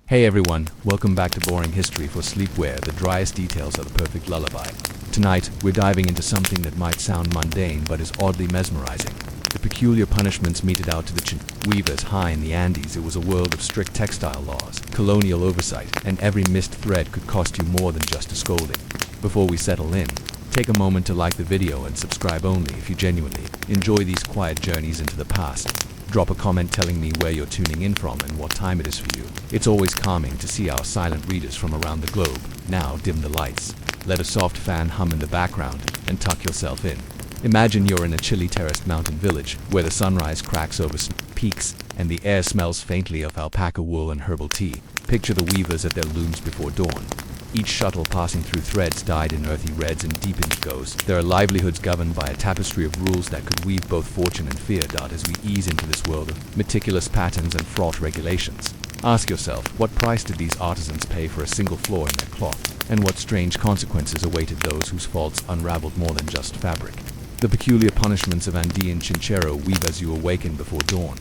Hey everyone, welcome back to Boring History for Sleepwear. The driest details are the perfect lullaby. Tonight, we're diving into something that might sound mundane but is oddly mesmerizing. The peculiar punishments meted out to the weavers high in the Andes. It was a world of strict textile laws, colonial oversight, and every missed thread could cost you more than just a scolding. Before we settle in, take a moment to like the video and subscribe only if you genuinely enjoy these quiet journeys into the past. Drop a comment telling me where you're tuning in from and what time it is for you. It's always calming to see our silent readers from around the globe. Now dim the lights. Let a soft fan hum in the background and tuck yourself in. Imagine you're in a chilly terraced mountain village where the sunrise cracks over peaks and the air smells faintly of alpaca wool and herbal tea. Picture the weavers at their looms before dawn. Each shuttle passing through threads dyed in earthy reds and deep indigos. Their livelihoods governed by a tapestry of rules that could weave both fortune and fear. As we ease into this world of meticulous patterns and fraught regulations, ask yourself, what price did these artisans pay for a single flaw in their cloth? And what strange consequences awaited those whose faults unraveled more than just fabric? The peculiar punishments of Andean Chinchero weave as you awaken before dawn.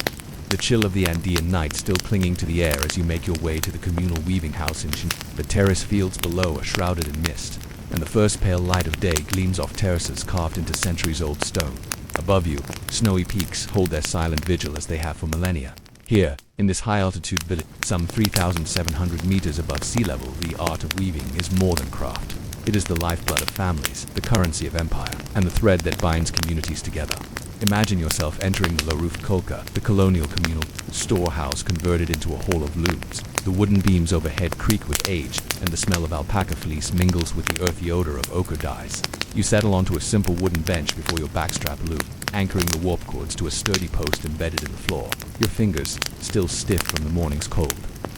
The chill of the Andean night still clinging to the air as you make your way to the communal weaving house in Chinchero. The terrace fields below are shrouded in mist, and the first pale light of day gleams off terraces carved into centuries-old stone. Above you, snowy peaks hold their silent vigil as they have for millennia. Here, in this high-altitude village, some 3,700 meters above sea level, the art of weaving is more than craft. It is the lifeblood of families, the currency of empire, and the thread that binds communities together. Imagine yourself entering the low-roofed kolka, the colonial communal storehouse converted into a hall of looms. The wooden beams overhead creak with age, and the smell of alpaca fleece mingles with the earthy odor of ochre dyes. You settle onto a simple wooden bench before your backstrap loom, anchoring the warp cords to a sturdy post embedded in the floor. Your fingers, still stiff from the morning's cold,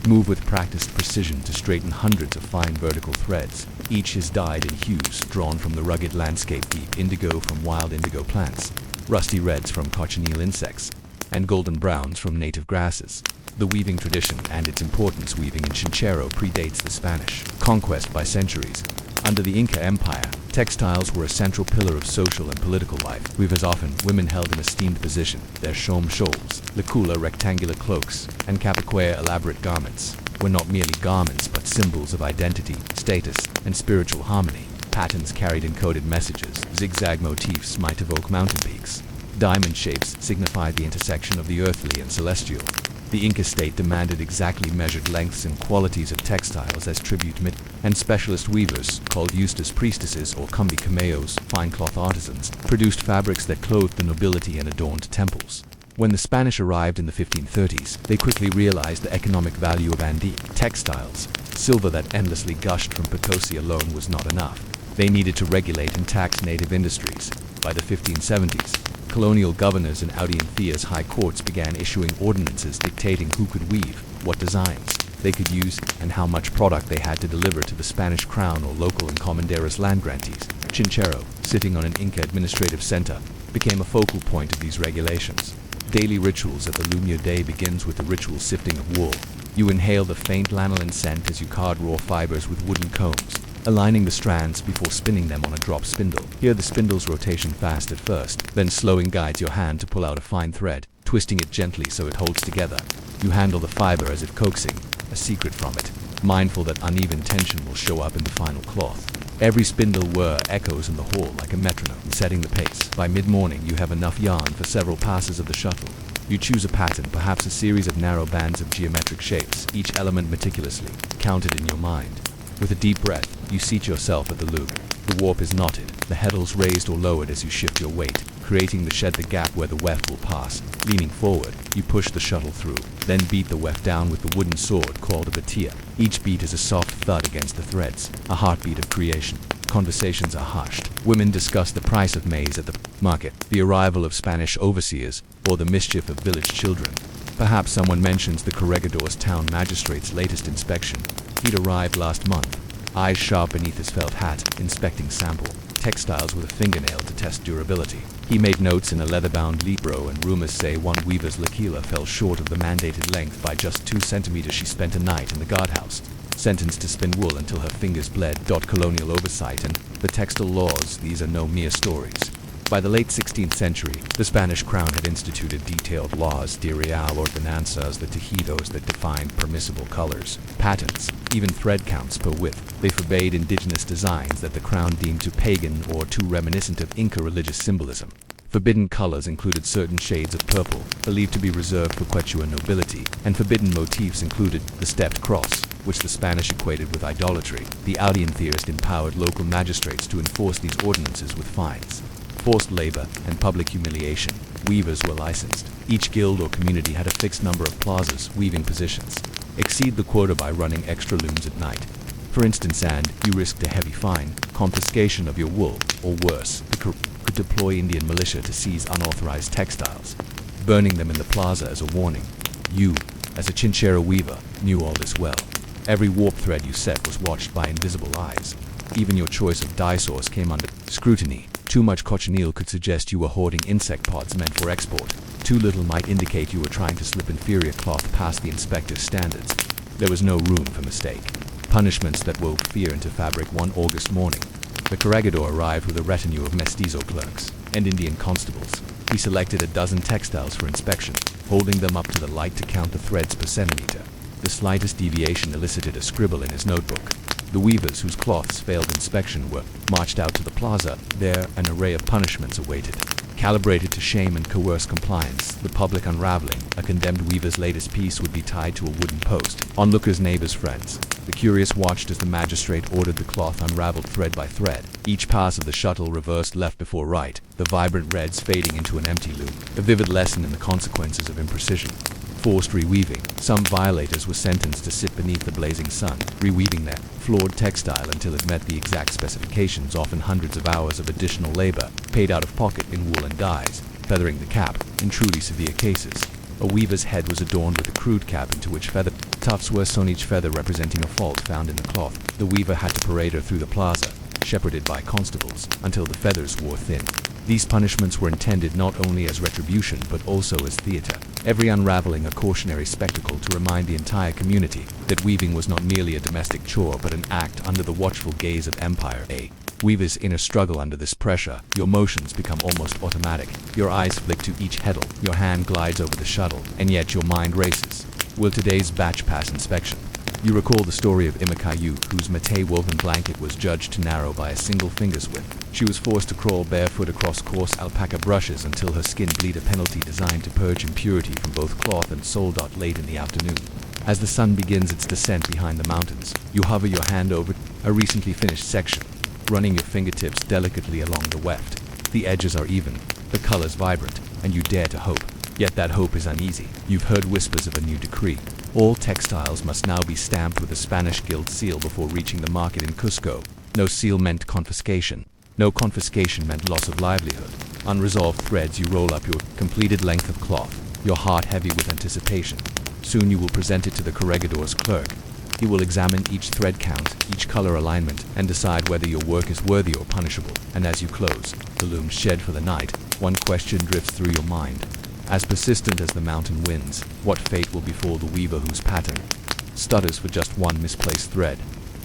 move with practiced precision to straighten hundreds of fine vertical threads. Each is dyed in hues drawn from the rugged landscape: deep indigo from wild indigo plants, rusty reds from cochineal insects, and golden browns from native grasses. The weaving tradition and its importance. Weaving in Chinchero predates the Spanish conquest by centuries. Under the Inca Empire, textiles were a central pillar of social and political life. Weavers, often women, held an esteemed position. Their shom shawls, licula rectangular cloaks, and capiquea elaborate garments were not merely garments but symbols of identity, status, and spiritual harmony. Patterns carried encoded messages. Zigzag motifs might evoke mountain peaks. Diamond shapes signified the intersection of the earthly and celestial. The Inca state demanded exactly measured lengths and qualities of textiles as tribute, and specialist weavers, called Eustace priestesses or Kumbi cameos, fine cloth artisans, produced fabrics that clothed the nobility and adorned temples. When the Spanish arrived in the 1530s, they quickly realized the economic value of Andean textiles. Silver that endlessly gushed from Potosi alone was not enough. They needed to regulate and tax native industries. By the 1570s, colonial governors and audiencias high courts began issuing ordinances dictating who could weave, what designs they could use, and how much product they had to deliver to the Spanish crown or local encomenderos land grantees. Chinchero, sitting on an Inca administrative center, became a focal point of these regulations. Daily rituals at the loom. Your day begins with the ritual sifting of wool. You inhale the faint lanolin scent as you card raw fibers with wooden combs, aligning the strands before spinning them on a drop spindle. Here the spindle's rotation fast at first, then slowing guides your hand to pull out a fine thread, twisting it gently so it holds together. You handle the fiber as if coaxing a secret from it, mindful that uneven tension will show up in the final cloth. Every spindle whir echoes in the hall like a metronome, setting the pace. By mid-morning you have enough yarn for several passes of the shuttle. You choose a pattern, perhaps a series of narrow bands of geometric shapes, each element meticulously counted in your mind. With a deep breath, you seat yourself at the loom. The warp is knotted, the heddles raised or lowered as you shift your weight, creating the gap where the weft will pass. Leaning forward, you push the shuttle through, then beat the weft down with the wooden sword called a batia. Each beat is a soft thud against the threads, a heartbeat of creation. Conversations are hushed. Women discuss the price of maize at the market, the arrival of Spanish overseers, or the mischief of village children. Perhaps someone mentions the corregidor's town magistrate's latest inspection. He'd arrived last month, eyes sharp beneath his felt hat, inspecting sample textiles with a fingernail to test durability. He made notes in a leather-bound libro, and rumors say one weaver's liquila fell short of the mandated length by just 2 centimeters. She spent a night in the guardhouse, sentenced to spin wool until her fingers bled. Colonial oversight and the textile laws, these are no mere stories. By the late 16th century, the Spanish crown had instituted detailed laws, de real ordenanzas, the tejidos that defined permissible colors, patterns, even thread counts per width. They forbade indigenous designs that the crown deemed too pagan or too reminiscent of Inca religious symbolism. Forbidden colors included certain shades of purple, believed to be reserved for Quechua nobility, and forbidden motifs included the stepped cross, which the Spanish equated with idolatry. The Andean theorist empowered local magistrates to enforce these ordinances with fines. Forced labor and public humiliation. Weavers were licensed. Each guild or community had a fixed number of plazas, weaving positions. Exceed the quota by running extra looms at night. For instance, and you risked a heavy fine, confiscation of your wool, or worse, could deploy Indian militia to seize unauthorized textiles, burning them in the plaza as a warning. You, as a Chinchero weaver, knew all this well. Every warp thread you set was watched by invisible eyes. Even your choice of dye source came under scrutiny. Too much cochineal could suggest you were hoarding insect pods meant for export. Too little might indicate you were trying to slip inferior cloth past the inspector's standards. There was no room for mistake. Punishments that wove fear into fabric. One August morning, the corregidor arrived with a retinue of mestizo clerks and Indian constables. He selected a dozen textiles for inspection, holding them up to the light to count the threads per centimeter. The slightest deviation elicited a scribble in his notebook. The weavers whose cloths failed inspection were marched out to the plaza. There, an array of punishments awaited. Calibrated to shame and coerce compliance, the public unraveling, a condemned weaver's latest piece would be tied to a wooden post. Onlookers, neighbors, friends. The curious watched as the magistrate ordered the cloth unraveled thread by thread. Each pass of the shuttle reversed left before right, the vibrant reds fading into an empty loom. A vivid lesson in the consequences of imprecision. Forced reweaving. Some violators were sentenced to sit beneath the blazing sun, reweaving their flawed textile until it met the exact specifications, often hundreds of hours of additional labor, paid out of pocket in wool and dyes, feathering the cap, in truly severe cases. A weaver's head was adorned with a crude cap into which feather tufts were sewn, each feather representing a fault found in the cloth. The weaver had to parade her through the plaza, shepherded by constables, until the feathers wore thin. These punishments were intended not only as retribution but also as theater, every unraveling a cautionary spectacle to remind the entire community that weaving was not merely a domestic chore but an act under the watchful gaze of empire. A weaver's inner struggle under this pressure. Your motions become almost automatic. Your eyes flick to each heddle, your hand glides over the shuttle, and yet your mind races. Will today's batch pass inspection? You recall the story of Ayllu, whose mate woven blanket was judged to narrow by a single finger's width. She was forced to crawl barefoot across coarse alpaca brushes until her skin bled, a penalty designed to purge impurity from both cloth and soul. Late in the afternoon, as the sun begins its descent behind the mountains, you hover your hand over a recently finished section, running your fingertips delicately along the weft. The edges are even, the colors vibrant, and you dare to hope. Yet that hope is uneasy. You've heard whispers of a new decree. All textiles must now be stamped with the Spanish Guild seal before reaching the market in Cusco. No seal meant confiscation. No confiscation meant loss of livelihood. Unresolved threads, you roll up your completed length of cloth, your heart heavy with anticipation. Soon you will present it to the corregidor's clerk. He will examine each thread count, each color alignment, and decide whether your work is worthy or punishable. And as you close, the loom shed for the night, one question drifts through your mind. As persistent as the mountain winds, what fate will befall the weaver whose pattern stutters for just one misplaced thread?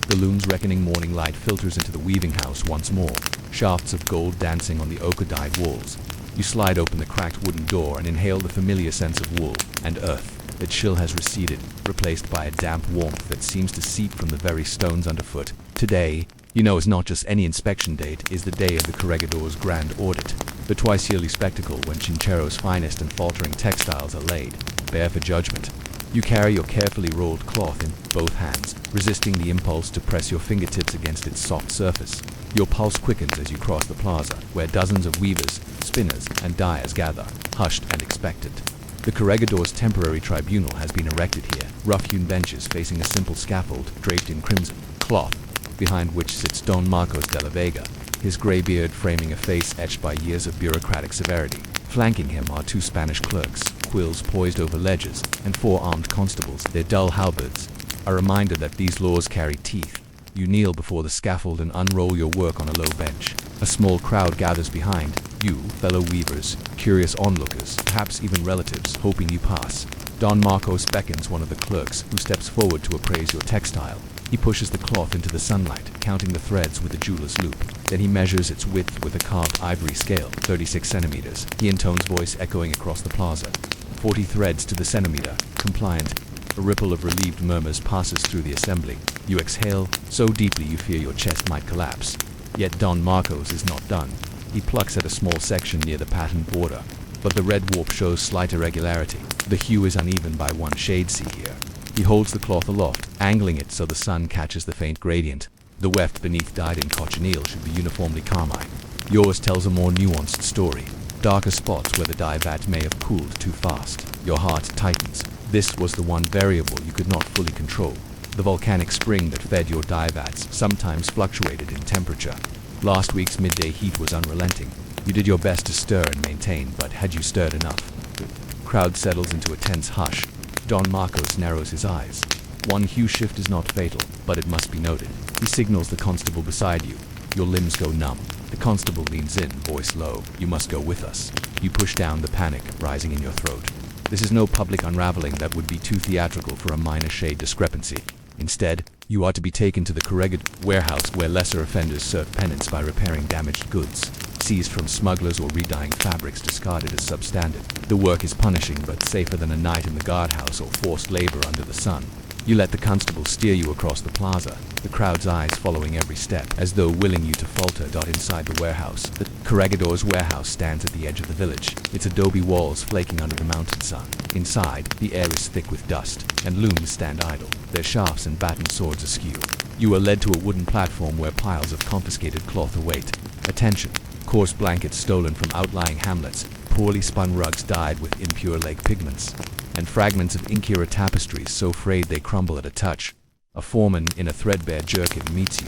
The loom's reckoning morning light filters into the weaving house once more, shafts of gold dancing on the ochre-dyed walls. You slide open the cracked wooden door and inhale the familiar sense of wool and earth. The chill has receded, replaced by a damp warmth that seems to seep from the very stones underfoot. Today, you know, is not just any inspection date, is the day of the corregidor's grand audit. The twice-yearly spectacle when Chinchero's finest and faltering textiles are laid bare for judgment. You carry your carefully rolled cloth in both hands, resisting the impulse to press your fingertips against its soft surface. Your pulse quickens as you cross the plaza, where dozens of weavers, spinners, and dyers gather, hushed and expectant. The corregidor's temporary tribunal has been erected here, rough-hewn benches facing a simple scaffold draped in crimson cloth, behind which sits Don Marcos de la Vega, his gray beard framing a face etched by years of bureaucratic severity. Flanking him are two Spanish clerks, quills poised over ledgers, and four armed constables, their dull halberds, a reminder that these laws carry teeth. You kneel before the scaffold and unroll your work on a low bench. A small crowd gathers behind you, fellow weavers, curious onlookers, perhaps even relatives, hoping you pass. Don Marcos beckons one of the clerks, who steps forward to appraise your textile. He pushes the cloth into the sunlight, counting the threads with a jeweler's loop. Then he measures its width with a carved ivory scale, 36 centimeters. He intones, voice echoing across the plaza. 40 threads to the centimeter. Compliant. A ripple of relieved murmurs passes through the assembly. You exhale, so deeply you fear your chest might collapse. Yet Don Marcos is not done. He plucks at a small section near the patterned border, but the red warp shows slight irregularity. The hue is uneven by one shade, see here. He holds the cloth aloft, angling it so the sun catches the faint gradient. The weft beneath dyed in cochineal should be uniformly carmine. Yours tells a more nuanced story. Darker spots where the dye vat may have cooled too fast. Your heart tightens. This was the one variable you could not fully control. The volcanic spring that fed your dye vats sometimes fluctuated in temperature. Last week's midday heat was unrelenting. You did your best to stir and maintain, but had you stirred enough? The crowd settles into a tense hush. Don Marcos narrows his eyes. One hue shift is not fatal, but it must be noted. He signals the constable beside you. Your limbs go numb. The constable leans in, voice low. You must go with us. You push down the panic rising in your throat. This is no public unraveling that would be too theatrical for a minor shade discrepancy. Instead, you are to be taken to the corregidor warehouse where lesser offenders serve penance by repairing damaged goods, seized from smugglers or redying fabrics discarded as substandard. The work is punishing but safer than a night in the guardhouse or forced labor under the sun. You let the constable steer you across the plaza, the crowd's eyes following every step, as though willing you to falter. Inside the warehouse, the corregidor's warehouse stands at the edge of the village, its adobe walls flaking under the mountain sun. Inside, the air is thick with dust, and looms stand idle, their shafts and battened swords askew. You are led to a wooden platform where piles of confiscated cloth await. Attention! Coarse blankets stolen from outlying hamlets, poorly spun rugs dyed with impure lake pigments, and fragments of Inca tapestries so frayed they crumble at a touch. A foreman in a threadbare jerkin meets you.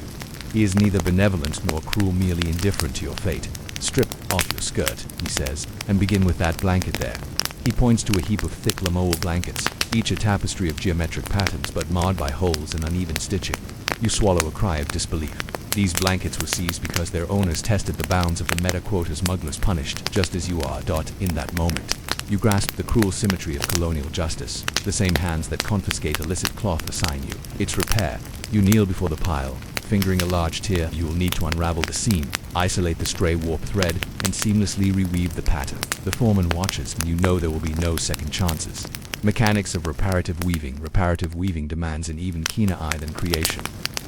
He is neither benevolent nor cruel, merely indifferent to your fate. Strip off your skirt, he says, and begin with that blanket there. He points to a heap of thick lamoa blankets, each a tapestry of geometric patterns but marred by holes and uneven stitching. You swallow a cry of disbelief. These blankets were seized because their owners tested the bounds of the meta quota smugglers punished, just as you are. In that moment, you grasp the cruel symmetry of colonial justice. The same hands that confiscate illicit cloth assign you its repair. You kneel before the pile, fingering a large tear. You will need to unravel the seam, isolate the stray warp thread, and seamlessly reweave the pattern. The foreman watches, and you know there will be no second chances. Mechanics of reparative weaving. Reparative weaving demands an even keener eye than creation.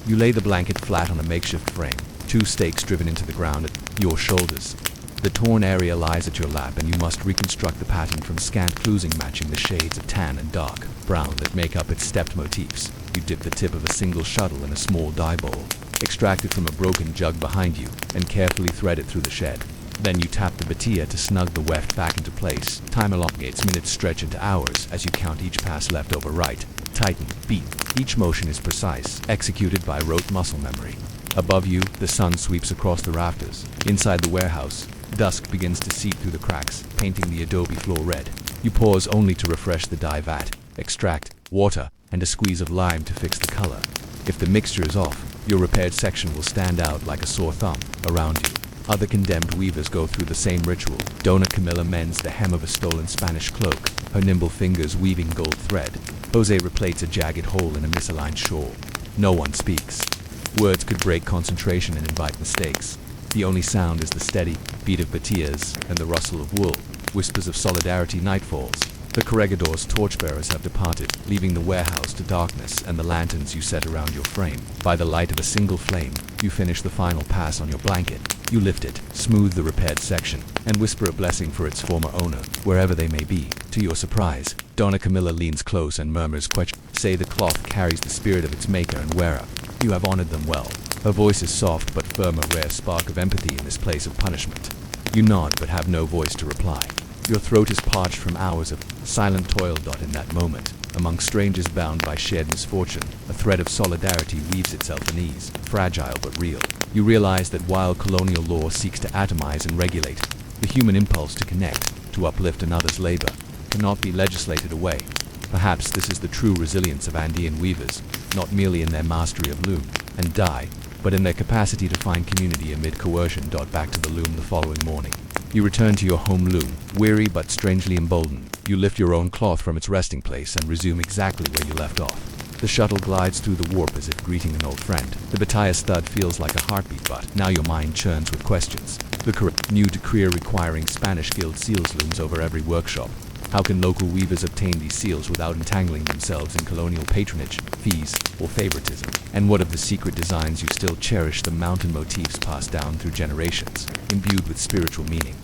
You lay the blanket flat on a makeshift frame, 2 stakes driven into the ground at your shoulders. The torn area lies at your lap, and you must reconstruct the pattern from scant clothing matching the shades of tan and dark brown that make up its stepped motifs. You dip the tip of a single shuttle in a small dye bowl, extract it from a broken jug behind you, and carefully thread it through the shed. Then you tap the batia to snug the weft back into place. Time elongates, minutes stretch into hours as you count each pass left over right. Tighten, beat. Each motion is precise, executed by rote muscle memory. Above you, the sun sweeps across the rafters. Inside the warehouse, dusk begins to seep through the cracks, painting the adobe floor red. You pause only to refresh the dye vat, extract water, and a squeeze of lime to fix the color. If the mixture is off, your repaired section will stand out like a sore thumb around you. Other condemned weavers go through the same ritual. Dona Camilla mends the hem of a stolen Spanish cloak, her nimble fingers weaving gold thread. Jose replates a jagged hole in a misaligned shawl. No one speaks. Words could break concentration and invite mistakes. The only sound is the steady beat of batias and the rustle of wool. Whispers of solidarity. Night falls. The corregidor's torchbearers have departed, leaving the warehouse to darkness and the lanterns you set around your frame. By the light of a single flame, you finish the final pass on your blanket. You lift it, smooth the repaired section, and whisper a blessing for its former owner, wherever they may be. To your surprise, Donna Camilla leans close and murmurs, Quechua. Say the cloth carries the spirit of its maker and wearer. You have honored them well. Her voice is soft but firm, a rare spark of empathy in this place of punishment. You nod but have no voice to reply. Your throat is parched from hours of silent toil. In that moment, among strangers bound by shared misfortune, a thread of solidarity weaves itself at ease, fragile but real. You realize that while colonial law seeks to atomize and regulate, the human impulse to connect, to uplift another's labor, cannot be legislated away. Perhaps this is the true resilience of Andean weavers, not merely in their mastery of loom and dye, but in their capacity to find community amid coercion. Back to the loom the following morning. You return to your home loom, weary but strangely emboldened. You lift your own cloth from its resting place and resume exactly where you left off. The shuttle glides through the warp as if greeting an old friend. The Bataya's thud feels like a heartbeat, but now your mind churns with questions. The new decree requiring Spanish Guild seals looms over every workshop. How can local weavers obtain these seals without entangling themselves in colonial patronage, fees, or favoritism? And what of the secret designs you still cherish, the mountain motifs passed down through generations, imbued with spiritual meaning?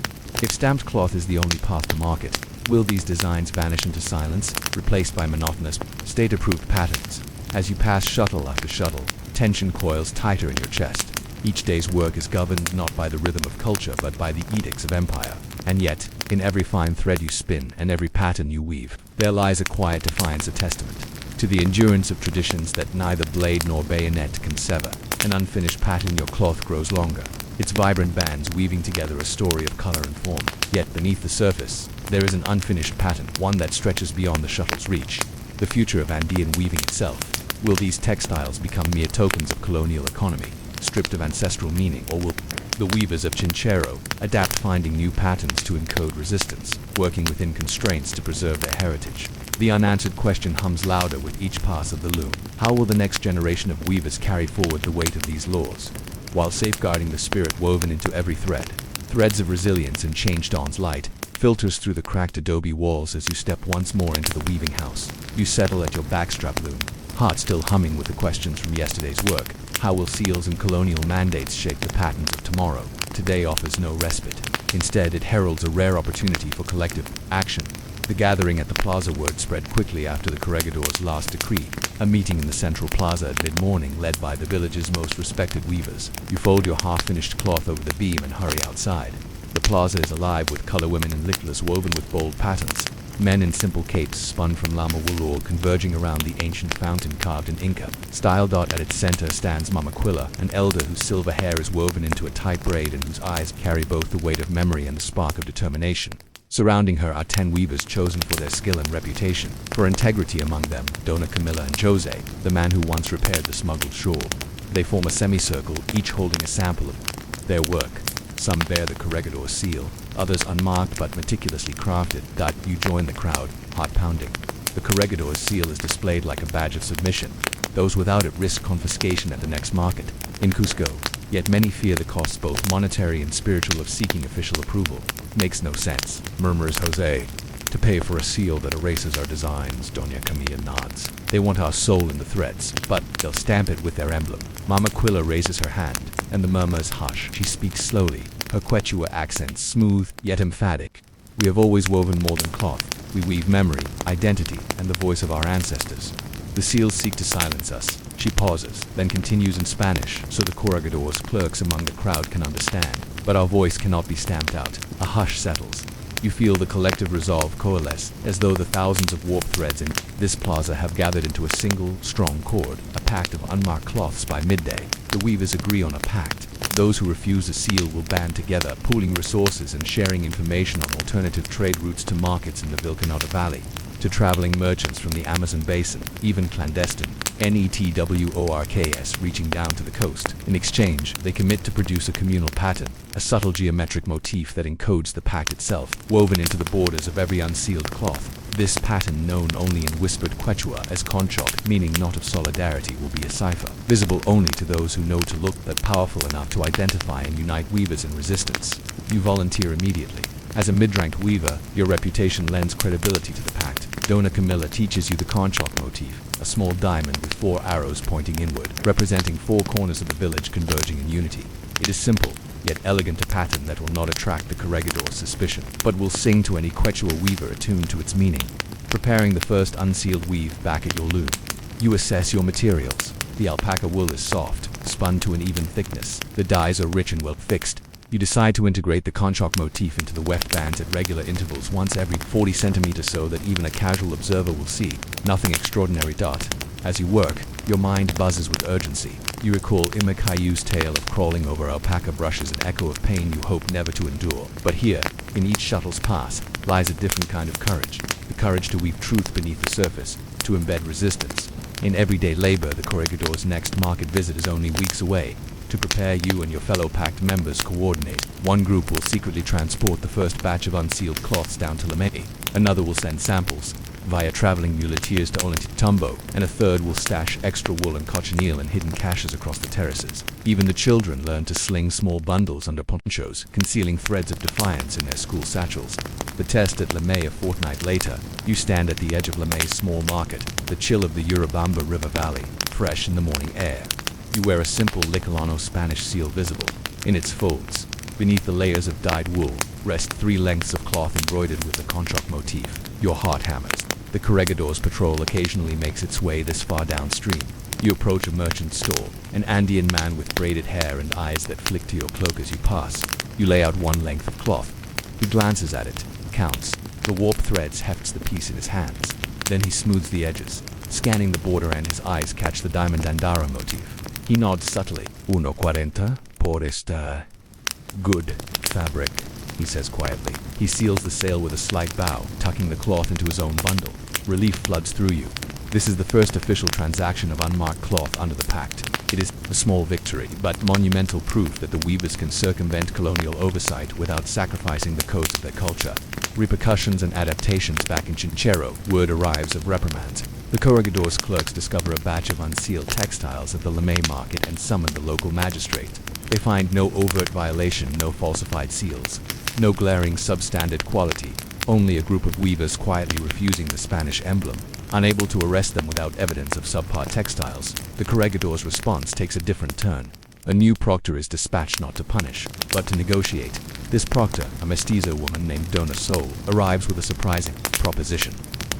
If stamped cloth is the only path to market, will these designs vanish into silence, replaced by monotonous, state-approved patterns? As you pass shuttle after shuttle, tension coils tighter in your chest. Each day's work is governed not by the rhythm of culture, but by the edicts of empire. And yet, in every fine thread you spin and every pattern you weave, there lies a quiet defiance, a testament to the endurance of traditions that neither blade nor bayonet can sever. An unfinished pattern, your cloth grows longer, its vibrant bands weaving together a story of color and form. Yet beneath the surface, there is an unfinished pattern, one that stretches beyond the shuttle's reach. The future of Andean weaving itself. Will these textiles become mere tokens of colonial economy, stripped of ancestral meaning, or will the weavers of Chinchero adapt, finding new patterns to encode resistance, working within constraints to preserve their heritage? The unanswered question hums louder with each pass of the loom. How will the next generation of weavers carry forward the weight of these laws, while safeguarding the spirit woven into every thread? Threads of resilience and change dawn's light filters through the cracked adobe walls as you step once more into the weaving house. You settle at your backstrap loom, heart still humming with the questions from yesterday's work. How will seals and colonial mandates shape the patterns of tomorrow? Today offers no respite. Instead, it heralds a rare opportunity for collective action. The gathering at the plaza word spread quickly after the corregidor's last decree. A meeting in the central plaza at mid-morning led by the village's most respected weavers. You fold your half-finished cloth over the beam and hurry outside. The plaza is alive with color women in lichlas woven with bold patterns. Men in simple capes spun from llama wool, all converging around the ancient fountain carved in Inca style. At its center stands Mama Quilla, an elder whose silver hair is woven into a tight braid and whose eyes carry both the weight of memory and the spark of determination. Surrounding her are 10 weavers chosen for their skill and reputation, for integrity, among them Dona Camilla and Jose, the man who once repaired the smuggled shawl. They form a semicircle, each holding a sample of their work. Some bear the corregidor's seal, others unmarked but meticulously crafted. You join the crowd, heart pounding. The corregidor's seal is displayed like a badge of submission. Those without it risk confiscation at the next market, in Cusco. Yet many fear the costs, both monetary and spiritual, of seeking official approval. Makes no sense, murmurs Jose. To pay for a seal that erases our designs, Doña Camilla nods. They want our soul in the threads, but they'll stamp it with their emblem. Mama Quilla raises her hand, and the murmurs hush. She speaks slowly, her Quechua accent smooth yet emphatic. We have always woven more than cloth. We weave memory, identity, and the voice of our ancestors. The seals seek to silence us. She pauses, then continues in Spanish, so the corregidor's clerks among the crowd can understand. But our voice cannot be stamped out. A hush settles. You feel the collective resolve coalesce, as though the thousands of warp threads in this plaza have gathered into a single, strong cord, a pact of unmarked cloths. By midday, the weavers agree on a pact. Those who refuse a seal will band together, pooling resources and sharing information on alternative trade routes to markets in the Vilcanota Valley, to traveling merchants from the Amazon basin, even clandestine networks reaching down to the coast. In exchange, they commit to produce a communal pattern, a subtle geometric motif that encodes the pact itself, woven into the borders of every unsealed cloth. This pattern, known only in whispered Quechua as conchoc, meaning knot of solidarity, will be a cipher, visible only to those who know to look, but powerful enough to identify and unite weavers in resistance. You volunteer immediately. As a mid-ranked weaver, your reputation lends credibility to the pact. Dona Camilla teaches you the conchoc motif, a small diamond with 4 arrows pointing inward, representing 4 corners of the village converging in unity. It is simple, yet elegant, a pattern that will not attract the corregidor's suspicion, but will sing to any Quechua weaver attuned to its meaning. Preparing the first unsealed weave back at your loom, you assess your materials. The alpaca wool is soft, spun to an even thickness. The dyes are rich and well fixed. You decide to integrate the conchoc motif into the weft bands at regular intervals, once every 40 centimeters, so that even a casual observer will see. Nothing extraordinary. As you work, your mind buzzes with urgency. You recall Ima Cayu's tale of crawling over alpaca brushes, an echo of pain you hope never to endure. But here, in each shuttle's pass, lies a different kind of courage. The courage to weave truth beneath the surface, to embed resistance. In everyday labor, the corregidor's next market visit is only weeks away. To prepare, you and your fellow pact members coordinate. One group will secretly transport the first batch of unsealed cloths down to Lamay. Another will send samples, via traveling muleteers to Ollantaytambo, and a third will stash extra wool and cochineal in hidden caches across the terraces. Even the children learn to sling small bundles under ponchos, concealing threads of defiance in their school satchels. The test at Lamay a fortnight later. You stand at the edge of Lamay's small market, the chill of the Urubamba River Valley, fresh in the morning air. You wear a simple Licolano Spanish seal visible. In its folds, beneath the layers of dyed wool, rest 3 lengths of cloth embroidered with the conchoc motif. Your heart hammers. The corregidor's patrol occasionally makes its way this far downstream. You approach a merchant's stall, an Andean man with braided hair and eyes that flick to your cloak as you pass. You lay out 1 length of cloth. He glances at it, counts. The warp threads, hefts the piece in his hands. Then he smooths the edges, scanning the border, and his eyes catch the diamond Andara motif. He nods subtly. 1.40 por esta. Good fabric, he says quietly. He seals the sale with a slight bow, tucking the cloth into his own bundle. Relief floods through you. This is the first official transaction of unmarked cloth under the pact. It is a small victory, but monumental proof that the weavers can circumvent colonial oversight without sacrificing the codes of their culture. Repercussions and adaptations. Back in Chinchero, word arrives of reprimands. The corregidor's clerks discover a batch of unsealed textiles at the Lamay market and summon the local magistrate. They find no overt violation, no falsified seals, no glaring substandard quality, only a group of weavers quietly refusing the Spanish emblem. Unable to arrest them without evidence of subpar textiles, the corregidor's response takes a different turn. A new proctor is dispatched not to punish, but to negotiate. This proctor, a mestizo woman named Dona Sol, arrives with a surprising proposition.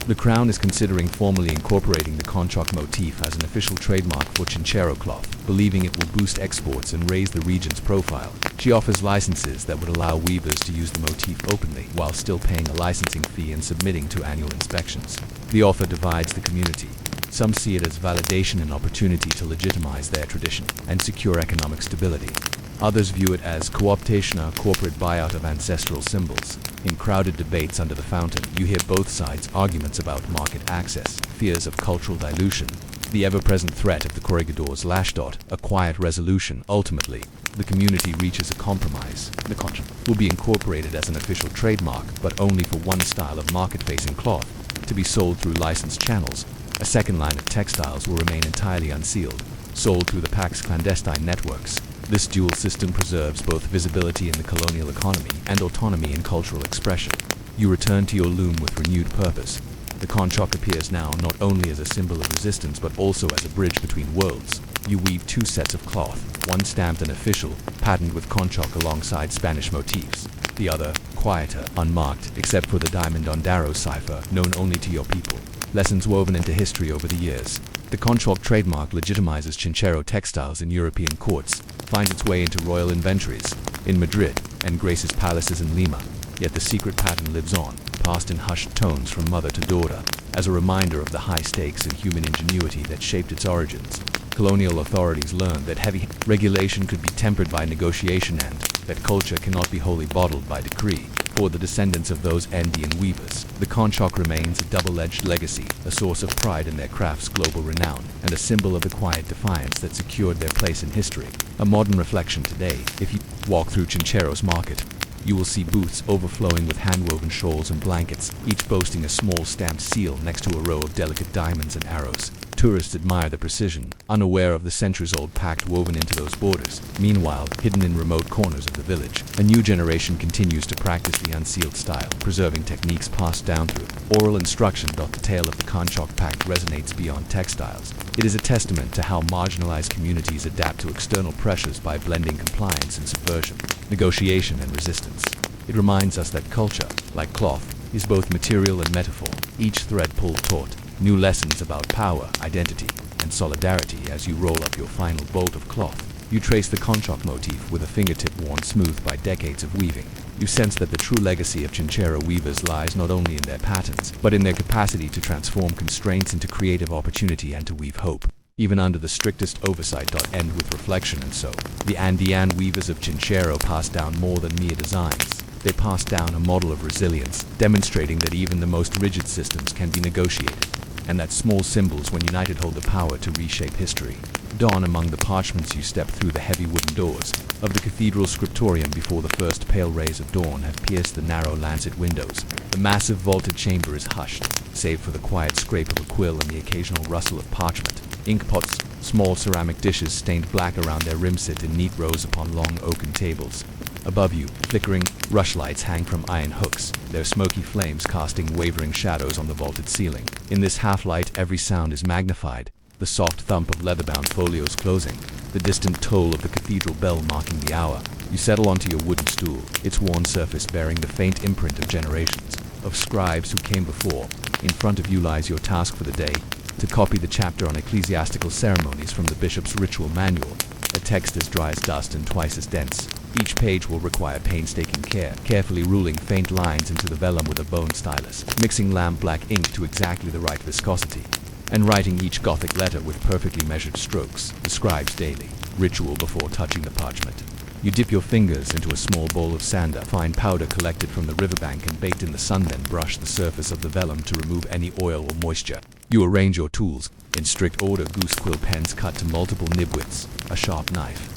The Crown is considering formally incorporating the conchoc motif as an official trademark for Chinchero cloth, believing it will boost exports and raise the region's profile. She offers licenses that would allow weavers to use the motif openly, while still paying a licensing fee and submitting to annual inspections. The offer divides the community. Some see it as validation and opportunity to legitimize their tradition and secure economic stability. Others view it as co-optation, a corporate buyout of ancestral symbols. In crowded debates under the fountain, you hear both sides' arguments about market access, fears of cultural dilution, the ever-present threat of the corregidor's lashdot, a quiet resolution. Ultimately, the community reaches a compromise. The conchoc will be incorporated as an official trademark, but only for one style of market-facing cloth, to be sold through licensed channels. A second line of textiles will remain entirely unsealed, sold through the pact's clandestine networks. This dual system preserves both visibility in the colonial economy and autonomy in cultural expression. You return to your loom with renewed purpose. The conchoc appears now not only as a symbol of resistance but also as a bridge between worlds. You weave 2 sets of cloth, one stamped and official, patterned with conchoc alongside Spanish motifs. The other, quieter, unmarked, except for the diamond Ondaro cipher, known only to your people. Lessons woven into history over the years. The conchoc trademark legitimizes Chinchero textiles in European courts, finds its way into royal inventories in Madrid, and graces palaces in Lima. Yet the secret pattern lives on, passed in hushed tones from mother to daughter, as a reminder of the high stakes and human ingenuity that shaped its origins. Colonial authorities learned that heavy regulation could be tempered by negotiation and that culture cannot be wholly bottled by decree. For the descendants of those Andean weavers, the conchoc remains a double-edged legacy, a source of pride in their craft's global renown, and a symbol of the quiet defiance that secured their place in history. A modern reflection today. If you walk through Chinchero's market, you will see booths overflowing with hand-woven shawls and blankets, each boasting a small stamped seal next to a row of delicate diamonds and arrows. Tourists admire the precision, unaware of the centuries-old pact woven into those borders. Meanwhile, hidden in remote corners of the village, a new generation continues to practice the unsealed style, preserving techniques passed down through oral instruction. The tale of the conchoc pact resonates beyond textiles. It is a testament to how marginalized communities adapt to external pressures by blending compliance and subversion, negotiation and resistance. It reminds us that culture, like cloth, is both material and metaphor, each thread pulled taut. New lessons about power, identity, and solidarity as you roll up your final bolt of cloth. You trace the conchoc motif with a fingertip worn smooth by decades of weaving. You sense that the true legacy of Chinchero weavers lies not only in their patterns, but in their capacity to transform constraints into creative opportunity and to weave hope, even under the strictest oversight. End with reflection. And so, the Andean weavers of Chinchero passed down more than mere designs. They passed down a model of resilience, demonstrating that even the most rigid systems can be negotiated, and that small symbols when united hold the power to reshape history. Dawn among the parchments. You step through the heavy wooden doors of the cathedral scriptorium before the first pale rays of dawn have pierced the narrow lancet windows. The massive vaulted chamber is hushed, save for the quiet scrape of a quill and the occasional rustle of parchment. Ink pots, small ceramic dishes stained black around their rim, sit in neat rows upon long oaken tables. Above you, flickering rushlights hang from iron hooks, their smoky flames casting wavering shadows on the vaulted ceiling. In this half-light, every sound is magnified. The soft thump of leather-bound folios closing, the distant toll of the cathedral bell marking the hour. You settle onto your wooden stool, its worn surface bearing the faint imprint of generations, of scribes who came before. In front of you lies your task for the day, to copy the chapter on ecclesiastical ceremonies from the bishop's ritual manual, a text as dry as dust and twice as dense. Each page will require painstaking care, carefully ruling faint lines into the vellum with a bone stylus, mixing lamp-black ink to exactly the right viscosity, and writing each Gothic letter with perfectly measured strokes, the scribe's daily ritual before touching the parchment. You dip your fingers into a small bowl of sanda, fine powder collected from the riverbank and baked in the sun, then brush the surface of the vellum to remove any oil or moisture. You arrange your tools in strict order: goose quill pens cut to multiple nib widths, a sharp knife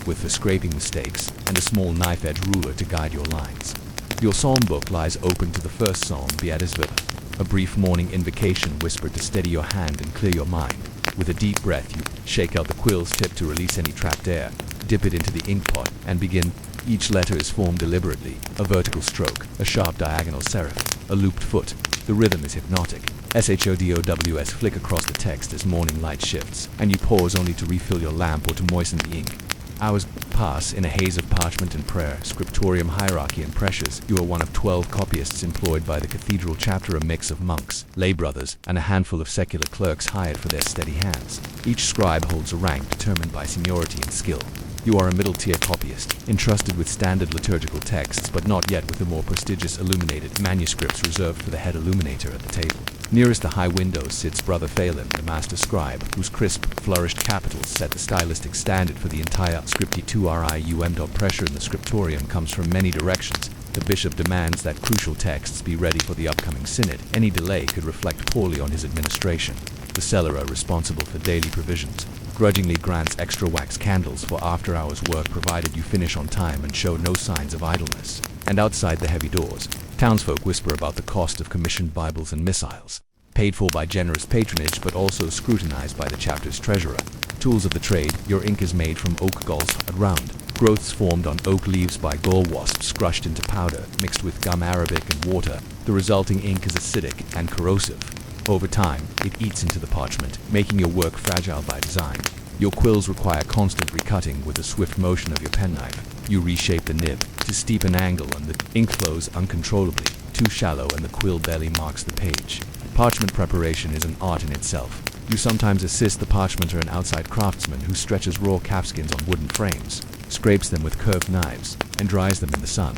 with for scraping mistakes, and a small knife-edge ruler to guide your lines. Your psalm book lies open to the first psalm, Beat is Viva, a brief morning invocation whispered to steady your hand and clear your mind. With a deep breath, you shake out the quill's tip to release any trapped air, dip it into the ink pot, and begin. Each letter is formed deliberately, a vertical stroke, a sharp diagonal serif, a looped foot. The rhythm is hypnotic. SHODOWS flick across the text as morning light shifts, and you pause only to refill your lamp or to moisten the ink. Hours pass in a haze of parchment and prayer, scriptorium hierarchy and pressures. You are one of 12 copyists employed by the cathedral chapter, a mix of monks, lay brothers, and a handful of secular clerks hired for their steady hands. Each scribe holds a rank determined by seniority and skill. You are a middle-tier copyist, entrusted with standard liturgical texts, but not yet with the more prestigious illuminated manuscripts reserved for the head illuminator at the table. Nearest the high windows sits Brother Phelan, the master scribe, whose crisp, flourished capitals set the stylistic standard for the entire scripty 2RIUM. Pressure in the scriptorium comes from many directions. The bishop demands that crucial texts be ready for the upcoming synod. Any delay could reflect poorly on his administration. The cellarer, responsible for daily provisions, grudgingly grants extra wax candles for after-hours work provided you finish on time and show no signs of idleness. And outside the heavy doors, townsfolk whisper about the cost of commissioned Bibles and missiles, paid for by generous patronage but also scrutinized by the chapter's treasurer. Tools of the trade: your ink is made from oak galls, round growths formed on oak leaves by gall wasps crushed into powder, mixed with gum arabic and water. The resulting ink is acidic and corrosive. Over time, it eats into the parchment, making your work fragile by design. Your quills require constant recutting with the swift motion of your penknife. You reshape the nib to steep an angle and the ink flows uncontrollably, too shallow, and the quill barely marks the page. Parchment preparation is an art in itself. You sometimes assist the parchmenter, an outside craftsman who stretches raw calfskins on wooden frames, scrapes them with curved knives, and dries them in the sun.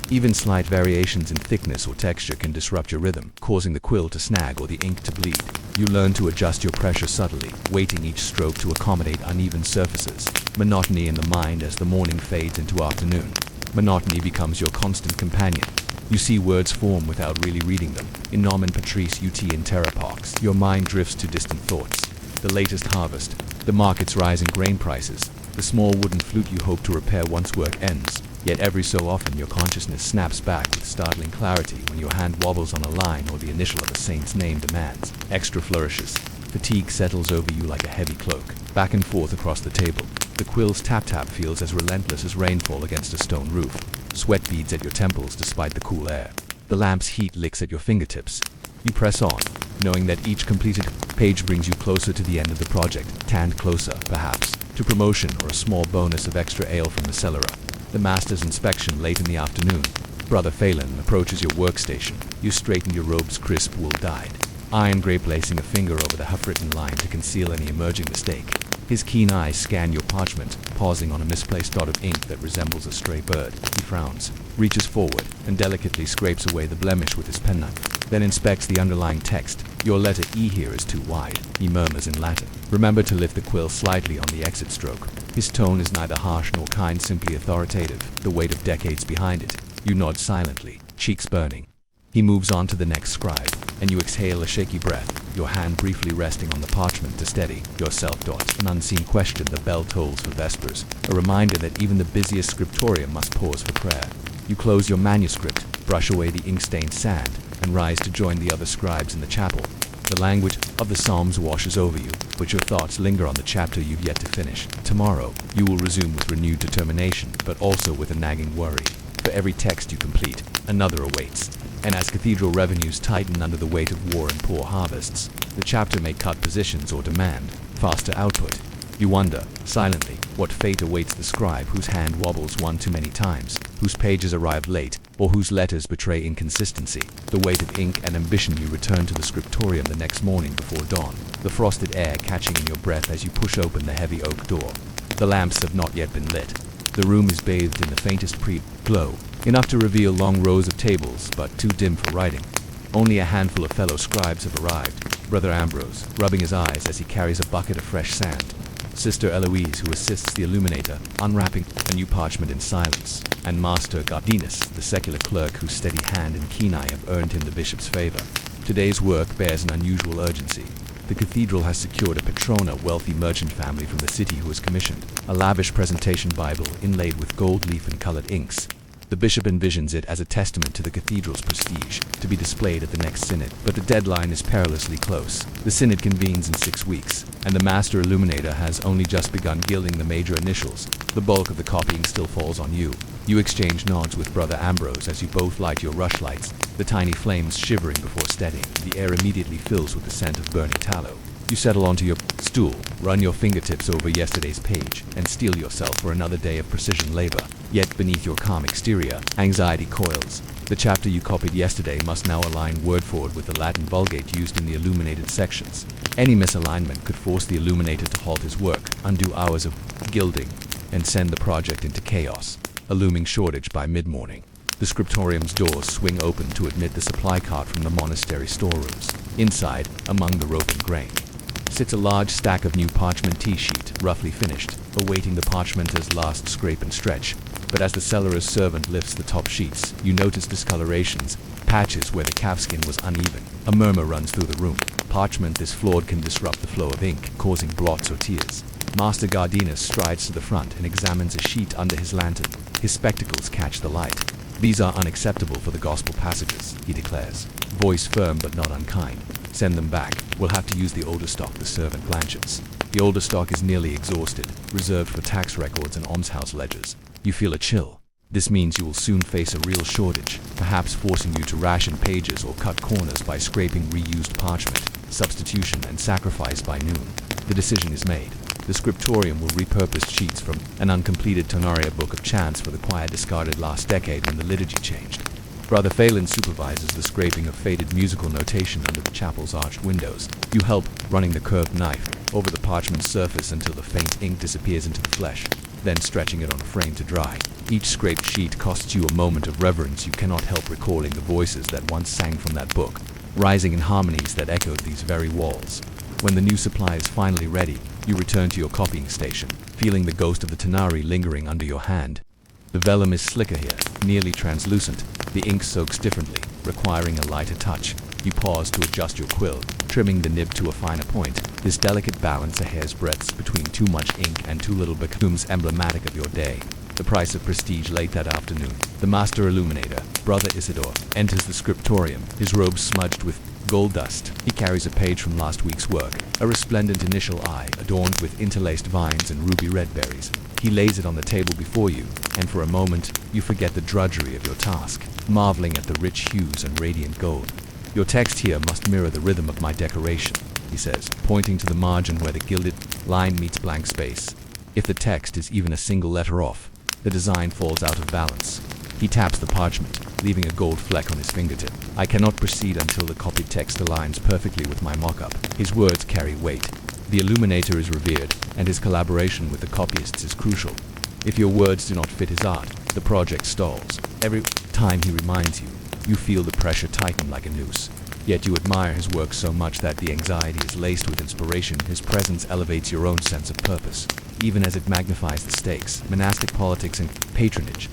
Even slight variations in thickness or texture can disrupt your rhythm, causing the quill to snag or the ink to bleed. You learn to adjust your pressure subtly, weighting each stroke to accommodate uneven surfaces. Monotony in the mind as the morning fades into afternoon. Monotony becomes your constant companion. You see words form without really reading them. In Nomen Patrice ut in terra pax, your mind drifts to distant thoughts. The latest harvest, the market's rising grain prices, the small wooden flute you hope to repair once work ends. Yet every so often your consciousness snaps back with startling clarity when your hand wobbles on a line or the initial of a saint's name demands extra flourishes. Fatigue settles over you like a heavy cloak. Back and forth across the table, the quill's tap-tap feels as relentless as rainfall against a stone roof. Sweat beads at your temples despite the cool air. The lamp's heat licks at your fingertips. You press on, knowing that each completed page brings you closer to the end of the project, tanned closer, perhaps, to promotion or a small bonus of extra ale from the cellarer. The master's inspection late in the afternoon. Brother Phelan approaches your workstation. You straighten your robe's crisp wool dyed iron gray, placing a finger over the half-written line to conceal any emerging mistake. His keen eyes scan your parchment, pausing on a misplaced dot of ink that resembles a stray bird. He frowns, reaches forward, and delicately scrapes away the blemish with his penknife, then inspects the underlying text. Your letter E here is too wide, he murmurs in Latin. Remember to lift the quill slightly on the exit stroke. His tone is neither harsh nor kind, simply authoritative, the weight of decades behind it. You nod silently, cheeks burning. He moves on to the next scribe, and you exhale a shaky breath, your hand briefly resting on the parchment to steady yourself. An unseen question, the bell tolls for vespers, a reminder that even the busiest scriptorium must pause for prayer. You close your manuscript, brush away the ink-stained sand, and rise to join the other scribes in the chapel. The language of the Psalms washes over you, but your thoughts linger on the chapter you've yet to finish. Tomorrow, you will resume with renewed determination, but also with a nagging worry. For every text you complete, another awaits. And as cathedral revenues tighten under the weight of war and poor harvests, the chapter may cut positions or demand faster output. You wonder, silently, what fate awaits the scribe whose hand wobbles one too many times, whose pages arrive late, or whose letters betray inconsistency. The weight of ink and ambition. You return to the scriptorium the next morning before dawn, the frosted air catching in your breath as you push open the heavy oak door. The lamps have not yet been lit. The room is bathed in the faintest glow, enough to reveal long rows of tables, but too dim for writing. Only a handful of fellow scribes have arrived. Brother Ambrose, rubbing his eyes as he carries a bucket of fresh sand. Sister Eloise, who assists the illuminator, unwrapping a new parchment in silence. And Master Gardinus, the secular clerk whose steady hand and keen eye have earned him the bishop's favor. Today's work bears an unusual urgency. The cathedral has secured a patrona, wealthy merchant family from the city who has commissioned a lavish presentation Bible inlaid with gold leaf and colored inks. The bishop envisions it as a testament to the cathedral's prestige, to be displayed at the next synod, but the deadline is perilously close. The synod convenes in 6 weeks, and the master illuminator has only just begun gilding the major initials. The bulk of the copying still falls on you. You exchange nods with Brother Ambrose as you both light your rushlights, the tiny flames shivering before steadying. The air immediately fills with the scent of burning tallow. You settle onto your stool, run your fingertips over yesterday's page, and steel yourself for another day of precision labor. Yet beneath your calm exterior, anxiety coils. The chapter you copied yesterday must now align word for word with the Latin Vulgate used in the illuminated sections. Any misalignment could force the illuminator to halt his work, undo hours of gilding, and send the project into chaos. A looming shortage by mid-morning. The scriptorium's doors swing open to admit the supply cart from the monastery storerooms. Inside, among the rope and grain, sits a large stack of new parchment tea-sheet, roughly finished, awaiting the parchmenter's last scrape and stretch. But as the cellarer's servant lifts the top sheets, you notice discolorations, patches where the calfskin was uneven. A murmur runs through the room. Parchment this flawed can disrupt the flow of ink, causing blots or tears. Master Gardinus strides to the front and examines a sheet under his lantern. His spectacles catch the light. "These are unacceptable for the gospel passages," he declares, voice firm but not unkind. "Send them back. We'll have to use the older stock," the servant blanches. The older stock is nearly exhausted, reserved for tax records and almshouse ledgers. You feel a chill. This means you will soon face a real shortage, perhaps forcing you to ration pages or cut corners by scraping reused parchment. Substitution and sacrifice by noon. The decision is made. The scriptorium will repurpose sheets from an uncompleted Tonaria book of chants for the choir discarded last decade when the liturgy changed. Brother Phelan supervises the scraping of faded musical notation under the chapel's arched windows. You help, running the curved knife over the parchment surface until the faint ink disappears into the flesh, then stretching it on a frame to dry. Each scraped sheet costs you a moment of reverence. You cannot help recalling the voices that once sang from that book, rising in harmonies that echoed these very walls. When the new supply is finally ready, you return to your copying station, feeling the ghost of the Tanari lingering under your hand. The vellum is slicker here, nearly translucent. The ink soaks differently, requiring a lighter touch. You pause to adjust your quill, trimming the nib to a finer point. This delicate balance, a hair's breadth between too much ink and too little, becomes emblematic of your day. The price of prestige late that afternoon. The master illuminator, Brother Isidore, enters the scriptorium, his robes smudged with gold dust. He carries a page from last week's work, a resplendent initial eye adorned with interlaced vines and ruby red berries. He lays it on the table before you, and for a moment, you forget the drudgery of your task, marveling at the rich hues and radiant gold. "Your text here must mirror the rhythm of my decoration," he says, pointing to the margin where the gilded line meets blank space. If the text is even a single letter off, the design falls out of balance. He taps the parchment, leaving a gold fleck on his fingertip. "I cannot proceed until the copied text aligns perfectly with my mock-up." His words carry weight. The illuminator is revered, and his collaboration with the copyists is crucial. If your words do not fit his art, the project stalls. Every time he reminds you, you feel the pressure tighten like a noose. Yet you admire his work so much that the anxiety is laced with inspiration. His presence elevates your own sense of purpose, even as it magnifies the stakes, monastic politics and patronage.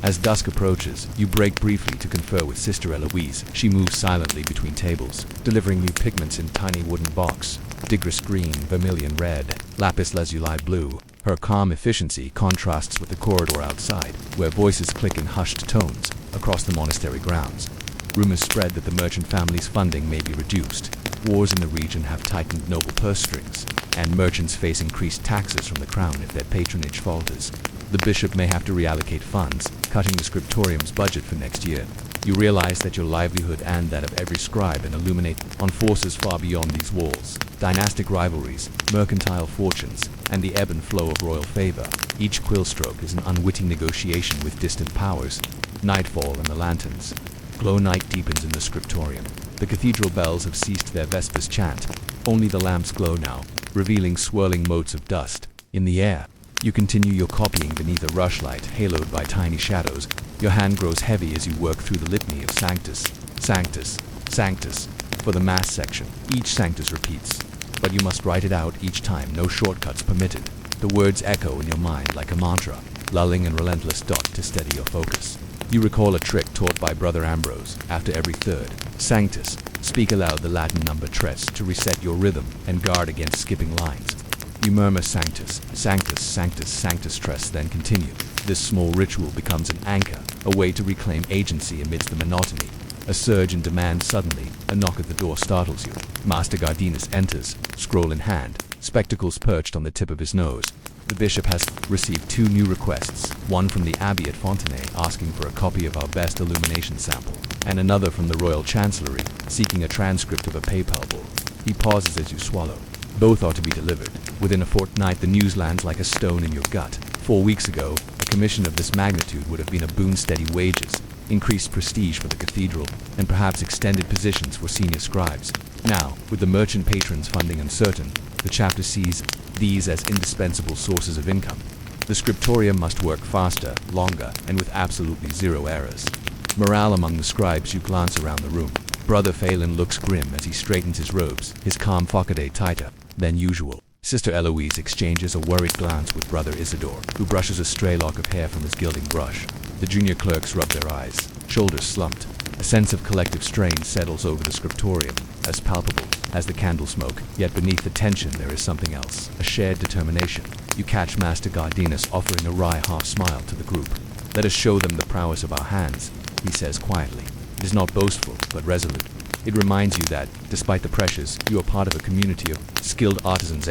As dusk approaches, you break briefly to confer with Sister Eloise. She moves silently between tables, delivering you pigments in tiny wooden box. Digris green, vermilion red, lapis lazuli blue. Her calm efficiency contrasts with the corridor outside, where voices click in hushed tones across the monastery grounds. Rumors spread that the merchant family's funding may be reduced. Wars in the region have tightened noble purse strings, and merchants face increased taxes from the crown if their patronage falters. The bishop may have to reallocate funds, cutting the scriptorium's budget for next year. You realize that your livelihood and that of every scribe and illuminate on forces far beyond these walls. Dynastic rivalries, mercantile fortunes, and the ebb and flow of royal favor. Each quill stroke is an unwitting negotiation with distant powers. Nightfall and the lanterns. Glow night deepens in the scriptorium. The cathedral bells have ceased their vespers chant. Only the lamps glow now, revealing swirling motes of dust. In the air, you continue your copying beneath a rushlight haloed by tiny shadows. Your hand grows heavy as you work through the litany of Sanctus, Sanctus, Sanctus. For the Mass section, each Sanctus repeats, but you must write it out each time, no shortcuts permitted. The words echo in your mind like a mantra, lulling and relentless dot to steady your focus. You recall a trick taught by Brother Ambrose. After every third Sanctus, speak aloud the Latin number tres to reset your rhythm and guard against skipping lines. You murmur Sanctus, Sanctus, Sanctus, Sanctus tres, then continue. This small ritual becomes an anchor, a way to reclaim agency amidst the monotony. A surge in demand suddenly, a knock at the door startles you. Master Gardinus enters, scroll in hand, spectacles perched on the tip of his nose. The bishop has received 2 new requests, one from the abbey at Fontenay asking for a copy of our best illumination sample, and another from the royal chancellery seeking a transcript of a papal bull. He pauses as you swallow. Both are to be delivered. Within a fortnight, the news lands like a stone in your gut. 4 weeks ago, a commission of this magnitude would have been a boon: steady wages, increased prestige for the cathedral, and perhaps extended positions for senior scribes. Now, with the merchant patrons' funding uncertain, the chapter sees these as indispensable sources of income. The scriptorium must work faster, longer, and with absolutely zero errors. Morale among the scribes. You glance around the room. Brother Phelan looks grim as he straightens his robes, his calm facade tighter than usual. Sister Eloise exchanges a worried glance with Brother Isidore, who brushes a stray lock of hair from his gilding brush. The junior clerks rub their eyes, shoulders slumped. A sense of collective strain settles over the scriptorium, as palpable as the candle smoke, yet beneath the tension there is something else, a shared determination. You catch Master Gardinus offering a wry half-smile to the group. "Let us show them the prowess of our hands," he says quietly. It is not boastful, but resolute. It reminds you that, despite the pressures, you are part of a community of skilled artisans.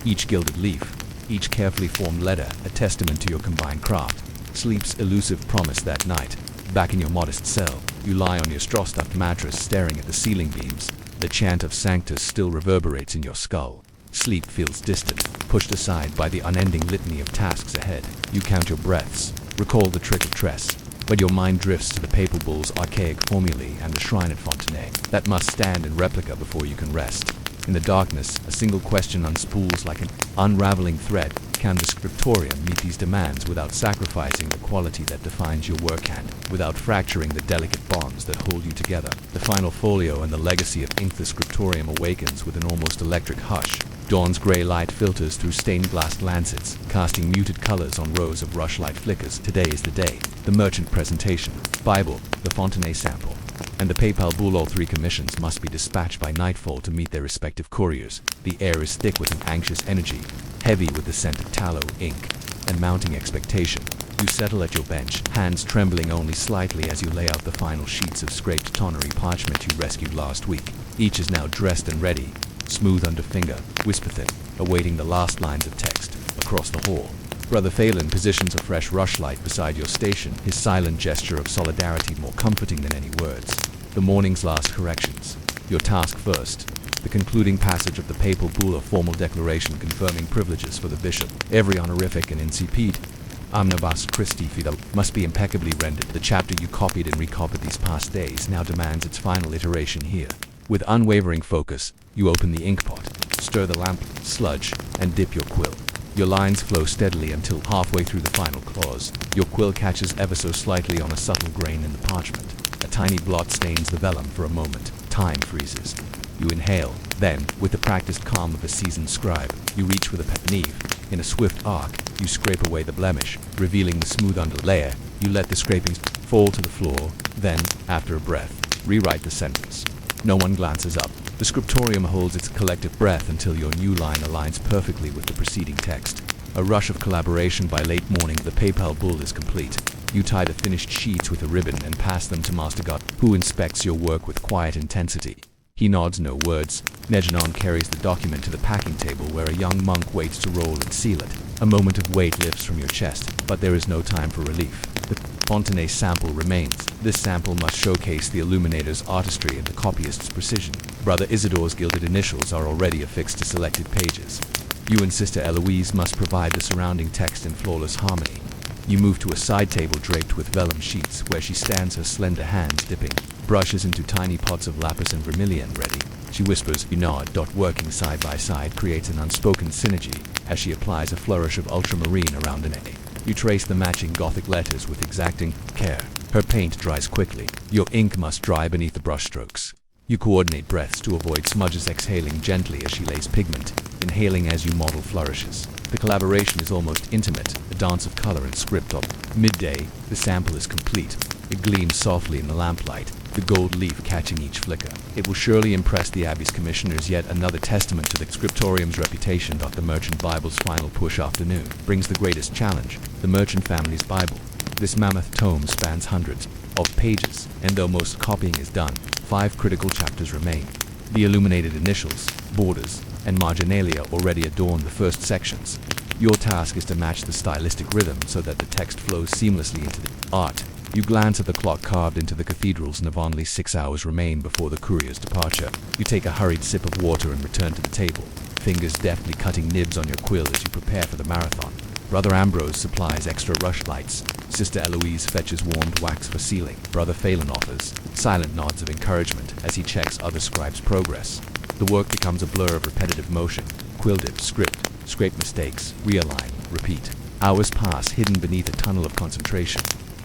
Each gilded leaf, each carefully formed letter, a testament to your combined craft. Sleep's elusive promise. That night, back in your modest cell, you lie on your straw-stuffed mattress staring at the ceiling beams. The chant of Sanctus still reverberates in your skull. Sleep feels distant, pushed aside by the unending litany of tasks ahead. You count your breaths, recall the trick of Tress, but your mind drifts to the papal bull's archaic formulae and the shrine at Fontenay. That must stand in replica before you can rest. In the darkness, a single question unspools like an unraveling thread. Can the scriptorium meet these demands without sacrificing the quality that defines your work hand, without fracturing the delicate bonds that hold you together? The final folio and the legacy of ink. The scriptorium awakens with an almost electric hush. Dawn's gray light filters through stained glass lancets, casting muted colors on rows of rushlight flickers. Today is the day. The merchant presentation, Bible, the Fontenay sample, and the papal bull. All 3 commissions must be dispatched by nightfall to meet their respective couriers. The air is thick with an anxious energy, heavy with the scent of tallow, ink, and mounting expectation. You settle at your bench, hands trembling only slightly as you lay out the final sheets of scraped tonnery parchment you rescued last week. Each is now dressed and ready, smooth under finger, whisper thin, awaiting the last lines of text. Across the hall, Brother Phelan positions a fresh rushlight beside your station, his silent gesture of solidarity more comforting than any words. The morning's last corrections. Your task first. The concluding passage of the papal bull, a formal declaration confirming privileges for the bishop. Every honorific and incipit, omnibus Christi fidel, must be impeccably rendered. The chapter you copied and recopied these past days now demands its final iteration here. With unwavering focus, you open the inkpot, stir the lamp, sludge, and dip your quill. Your lines flow steadily until halfway through the final clause. Your quill catches ever so slightly on a subtle grain in the parchment. A tiny blot stains the vellum for a moment. Time freezes. You inhale. Then, with the practiced calm of a seasoned scribe, you reach for the penknife. In a swift arc, you scrape away the blemish, revealing the smooth underlayer. You let the scrapings fall to the floor, then, after a breath, rewrite the sentence. No one glances up. The scriptorium holds its collective breath until your new line aligns perfectly with the preceding text. A rush of collaboration. By late morning, the PayPal bull is complete. You tie the finished sheets with a ribbon and pass them to Master God, who inspects your work with quiet intensity. He nods no words. Nejanon carries the document to the packing table where a young monk waits to roll and seal it. A moment of weight lifts from your chest, but there is no time for relief. The Fontenay sample remains. This sample must showcase the illuminator's artistry and the copyist's precision. Brother Isidore's gilded initials are already affixed to selected pages. You and Sister Eloise must provide the surrounding text in flawless harmony. You move to a side table draped with vellum sheets, where she stands, her slender hands dipping brushes into tiny pots of lapis and vermilion ready. She whispers, you nod. Working side by side creates an unspoken synergy as she applies a flourish of ultramarine around an A. You trace the matching Gothic letters with exacting care. Her paint dries quickly. Your ink must dry beneath the brushstrokes. You coordinate breaths to avoid smudges, exhaling gently as she lays pigment, inhaling as you model flourishes. The collaboration is almost intimate, a dance of color and script. Of midday, the sample is complete. It gleams softly in the lamplight, the gold leaf catching each flicker. It will surely impress the Abbey's commissioners, yet another testament to the scriptorium's reputation. The Merchant Bible's final push afternoon brings the greatest challenge, the Merchant family's Bible. This mammoth tome spans hundreds of pages, and though most copying is done, 5 critical chapters remain. The illuminated initials, borders, and marginalia already adorn the first sections. Your task is to match the stylistic rhythm so that the text flows seamlessly into the art. You glance at the clock carved into the cathedral's nave. Only 6 hours remain before the courier's departure. You take a hurried sip of water and return to the table, fingers deftly cutting nibs on your quill as you prepare for the marathon. Brother Ambrose supplies extra rush lights. Sister Eloise fetches warmed wax for sealing. Brother Phelan offers silent nods of encouragement as he checks other scribes' progress. The work becomes a blur of repetitive motion. Quill dip, script, scrape mistakes, realign, repeat. Hours pass hidden beneath a tunnel of concentration.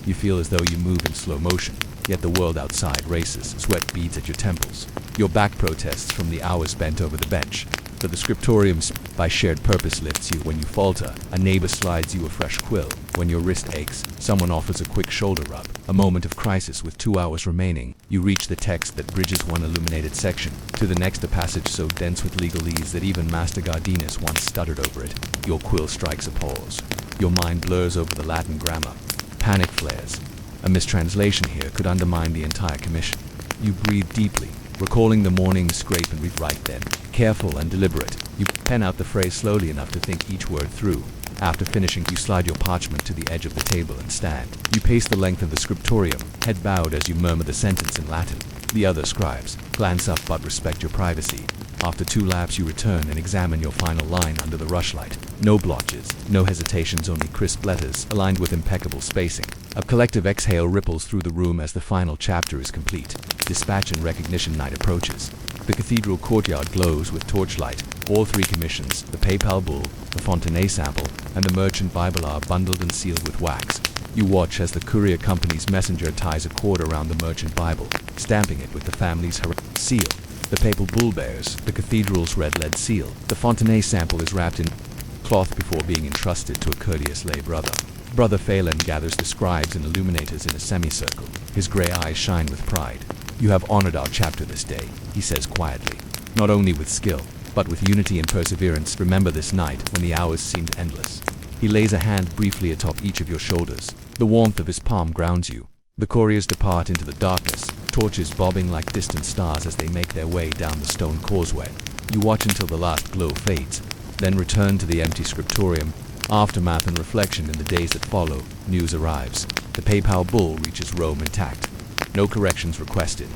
You feel as though you move in slow motion, yet the world outside races. Sweat beads at your temples. Your back protests from the hours spent over the bench. But the scriptorium by shared purpose lifts you. When you falter, a neighbor slides you a fresh quill. When your wrist aches, someone offers a quick shoulder rub. A moment of crisis. With 2 hours remaining, you reach the text that bridges one illuminated section to the next, a passage so dense with legalese that even Master Gardinus once stuttered over it. Your quill strikes a pause. Your mind blurs over the Latin grammar. Panic flares. A mistranslation here could undermine the entire commission. You breathe deeply, recalling the morning's scrape and rewrite. Then, careful and deliberate, you pen out the phrase slowly enough to think each word through. After finishing, you slide your parchment to the edge of the table and stand. You pace the length of the scriptorium, head bowed as you murmur the sentence in Latin. The other scribes glance up but respect your privacy. After 2 laps, you return and examine your final line under the rushlight. No blotches, no hesitations, only crisp letters aligned with impeccable spacing. A collective exhale ripples through the room as the final chapter is complete. Dispatch and recognition night approaches. The cathedral courtyard glows with torchlight. All 3 commissions, the PayPal bull, the Fontenay sample, and the Merchant Bible, are bundled and sealed with wax. You watch as the courier company's messenger ties a cord around the Merchant Bible, stamping it with the family's seal. The papal bull bears the cathedral's red lead seal. The Fontenay sample is wrapped in cloth before being entrusted to a courteous lay brother. Brother Phelan gathers the scribes and illuminators in a semicircle. His gray eyes shine with pride. You have honored our chapter this day, he says quietly. Not only with skill, but with unity and perseverance. Remember this night when the hours seemed endless. He lays a hand briefly atop each of your shoulders. The warmth of his palm grounds you. The couriers depart into the darkness, torches bobbing like distant stars as they make their way down the stone causeway. You watch until the last glow fades, then return to the empty scriptorium. Aftermath and reflection. In the days that follow, news arrives. The PayPal bull reaches Rome intact. No corrections requested.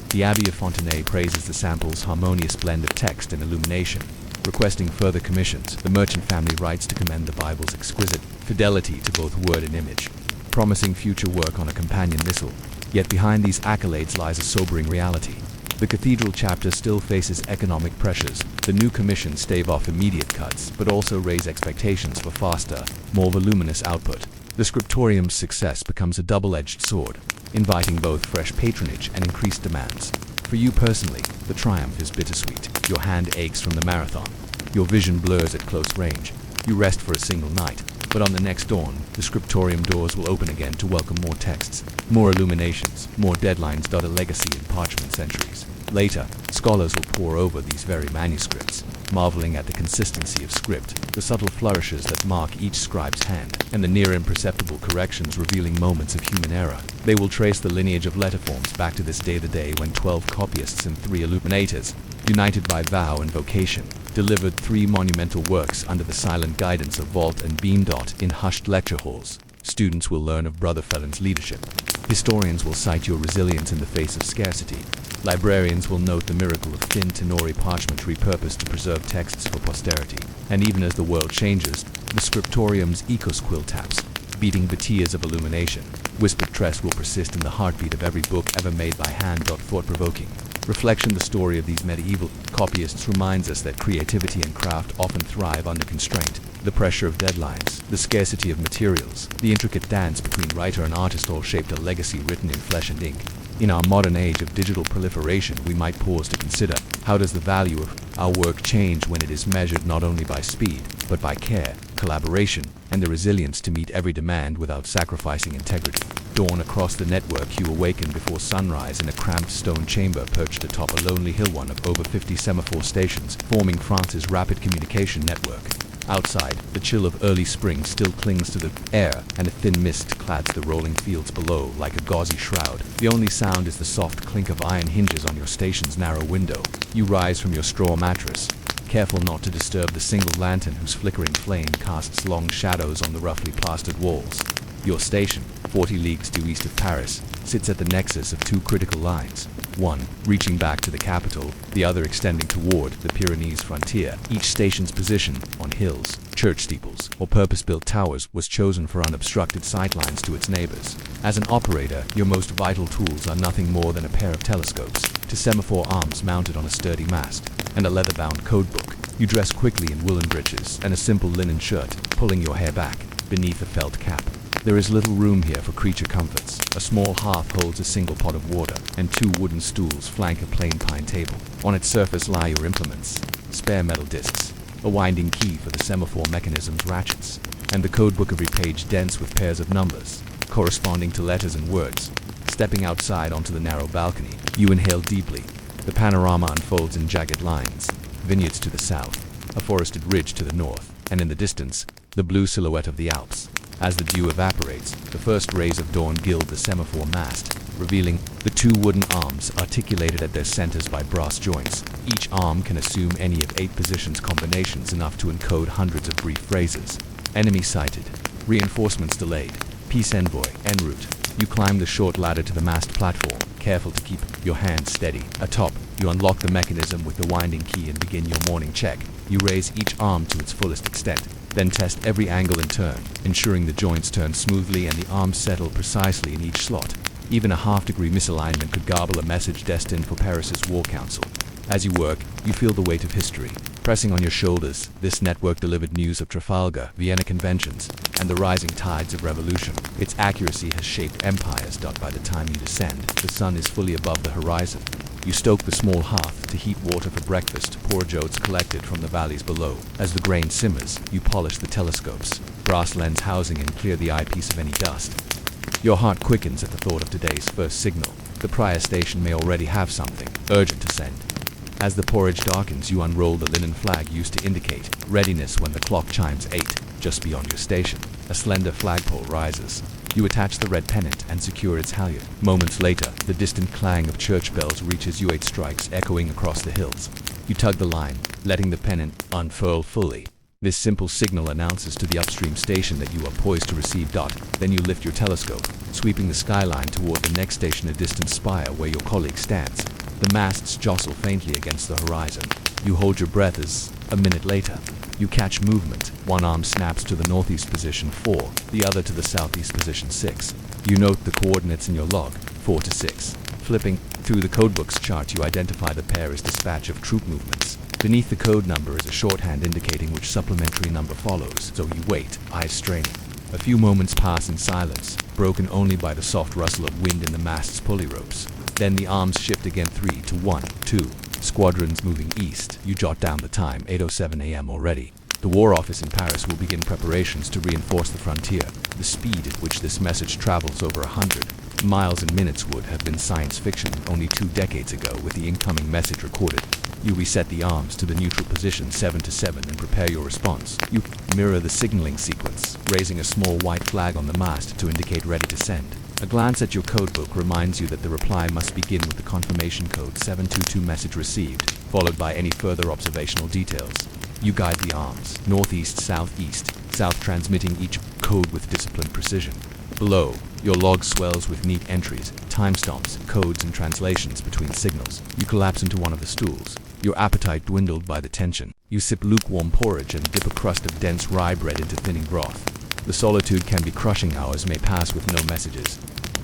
The Abbey of Fontenay praises the sample's harmonious blend of text and illumination. Requesting further commissions, the Merchant family writes to commend the Bible's exquisite fidelity to both word and image, promising future work on a companion missal. Yet behind these accolades lies a sobering reality. The cathedral chapter still faces economic pressures. The new commissions stave off immediate cuts, but also raise expectations for faster, more voluminous output. The scriptorium's success becomes a double-edged sword, inviting both fresh patronage and increased demands. For you personally, the triumph is bittersweet. Your hand aches from the marathon. Your vision blurs at close range. You rest for a single night, But on the next dawn, the scriptorium doors will open again to welcome more texts, more illuminations, more deadlines. A legacy in parchment centuries. Later, scholars will pore over these very manuscripts, marveling at the consistency of script, the subtle flourishes that mark each scribe's hand, and the near imperceptible corrections revealing moments of human error. They will trace the lineage of letterforms back to this day, the day when 12 copyists and 3 illuminators, united by vow and vocation, delivered 3 monumental works under the silent guidance of Vault and Beam. In hushed lecture halls, students will learn of Brother Felon's leadership. Historians will cite your resilience in the face of scarcity. Librarians will note the miracle of thin Tenori parchment repurposed to preserve texts for posterity. And even as the world changes, the scriptorium's ecos quill taps, beating batias of illumination. Whispered tress will persist in the heartbeat of every book ever made by hand. Thought-provoking. Reflection. The story of these medieval copyists reminds us that creativity and craft often thrive under constraint. The pressure of deadlines, the scarcity of materials, the intricate dance between writer and artist all shaped a legacy written in flesh and ink. In our modern age of digital proliferation, we might pause to consider, how does the value of our work change when it is measured not only by speed, but by care, collaboration, and the resilience to meet every demand without sacrificing integrity? Dawn across the network. You awaken before sunrise in a cramped stone chamber perched atop a lonely hill, one of over 50 semaphore stations, forming France's rapid communication network. Outside, the chill of early spring still clings to the air, and a thin mist clads the rolling fields below like a gauzy shroud. The only sound is the soft clink of iron hinges on your station's narrow window. You rise from your straw mattress, careful not to disturb the single lantern whose flickering flame casts long shadows on the roughly plastered walls. Your station, 40 leagues due east of Paris, sits at the nexus of 2 critical lines. One reaching back to the capital, the other extending toward the Pyrenees frontier. Each station's position, on hills, church steeples, or purpose-built towers, was chosen for unobstructed sightlines to its neighbors. As an operator, your most vital tools are nothing more than a pair of telescopes, 2 semaphore arms mounted on a sturdy mast, and a leather-bound codebook. You dress quickly in woolen breeches and a simple linen shirt, pulling your hair back beneath a felt cap. There is little room here for creature comforts. A small hearth holds a single pot of water, and 2 wooden stools flank a plain pine table. On its surface lie your implements, spare metal discs, a winding key for the semaphore mechanism's ratchets, and the codebook, every page dense with pairs of numbers, corresponding to letters and words. Stepping outside onto the narrow balcony, you inhale deeply. The panorama unfolds in jagged lines, vineyards to the south, a forested ridge to the north, and in the distance, the blue silhouette of the Alps. As the dew evaporates, the first rays of dawn gild the semaphore mast, revealing the 2 wooden arms articulated at their centers by brass joints. Each arm can assume any of 8 positions combinations enough to encode hundreds of brief phrases. Enemy sighted. Reinforcements delayed. Peace envoy. En route. You climb the short ladder to the mast platform, careful to keep your hands steady. Atop, you unlock the mechanism with the winding key and begin your morning check. You raise each arm to its fullest extent, then test every angle in turn, ensuring the joints turn smoothly and the arms settle precisely in each slot. Even a half-degree misalignment could garble a message destined for Paris's war council. As you work, you feel the weight of history pressing on your shoulders. This network delivered news of Trafalgar, Vienna conventions, and the rising tides of revolution. Its accuracy has shaped empires. By the time you descend, the sun is fully above the horizon. You stoke the small hearth to heat water for breakfast, porridge oats collected from the valleys below. As the grain simmers, you polish the telescopes, brass lens housing, and clear the eyepiece of any dust. Your heart quickens at the thought of today's first signal. The prior station may already have something urgent to send. As the porridge darkens, you unroll the linen flag used to indicate readiness when the clock chimes 8. Just beyond your station, a slender flagpole rises. You attach the red pennant and secure its halyard. Moments later, the distant clang of church bells reaches you, 8 strikes echoing across the hills. You tug the line, letting the pennant unfurl fully. This simple signal announces to the upstream station that you are poised to receive. Then you lift your telescope, sweeping the skyline toward the next station, a distant spire where your colleague stands. The masts jostle faintly against the horizon. You hold your breath as, a minute later, you catch movement. One arm snaps to the northeast position 4, the other to the southeast position 6. You note the coordinates in your log, 4 to 6. Flipping through the codebook's chart, you identify the pair as dispatch of troop movements. Beneath the code number is a shorthand indicating which supplementary number follows, so you wait, eyes straining. A few moments pass in silence, broken only by the soft rustle of wind in the mast's pulley ropes. Then the arms shift again, 3 to 1, 2. Squadrons moving east. You jot down the time, 8:07 a.m. already. The War Office in Paris will begin preparations to reinforce the frontier. The speed at which this message travels over 100 miles in minutes would have been science fiction only 2 decades ago with the incoming message recorded. You reset the arms to the neutral position 7 to 7 and prepare your response. You mirror the signaling sequence, raising a small white flag on the mast to indicate ready to send. A glance at your codebook reminds you that the reply must begin with the confirmation code 722 message received, followed by any further observational details. You guide the arms, northeast, southeast, south, transmitting each code with disciplined precision. Below, your log swells with neat entries, timestamps, codes, and translations between signals. You collapse into one of the stools. Your appetite dwindled by the tension. You sip lukewarm porridge and dip a crust of dense rye bread into thinning broth. The solitude can be crushing. Hours may pass with no messages,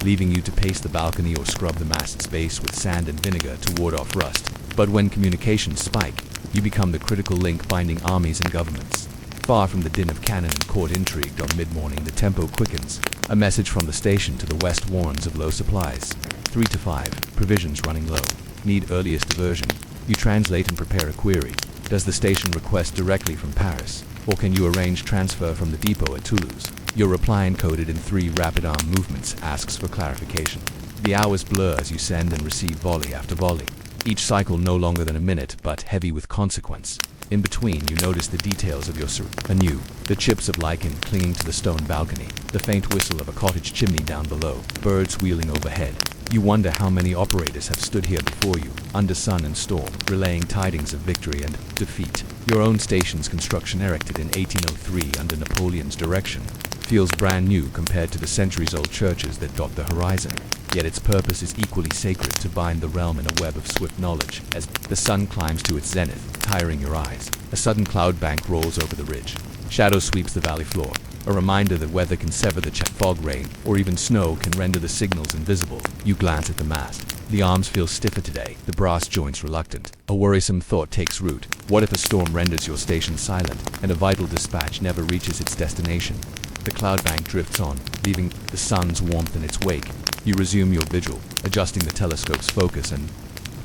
leaving you to pace the balcony or scrub the mast's base with sand and vinegar to ward off rust. But when communications spike, you become the critical link binding armies and governments. Far from the din of cannon and court intrigue on mid-morning, the tempo quickens. A message from the station to the west warns of low supplies. 3 to 5, provisions running low. Need earliest diversion. You translate and prepare a query. Does the station request directly from Paris, or can you arrange transfer from the depot at Toulouse? Your reply, encoded in 3 rapid arm movements, asks for clarification. The hours blur as you send and receive volley after volley. Each cycle no longer than a minute, but heavy with consequence. In between, you notice the details of your anew, the chips of lichen clinging to the stone balcony, the faint whistle of a cottage chimney down below, birds wheeling overhead. You wonder how many operators have stood here before you, under sun and storm, relaying tidings of victory and defeat. Your own station's construction, erected in 1803 under Napoleon's direction, feels brand new compared to the centuries-old churches that dot the horizon. Yet its purpose is equally sacred, to bind the realm in a web of swift knowledge. As the sun climbs to its zenith, tiring your eyes, a sudden cloud bank rolls over the ridge. Shadow sweeps the valley floor, a reminder that weather can sever the fog, rain, or even snow can render the signals invisible. You glance at the mast. The arms feel stiffer today, the brass joints reluctant. A worrisome thought takes root. What if a storm renders your station silent, and a vital dispatch never reaches its destination? The cloud bank drifts on, leaving the sun's warmth in its wake. You resume your vigil, adjusting the telescope's focus and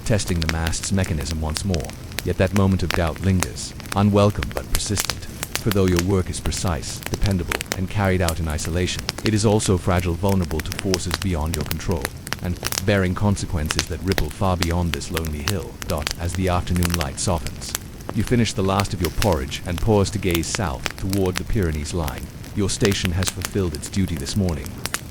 testing the mast's mechanism once more. Yet that moment of doubt lingers, unwelcome but persistent. For though your work is precise, dependable, and carried out in isolation, it is also fragile, vulnerable to forces beyond your control, and bearing consequences that ripple far beyond this lonely hill. As the afternoon light softens, you finish the last of your porridge and pause to gaze south toward the Pyrenees line. Your station has fulfilled its duty this morning.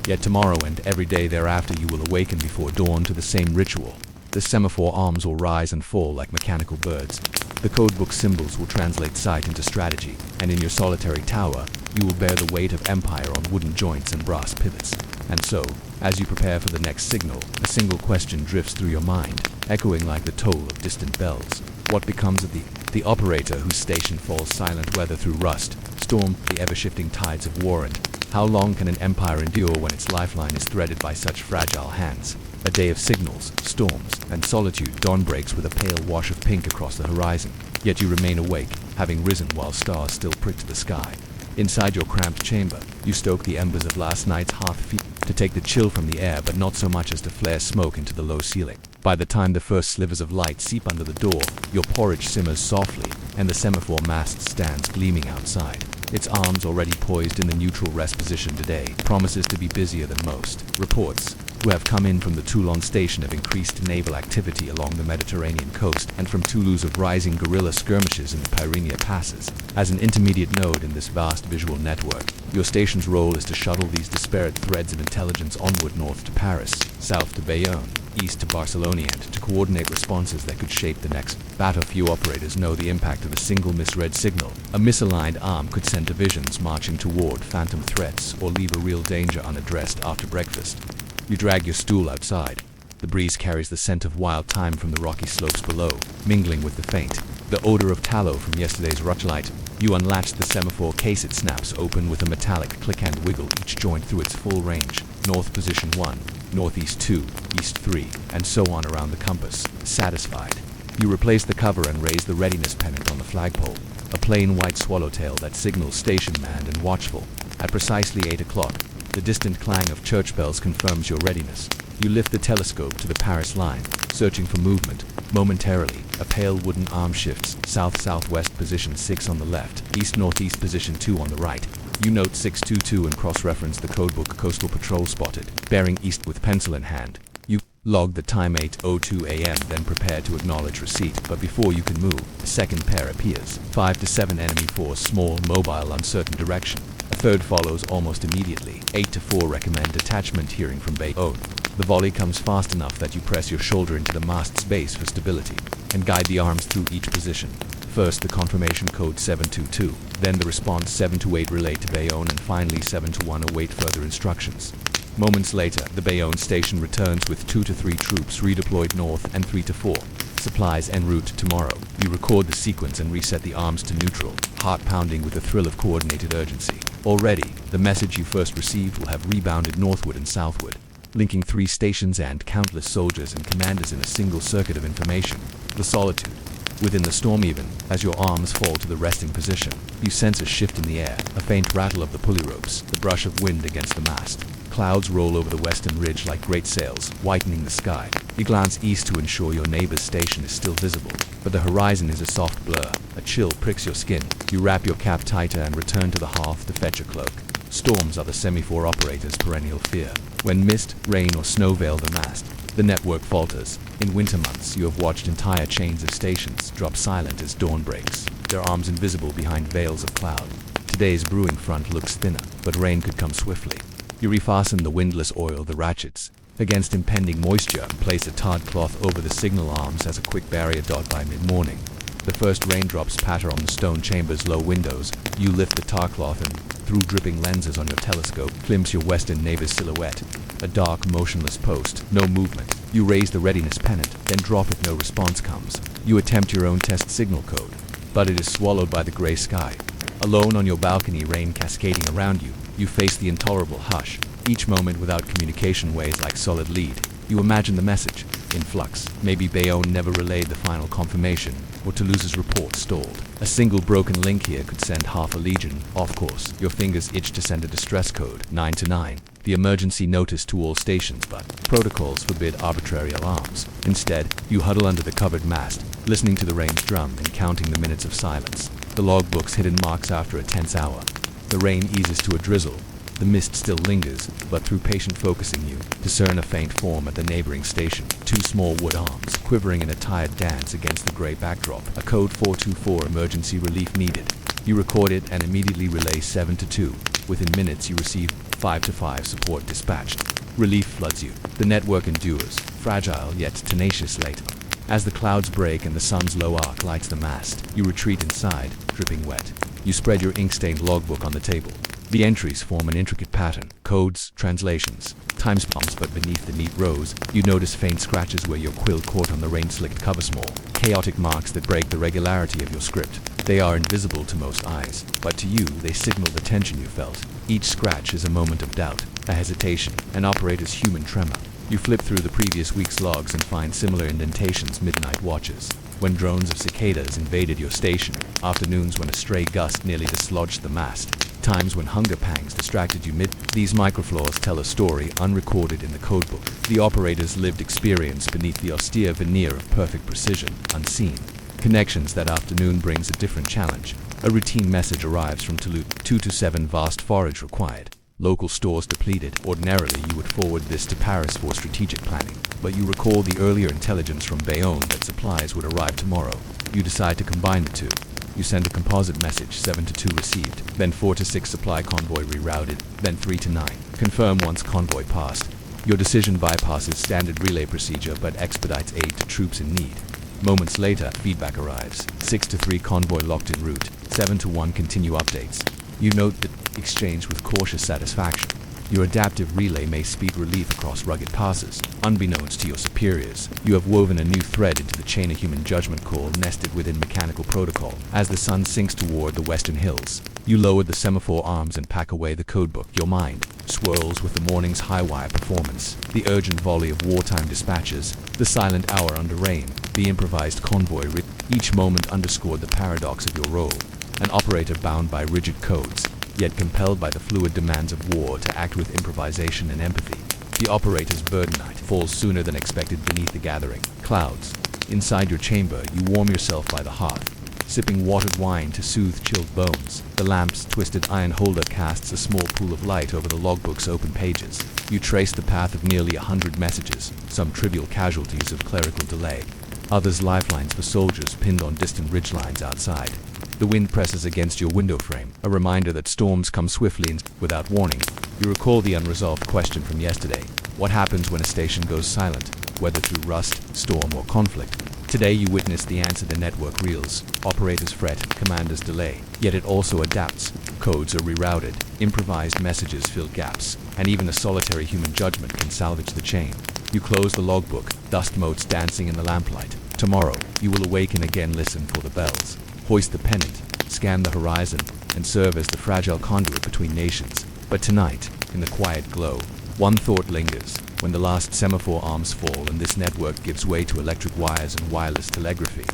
Yet tomorrow and every day thereafter you will awaken before dawn to the same ritual. The semaphore arms will rise and fall like mechanical birds. The codebook symbols will translate sight into strategy, and in your solitary tower, you will bear the weight of empire on wooden joints and brass pivots. And so, as you prepare for the next signal, a single question drifts through your mind, echoing like the toll of distant bells. What becomes of the operator whose station falls silent whether through rust, storm, the ever-shifting tides of war, and how long can an empire endure when its lifeline is threaded by such fragile hands? A day of signals, storms, and solitude. Dawn breaks with a pale wash of pink across the horizon. Yet you remain awake, having risen while stars still prick to the sky. Inside your cramped chamber, you stoke the embers of last night's hearth feast to take the chill from the air, but not so much as to flare smoke into the low ceiling. By the time the first slivers of light seep under the door, your porridge simmers softly, and the semaphore mast stands gleaming outside. Its arms, already poised in the neutral rest position today, promises to be busier than most. Reports who have come in from the Toulon station of increased naval activity along the Mediterranean coast, and from Toulouse of rising guerrilla skirmishes in the Pyrenea passes. As an intermediate node in this vast visual network, your station's role is to shuttle these disparate threads of intelligence onward, north to Paris, south to Bayonne, east to Barcelona, and to coordinate responses that could shape the next battle. Few operators know the impact of a single misread signal. A misaligned arm could send divisions marching toward phantom threats, or leave a real danger unaddressed after breakfast. You drag your stool outside. The breeze carries the scent of wild thyme from the rocky slopes below, mingling with the faint, the odor of tallow from yesterday's rushlight. You unlatch the semaphore case. It snaps open with a metallic click and wiggle, each joint through its full range. North position 1, northeast 2, east 3, and so on around the compass. Satisfied, you replace the cover and raise the readiness pennant on the flagpole, a plain white swallowtail that signals station manned and watchful. At precisely 8 o'clock, The distant clang of church bells confirms your readiness. You lift the telescope to the Paris line, searching for movement. Momentarily, a pale wooden arm shifts, south-southwest position 6 on the left, east-northeast position 2 on the right. You note 622 and cross-reference the codebook coastal patrol spotted, bearing east with pencil in hand. You log the time 8:02 a.m., then prepare to acknowledge receipt, but before you can move, a second pair appears. 5 to 7 enemy force, small, mobile, uncertain direction. A third follows almost immediately. 8 to 4 recommend detachment, hearing from Bayonne. The volley comes fast enough that you press your shoulder into the mast's base for stability, and guide the arms through each position. First the confirmation code 722, then the response 728 relayed to Bayonne, and finally 721 await further instructions. Moments later, the Bayonne station returns with 2 to 3 troops redeployed north and 3 to 4. Supplies en route tomorrow. You record the sequence and reset the arms to neutral, heart pounding with the thrill of coordinated urgency. Already, the message you first received will have rebounded northward and southward, linking 3 stations and countless soldiers and commanders in a single circuit of information. The solitude. Within the storm, even as your arms fall to the resting position, you sense a shift in the air, a faint rattle of the pulley ropes, the brush of wind against the mast. Clouds roll over the western ridge like great sails, whitening the sky. You glance east to ensure your neighbor's station is still visible, but the horizon is a soft blur. A chill pricks your skin. You wrap your cap tighter and return to the hearth to fetch a cloak. Storms are the semaphore operator's perennial fear. When mist, rain, or snow veil the mast, the network falters. In winter months, you have watched entire chains of stations drop silent as dawn breaks, their arms invisible behind veils of cloud. Today's brewing front looks thinner, but rain could come swiftly. You refasten the windlass, oil the ratchets against impending moisture, and place a tarred cloth over the signal arms as a quick barrier dot by mid-morning. The first raindrops patter on the stone chamber's low windows. You lift the tar cloth and, through dripping lenses on your telescope, glimpse your western neighbor's silhouette. A dark, motionless post, no movement. You raise the readiness pennant, then drop if no response comes. You attempt your own test signal code, but it is swallowed by the gray sky. Alone on your balcony, rain cascading around you, you face the intolerable hush. Each moment without communication weighs like solid lead. You imagine the message, in flux. Maybe Bayonne never relayed the final confirmation, or Toulouse's report stalled. A single broken link here could send half a legion off course. Your fingers itch to send a distress code, 9 to 9. The emergency notice to all stations, but protocols forbid arbitrary alarms. Instead, you huddle under the covered mast, listening to the rain's drum and counting the minutes of silence. The logbook's hidden marks after a tense hour. The rain eases to a drizzle. The mist still lingers, but through patient focusing you discern a faint form at the neighboring station. 2 small wood arms, quivering in a tired dance against the gray backdrop. A code 424, emergency relief needed. You record it and immediately relay 7 to 2. Within minutes you receive 5 to 5 support dispatched. Relief floods you. The network endures, fragile yet tenacious later. As the clouds break and the sun's low arc lights the mast, you retreat inside, dripping wet. You spread your ink-stained logbook on the table. The entries form an intricate pattern, codes, translations, timestamps, but beneath the neat rows, you notice faint scratches where your quill caught on the rain-slicked cover, small, chaotic marks that break the regularity of your script. They are invisible to most eyes, but to you they signal the tension you felt. Each scratch is a moment of doubt, a hesitation, an operator's human tremor. You flip through the previous week's logs and find similar indentations: midnight watches, when drones of cicadas invaded your station, afternoons when a stray gust nearly dislodged the mast, times when hunger pangs distracted you mid. These microflaws tell a story unrecorded in the codebook, the operator's lived experience beneath the austere veneer of perfect precision, unseen. Connections. That afternoon brings a different challenge. A routine message arrives from Toulouse, 2 to 7, vast forage required. Local stores depleted. Ordinarily, you would forward this to Paris for strategic planning, but you recall the earlier intelligence from Bayonne that supplies would arrive tomorrow. You decide to combine the two. You send a composite message, 7 to 2 received, then 4 to 6 supply convoy rerouted, then 3 to 9. Confirm once convoy passed. Your decision bypasses standard relay procedure but expedites aid to troops in need. Moments later, feedback arrives. 6 to 3 convoy locked en route, 7 to 1 continue updates. You note the exchange with cautious satisfaction. Your adaptive relay may speed relief across rugged passes. Unbeknownst to your superiors, you have woven a new thread into the chain of human judgment call nested within mechanical protocol. As the sun sinks toward the western hills, you lower the semaphore arms and pack away the codebook. Your mind swirls with the morning's high-wire performance, the urgent volley of wartime dispatches, the silent hour under rain, the improvised convoy. Each moment underscored the paradox of your role, an operator bound by rigid codes, yet compelled by the fluid demands of war to act with improvisation and empathy. The operator's burden night falls sooner than expected beneath the gathering clouds. Inside your chamber, you warm yourself by the hearth, sipping watered wine to soothe chilled bones. The lamp's twisted iron holder casts a small pool of light over the logbook's open pages. You trace the path of nearly 100 messages, some trivial casualties of clerical delay, others lifelines for soldiers pinned on distant ridgelines outside. The wind presses against your window frame, a reminder that storms come swiftly and without warning. You recall the unresolved question from yesterday. What happens when a station goes silent, whether through rust, storm, or conflict? Today you witness the answer the network reels. Operators fret, commanders delay. Yet it also adapts. Codes are rerouted, improvised messages fill gaps, and even a solitary human judgment can salvage the chain. You close the logbook, dust motes dancing in the lamplight. Tomorrow, you will awake and again listen for the bells. Hoist the pennant, scan the horizon, and serve as the fragile conduit between nations. But tonight, in the quiet glow, one thought lingers. When the last semaphore arms fall and this network gives way to electric wires and wireless telegraphy,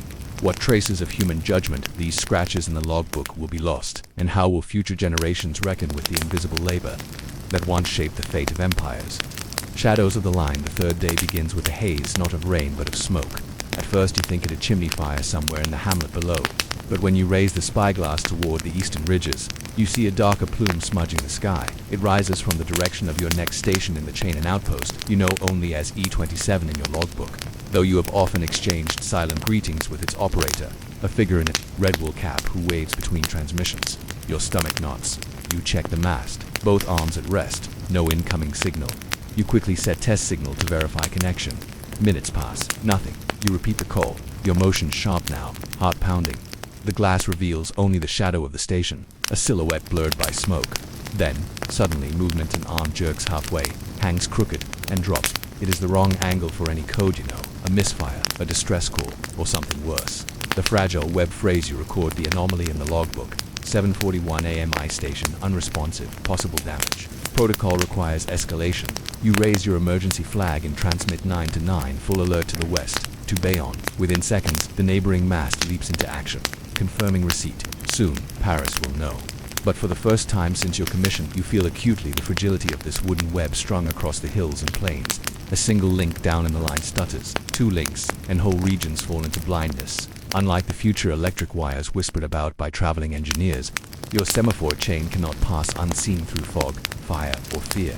what traces of human judgment, these scratches in the logbook, will be lost? And how will future generations reckon with the invisible labor that once shaped the fate of empires? Shadows of the line, the third day begins with a haze, not of rain but of smoke. At first you think it a chimney fire somewhere in the hamlet below, but when you raise the spyglass toward the eastern ridges, you see a darker plume smudging the sky. It rises from the direction of your next station in the chain and outpost, you know only as E27 in your logbook, though you have often exchanged silent greetings with its operator, a figure in a red wool cap who waves between transmissions. Your stomach knots. You check the mast, both arms at rest, no incoming signal. You quickly set test signal to verify connection. Minutes pass, nothing. You repeat the call, your motions sharp now, heart pounding. The glass reveals only the shadow of the station, a silhouette blurred by smoke. Then, suddenly, movement and arm jerks halfway, hangs crooked, and drops. It is the wrong angle for any code you know, a misfire, a distress call, or something worse. The fragile web phrase you record the anomaly in the logbook. 7:41 a.m. I station, unresponsive, possible damage. Protocol requires escalation. You raise your emergency flag and transmit 9 to 9, full alert to the west, to Bayonne. Within seconds, the neighboring mast leaps into action, confirming receipt. Soon, Paris will know. But for the first time since your commission, you feel acutely the fragility of this wooden web strung across the hills and plains. A single link down in the line stutters, 2 links, and whole regions fall into blindness. Unlike the future electric wires whispered about by traveling engineers, your semaphore chain cannot pass unseen through fog, fire, or fear.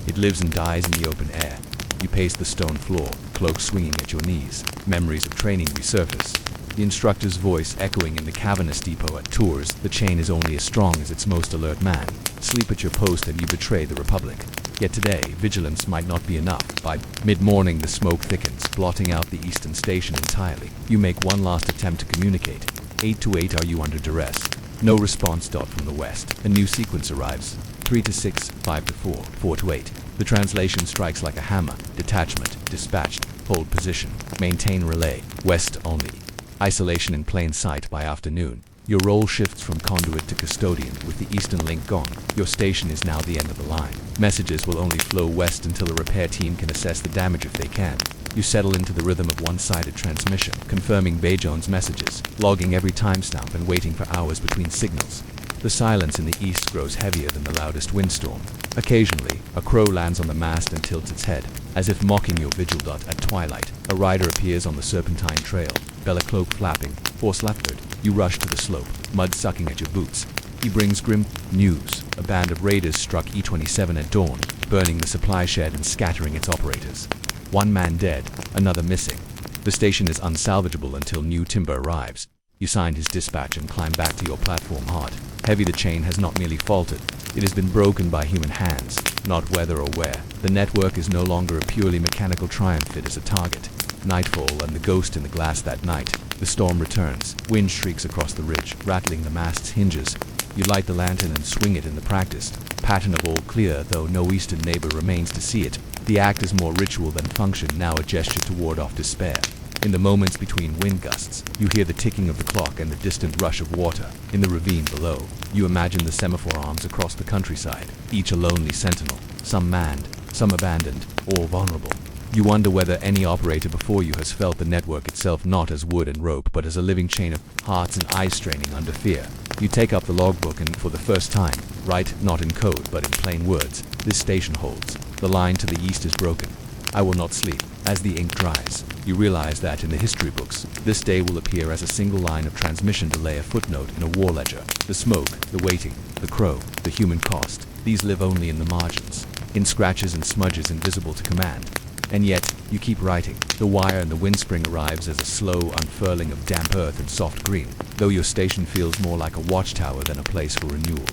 It lives and dies in the open air. You pace the stone floor, cloak swinging at your knees. Memories of training resurface. The instructor's voice echoing in the cavernous depot at Tours. The chain is only as strong as its most alert man. Sleep at your post and you betray the Republic. Yet today, vigilance might not be enough. By mid-morning, the smoke thickens, blotting out the eastern station entirely. You make one last attempt to communicate. 8 to 8 are you under duress? No response. From the west. A new sequence arrives. 3 to 6, 5 to 4, 4 to 8. The translation strikes like a hammer. Detachment, dispatched, hold position, maintain relay, west only. Isolation in plain sight by afternoon. Your role shifts from conduit to custodian. With the eastern link gone, your station is now the end of the line. Messages will only flow west until a repair team can assess the damage if they can. You settle into the rhythm of one-sided transmission, confirming Bayonne's messages, logging every timestamp and waiting for hours between signals. The silence in the east grows heavier than the loudest windstorm. Occasionally, a crow lands on the mast and tilts its head, as if mocking your vigil. At twilight, a rider appears on the serpentine trail, bella cloak flapping, horse leopard. You rush to the slope, mud sucking at your boots. He brings grim news. A band of raiders struck E27 at dawn, burning the supply shed and scattering its operators. 1 man dead, another missing. The station is unsalvageable until new timber arrives. You sign his dispatch and climb back to your platform hard. Heavy, the chain has not merely faltered. It has been broken by human hands, not whether or where. The network is no longer a purely mechanical triumph, it is a target. Nightfall and the ghost in the glass that night. The storm returns. Wind shrieks across the ridge, rattling the mast's hinges. You light the lantern and swing it in the practiced pattern of all clear, though no eastern neighbor remains to see it. The act is more ritual than function, now a gesture to ward off despair. In the moments between wind gusts, you hear the ticking of the clock and the distant rush of water. In the ravine below, you imagine the semaphore arms across the countryside, each a lonely sentinel, some manned, some abandoned, all vulnerable. You wonder whether any operator before you has felt the network itself not as wood and rope but as a living chain of hearts and eyes straining under fear. You take up the logbook and, for the first time, write not in code but in plain words. This station holds. The line to the east is broken. I will not sleep. As the ink dries, you realize that in the history books, this day will appear as a single line of transmission delay, a footnote in a war ledger. The smoke, the waiting, the crow, the human cost, these live only in the margins, in scratches and smudges invisible to command. And yet, you keep writing. The wire and the windspring arrives as a slow unfurling of damp earth and soft green, though your station feels more like a watchtower than a place for renewal.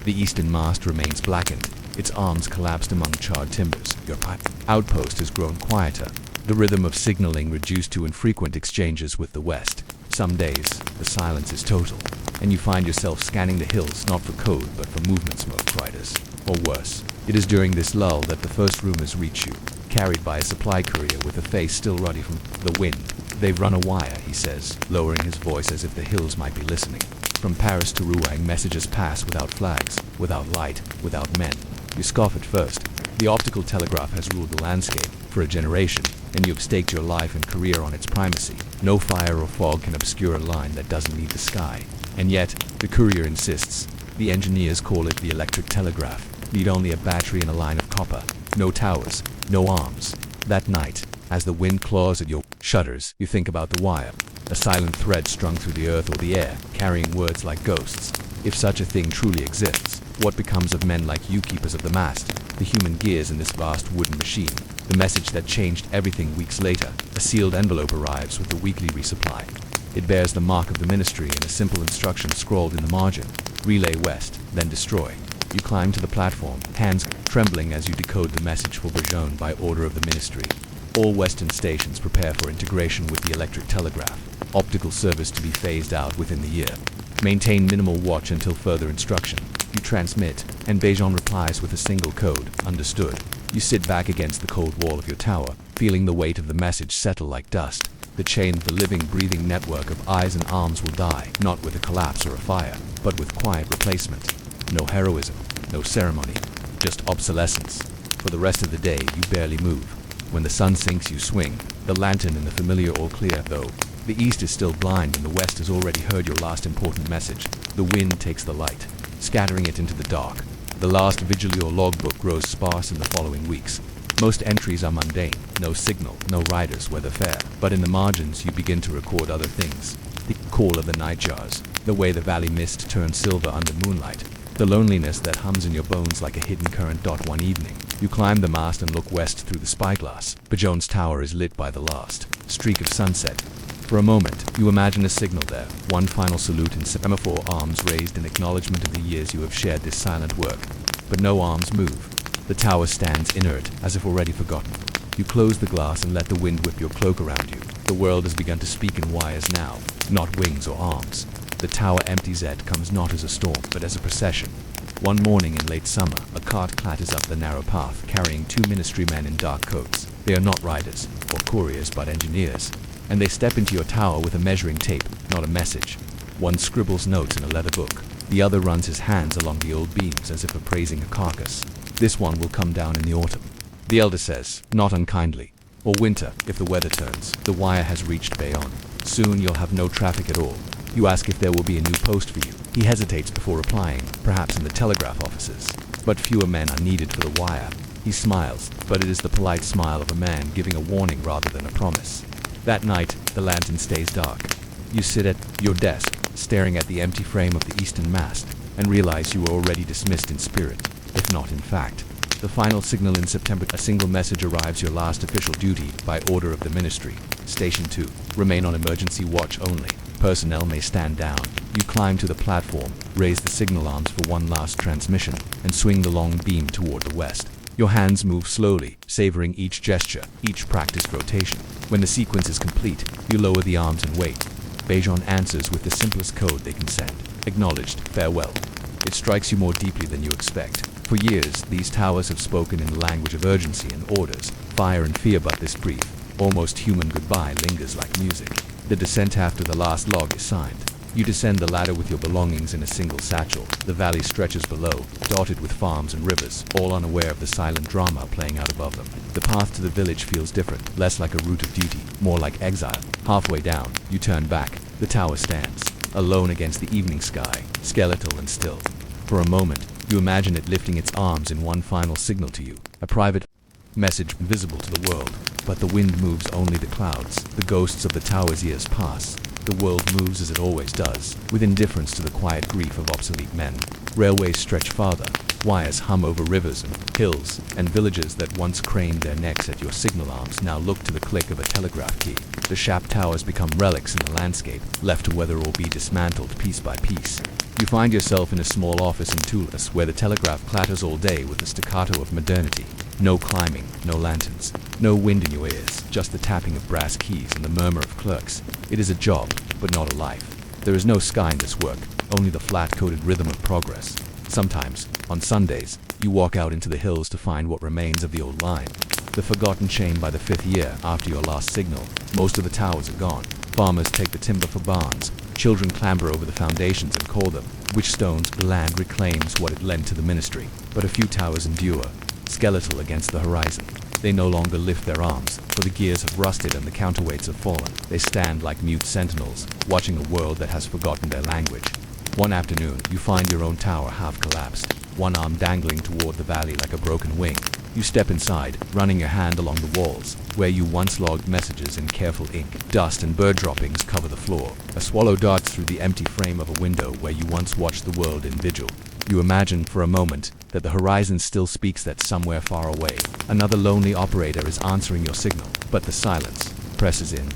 The eastern mast remains blackened, its arms collapsed among charred timbers. Your outpost has grown quieter, the rhythm of signaling reduced to infrequent exchanges with the west. Some days, the silence is total, and you find yourself scanning the hills not for code but for movement smoke riders. Or worse, it is during this lull that the first rumors reach you, carried by a supply courier with a face still ruddy from the wind. They've run a wire, he says, lowering his voice as if the hills might be listening. From Paris to Rouen, messages pass without flags, without light, without men. You scoff at first. The optical telegraph has ruled the landscape for a generation, and you have staked your life and career on its primacy. No fire or fog can obscure a line that doesn't leave the sky. And yet, the courier insists. The engineers call it the electric telegraph. Need only a battery and a line of copper. No towers, no arms. That night, as the wind claws at your shutters, you think about the wire. A silent thread strung through the earth or the air, carrying words like ghosts. If such a thing truly exists, what becomes of men like you, keepers of the mast, the human gears in this vast wooden machine? The message that changed everything weeks later. A sealed envelope arrives with the weekly resupply. It bears the mark of the ministry and a simple instruction scrawled in the margin. Relay west, then destroy. You climb to the platform, hands trembling as you decode the message for Bourgogne by order of the ministry. All western stations prepare for integration with the electric telegraph. Optical service to be phased out within the year. Maintain minimal watch until further instruction. You transmit, and Bejon replies with a single code, understood. You sit back against the cold wall of your tower, feeling the weight of the message settle like dust. The chain of the living, breathing network of eyes and arms will die, not with a collapse or a fire, but with quiet replacement. No heroism, no ceremony, just obsolescence. For the rest of the day, you barely move. When the sun sinks, you swing, the lantern in the familiar all clear, though. The east is still blind and the west has already heard your last important message. The wind takes the light, scattering it into the dark. The last vigil or logbook grows sparse in the following weeks. Most entries are mundane, no signal, no riders, weather fair. But in the margins, you begin to record other things. The call of the nightjars, the way the valley mist turns silver under moonlight, the loneliness that hums in your bones like a hidden current. One evening, you climb the mast and look west through the spyglass. Bourgogne's tower is lit by the last streak of sunset. For a moment, you imagine a signal there, one final salute in semaphore, arms raised in acknowledgement of the years you have shared this silent work. But no arms move. The tower stands inert, as if already forgotten. You close the glass and let the wind whip your cloak around you. The world has begun to speak in wires now, not wings or arms. The tower empties. It comes not as a storm, but as a procession. One morning in late summer, a cart clatters up the narrow path, carrying two ministry men in dark coats. They are not riders or couriers, but engineers. And they step into your tower with a measuring tape, not a message. One scribbles notes in a leather book. The other runs his hands along the old beams as if appraising a carcass. This one will come down in the autumn. The elder says, not unkindly. Or winter, if the weather turns. The wire has reached Bayonne. Soon you'll have no traffic at all. You ask if there will be a new post for you. He hesitates before replying, perhaps in the telegraph offices. But fewer men are needed for the wire. He smiles, but it is the polite smile of a man giving a warning rather than a promise. That night, the lantern stays dark. You sit at your desk, staring at the empty frame of the eastern mast, and realize you were already dismissed in spirit, if not in fact. The final signal in September, a single message arrives, your last official duty, by order of the ministry. Station 2. Remain on emergency watch only. Personnel may stand down. You climb to the platform, raise the signal arms for one last transmission, and swing the long beam toward the west. Your hands move slowly, savoring each gesture, each practiced rotation. When the sequence is complete, you lower the arms and wait. Bejon answers with the simplest code they can send. Acknowledged, farewell. It strikes you more deeply than you expect. For years, these towers have spoken in the language of urgency and orders, fire and fear, but this brief, almost human goodbye lingers like music. The descent after the last log is signed. You descend the ladder with your belongings in a single satchel. The valley stretches below, dotted with farms and rivers, all unaware of the silent drama playing out above them. The path to the village feels different, less like a route of duty, more like exile. Halfway down, you turn back. The tower stands, alone against the evening sky. skeletal and still. For a moment, you imagine it lifting its arms in one final signal to you, a private message invisible to the world. But the wind moves only the clouds, the ghosts of the tower's years pass. The world moves as it always does, with indifference to the quiet grief of obsolete men. Railways stretch farther, wires hum over rivers and hills, and villages that once craned their necks at your signal arms now look to the click of a telegraph key. The shaft towers become relics in the landscape, left to weather or be dismantled piece by piece. You find yourself in a small office in Toulouse where the telegraph clatters all day with the staccato of modernity. No climbing, no lanterns, no wind in your ears, just the tapping of brass keys and the murmur of clerks. It is a job, but not a life. There is no sky in this work, only the flat-coated rhythm of progress. Sometimes, on Sundays, you walk out into the hills to find what remains of the old line. The forgotten chain by the 5th year after your last signal. Most of the towers are gone. Farmers take the timber for barns. Children clamber over the foundations and call them which stones. The land reclaims what it lent to the ministry. But a few towers endure, skeletal against the horizon. They no longer lift their arms, for the gears have rusted and the counterweights have fallen. They stand like mute sentinels, watching a world that has forgotten their language. One afternoon, you find your own tower half collapsed, one arm dangling toward the valley like a broken wing. You step inside, running your hand along the walls, where you once logged messages in careful ink. Dust and bird droppings cover the floor. A swallow darts through the empty frame of a window where you once watched the world in vigil. You imagine for a moment that the horizon still speaks, that somewhere far away, another lonely operator is answering your signal. But the silence presses in,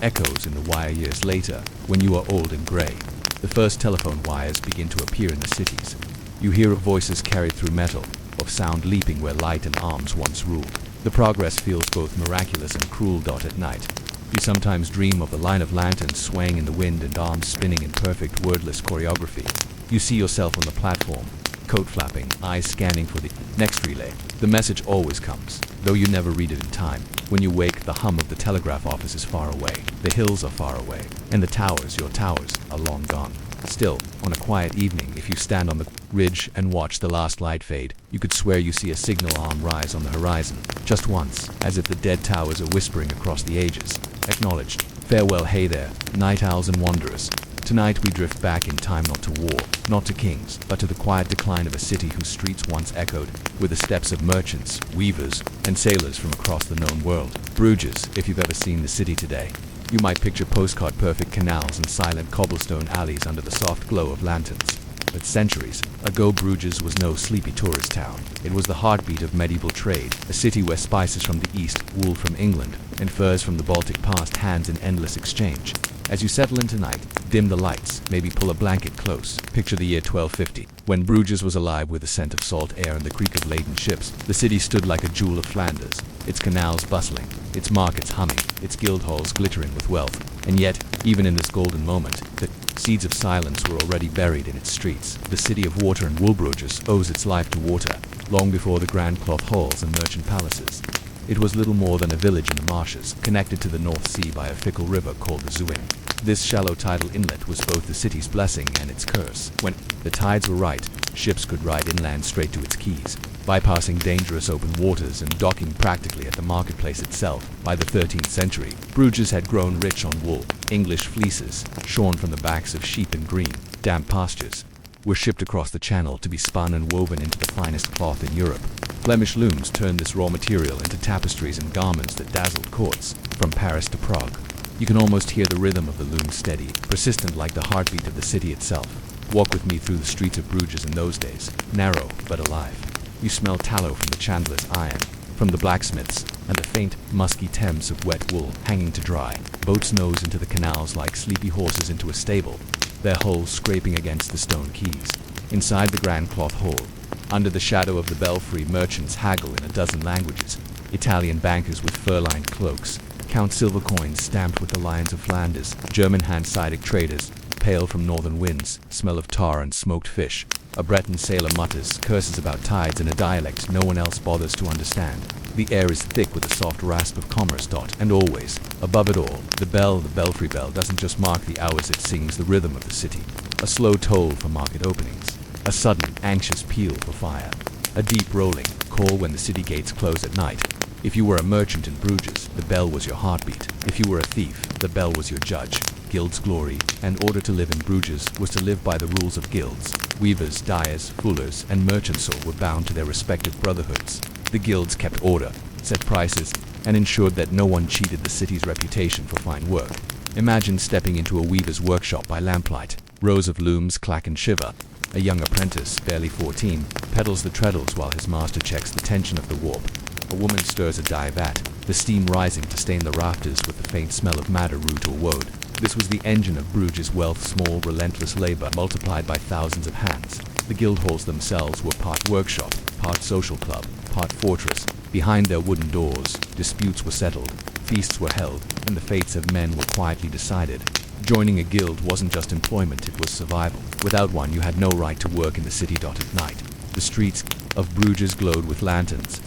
echoes in the wire years later, when you are old and gray. The first telephone wires begin to appear in the cities. You hear of voices carried through metal, of sound leaping where light and arms once ruled. The progress feels both miraculous and cruel. At night, you sometimes dream of the line of lanterns swaying in the wind and arms spinning in perfect wordless choreography. You see yourself on the platform, coat flapping, eyes scanning for the next relay. The message always comes, though you never read it in time. When you wake, the hum of the telegraph office is far away, the hills are far away, and the towers, your towers, are long gone. Still, on a quiet evening, if you stand on the ridge and watch the last light fade, you could swear you see a signal arm rise on the horizon, just once, as if the dead towers are whispering across the ages. Acknowledged. Farewell, hey there, night owls and wanderers. Tonight we drift back in time, not to war, not to kings, but to the quiet decline of a city whose streets once echoed with the steps of merchants, weavers, and sailors from across the known world. Bruges, if you've ever seen the city today. You might picture postcard-perfect canals and silent cobblestone alleys under the soft glow of lanterns. But centuries ago, Bruges was no sleepy tourist town. It was the heartbeat of medieval trade, a city where spices from the east, wool from England, and furs from the Baltic passed hands in endless exchange. As you settle in tonight, dim the lights, maybe pull a blanket close. Picture the year 1250, when Bruges was alive with the scent of salt air and the creak of laden ships. The city stood like a jewel of Flanders, its canals bustling, its markets humming, its guild halls glittering with wealth. And yet, even in this golden moment, the seeds of silence were already buried in its streets. The city of water and wool, Bruges owes its life to water, long before the grand cloth halls and merchant palaces. It was little more than a village in the marshes, connected to the North Sea by a fickle river called the Zuin. This shallow tidal inlet was both the city's blessing and its curse. When the tides were right, ships could ride inland straight to its quays, bypassing dangerous open waters and docking practically at the marketplace itself. By the 13th century, Bruges had grown rich on wool. English fleeces, shorn from the backs of sheep in green, damp pastures, were shipped across the channel to be spun and woven into the finest cloth in Europe. Flemish looms turned this raw material into tapestries and garments that dazzled courts, from Paris to Prague. You can almost hear the rhythm of the loom, steady, persistent like the heartbeat of the city itself. Walk with me through the streets of Bruges in those days, narrow but alive. You smell tallow from the chandler's iron, from the blacksmiths, and the faint, musky Thames of wet wool hanging to dry. Boats nose into the canals like sleepy horses into a stable, their hulls scraping against the stone quays. Inside the grand cloth hall, under the shadow of the belfry, merchants haggle in a dozen languages. Italian bankers with fur-lined cloaks count silver coins stamped with the lions of Flanders. German hand-sided traders, pale from northern winds, smell of tar and smoked fish. A Breton sailor mutters curses about tides in a dialect no one else bothers to understand. The air is thick with the soft rasp of commerce. And always, above it all, the belfry bell doesn't just mark the hours, it sings the rhythm of the city. A slow toll for market openings, a sudden, anxious peal for fire, a deep rolling call when the city gates close at night. If you were a merchant in Bruges, the bell was your heartbeat. If you were a thief, the bell was your judge. guild's glory, and order to live in Bruges was to live by the rules of guilds. Weavers, dyers, fullers, and merchants all were bound to their respective brotherhoods. The guilds kept order, set prices, and ensured that no one cheated the city's reputation for fine work. Imagine stepping into a weaver's workshop by lamplight. Rows of looms clack and shiver. A young apprentice, barely 14, pedals the treadles while his master checks the tension of the warp. A woman stirs a dye vat, the steam rising to stain the rafters with the faint smell of madder root or woad. This was the engine of Bruges' wealth, small, relentless labor multiplied by thousands of hands. The guild halls themselves were part workshop, part social club, part fortress. Behind their wooden doors, disputes were settled, feasts were held, and the fates of men were quietly decided. Joining a guild wasn't just employment, it was survival. Without one, you had no right to work in the city. At night, the streets of Bruges glowed with lanterns.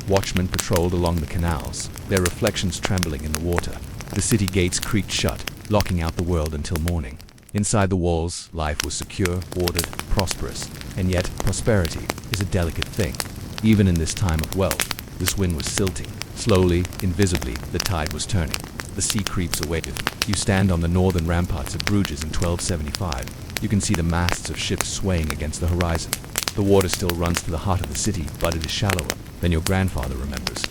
Watchmen patrolled along the canals, their reflections trembling in the water. The city gates creaked shut, locking out the world until morning. Inside the walls, life was secure, ordered, prosperous. And yet, prosperity is a delicate thing. Even in this time of wealth, this wind was silting. Slowly, invisibly, the tide was turning. The sea creeps away. If you stand on the northern ramparts of Bruges in 1275, you can see the masts of ships swaying against the horizon. The water still runs to the heart of the city, but it is shallower than your grandfather remembers.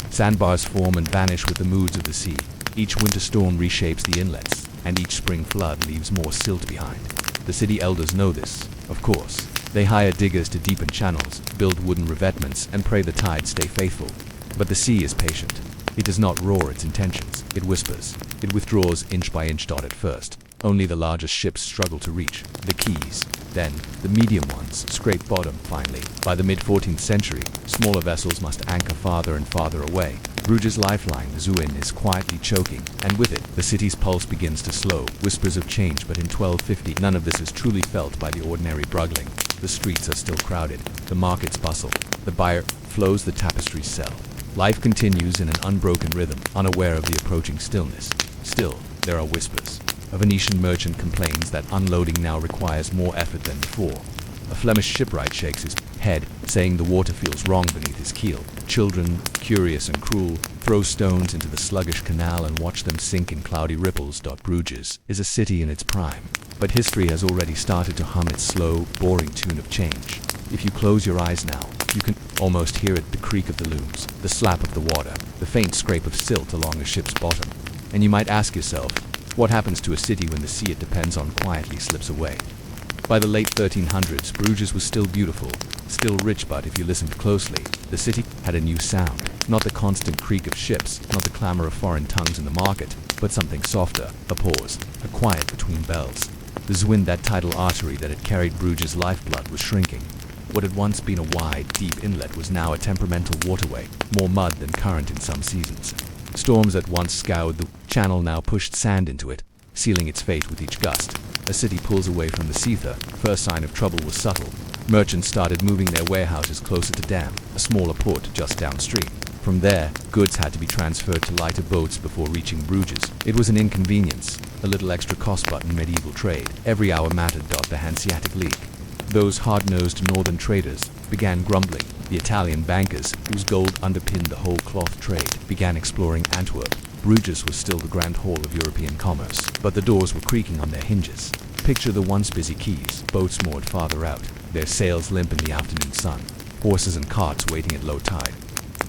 Sandbars form and vanish with the moods of the sea. Each winter storm reshapes the inlets, and each spring flood leaves more silt behind. The city elders know this, of course. They hire diggers to deepen channels, build wooden revetments, and pray the tide stay faithful. But the sea is patient. It does not roar its intentions. It whispers. It withdraws inch by inch. At first, only the largest ships struggle to reach the quays. Then, the medium ones scrape bottom. Finally, by the mid-14th century, smaller vessels must anchor farther and farther away. Bruges' lifeline, the Zuin, is quietly choking, and with it, the city's pulse begins to slow. Whispers of change, but in 1250, none of this is truly felt by the ordinary brugling. The streets are still crowded. The markets bustle. The buyer flows, the tapestries sell. Life continues in an unbroken rhythm, unaware of the approaching stillness. Still, there are whispers. A Venetian merchant complains that unloading now requires more effort than before. A Flemish shipwright shakes his head, saying the water feels wrong beneath his keel. Children, curious and cruel, throw stones into the sluggish canal and watch them sink in cloudy ripples. Bruges is a city in its prime, but history has already started to hum its slow, boring tune of change. If you close your eyes now, you can almost hear it, the creak of the looms, the slap of the water, the faint scrape of silt along a ship's bottom. And you might ask yourself, what happens to a city when the sea it depends on quietly slips away? By the late 1300s, Bruges was still beautiful, still rich, but if you listened closely, the city had a new sound. Not the constant creak of ships, not the clamor of foreign tongues in the market, but something softer, a pause, a quiet between bells. The Zwin, that tidal artery that had carried Bruges' lifeblood, was shrinking. What had once been a wide, deep inlet was now a temperamental waterway, more mud than current in some seasons. Storms that once scoured the channel now pushed sand into it, sealing its fate with each gust. A city pulls away from the seether. First sign of trouble was subtle. Merchants started moving their warehouses closer to Dam, a smaller port just downstream. From there, goods had to be transferred to lighter boats before reaching Bruges. It was an inconvenience, a little extra cost, but in medieval trade, every hour mattered. The Hanseatic League, those hard-nosed northern traders, began grumbling. The Italian bankers, whose gold underpinned the whole cloth trade, began exploring Antwerp. Bruges was still the grand hall of European commerce, but the doors were creaking on their hinges. Picture the once busy quays, boats moored farther out, their sails limp in the afternoon sun, horses and carts waiting at low tide.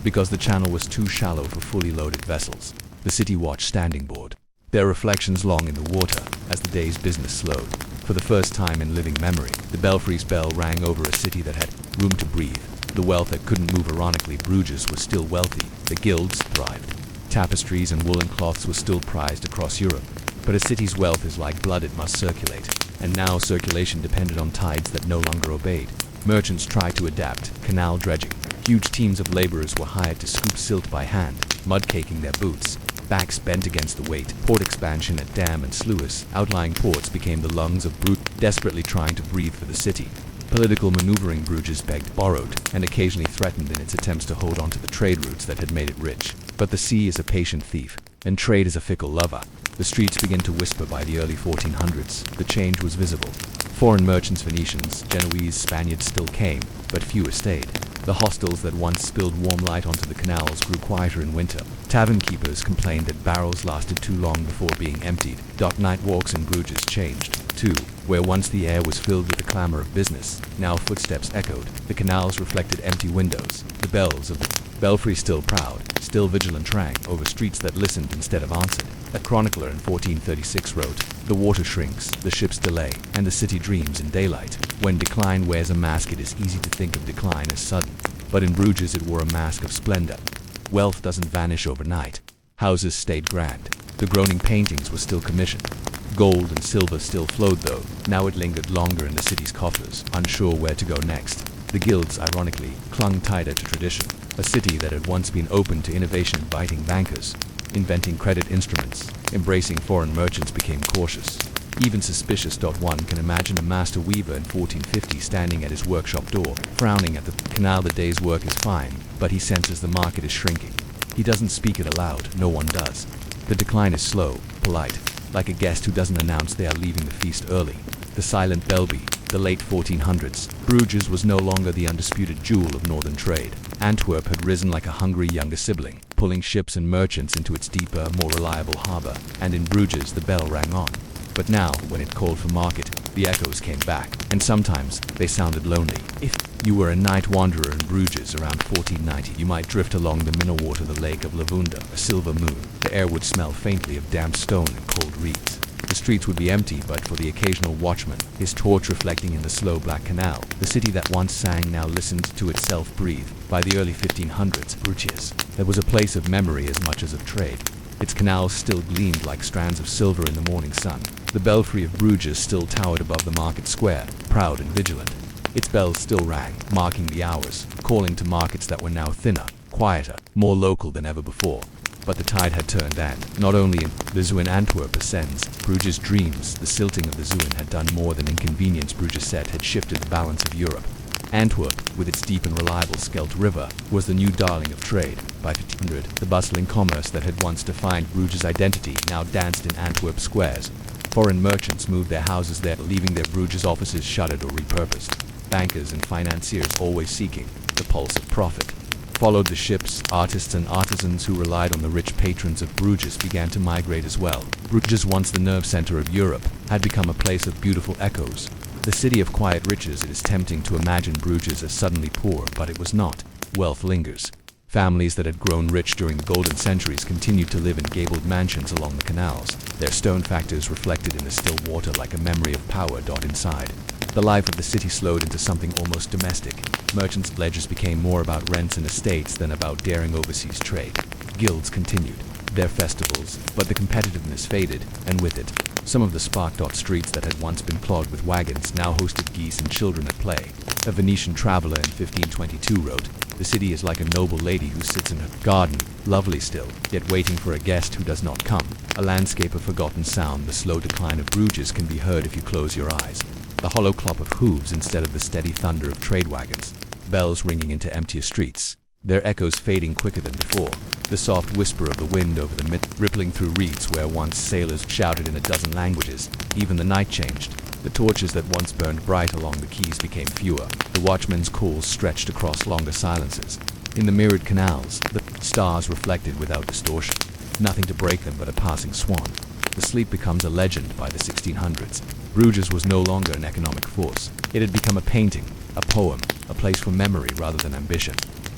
Because the channel was too shallow for fully loaded vessels, the city watched standing board, their reflections long in the water as the day's business slowed. For the first time in living memory, the belfry's bell rang over a city that had room to breathe. The wealth that couldn't move. Ironically, Bruges was still wealthy. The guilds thrived. Tapestries and woolen cloths were still prized across Europe. But a city's wealth is like blood, it must circulate. And now circulation depended on tides that no longer obeyed. Merchants tried to adapt, canal dredging. Huge teams of laborers were hired to scoop silt by hand, mud caking their boots. Backs bent against the weight. Port expansion at Dam and Sluis, outlying ports, became the lungs of Bruges, desperately trying to breathe for the city. Political maneuvering. Bruges begged, borrowed, and occasionally threatened in its attempts to hold on to the trade routes that had made it rich. But the sea is a patient thief, and trade is a fickle lover. The streets begin to whisper. By the early 1400s, the change was visible. Foreign merchants, Venetians, Genoese, Spaniards still came, but fewer stayed. The hostels that once spilled warm light onto the canals grew quieter in winter. Tavern keepers complained that barrels lasted too long before being emptied. Night walks in Bruges changed, too. Where once the air was filled with the clamor of business, now footsteps echoed. The canals reflected empty windows. The bells of the belfry still proud, still vigilant rang over streets that listened instead of answered. A chronicler in 1436 wrote, "The water shrinks, the ships delay, and the city dreams in daylight. When decline wears a mask, it is easy to think of decline as sudden. But in Bruges it wore a mask of splendor. Wealth doesn't vanish overnight. Houses stayed grand. The groaning paintings were still commissioned. Gold and silver still flowed though. Now it lingered longer in the city's coffers, unsure where to go next. The guilds, ironically, clung tighter to tradition. A city that had once been open to innovation, inviting bankers, inventing credit instruments, embracing foreign merchants became cautious. Even suspicious. One can imagine a master weaver in 1450 standing at his workshop door, frowning at the canal. The day's work is fine, but he senses the market is shrinking. He doesn't speak it aloud, no one does. The decline is slow, polite, like a guest who doesn't announce they are leaving the feast early. The silent Belby, the late 1400s. Bruges was no longer the undisputed jewel of northern trade. Antwerp had risen like a hungry younger sibling, pulling ships and merchants into its deeper, more reliable harbor, and in Bruges the bell rang on. But now, when it called for market, the echoes came back, and sometimes they sounded lonely. If you were a night wanderer in Bruges around 1490, you might drift along the mineral to the lake of Lavunda, a silver moon. The air would smell faintly of damp stone and cold reeds. The streets would be empty but for the occasional watchman, his torch reflecting in the slow black canal. The city that once sang now listened to itself breathe. By the early 1500s, Bruges, there was a place of memory as much as of trade. Its canals still gleamed like strands of silver in the morning sun. The belfry of Bruges still towered above the market square, proud and vigilant. Its bells still rang, marking the hours, calling to markets that were now thinner, quieter, more local than ever before. But the tide had turned, and not only in the zoo in Antwerp ascends, Bruges dreams. The silting of the Zuin had done more than inconvenience. Bruges had shifted the balance of Europe. Antwerp, with its deep and reliable Scheldt River, was the new darling of trade. By 1500, the bustling commerce that had once defined Bruges' identity now danced in Antwerp squares. Foreign merchants moved their houses there, leaving their Bruges offices shuttered or repurposed. Bankers and financiers, always seeking the pulse of profit, followed the ships. Artists and artisans who relied on the rich patrons of Bruges began to migrate as well. Bruges, once the nerve center of Europe, had become a place of beautiful echoes. The city of quiet riches. It is tempting to imagine Bruges as suddenly poor, but it was not. Wealth lingers. Families that had grown rich during the golden centuries continued to live in gabled mansions along the canals, their stone factors reflected in the still water like a memory of power. Inside, the life of the city slowed into something almost domestic. Merchants' ledgers became more about rents and estates than about daring overseas trade. Guilds continued their festivals, but the competitiveness faded, and with it, some of the spark. Streets that had once been clogged with wagons now hosted geese and children at play. A Venetian traveler in 1522 wrote, "The city is like a noble lady who sits in her garden, lovely still, yet waiting for a guest who does not come." A landscape of forgotten sound. The slow decline of Bruges can be heard if you close your eyes. The hollow clop of hooves instead of the steady thunder of trade wagons. Bells ringing into emptier streets, their echoes fading quicker than before. The soft whisper of the wind over the rippling through reeds where once sailors shouted in a dozen languages. Even the night changed. The torches that once burned bright along the quays became fewer. The watchmen's calls stretched across longer silences. In the mirrored canals, the stars reflected without distortion. Nothing to break them but a passing swan. The sleep becomes a legend by the 1600s. Bruges was no longer an economic force. It had become a painting, a poem, a place for memory rather than ambition.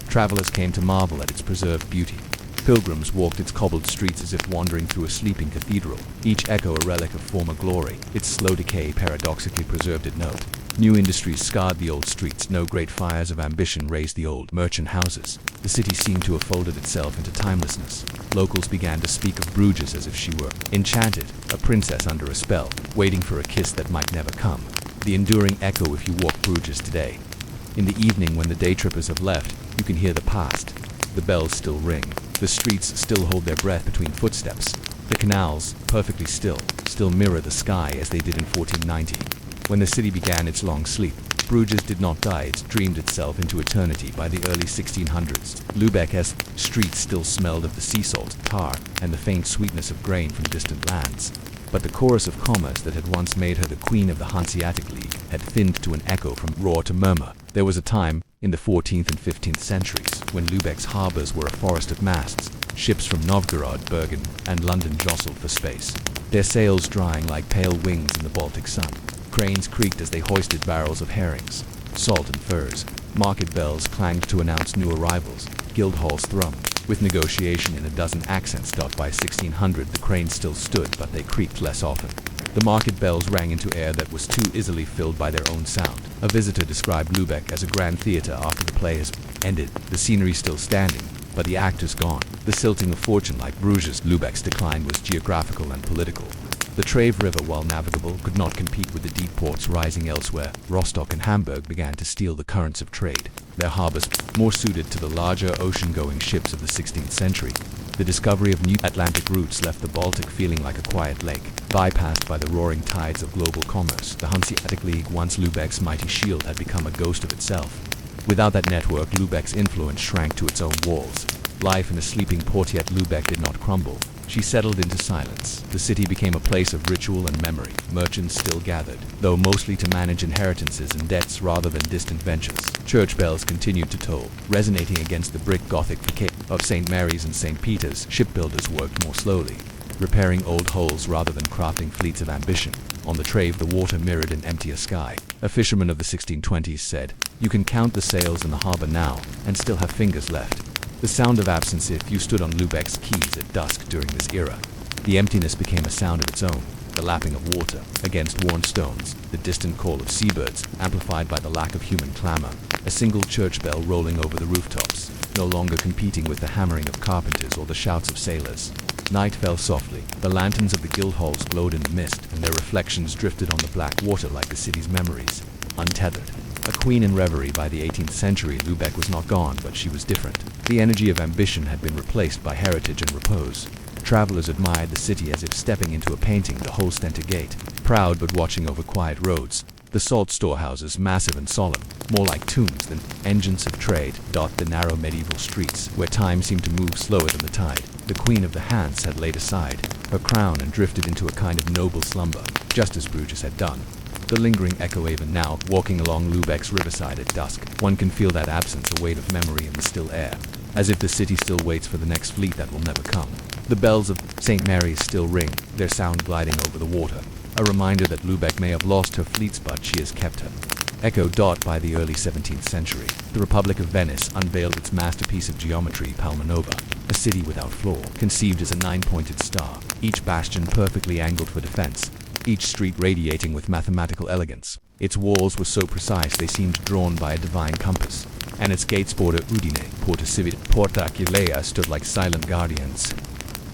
Travelers came to marvel at its preserved beauty. Pilgrims walked its cobbled streets as if wandering through a sleeping cathedral, each echo a relic of former glory. Its slow decay paradoxically preserved its note. New industries scarred the old streets. No great fires of ambition razed the old merchant houses. The city seemed to have folded itself into timelessness. Locals began to speak of Bruges as if she were enchanted, a princess under a spell, waiting for a kiss that might never come. The enduring echo if you walk Bruges today. In the evening when the day trippers have left, you can hear the past. The bells still ring. The streets still hold their breath between footsteps. The canals, perfectly still mirror the sky as they did in 1490. When the city began its long sleep, Bruges did not die, it dreamed itself into eternity. By the early 1600s, Lübeck's streets still smelled of the sea salt, tar, and the faint sweetness of grain from distant lands. But the chorus of commerce that had once made her the queen of the Hanseatic League had thinned to an echo from roar to murmur. There was a time In the 14th and 15th centuries, when Lübeck's harbors were a forest of masts, ships from Novgorod, Bergen, and London jostled for space, their sails drying like pale wings in the Baltic sun. Cranes creaked as they hoisted barrels of herrings, salt and furs. Market bells clanged to announce new arrivals. Guild halls thrummed, with negotiation in a dozen accents. By 1600 the cranes still stood, but they creaked less often. The market bells rang into air that was too easily filled by their own sound. A visitor described Lübeck as a grand theater after the play has ended, the scenery still standing, but the actors gone. The silting of fortune like Bruges. Lübeck's decline was geographical and political. The Trave River, while navigable, could not compete with the deep ports rising elsewhere. Rostock and Hamburg began to steal the currents of trade, their harbors more suited to the larger ocean-going ships of the 16th century. The discovery of new Atlantic routes left the Baltic feeling like a quiet lake, bypassed by the roaring tides of global commerce. The Hanseatic League, once Lübeck's mighty shield, had become a ghost of itself. Without that network, Lübeck's influence shrank to its own walls. Life in a sleeping port, yet Lübeck did not crumble. She settled into silence. The city became a place of ritual and memory. Merchants still gathered, though mostly to manage inheritances and debts rather than distant ventures. Church bells continued to toll, resonating against the brick Gothic facade of St. Mary's and St. Peter's. Shipbuilders worked more slowly, repairing old hulls rather than crafting fleets of ambition. On the Trave, the water mirrored an emptier sky. A fisherman of the 1620s said, "You can count the sails in the harbor now and still have fingers left." The sound of absence if you stood on Lübeck's quays at dusk during this era. The emptiness became a sound of its own, the lapping of water against worn stones, the distant call of seabirds, amplified by the lack of human clamor, a single church bell rolling over the rooftops, no longer competing with the hammering of carpenters or the shouts of sailors. Night fell softly. The lanterns of the guild halls glowed in the mist, and their reflections drifted on the black water like the city's memories, untethered. A queen in reverie. By the 18th century, Lübeck was not gone, but she was different. The energy of ambition had been replaced by heritage and repose. Travelers admired the city as if stepping into a painting. The host entered gate, proud but watching over quiet roads. The salt storehouses, massive and solemn, more like tombs than engines of trade, dot the narrow medieval streets, where time seemed to move slower than the tide. The queen of the Hanse had laid aside her crown and drifted into a kind of noble slumber, just as Bruges had done. The lingering echo even now, walking along Lübeck's riverside at dusk, one can feel that absence, a weight of memory in the still air, as if the city still waits for the next fleet that will never come. The bells of St. Mary's still ring, their sound gliding over the water, a reminder that Lübeck may have lost her fleets, but she has kept her. Echoed by the early 17th century, the Republic of Venice unveiled its masterpiece of geometry, Palma Nova, a city without flaw, conceived as a nine-pointed star, each bastion perfectly angled for defense, each street radiating with mathematical elegance. Its walls were so precise they seemed drawn by a divine compass, and its gates border Udine, Porta Civita, Porta Aquilea stood like silent guardians.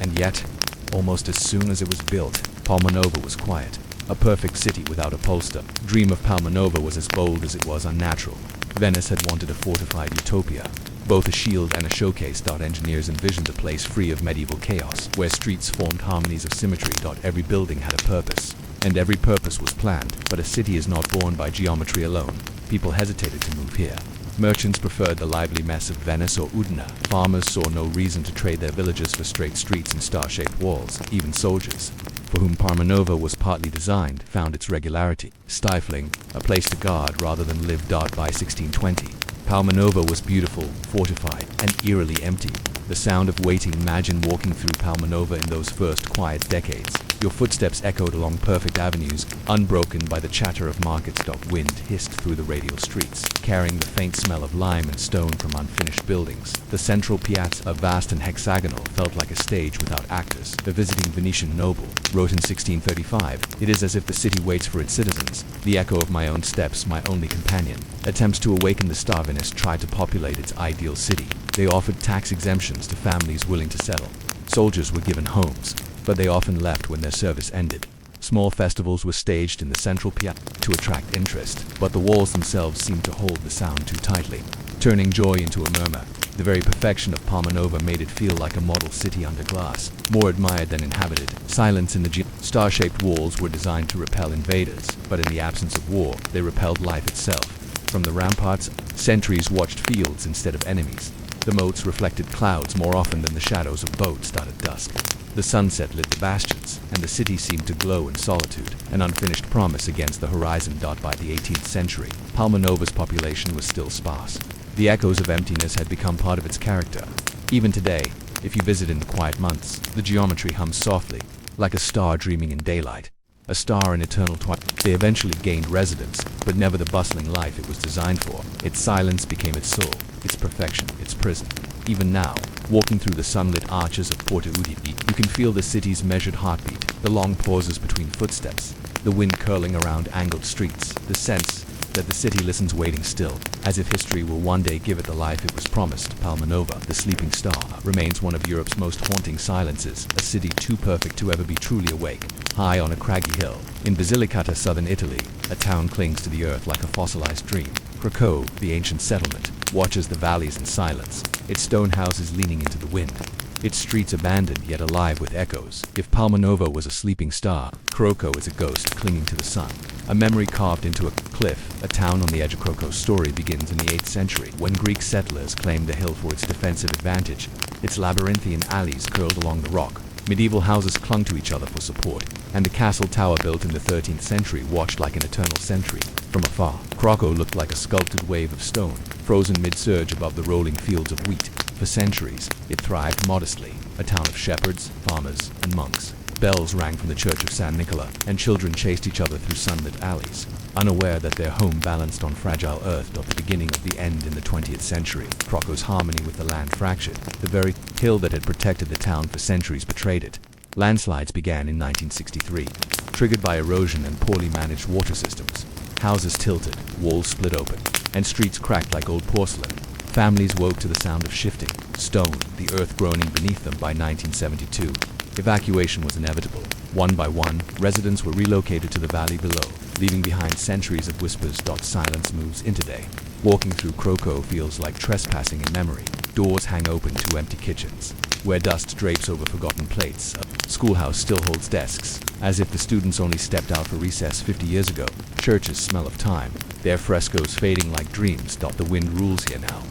And yet, almost as soon as it was built, Palma Nova was quiet, a perfect city without a pulse. The dream of Palma Nova was as bold as it was unnatural. Venice had wanted a fortified utopia, both a shield and a showcase. Engineers envisioned a place free of medieval chaos, where streets formed harmonies of symmetry. Every building had a purpose, and every purpose was planned. But a city is not born by geometry alone. People hesitated to move here. Merchants preferred the lively mess of Venice or Udine. Farmers saw no reason to trade their villages for straight streets and star-shaped walls. Even soldiers, for whom Palma Nova was partly designed, found its regularity stifling, a place to guard rather than live. By 1620, Palma Nova was beautiful, fortified, and eerily empty. The sound of waiting. Imagine walking through Palma Nova in those first quiet decades. Your footsteps echoed along perfect avenues, unbroken by the chatter of markets. Wind hissed through the radial streets, carrying the faint smell of lime and stone from unfinished buildings. The central piazza, vast and hexagonal, felt like a stage without actors. A visiting Venetian noble wrote in 1635, "It is as if the city waits for its citizens. The echo of my own steps, my only companion." Attempts to awaken the starviness tried to populate its ideal city. They offered tax exemptions to families willing to settle. Soldiers were given homes, but they often left when their service ended. Small festivals were staged in the central piazza to attract interest, but the walls themselves seemed to hold the sound too tightly, turning joy into a murmur. The very perfection of Palma Nova made it feel like a model city under glass, more admired than inhabited. Silence in the star-shaped walls were designed to repel invaders, but in the absence of war, they repelled life itself. From the ramparts, sentries watched fields instead of enemies. The moats reflected clouds more often than the shadows of boats. At dusk, the sunset lit the bastions, and the city seemed to glow in solitude, an unfinished promise against the horizon. By the 18th century, Palma Nova's population was still sparse. The echoes of emptiness had become part of its character. Even today, if you visit in the quiet months, the geometry hums softly, like a star dreaming in daylight. A star in eternal twilight. They eventually gained residence, but never the bustling life it was designed for. Its silence became its soul, its perfection, its prison. Even now, walking through the sunlit arches of Porto Uditi, you can feel the city's measured heartbeat, the long pauses between footsteps, the wind curling around angled streets, the sense that the city listens waiting still, as if history will one day give it the life it was promised. Palmanova, the sleeping star, remains one of Europe's most haunting silences, a city too perfect to ever be truly awake. High on a craggy hill, in Basilicata, southern Italy, a town clings to the earth like a fossilized dream. Cracow, the ancient settlement, watches the valleys in silence, its stone houses leaning into the wind, its streets abandoned yet alive with echoes. If Palmanova was a sleeping star, Cracow is a ghost clinging to the sun. A memory carved into a cliff, a town on the edge of Cracow's story begins in the 8th century, when Greek settlers claimed the hill for its defensive advantage. Its labyrinthian alleys curled along the rock. Medieval houses clung to each other for support, and the castle tower built in the 13th century watched like an eternal sentry. From afar, Cracow looked like a sculpted wave of stone, frozen mid-surge above the rolling fields of wheat. For centuries, it thrived modestly, a town of shepherds, farmers, and monks. Bells rang from the church of San Nicola, and children chased each other through sunlit alleys, unaware that their home balanced on fragile earth. The beginning of the end in the 20th century, Cracow's harmony with the land fractured. The very hill that had protected the town for centuries betrayed it. Landslides began in 1963, triggered by erosion and poorly managed water systems. Houses tilted, walls split open, and streets cracked like old porcelain. Families woke to the sound of shifting stone, the earth groaning beneath them. By 1972, evacuation was inevitable. One by one, residents were relocated to the valley below, leaving behind centuries of whispers. Silence moves into day. Walking through Cracow feels like trespassing in memory. Doors hang open to empty kitchens, where dust drapes over forgotten plates. A schoolhouse still holds desks, as if the students only stepped out for recess 50 years ago. Churches smell of time, their frescoes fading like dreams. The wind rules here now,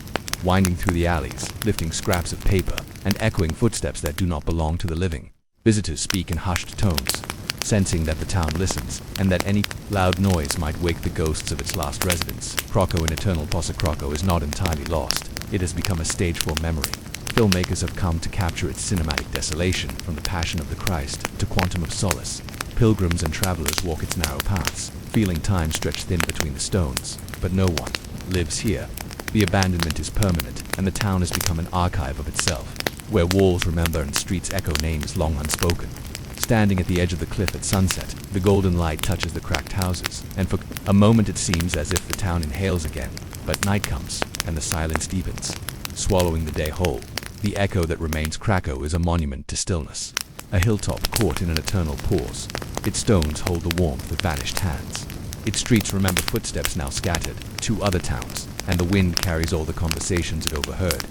winding through the alleys, lifting scraps of paper, and echoing footsteps that do not belong to the living. Visitors speak in hushed tones, sensing that the town listens, and that any loud noise might wake the ghosts of its last residents. Cracow in eternal Posa Cracow is not entirely lost. It has become a stage for memory. Filmmakers have come to capture its cinematic desolation, from The Passion of the Christ to Quantum of Solace. Pilgrims and travelers walk its narrow paths, feeling time stretch thin between the stones. But no one lives here. The abandonment is permanent, and the town has become an archive of itself, where walls remember and streets echo names long unspoken. Standing at the edge of the cliff at sunset, the golden light touches the cracked houses, and for a moment it seems as if the town inhales again. But night comes, and the silence deepens, swallowing the day whole. The echo that remains Cracow is a monument to stillness, a hilltop caught in an eternal pause. Its stones hold the warmth of vanished hands. Its streets remember footsteps now scattered to other towns, and the wind carries all the conversations it overheard.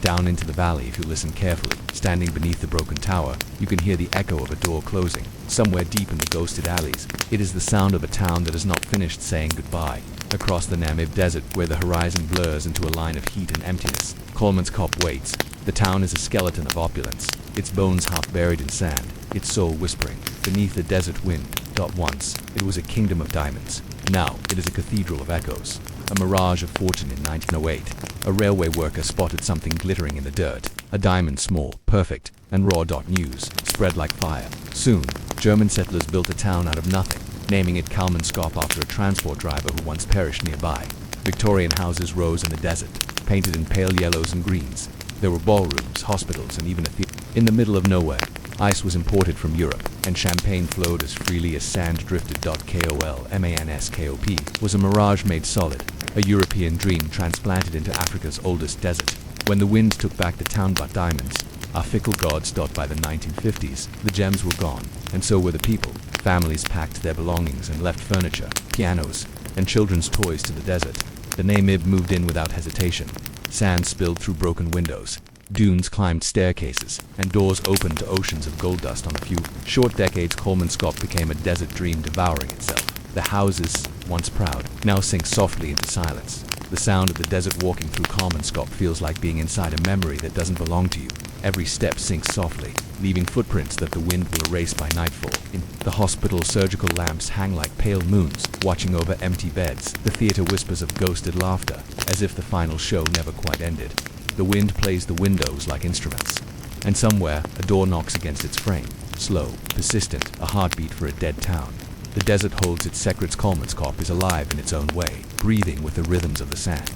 Down into the valley, if you listen carefully, standing beneath the broken tower, you can hear the echo of a door closing. Somewhere deep in the ghosted alleys, it is the sound of a town that has not finished saying goodbye. Across the Namib Desert, where the horizon blurs into a line of heat and emptiness, Coleman's Cop waits. The town is a skeleton of opulence, its bones half buried in sand, its soul whispering beneath the desert wind. Once, it was a kingdom of diamonds. Now, it is a cathedral of echoes. A mirage of fortune in 1908. A railway worker spotted something glittering in the dirt. A diamond small, perfect, and raw. News spread like fire. Soon, German settlers built a town out of nothing, naming it Kalmanskop after a transport driver who once perished nearby. Victorian houses rose in the desert, painted in pale yellows and greens. There were ballrooms, hospitals, and even a theater. In the middle of nowhere, ice was imported from Europe, and champagne flowed as freely as sand drifted. Kalmanskop was a mirage made solid, a European dream transplanted into Africa's oldest desert. When the wind took back the town, but diamonds are fickle gods. By the 1950s, the gems were gone, and so were the people. Families packed their belongings and left furniture, pianos, and children's toys to the desert. The Namib moved in without hesitation. Sand spilled through broken windows. Dunes climbed staircases, and doors opened to oceans of gold dust. On a few short decades, Kalmanskop became a desert dream devouring itself. The houses, once proud, now sink softly into silence. The sound of the desert walking through Kalmanskop feels like being inside a memory that doesn't belong to you. Every step sinks softly, leaving footprints that the wind will erase by nightfall. In the hospital, surgical lamps hang like pale moons, watching over empty beds. The theater whispers of ghosted laughter, as if the final show never quite ended. The wind plays the windows like instruments. And somewhere, a door knocks against its frame. Slow, persistent, a heartbeat for a dead town. The desert holds its secrets. Kolmanskop is alive in its own way, breathing with the rhythms of the sand.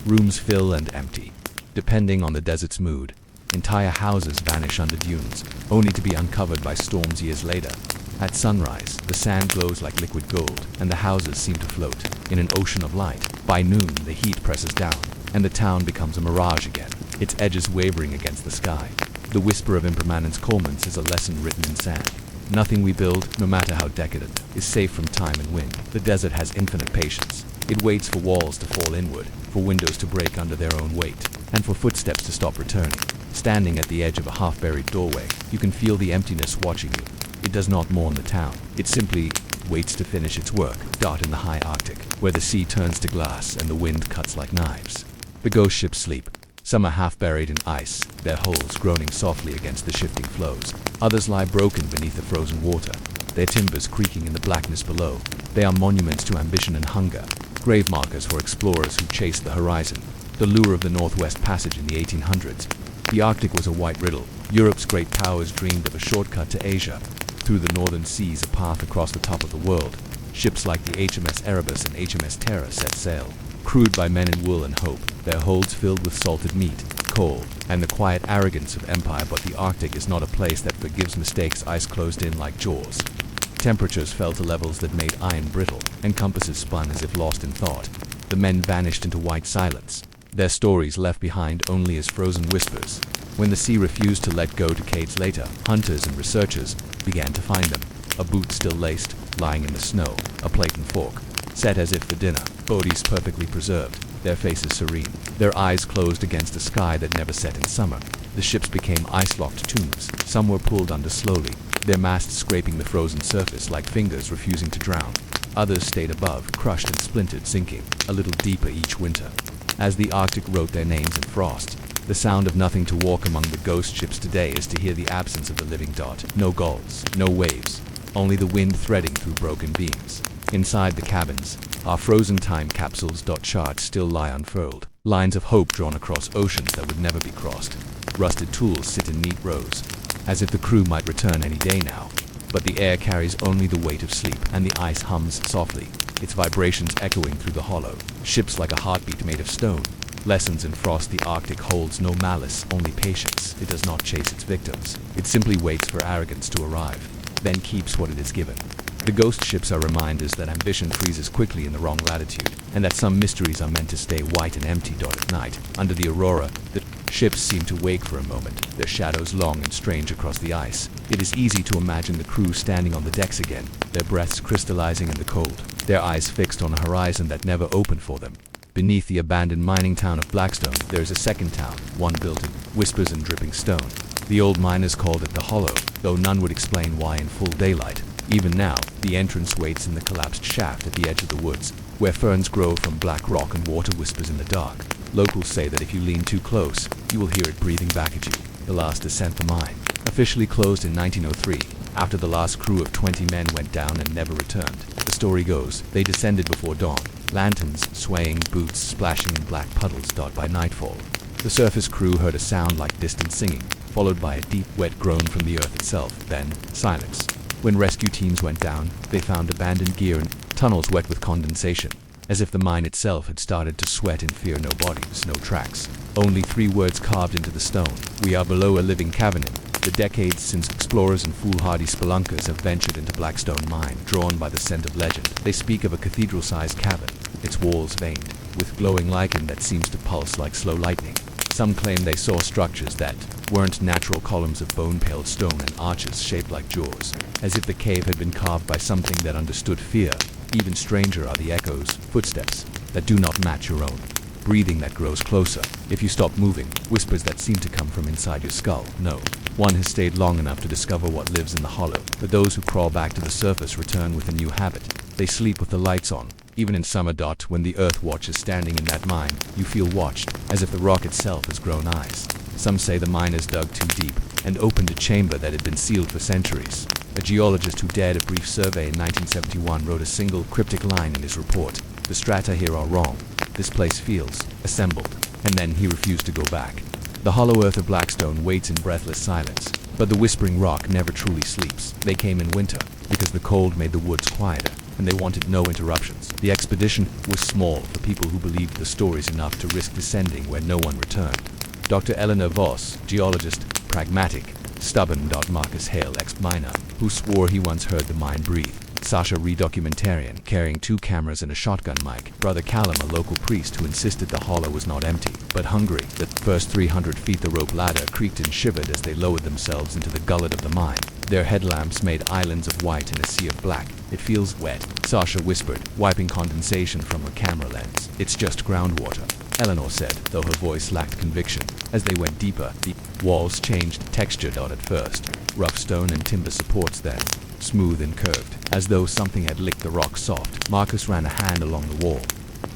Rooms fill and empty, depending on the desert's mood. Entire houses vanish under dunes, only to be uncovered by storms years later. At sunrise, the sand glows like liquid gold, and the houses seem to float in an ocean of light. By noon, the heat presses down, and the town becomes a mirage again, its edges wavering against the sky. The whisper of impermanence Coleman's is a lesson written in sand. Nothing we build, no matter how decadent, is safe from time and wind. The desert has infinite patience. It waits for walls to fall inward, for windows to break under their own weight, and for footsteps to stop returning. Standing at the edge of a half-buried doorway, you can feel the emptiness watching you. It does not mourn the town. It simply waits to finish its work. Dot in the high Arctic, where the sea turns to glass and the wind cuts like knives. The ghost ships sleep. Some are half buried in ice, their hulls groaning softly against the shifting flows. Others lie broken beneath the frozen water, their timbers creaking in the blackness below. They are monuments to ambition and hunger, grave markers for explorers who chased the horizon. The lure of the Northwest Passage in the 1800s. The Arctic was a white riddle. Europe's great powers dreamed of a shortcut to Asia. Through the northern seas, a path across the top of the world. Ships like the HMS Erebus and HMS Terra set sail, crewed by men in wool and hope, their holds filled with salted meat, coal, and the quiet arrogance of empire. But the Arctic is not a place that forgives mistakes. Ice closed in like jaws. Temperatures fell to levels that made iron brittle, and compasses spun as if lost in thought. The men vanished into white silence, their stories left behind only as frozen whispers. When the sea refused to let go decades later, hunters and researchers began to find them. A boot still laced, lying in the snow, a plate and fork, set as if for dinner, bodies perfectly preserved, their faces serene, their eyes closed against a sky that never set in summer. The ships became ice-locked tombs. Some were pulled under slowly, their masts scraping the frozen surface like fingers refusing to drown. Others stayed above, crushed and splintered, sinking a little deeper each winter. As the Arctic wrote their names in frost, the sound of nothing to walk among the ghost ships today is to hear the absence of the living dot. No gulls, no waves, only the wind threading through broken beams. Inside the cabins, our frozen time capsules. Charts still lie unfurled, lines of hope drawn across oceans that would never be crossed. Rusted tools sit in neat rows, as if the crew might return any day now. But the air carries only the weight of sleep, and the ice hums softly, its vibrations echoing through the hollow. Ships like a heartbeat made of stone. Lessons in frost. The Arctic holds no malice, only patience. It does not chase its victims. It simply waits for arrogance to arrive, then keeps what it is given. The ghost ships are reminders that ambition freezes quickly in the wrong latitude, and that some mysteries are meant to stay white and empty. At night, under the aurora, the ships seem to wake for a moment, their shadows long and strange across the ice. It is easy to imagine the crew standing on the decks again, their breaths crystallizing in the cold, their eyes fixed on a horizon that never opened for them. Beneath the abandoned mining town of Blackstone, there is a second town, one built in whispers and dripping stone. The old miners called it the Hollow, though none would explain why in full daylight. Even now, the entrance waits in the collapsed shaft at the edge of the woods, where ferns grow from black rock and water whispers in the dark. Locals say that if you lean too close, you will hear it breathing back at you. The last ascent. The mine officially closed in 1903, after the last crew of 20 men went down and never returned. The story goes, they descended before dawn, lanterns swaying, boots splashing in black puddles. By nightfall, the surface crew heard a sound like distant singing, followed by a deep, wet groan from the earth itself, then silence. When rescue teams went down, they found abandoned gear and tunnels wet with condensation, as if the mine itself had started to sweat in fear. No bodies, no tracks, only 3 words carved into the stone: we are below a living cavern. The decades since explorers and foolhardy spelunkers have ventured into Blackstone Mine, drawn by the scent of legend. They speak of a cathedral-sized cavern, its walls veined with glowing lichen that seems to pulse like slow lightning. Some claim they saw structures that weren't natural columns of bone-paled stone and arches shaped like jaws, as if the cave had been carved by something that understood fear. Even stranger are the echoes, footsteps that do not match your own, breathing that grows closer if you stop moving, whispers that seem to come from inside your skull. No one has stayed long enough to discover what lives in the hollow, but those who crawl back to the surface return with a new habit. They sleep with the lights on, even in summer. When the Earth Watch is standing in that mine, you feel watched, as if the rock itself has grown eyes. Some say the miners dug too deep and opened a chamber that had been sealed for centuries. A geologist who dared a brief survey in 1971 wrote a single cryptic line in his report: "The strata here are wrong. This place feels assembled." And then he refused to go back. The hollow earth of Blackstone waits in breathless silence, but the whispering rock never truly sleeps. They came in winter, because the cold made the woods quieter, and they wanted no interruptions. The expedition was small for people who believed the stories enough to risk descending where no one returned. Dr. Eleanor Voss, geologist, pragmatic, stubborn. Marcus Hale, ex-miner, who swore he once heard the mine breathe. Sasha, documentarian, carrying 2 cameras and a shotgun mic. Brother Callum, a local priest who insisted the hollow was not empty, but hungry. The first 300 feet the rope ladder creaked and shivered as they lowered themselves into the gullet of the mine. Their headlamps made islands of white in a sea of black. "It feels wet," Sasha whispered, wiping condensation from her camera lens. "It's just groundwater," Eleanor said, though her voice lacked conviction. As they went deeper, the walls changed texture. At first, rough stone and timber supports, then smooth and curved, as though something had licked the rock soft. Marcus ran a hand along the wall.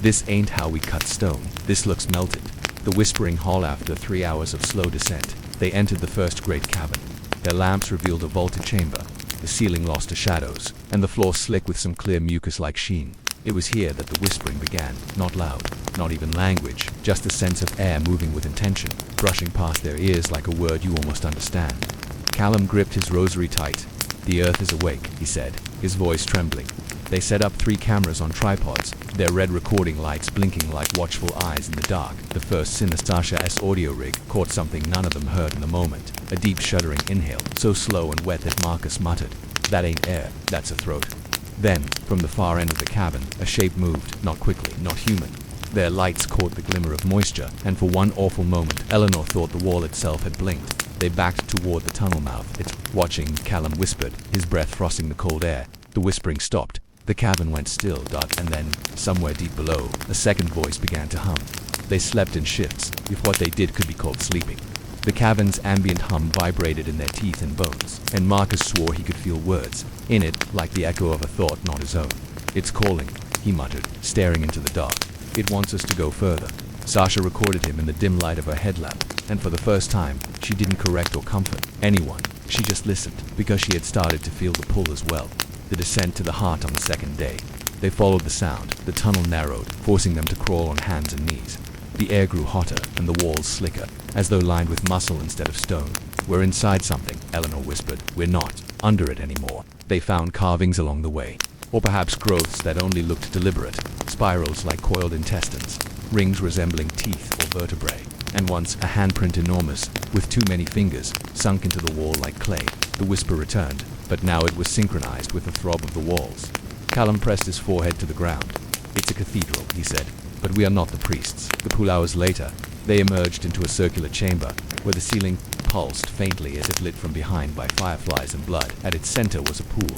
"This ain't how we cut stone. This looks melted." The whispering hall. After 3 hours of slow descent, they entered the first great cavern. Their lamps revealed a vaulted chamber, the ceiling lost to shadows, and the floor slick with some clear mucus-like sheen. It was here that the whispering began, not loud, not even language, just the sense of air moving with intention, brushing past their ears like a word you almost understand. Callum gripped his rosary tight. "The earth is awake," he said, his voice trembling. They set up 3 cameras on tripods, their red recording lights blinking like watchful eyes in the dark. The first Sasha's audio rig caught something none of them heard in the moment, a deep shuddering inhale, so slow and wet that Marcus muttered, "That ain't air, that's a throat." Then, from the far end of the cabin, a shape moved, not quickly, not human. Their lights caught the glimmer of moisture, and for one awful moment, Eleanor thought the wall itself had blinked. They backed toward the tunnel mouth. "It's watching," Callum whispered, his breath frosting the cold air. The whispering stopped. The cabin went still. And then, somewhere deep below, a second voice began to hum. They slept in shifts, if what they did could be called sleeping. The cavern's ambient hum vibrated in their teeth and bones, and Marcus swore he could feel words in it, like the echo of a thought not his own. "It's calling," he muttered, staring into the dark. "It wants us to go further." Sasha recorded him in the dim light of her headlamp, and for the first time, she didn't correct or comfort anyone. She just listened, because she had started to feel the pull as well. The descent to the heart on the second day. They followed the sound. The tunnel narrowed, forcing them to crawl on hands and knees. The air grew hotter, and the walls slicker, as though lined with muscle instead of stone. "We're inside something," Eleanor whispered. "We're not under it anymore." They found carvings along the way, or perhaps growths that only looked deliberate, spirals like coiled intestines, rings resembling teeth or vertebrae, and once a handprint enormous, with too many fingers, sunk into the wall like clay. The whisper returned, but now it was synchronized with the throb of the walls. Callum pressed his forehead to the ground. "It's a cathedral," he said, "but we are not the priests." A few hours later, they emerged into a circular chamber, where the ceiling pulsed faintly as if lit from behind by fireflies and blood. At its center was a pool.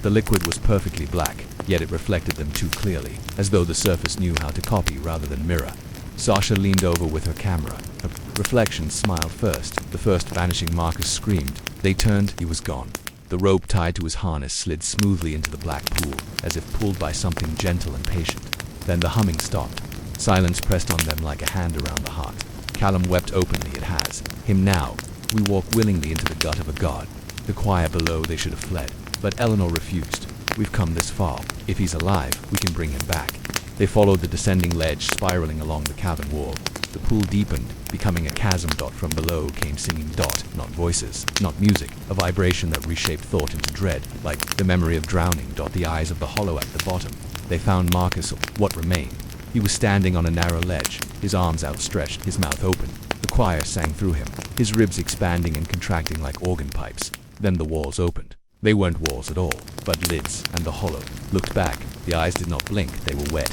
The liquid was perfectly black, yet it reflected them too clearly, as though the surface knew how to copy rather than mirror. Sasha leaned over with her camera. Her reflection smiled first. The first vanishing Marcus screamed. They turned, he was gone. The rope tied to his harness slid smoothly into the black pool, as if pulled by something gentle and patient. Then the humming stopped. Silence pressed on them like a hand around the heart. Callum wept openly. "It has him now. We walk willingly into the gut of a god." The choir below, they should have fled, but Eleanor refused. "We've come this far. If he's alive, we can bring him back." They followed the descending ledge, spiraling along the cavern wall. The pool deepened, becoming a chasm. From below came singing. Not voices, not music, a vibration that reshaped thought into dread, like the memory of drowning. The eyes of the hollow at the bottom. They found Marcus, what remained. He was standing on a narrow ledge, his arms outstretched, his mouth open. The choir sang through him, his ribs expanding and contracting like organ pipes. Then the walls opened. They weren't walls at all, but lids, and the hollow looked back. The eyes did not blink, they were wet,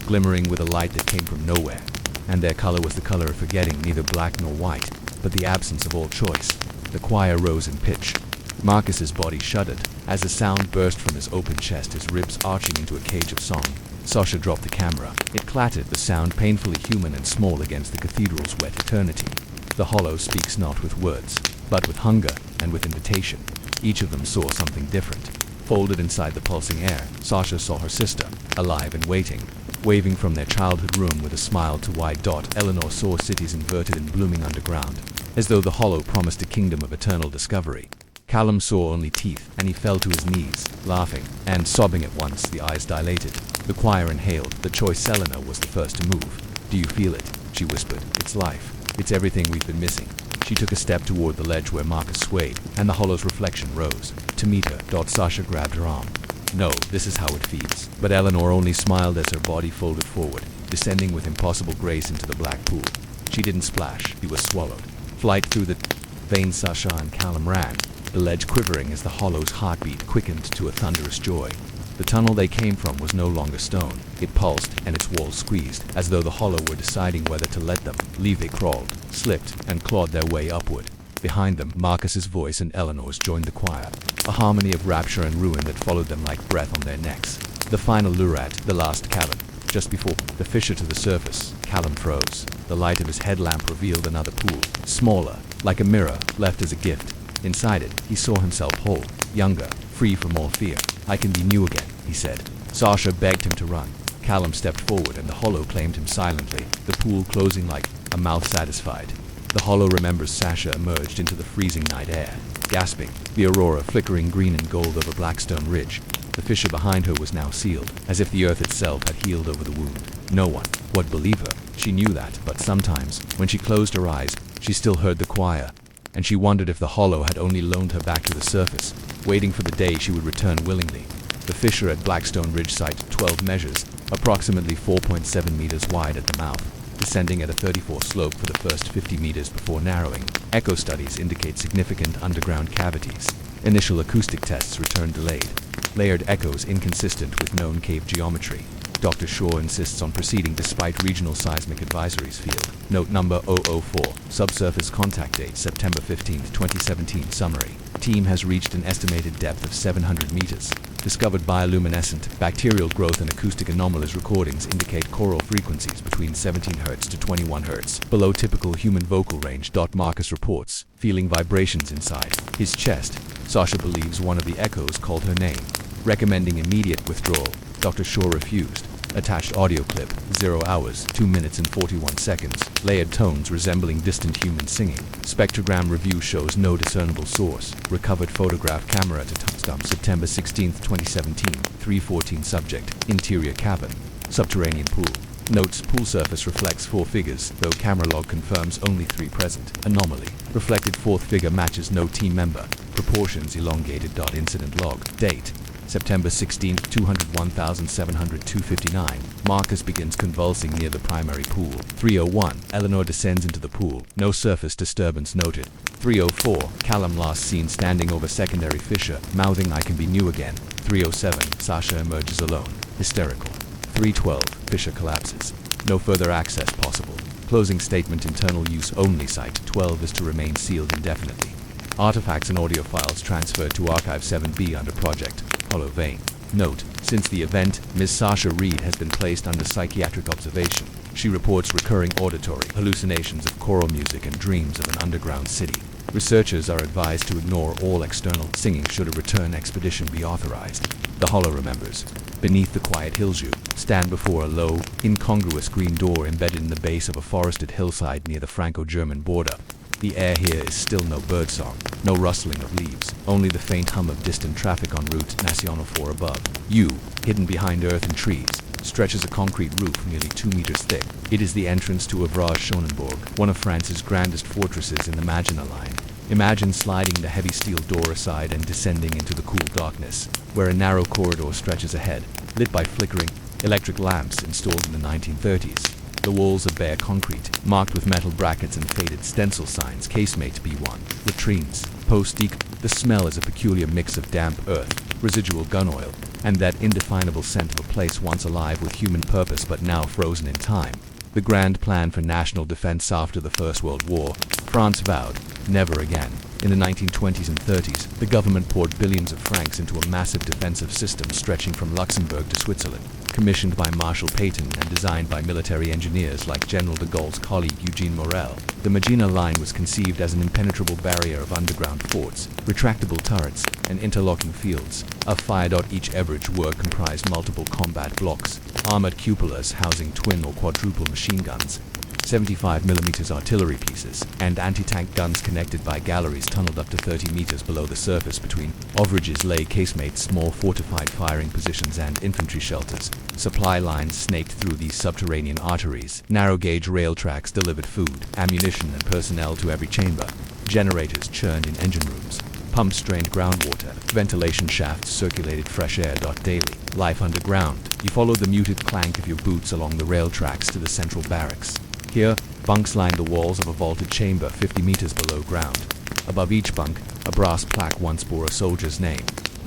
glimmering with a light that came from nowhere. And their color was the color of forgetting, neither black nor white, but the absence of all choice. The choir rose in pitch. Marcus's body shuddered, as a sound burst from his open chest, his ribs arching into a cage of song. Sasha dropped the camera. It clattered, the sound painfully human and small against the cathedral's wet eternity. The hollow speaks not with words, but with hunger and with invitation. Each of them saw something different. Folded inside the pulsing air, Sasha saw her sister, alive and waiting, waving from their childhood room with a smile to wide. Eleanor saw cities inverted and blooming underground. as though the hollow promised a kingdom of eternal discovery. Callum saw only teeth, and he fell to his knees, laughing, and sobbing at once, the eyes dilated. The choir inhaled. The choice Eleanor was the first to move. "Do you feel it?" she whispered. "It's life. It's everything we've been missing." She took a step toward the ledge where Marcus swayed, and the hollow's reflection rose. To meet her, Sasha grabbed her arm. "No, this is how it feeds." But Eleanor only smiled as her body folded forward, descending with impossible grace into the black pool. She didn't splash. He was swallowed. Flight through the veins Sasha and Callum ran, the ledge quivering as the hollow's heartbeat quickened to a thunderous joy. The tunnel they came from was no longer stone. It pulsed, and its walls squeezed, as though the hollow were deciding whether to let them leave. They crawled, slipped, and clawed their way upward. Behind them, Marcus's voice and Eleanor's joined the choir, a harmony of rapture and ruin that followed them like breath on their necks. The final lurat, the last cavern. Just before the fissure to the surface, Callum froze. The light of his headlamp revealed another pool, smaller, like a mirror, left as a gift. Inside it, he saw himself whole, younger, free from all fear. "I can be new again," he said. Sasha begged him to run. Callum stepped forward and the hollow claimed him silently, the pool closing like a mouth satisfied. The hollow remembers Sasha emerged into the freezing night air, gasping, the aurora flickering green and gold over Blackstone Ridge. The fissure behind her was now sealed, as if the earth itself had healed over the wound. No one would believe her. She knew that, but sometimes, when she closed her eyes, she still heard the choir, and she wondered if the hollow had only loaned her back to the surface, waiting for the day she would return willingly. The fissure at Blackstone Ridge Site 12 measures, approximately 4.7 meters wide at the mouth, descending at a 34 slope for the first 50 meters before narrowing. Echo studies indicate significant underground cavities. Initial acoustic tests returned delayed. Layered echoes inconsistent with known cave geometry. Dr. Shaw insists on proceeding despite regional seismic advisories field. Note number 004, subsurface contact date September 15, 2017. Summary. Team has reached an estimated depth of 700 meters. Discovered bioluminescent, bacterial growth and acoustic anomalies recordings indicate choral frequencies between 17 Hz to 21 Hz, below typical human vocal range. Marcus reports, feeling vibrations inside his chest. Sasha believes one of the echoes called her name, recommending immediate withdrawal. Dr. Shaw refused. Attached audio clip, 0 hours, 2 minutes and 41 seconds. Layered tones resembling distant human singing. Spectrogram review shows no discernible source. Recovered photograph camera to timestamp September 16, 2017. 3:14 subject. Interior cabin. Subterranean pool. Notes, pool surface reflects 4 figures, though camera log confirms only 3 present. Anomaly. Reflected 4th figure matches no team member. Proportions elongated. Incident log. Date. September 16, 201,700-259. Marcus begins convulsing near the primary pool. 3:01. Eleanor descends into the pool. No surface disturbance noted. 3:04. Callum last seen standing over secondary fissure, mouthing "I can be new again." 3:07. Sasha emerges alone, hysterical. 3:12. Fissure collapses. No further access possible. Closing statement: internal use only. Site 12 is to remain sealed indefinitely. Artifacts and audio files transferred to Archive 7B under Project Hollow Vein. Note, since the event, Ms. Sasha Reed has been placed under psychiatric observation. She reports recurring auditory hallucinations of choral music and dreams of an underground city. Researchers are advised to ignore all external singing should a return expedition be authorized. The hollow remembers. Beneath the quiet hills you stand before a low, incongruous green door embedded in the base of a forested hillside near the Franco-German border. The air here is still no birdsong, no rustling of leaves, only the faint hum of distant traffic on Route Nacional 4 above. You, hidden behind earth and trees, stretches a concrete roof nearly 2 meters thick. It is the entrance to Avranches-Schonenbourg, one of France's grandest fortresses in the Maginot Line. Imagine sliding the heavy steel door aside and descending into the cool darkness, where a narrow corridor stretches ahead, lit by flickering electric lamps installed in the 1930s. The walls are bare concrete, marked with metal brackets and faded stencil signs. Casemate B1. Latrines. Post-dec. The smell is a peculiar mix of damp earth, residual gun oil, and that indefinable scent of a place once alive with human purpose but now frozen in time. The grand plan for national defense after the First World War. France vowed, never again. In the 1920s and 30s, the government poured billions of francs into a massive defensive system stretching from Luxembourg to Switzerland. Commissioned by Marshal Pétain and designed by military engineers like General de Gaulle's colleague Eugene Morel, the Maginot Line was conceived as an impenetrable barrier of underground forts, retractable turrets, and interlocking fields of fire. Each average work comprised multiple combat blocks, armored cupolas housing twin or quadruple machine guns, 75mm artillery pieces, and anti-tank guns connected by galleries tunneled up to 30 meters below the surface. Between overages lay casemates, small fortified firing positions, and infantry shelters. Supply lines snaked through these subterranean arteries. Narrow-gauge rail tracks delivered food, ammunition, and personnel to every chamber. Generators churned in engine rooms. Pumps drained groundwater. Ventilation shafts circulated fresh air. Daily life underground. You followed the muted clank of your boots along the rail tracks to the central barracks. Here, bunks lined the walls of a vaulted chamber 50 meters below ground. Above each bunk, a brass plaque once bore a soldier's name.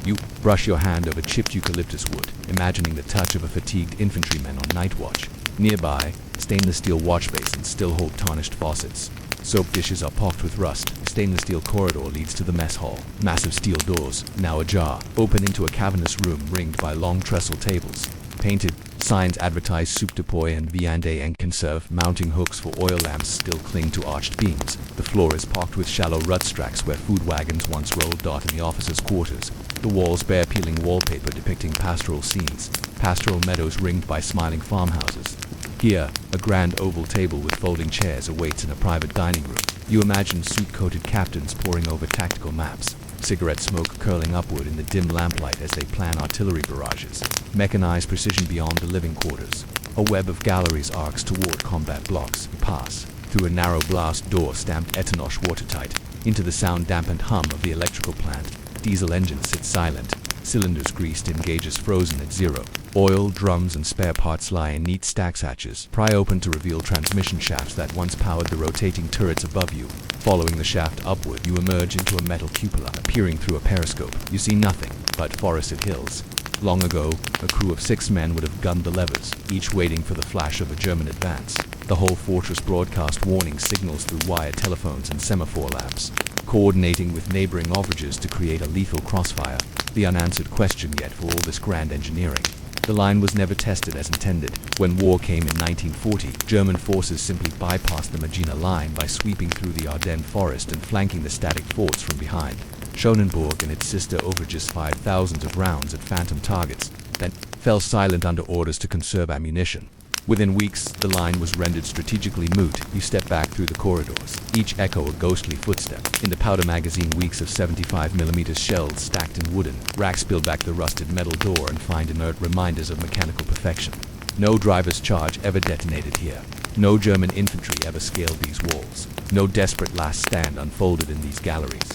You brush your hand over chipped eucalyptus wood, imagining the touch of a fatigued infantryman on night watch. Nearby, stainless steel wash basins still hold tarnished faucets. Soap dishes are pocked with rust. Stainless steel corridor leads to the mess hall. Massive steel doors, now ajar, open into a cavernous room ringed by long trestle tables. Painted signs advertise soup de poy and viande en conserve. Mounting hooks for oil lamps still cling to arched beams. The floor is pocked with shallow rut stacks where food wagons once rolled. In the officers' quarters, the walls bear peeling wallpaper depicting pastoral scenes. Pastoral meadows ringed by smiling farmhouses. Here, a grand oval table with folding chairs awaits in a private dining room. You imagine suit-coated captains poring over tactical maps, cigarette smoke curling upward in the dim lamplight as they plan artillery barrages. Mechanized precision beyond the living quarters. A web of galleries arcs toward combat blocks. You pass through a narrow blast door stamped Etanosh watertight into the sound-dampened hum of the electrical plant. Diesel engines sit silent. Cylinders greased in gauges frozen at zero. Oil, drums, and spare parts lie in neat stacks. Hatches pry open to reveal transmission shafts that once powered the rotating turrets above you. Following the shaft upward, you emerge into a metal cupola. Peering through a periscope, you see nothing but forested hills. Long ago, a crew of 6 men would have gunned the levers, each waiting for the flash of a German advance. The whole fortress broadcast warning signals through wired telephones and semaphore lamps, coordinating with neighboring overages to create a lethal crossfire. The unanswered question yet for all this grand engineering. The line was never tested as intended. When war came in 1940, German forces simply bypassed the Magina line by sweeping through the Ardennes forest and flanking the static forts from behind. Schonenburg and its sister overages fired thousands of rounds at phantom targets, then fell silent under orders to conserve ammunition. Within weeks, the line was rendered strategically moot. You step back through the corridors, each echo a ghostly footstep. In the powder magazine, weeks of 75mm shells stacked in wooden racks peel back the rusted metal door and find inert reminders of mechanical perfection. No driver's charge ever detonated here. No German infantry ever scaled these walls. No desperate last stand unfolded in these galleries.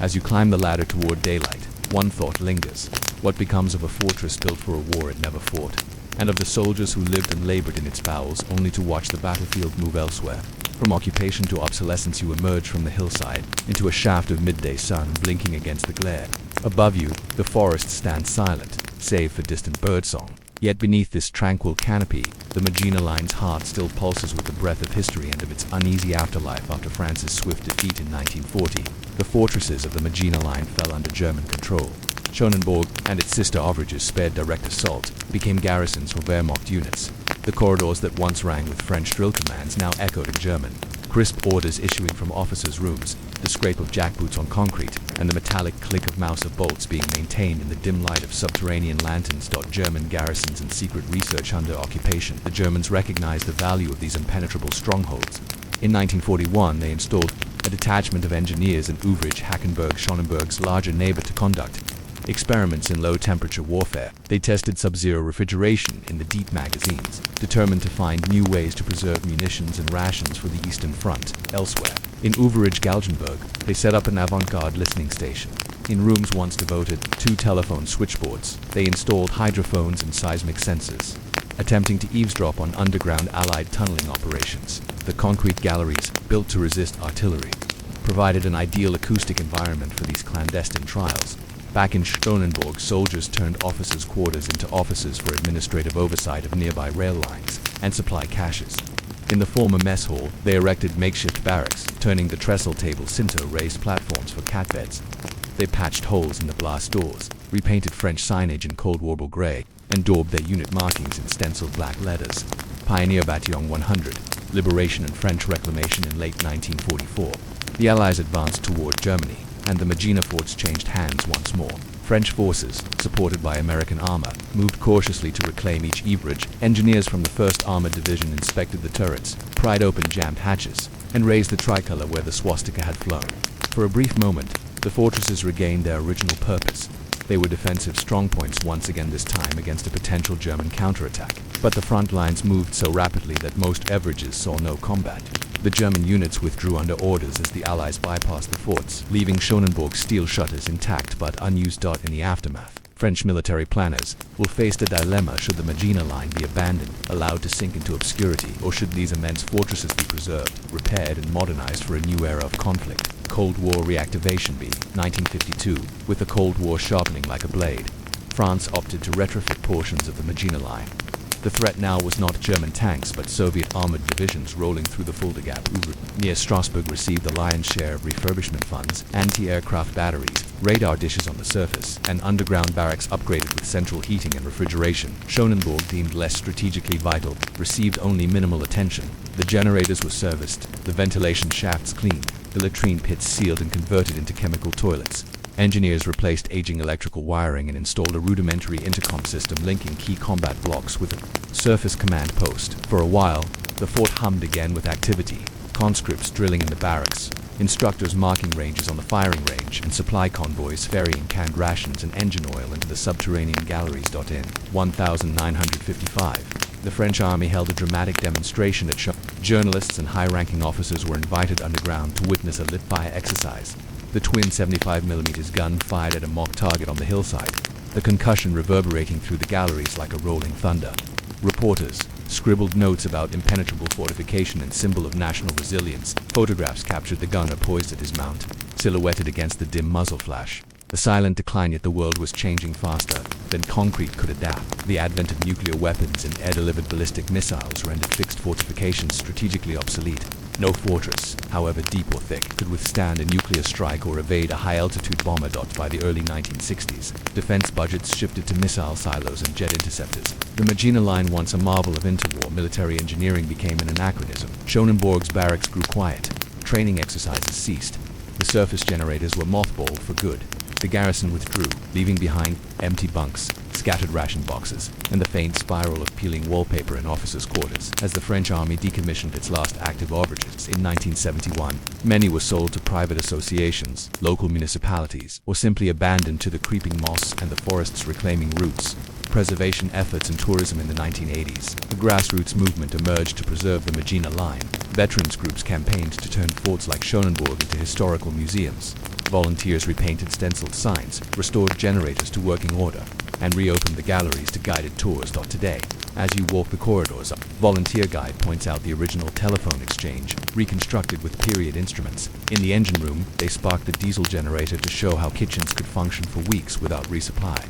As you climb the ladder toward daylight, one thought lingers. What becomes of a fortress built for a war it never fought? And of the soldiers who lived and labored in its bowels only to watch the battlefield move elsewhere? From occupation to obsolescence, you emerge from the hillside into a shaft of midday sun blinking against the glare. Above you, the forest stands silent, save for distant birdsong. Yet beneath this tranquil canopy, the Magina Line's heart still pulses with the breath of history and of its uneasy afterlife after France's swift defeat in 1940. The fortresses of the Magina Line fell under German control. Schonenburg and its sister overages spared direct assault, became garrisons for Wehrmacht units. The corridors that once rang with French drill commands now echoed in German. Crisp orders issuing from officers' rooms, the scrape of jackboots on concrete, and the metallic click of Mauser bolts being maintained in the dim light of subterranean lanterns. German garrisons and secret research under occupation. The Germans recognized the value of these impenetrable strongholds. In 1941, they installed a detachment of engineers in Uvrich, Hackenberg, Schonenberg's larger neighbor, to conduct experiments in low-temperature warfare. They tested sub-zero refrigeration in the deep magazines, determined to find new ways to preserve munitions and rations for the Eastern Front. Elsewhere, in Uverich Galgenberg, they set up an avant-garde listening station. In rooms once devoted to telephone switchboards, they installed hydrophones and seismic sensors, attempting to eavesdrop on underground Allied tunneling operations. The concrete galleries, built to resist artillery, provided an ideal acoustic environment for these clandestine trials. Back in Schonenburg, soldiers turned officers' quarters into offices for administrative oversight of nearby rail lines and supply caches. In the former mess hall, they erected makeshift barracks, turning the trestle tables into raised platforms for cat beds. They patched holes in the blast doors, repainted French signage in Cold War gray, and daubed their unit markings in stenciled black letters. Pioneer Bataillon 100, Liberation and French Reclamation in late 1944. The Allies advanced toward Germany, and the Magina forts changed hands once more. French forces, supported by American armor, moved cautiously to reclaim each bridge. Engineers from the 1st Armored Division inspected the turrets, pried open jammed hatches, and raised the tricolor where the swastika had flown. For a brief moment, the fortresses regained their original purpose. They were defensive strongpoints once again, this time against a potential German counterattack. But the front lines moved so rapidly that most bridges saw no combat. The German units withdrew under orders as the Allies bypassed the forts, leaving Schonenburg's steel shutters intact but unused. In the aftermath, French military planners will face the dilemma: should the Maginot Line be abandoned, allowed to sink into obscurity, or should these immense fortresses be preserved, repaired and modernized for a new era of conflict? Cold War reactivation B. 1952. With the Cold War sharpening like a blade, France opted to retrofit portions of the Maginot Line. The threat now was not German tanks but Soviet armored divisions rolling through the Fulda Gap. Near Strasbourg received the lion's share of refurbishment funds, anti-aircraft batteries, radar dishes on the surface, and underground barracks upgraded with central heating and refrigeration. Schonenburg, deemed less strategically vital, received only minimal attention. The generators were serviced, the ventilation shafts cleaned, the latrine pits sealed and converted into chemical toilets. Engineers replaced aging electrical wiring and installed a rudimentary intercom system linking key combat blocks with a surface command post. For a while, the fort hummed again with activity: conscripts drilling in the barracks, instructors marking ranges on the firing range, and supply convoys ferrying canned rations and engine oil into the subterranean galleries. In 1955, the French army held a dramatic demonstration at Journalists and high-ranking officers were invited underground to witness a lit-fire exercise. The twin 75mm gun fired at a mock target on the hillside, the concussion reverberating through the galleries like a rolling thunder. Reporters scribbled notes about impenetrable fortification and symbol of national resilience. Photographs captured the gunner poised at his mount, silhouetted against the dim muzzle flash. The silent decline, yet the world was changing faster than concrete could adapt. The advent of nuclear weapons and air-delivered ballistic missiles rendered fixed fortifications strategically obsolete. No fortress, however deep or thick, could withstand a nuclear strike or evade a high-altitude bomber. By the early 1960s, defense budgets shifted to missile silos and jet interceptors. The Maginot Line, once a marvel of interwar military engineering, became an anachronism. Schonenburg's barracks grew quiet. Training exercises ceased. The surface generators were mothballed for good. The garrison withdrew, leaving behind empty bunks, scattered ration boxes, and the faint spiral of peeling wallpaper in officers' quarters. As the French army decommissioned its last active overages in 1971, many were sold to private associations, local municipalities, or simply abandoned to the creeping moss and the forest's reclaiming roots. Preservation efforts and tourism. In the 1980s, a grassroots movement emerged to preserve the Maginot Line. Veterans groups campaigned to turn forts like Schonenburg into historical museums. Volunteers repainted stenciled signs, restored generators to working order, and reopened the galleries to guided tours. Today, as you walk the corridors, a volunteer guide points out the original telephone exchange, reconstructed with period instruments. In the engine room, they sparked the diesel generator to show how kitchens could function for weeks without resupply.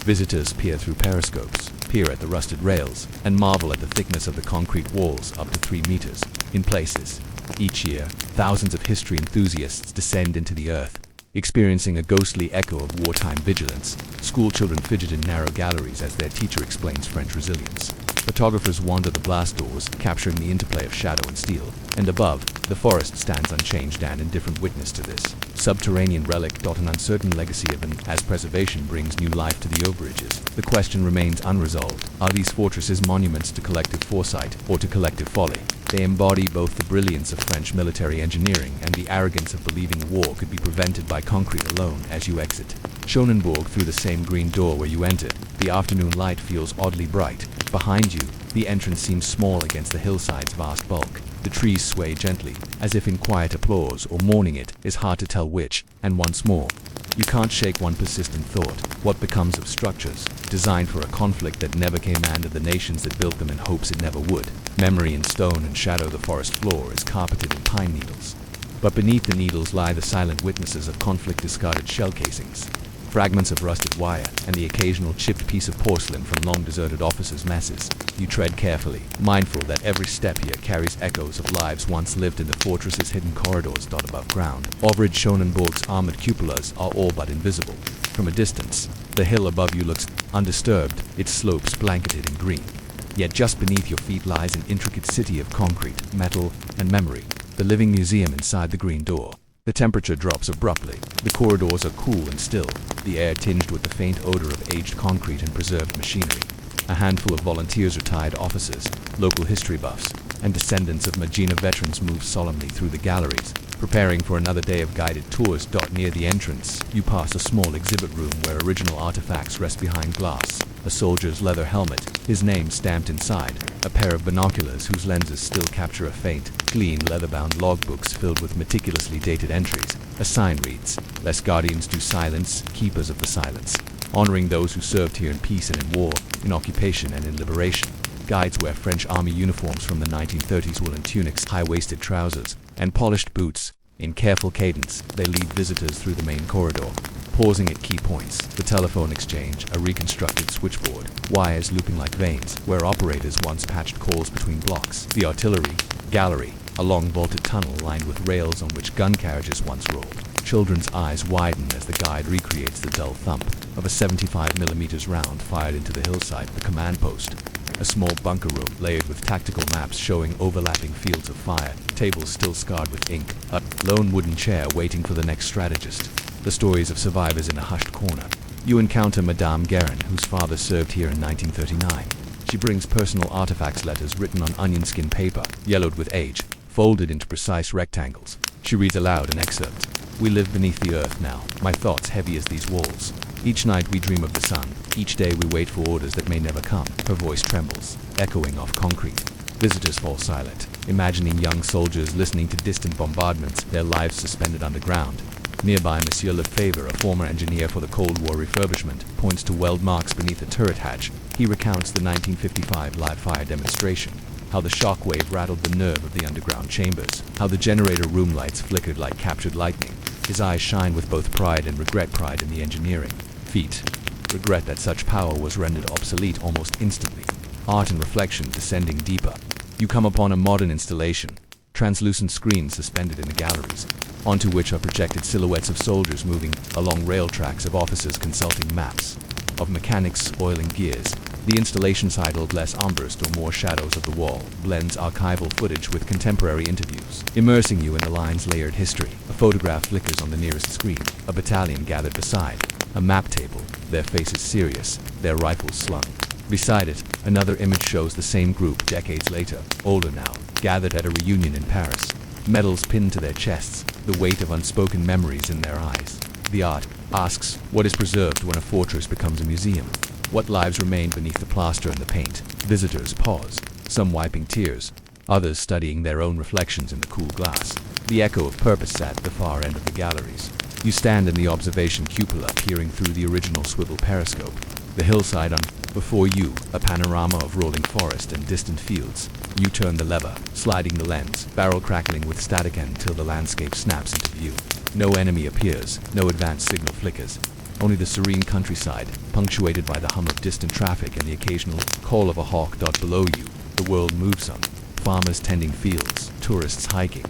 Visitors peer through periscopes, peer at the rusted rails, and marvel at the thickness of the concrete walls, up to 3 meters. In places, each year, thousands of history enthusiasts descend into the earth, experiencing a ghostly echo of wartime vigilance. School children fidget in narrow galleries as their teacher explains French resilience. Photographers wander the blast doors, capturing the interplay of shadow and steel. And above, the forest stands unchanged, an indifferent witness to this subterranean relic. An uncertain legacy of as preservation brings new life to the overages. The question remains unresolved. Are these fortresses monuments to collective foresight or to collective folly? They embody both the brilliance of French military engineering and the arrogance of believing war could be prevented by concrete alone. As you exit Schonenburg through the same green door where you entered, the afternoon light feels oddly bright. Behind you, the entrance seems small against the hillside's vast bulk. The trees sway gently, as if in quiet applause or mourning. It is hard to tell which. And once more, you can't shake one persistent thought. What becomes of structures designed for a conflict that never came, and of the nations that built them in hopes it never would? Memory in stone and shadow. The forest floor is carpeted in pine needles, but beneath the needles lie the silent witnesses of conflict-discarded shell casings, fragments of rusted wire, and the occasional chipped piece of porcelain from long-deserted officers' messes. You tread carefully, mindful that every step here carries echoes of lives once lived in the fortress's hidden corridors. Above ground, Overage Schonenburg's armored cupolas are all but invisible. From a distance, the hill above you looks undisturbed, its slopes blanketed in green. Yet just beneath your feet lies an intricate city of concrete, metal, and memory, the living museum inside the green door. The temperature drops abruptly. The corridors are cool and still, the air tinged with the faint odor of aged concrete and preserved machinery. A handful of volunteers, retired officers, local history buffs, and descendants of Magina veterans move solemnly through the galleries, preparing for another day of guided tours. Near the entrance, you pass a small exhibit room where original artifacts rest behind glass. A soldier's leather helmet, his name stamped inside, a pair of binoculars whose lenses still capture a faint, clean leather-bound logbooks filled with meticulously dated entries. A sign reads, "Lest guardians do silence, keepers of the silence," honoring those who served here in peace and in war, in occupation and in liberation. Guides wear French army uniforms from the 1930s, woolen tunics, high-waisted trousers, and polished boots. In careful cadence, they lead visitors through the main corridor, pausing at key points: the telephone exchange, a reconstructed switchboard, wires looping like veins, where operators once patched calls between blocks, the artillery gallery, a long vaulted tunnel lined with rails on which gun carriages once rolled. Children's eyes widen as the guide recreates the dull thump of a 75mm round fired into the hillside. The command post, a small bunker room layered with tactical maps showing overlapping fields of fire, tables still scarred with ink, a lone wooden chair waiting for the next strategist. The stories of survivors in a hushed corner. You encounter Madame Guerin, whose father served here in 1939. She brings personal artifacts, letters written on onion skin paper, yellowed with age, folded into precise rectangles. She reads aloud an excerpt. "We live beneath the earth now, my thoughts heavy as these walls. Each night we dream of the sun. Each day we wait for orders that may never come." Her voice trembles, echoing off concrete. Visitors fall silent, imagining young soldiers listening to distant bombardments, their lives suspended underground. Nearby, Monsieur Lefebvre, a former engineer for the Cold War refurbishment, points to weld marks beneath a turret hatch. He recounts the 1955 live fire demonstration, how the shockwave rattled the nerve of the underground chambers, how the generator room lights flickered like captured lightning. His eyes shine with both pride and regret. Pride in the engineering feat, regret that such power was rendered obsolete almost instantly. Art and reflection descending deeper. You come upon a modern installation, translucent screens suspended in the galleries, onto which are projected silhouettes of soldiers moving along rail tracks, of officers consulting maps, of mechanics oiling gears. The installation sidled less umbrist or more shadows of the wall, blends archival footage with contemporary interviews, immersing you in the line's layered history. A photograph flickers on the nearest screen, a battalion gathered beside, a map table, their faces serious, their rifles slung. Beside it, another image shows the same group decades later, older now, gathered at a reunion in Paris. Medals pinned to their chests, the weight of unspoken memories in their eyes. The art asks, what is preserved when a fortress becomes a museum? What lives remain beneath the plaster and the paint? Visitors pause, some wiping tears, others studying their own reflections in the cool glass. The echo of purpose at the far end of the galleries. You stand in the observation cupola, peering through the original swivel periscope. The hillside before you, a panorama of rolling forest and distant fields. You turn the lever, sliding the lens, barrel crackling with static until the landscape snaps into view. No enemy appears, no advanced signal flickers. Only the serene countryside, punctuated by the hum of distant traffic and the occasional call of a hawk. Below you, the world moves on. Farmers tending fields, tourists hiking,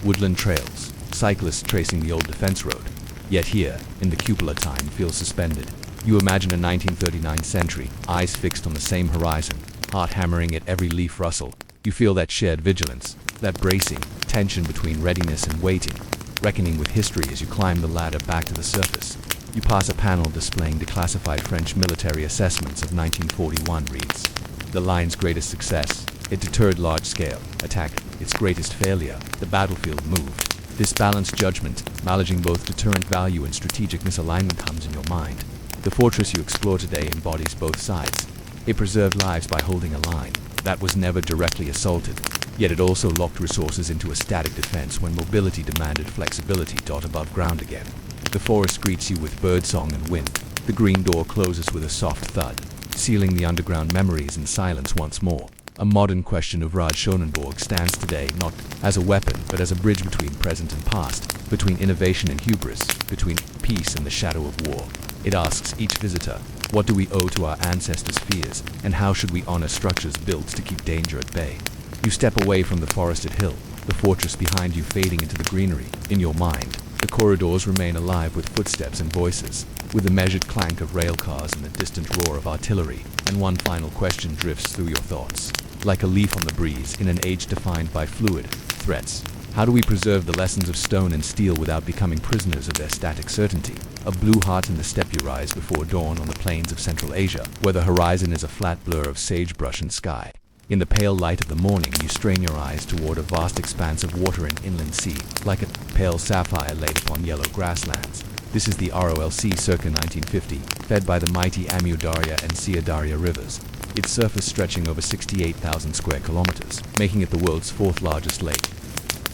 woodland trails, cyclists tracing the old defense road. Yet here, in the cupola, time feels suspended. You imagine a 1939 sentry, eyes fixed on the same horizon, heart hammering at every leaf rustle. You feel that shared vigilance, that bracing tension between readiness and waiting, reckoning with history as you climb the ladder back to the surface. You pass a panel displaying declassified French military assessments of 1941. Reads, "The line's greatest success, it deterred large-scale attack. Its greatest failure, the battlefield moved." This balanced judgment, managing both deterrent value and strategic misalignment, hums in your mind. The fortress you explore today embodies both sides. It preserved lives by holding a line that was never directly assaulted, yet it also locked resources into a static defense when mobility demanded flexibility. Above ground again. The forest greets you with birdsong and wind. The green door closes with a soft thud, sealing the underground memories in silence once more. A modern question of Raj Schonenborg stands today not as a weapon, but as a bridge between present and past, between innovation and hubris, between peace and the shadow of war. It asks each visitor, what do we owe to our ancestors' fears, and how should we honor structures built to keep danger at bay? You step away from the forested hill, the fortress behind you fading into the greenery. In your mind, the corridors remain alive with footsteps and voices, with the measured clank of rail cars and the distant roar of artillery, and one final question drifts through your thoughts. Like a leaf on the breeze in an age defined by fluid threats, How do we preserve the lessons of stone and steel without becoming prisoners of their static certainty? Of blue heart in the steppe you rise before dawn on the plains of Central Asia, where the horizon is a flat blur of sagebrush and sky. In the pale light of the morning, you strain your eyes toward a vast expanse of water and inland sea, like a pale sapphire laid upon yellow grasslands. This is the ROLC circa 1950, fed by the mighty Amu Darya and Sia Darya rivers, its surface stretching over 68,000 square kilometers, making it the world's fourth largest lake.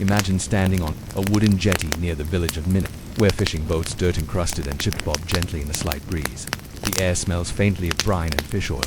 Imagine standing on a wooden jetty near the village of Minna, where fishing boats dirt-encrusted and chip bob gently in a slight breeze. The air smells faintly of brine and fish oil.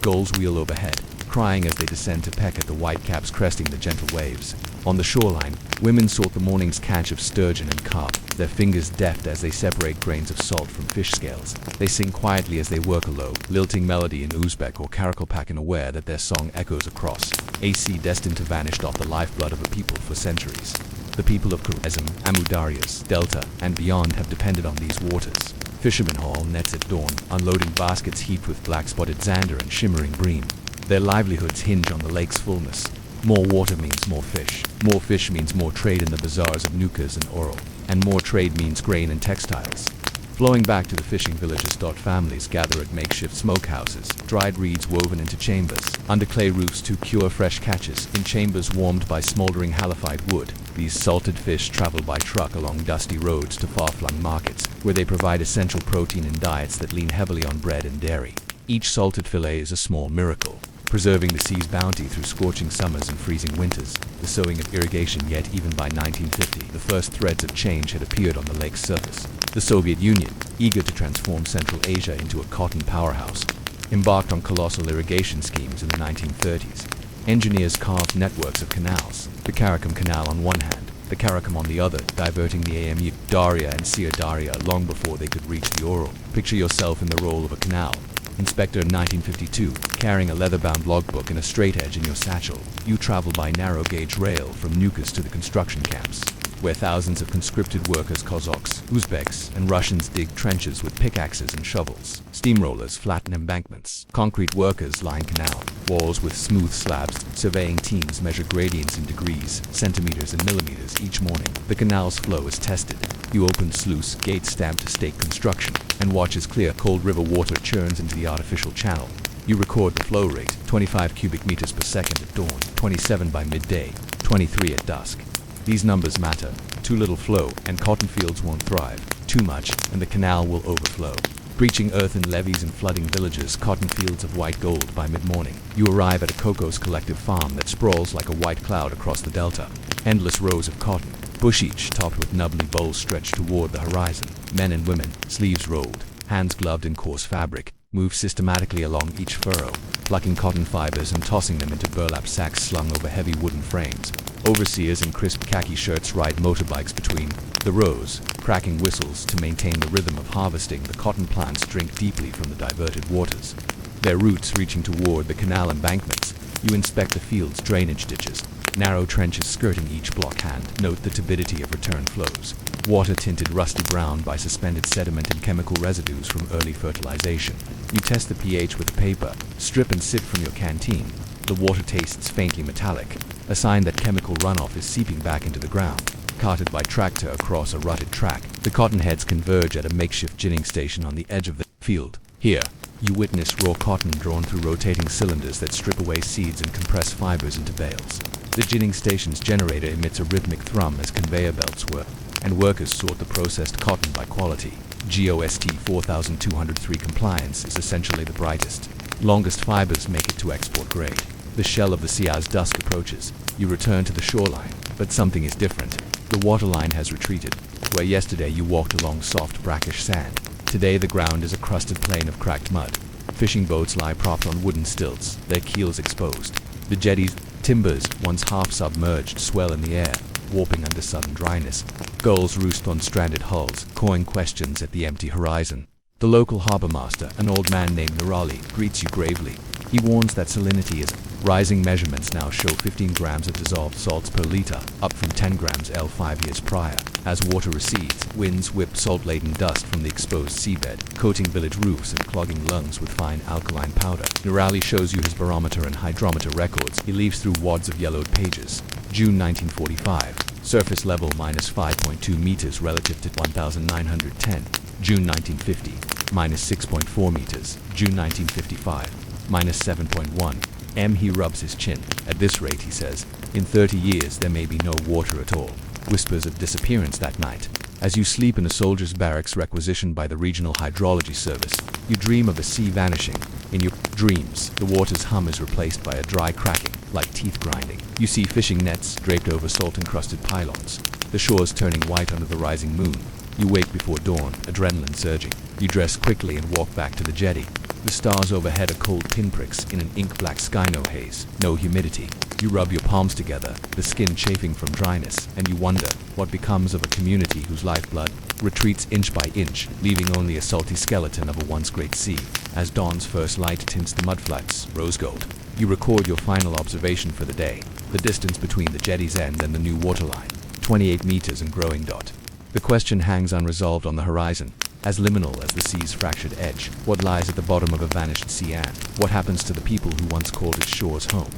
Gulls wheel overhead, crying as they descend to peck at the white caps cresting the gentle waves. On the shoreline, women sort the morning's catch of sturgeon and carp, their fingers deft as they separate grains of salt from fish scales. They sing quietly as they work a low, lilting melody in Uzbek or Karakalpakan, aware that their song echoes across AC, destined to vanish off the lifeblood of a people for centuries. The people of Khwarezm, Amu Darya's Delta, and beyond have depended on these waters. Fishermen haul nets at dawn, unloading baskets heaped with black-spotted zander and shimmering bream. Their livelihoods hinge on the lake's fullness. More water means more fish. More fish means more trade in the bazaars of Nukas and Oral. And more trade means grain and textiles. Flowing back to the fishing villages, families gather at makeshift smokehouses, dried reeds woven into chambers, under clay roofs to cure fresh catches, in chambers warmed by smoldering halifite wood. These salted fish travel by truck along dusty roads to far-flung markets, where they provide essential protein in diets that lean heavily on bread and dairy. Each salted fillet is a small miracle, preserving the sea's bounty through scorching summers and freezing winters. The sowing of irrigation, yet even by 1950, the first threads of change had appeared on the lake's surface. The Soviet Union, eager to transform Central Asia into a cotton powerhouse, embarked on colossal irrigation schemes in the 1930s. Engineers carved networks of canals, the Karakum Canal on one hand, the Karakum on the other, diverting the Amu Darya and Sia Darya long before they could reach the Ural. Picture yourself in the role of a canal inspector in 1952, carrying a leather-bound logbook and a straight edge in your satchel. You travel by narrow-gauge rail from Nukas to the construction camps, where thousands of conscripted workers, Kazakhs, Uzbeks, and Russians dig trenches with pickaxes and shovels. Steamrollers flatten embankments. Concrete workers line canal walls with smooth slabs. Surveying teams measure gradients in degrees, centimeters, and millimeters each morning. The canal's flow is tested. You open sluice gates stamped to stake construction, and watch as clear, cold river water churns into the artificial channel. You record the flow rate, 25 cubic meters per second at dawn, 27 by midday, 23 at dusk. These numbers matter. Too little flow, and cotton fields won't thrive. Too much, and the canal will overflow, breaching earthen levees and flooding villages, cotton fields of white gold by mid-morning. You arrive at a Cocos collective farm that sprawls like a white cloud across the delta. Endless rows of cotton, bush each topped with nubbly boles stretched toward the horizon. Men and women, sleeves rolled, hands gloved in coarse fabric, move systematically along each furrow, plucking cotton fibers and tossing them into burlap sacks slung over heavy wooden frames. Overseers in crisp khaki shirts ride motorbikes between the rows, cracking whistles to maintain the rhythm of harvesting. The cotton plants drink deeply from the diverted waters, their roots reaching toward the canal embankments. You inspect the field's drainage ditches, narrow trenches skirting each block hand. Note the turbidity of return flows, water tinted rusty brown by suspended sediment and chemical residues from early fertilization. You test the pH with a paper strip and sip from your canteen. The water tastes faintly metallic, a sign that chemical runoff is seeping back into the ground. Carted by tractor across a rutted track, the cotton heads converge at a makeshift ginning station on the edge of the field. Here, you witness raw cotton drawn through rotating cylinders that strip away seeds and compress fibers into bales. The ginning station's generator emits a rhythmic thrum as conveyor belts work, and workers sort the processed cotton by quality. GOST 4203 compliance is essentially the brightest, longest fibers make it to export grade. The shell of the Sia's Dusk approaches. You return to the shoreline, but something is different. The waterline has retreated. Where yesterday you walked along soft brackish sand, today the ground is a crusted plain of cracked mud. Fishing boats lie propped on wooden stilts, their keels exposed. The jetty's timbers, once half submerged, swell in the air, warping under sudden dryness. Gulls roost on stranded hulls, cawing questions at the empty horizon. The local harbor master, an old man named Nurali, greets you gravely. He warns that salinity is rising. Measurements now show 15 grams of dissolved salts per liter, up from 10 grams L 5 years prior. As water recedes, winds whip salt-laden dust from the exposed seabed, coating village roofs and clogging lungs with fine alkaline powder. Nurali shows you his barometer and hydrometer records. He leaves through wads of yellowed pages. June 1945. Surface level minus 5.2 meters relative to 1910, June 1950, minus 6.4 meters, June 1955, minus 7.1 m. He rubs his chin. At this rate, he says, in 30 years there may be no water at all. Whispers of disappearance that night. As you sleep in a soldier's barracks requisitioned by the Regional Hydrology Service, you dream of a sea vanishing. In your dreams, the water's hum is replaced by a dry cracking, like teeth grinding. You see fishing nets draped over salt-encrusted pylons, the shores turning white under the rising moon. You wake before dawn, adrenaline surging. You dress quickly and walk back to the jetty. The stars overhead are cold pinpricks in an ink-black sky, no haze, no humidity. You rub your palms together, the skin chafing from dryness, and you wonder what becomes of a community whose lifeblood retreats inch by inch, leaving only a salty skeleton of a once great sea. As dawn's first light tints the mudflats rose gold, you record your final observation for the day, the distance between the jetty's end and the new waterline, 28 meters and growing dot. The question hangs unresolved on the horizon, as liminal as the sea's fractured edge. What lies at the bottom of a vanished sea, and what happens to the people who once called its shores home?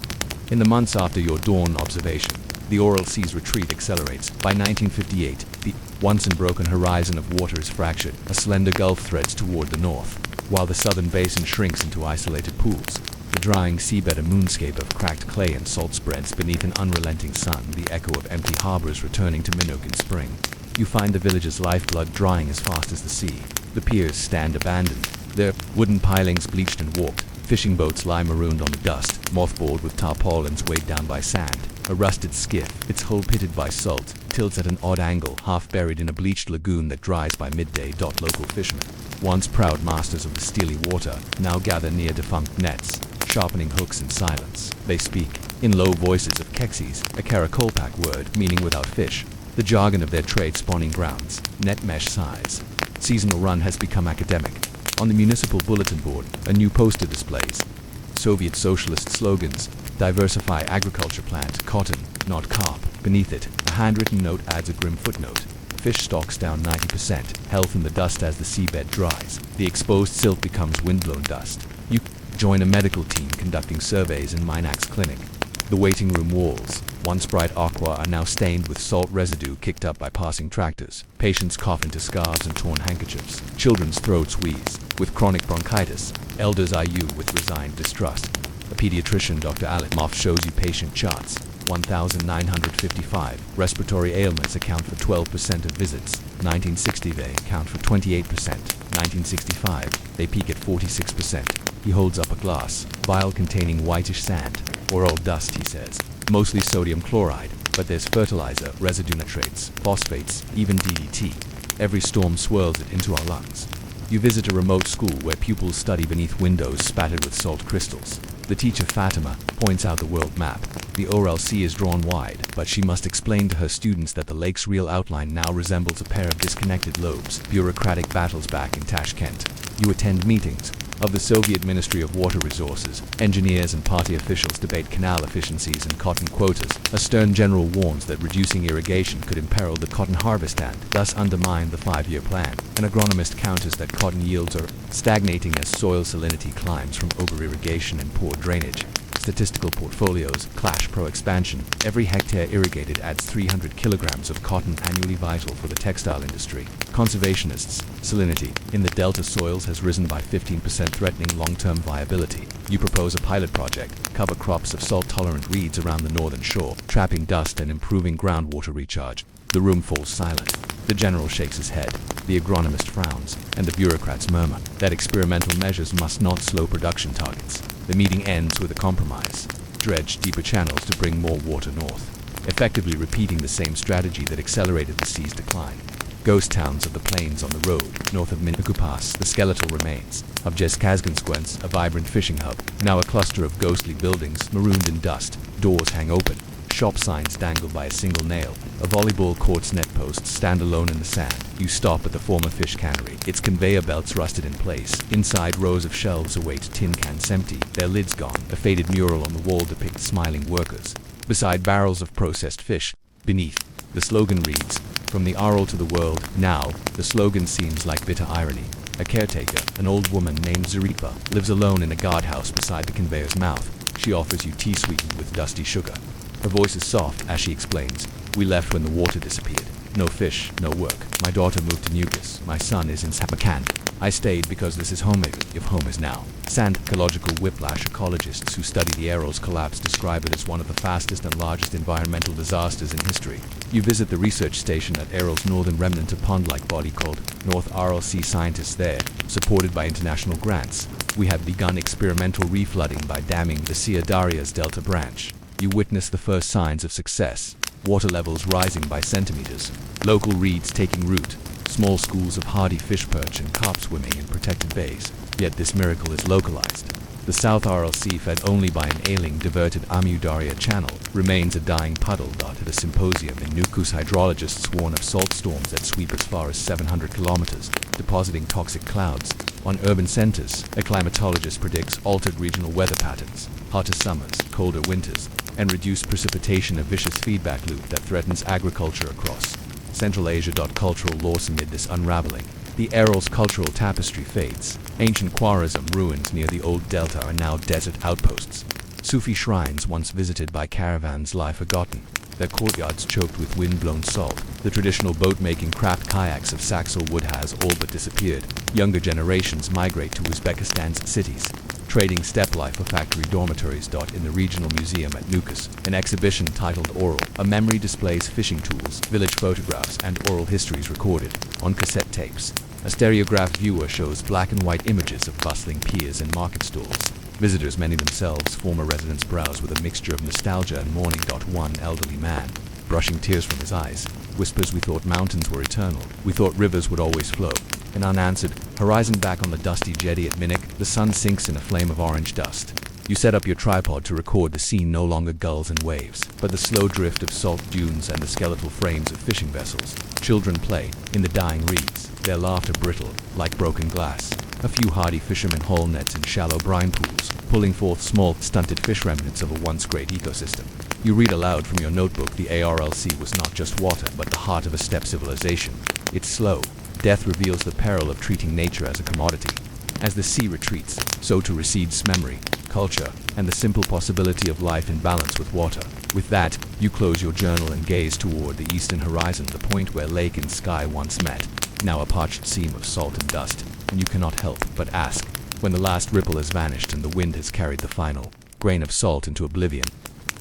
In the months after your dawn observation, the Oral Sea's retreat accelerates. By 1958, the once unbroken horizon of water is fractured. A slender gulf threads toward the north, while the southern basin shrinks into isolated pools. The drying seabed, a moonscape of cracked clay and salt, spreads beneath an unrelenting sun, the echo of empty harbors returning to Minook in spring. You find the village's lifeblood drying as fast as the sea. The piers stand abandoned, their wooden pilings bleached and warped. Fishing boats lie marooned on the dust, mothballed with tarpaulins weighed down by sand. A rusted skiff, its hull pitted by salt, tilts at an odd angle, half buried in a bleached lagoon that dries by midday. Local fishermen, once proud masters of the steely water, now gather near defunct nets, sharpening hooks in silence. They speak, in low voices, of keksis, a Karakolpak word meaning without fish, the jargon of their trade spawning grounds, net mesh size. Seasonal run has become academic. On the municipal bulletin board, a new poster displays Soviet socialist slogans: diversify agriculture, plant cotton, not carp. Beneath it, a handwritten note adds a grim footnote: fish stocks down 90%, health in the dust as the seabed dries. The exposed silt becomes windblown dust. You join a medical team conducting surveys in Minak's clinic. The waiting room walls, once bright aqua, are now stained with salt residue kicked up by passing tractors. Patients cough into scarves and torn handkerchiefs. Children's throats wheeze with chronic bronchitis. Elders eye you with resigned distrust. A pediatrician, Dr. Alimov, shows you patient charts. 1,955. Respiratory ailments account for 12% of visits. 1960 they account for 28%. 1965 they peak at 46%. He holds up a glass, vial containing whitish sand, or old dust, he says. Mostly sodium chloride, but there's fertilizer, residue nitrates, phosphates, even DDT. Every storm swirls it into our lungs. You visit a remote school where pupils study beneath windows spattered with salt crystals. The teacher, Fatima, points out the world map. The Oral Sea is drawn wide, but she must explain to her students that the lake's real outline now resembles a pair of disconnected lobes. Bureaucratic battles back in Tashkent. You attend meetings of the Soviet Ministry of Water Resources. Engineers and party officials debate canal efficiencies and cotton quotas. A stern general warns that reducing irrigation could imperil the cotton harvest and thus undermine the 5-year plan. An agronomist counters that cotton yields are stagnating as soil salinity climbs from over-irrigation and poor drainage. Statistical portfolios clash pro-expansion. Every hectare irrigated adds 300 kilograms of cotton annually, vital for the textile industry. Conservationists, salinity in the delta soils has risen by 15%, threatening long-term viability. You propose a pilot project: cover crops of salt-tolerant reeds around the northern shore, trapping dust and improving groundwater recharge. The room falls silent. The general shakes his head, the agronomist frowns, and the bureaucrats murmur that experimental measures must not slow production targets. The meeting ends with a compromise: dredge deeper channels to bring more water north, effectively repeating the same strategy that accelerated the sea's decline. Ghost towns of the plains on the road north of Minaku Pass, the skeletal remains of Jeskazganskwenz, a vibrant fishing hub, now a cluster of ghostly buildings marooned in dust. Doors hang open, shop signs dangle by a single nail. A volleyball court's net posts stand alone in the sand. You stop at the former fish cannery, its conveyor belts rusted in place. Inside, rows of shelves await tin cans empty, their lids gone. A faded mural on the wall depicts smiling workers beside barrels of processed fish. Beneath, the slogan reads, "From the Aral to the world." Now, the slogan seems like bitter irony. A caretaker, an old woman named Zaripa, lives alone in a guardhouse beside the conveyor's mouth. She offers you tea sweetened with dusty sugar. Her voice is soft as she explains. We left when the water disappeared. No fish, no work. My daughter moved to Nucus. My son is in Samarkand. I stayed because this is home, if home is now. Sand ecological whiplash ecologists who study the Aros collapse describe it as one of the fastest and largest environmental disasters in history. You visit the research station at Aros' northern remnant, a pond-like body called North RLC. Scientists there, supported by international grants, we have begun experimental reflooding by damming the Sia Daria's delta branch. You witness the first signs of success. Water levels rising by centimeters, local reeds taking root, small schools of hardy fish perch and carp swimming in protected bays. Yet this miracle is localized. The South RLC, fed only by an ailing, diverted Amu Daria channel, remains a dying puddle. At a symposium in Nukus, hydrologists warn of salt storms that sweep as far as 700 kilometers, depositing toxic clouds. On urban centers, a climatologist predicts altered regional weather patterns, hotter summers, colder winters, and reduced precipitation, a vicious feedback loop that threatens agriculture across Central Asia. Cultural loss. Amid this unraveling, the Aros cultural tapestry fades. Ancient Khwarazm ruins near the old delta are now desert outposts. Sufi shrines once visited by caravans lie forgotten, their courtyards choked with wind-blown salt. The traditional boat-making craft kayaks of Saxel wood has all but disappeared. Younger generations migrate to Uzbekistan's cities, trading steppe life for factory dormitories. In the regional museum at Nukus, an exhibition titled Oral, a memory displays fishing tools, village photographs, and oral histories recorded on cassette tapes. A stereographed viewer shows black and white images of bustling piers and market stalls. Visitors, many themselves former residents, browse with a mixture of nostalgia and mourning. One elderly man, brushing tears from his eyes, whispers, "We thought mountains were eternal. We thought rivers would always flow." An unanswered horizon. Back on the dusty jetty at Minik, the sun sinks in a flame of orange dust. You set up your tripod to record the scene. No longer gulls and waves, but the slow drift of salt dunes and the skeletal frames of fishing vessels. Children play in the dying reeds, their laughter brittle, like broken glass. A few hardy fishermen haul nets in shallow brine pools, pulling forth small, stunted fish remnants of a once great ecosystem. You read aloud from your notebook. The ARLC was not just water, but the heart of a steppe civilization. It's slow. Death reveals the peril of treating nature as a commodity. As the sea retreats, so too recedes memory, culture, and the simple possibility of life in balance with water. With that, you close your journal and gaze toward the eastern horizon, the point where lake and sky once met, now a parched seam of salt and dust, and you cannot help but ask, when the last ripple has vanished and the wind has carried the final grain of salt into oblivion,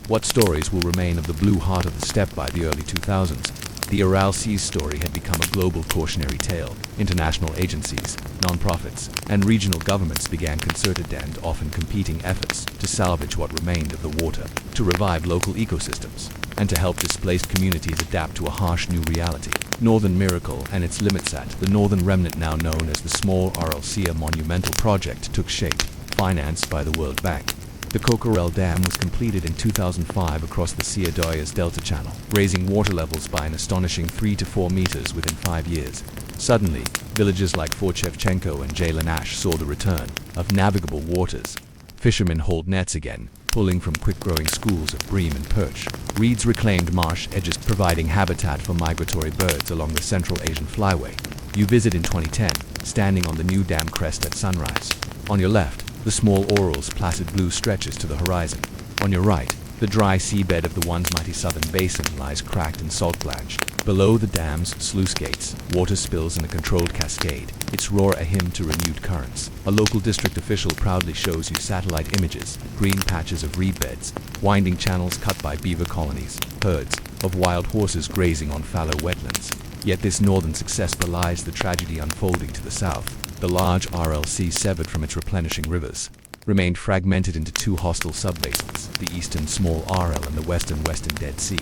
what stories will remain of the blue heart of the steppe? By the early 2000s, the Aral Sea's story had become a global cautionary tale. International agencies, non-profits, and regional governments began concerted and often competing efforts to salvage what remained of the water, to revive local ecosystems, and to help displaced communities adapt to a harsh new reality. Northern Miracle and its limits at the northern remnant, now known as the Small RLC, a monumental project, took shape, financed by the World Bank. The Kokorel Dam was completed in 2005 across the Sia Daria's delta channel, raising water levels by an astonishing 3 to 4 meters within 5 years. Suddenly, villages like Forchevchenko and Jelanash saw the return of navigable waters. Fishermen hauled nets again, pulling from quick-growing schools of bream and perch. Reeds reclaimed marsh edges, providing habitat for migratory birds along the Central Asian flyway. You visit in 2010, standing on the new dam crest at sunrise. On your left, the small Oral's placid blue stretches to the horizon. On your right, the dry seabed of the once mighty southern basin lies cracked and salt-blanched. Below the dam's sluice gates, water spills in a controlled cascade, its roar a hymn to renewed currents. A local district official proudly shows you satellite images, green patches of reed beds, winding channels cut by beaver colonies, herds of wild horses grazing on fallow wetlands. Yet this northern success belies the tragedy unfolding to the south. The large RLC, severed from its replenishing rivers, remained fragmented into two hostile subbasins, the eastern small RL and the western Dead Sea.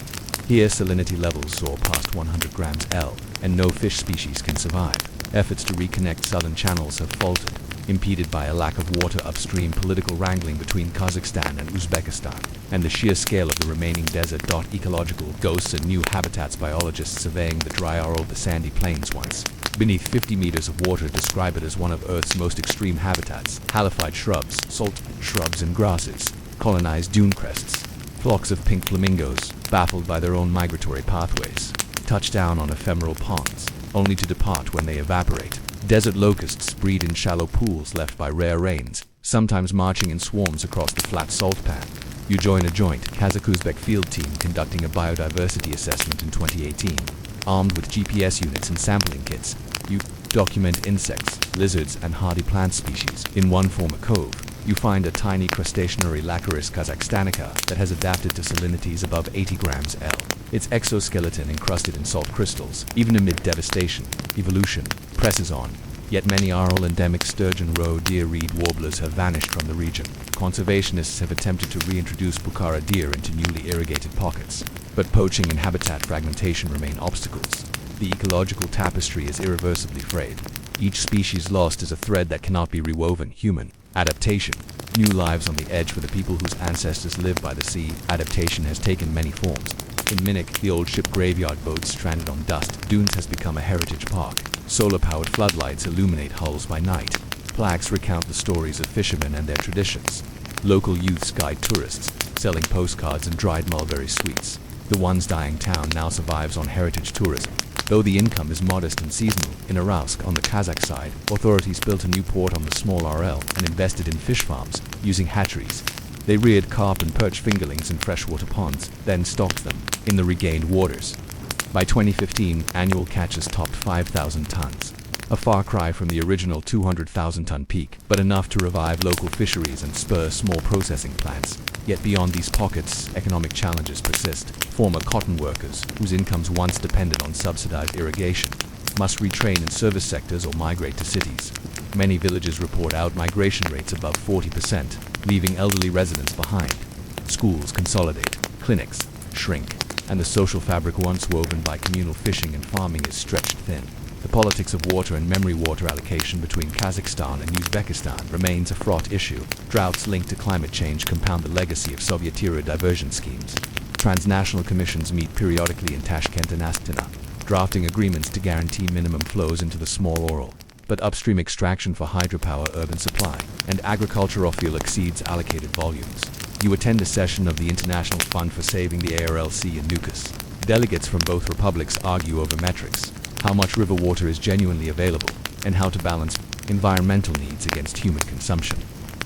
Here salinity levels soar past 100 grams L, and no fish species can survive. Efforts to reconnect southern channels have faltered, impeded by a lack of water upstream, political wrangling between Kazakhstan and Uzbekistan, and the sheer scale of the remaining desert. Ecological ghosts and new habitats. Biologists surveying the dry Aral, the sandy plains once beneath 50 meters of water, describe it as one of Earth's most extreme habitats. Halified shrubs, salt shrubs and grasses, colonized dune crests, flocks of pink flamingos, baffled by their own migratory pathways, touch down on ephemeral ponds, only to depart when they evaporate. Desert locusts breed in shallow pools left by rare rains, sometimes marching in swarms across the flat salt pan. You join a joint Kazakh-Uzbek field team conducting a biodiversity assessment in 2018. Armed with GPS units and sampling kits, you document insects, lizards, and hardy plant species. In one former cove, you find a tiny crustaceanary Lacharis kazakhstanica that has adapted to salinities above 80 grams L. Its exoskeleton encrusted in salt crystals. Even amid devastation, evolution presses on. Yet many Aral endemic sturgeon roe deer reed warblers have vanished from the region. Conservationists have attempted to reintroduce Bukhara deer into newly irrigated pockets, but poaching and habitat fragmentation remain obstacles. The ecological tapestry is irreversibly frayed. Each species lost is a thread that cannot be rewoven. Human adaptation. New lives on the edge for the people whose ancestors lived by the sea. Adaptation has taken many forms. In Minik, the old ship graveyard boats stranded on Dusk Dunes has become a heritage park. Solar-powered floodlights illuminate hulls by night. Plaques recount the stories of fishermen and their traditions. Local youths guide tourists, selling postcards and dried mulberry sweets. The once dying town now survives on heritage tourism. Though the income is modest and seasonal, in Aralsk on the Kazakh side, authorities built a new port on the small RL and invested in fish farms, using hatcheries. They reared carp and perch fingerlings in freshwater ponds, then stocked them in the regained waters. By 2015, annual catches topped 5,000 tons. A far cry from the original 200,000-ton peak, but enough to revive local fisheries and spur small processing plants. Yet beyond these pockets, economic challenges persist. Former cotton workers, whose incomes once depended on subsidized irrigation, must retrain in service sectors or migrate to cities. Many villages report out-migration rates above 40%, leaving elderly residents behind. Schools consolidate, clinics shrink, and the social fabric once woven by communal fishing and farming is stretched thin. The politics of water and memory water allocation between Kazakhstan and Uzbekistan remains a fraught issue. Droughts linked to climate change compound the legacy of Soviet-era diversion schemes. Transnational commissions meet periodically in Tashkent and Astana, drafting agreements to guarantee minimum flows into the small Ural. But upstream extraction for hydropower, urban supply, and agricultural fuel exceeds allocated volumes. You attend a session of the International Fund for Saving the ARLC in Nukus. Delegates from both republics argue over metrics, how much river water is genuinely available, and how to balance environmental needs against human consumption.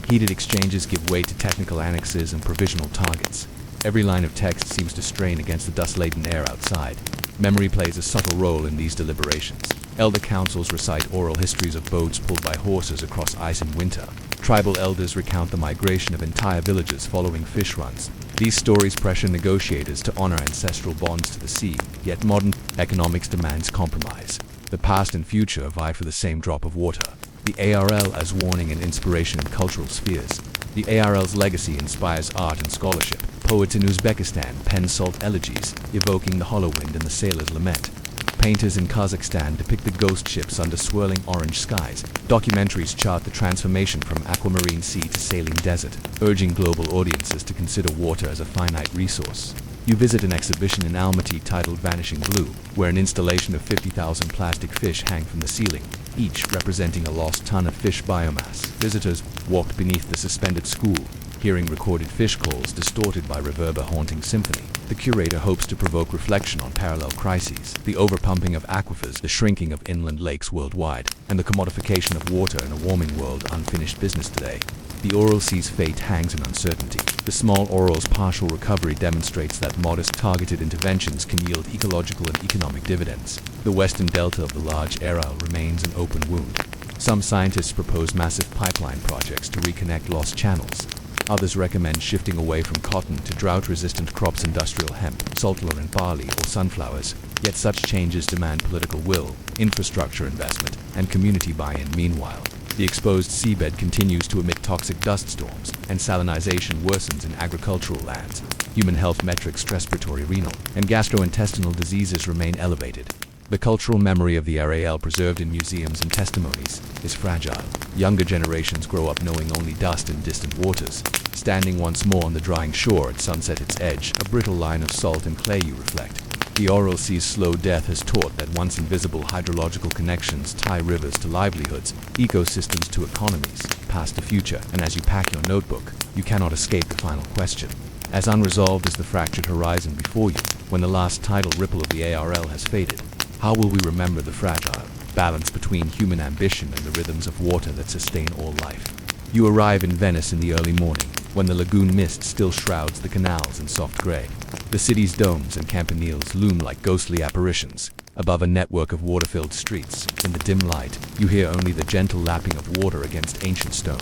Heated exchanges give way to technical annexes and provisional targets. Every line of text seems to strain against the dust-laden air outside. Memory plays a subtle role in these deliberations. Elder councils recite oral histories of boats pulled by horses across ice in winter. Tribal elders recount the migration of entire villages following fish runs. These stories pressure negotiators to honor ancestral bonds to the sea, yet modern economics demands compromise. The past and future vie for the same drop of water. The ARL as warning and inspiration in cultural spheres. The ARL's legacy inspires art and scholarship. Poets in Uzbekistan pen salt elegies, evoking the hollow wind and the sailor's lament. Painters in Kazakhstan depict the ghost ships under swirling orange skies. Documentaries chart the transformation from aquamarine sea to saline desert, urging global audiences to consider water as a finite resource. You visit an exhibition in Almaty titled Vanishing Blue, where an installation of 50,000 plastic fish hang from the ceiling, each representing a lost ton of fish biomass. Visitors walked beneath the suspended school, hearing recorded fish calls distorted by reverber-haunting symphony. The curator hopes to provoke reflection on parallel crises, the overpumping of aquifers, the shrinking of inland lakes worldwide, and the commodification of water in a warming world unfinished business today. The Ural Sea's fate hangs in uncertainty. The small Ural's partial recovery demonstrates that modest targeted interventions can yield ecological and economic dividends. The western delta of the large Aral remains an open wound. Some scientists propose massive pipeline projects to reconnect lost channels. Others recommend shifting away from cotton to drought-resistant crops, industrial hemp, saltlaw and barley, or sunflowers. Yet such changes demand political will, infrastructure investment, and community buy-in. Meanwhile, the exposed seabed continues to emit toxic dust storms, and salinization worsens in agricultural lands. Human health metrics, respiratory, renal, and gastrointestinal diseases remain elevated. The cultural memory of the RAL preserved in museums and testimonies is fragile. Younger generations grow up knowing only dust and distant waters. Standing once more on the drying shore at sunset, its edge, a brittle line of salt and clay you reflect. The Ural Sea's slow death has taught that once invisible hydrological connections tie rivers to livelihoods, ecosystems to economies, past to future, and as you pack your notebook, you cannot escape the final question. As unresolved as the fractured horizon before you, when the last tidal ripple of the ARL has faded, how will we remember the fragile balance between human ambition and the rhythms of water that sustain all life? You arrive in Venice in the early morning, when the lagoon mist still shrouds the canals in soft gray. The city's domes and campaniles loom like ghostly apparitions above a network of water-filled streets. In the dim light, you hear only the gentle lapping of water against ancient stone,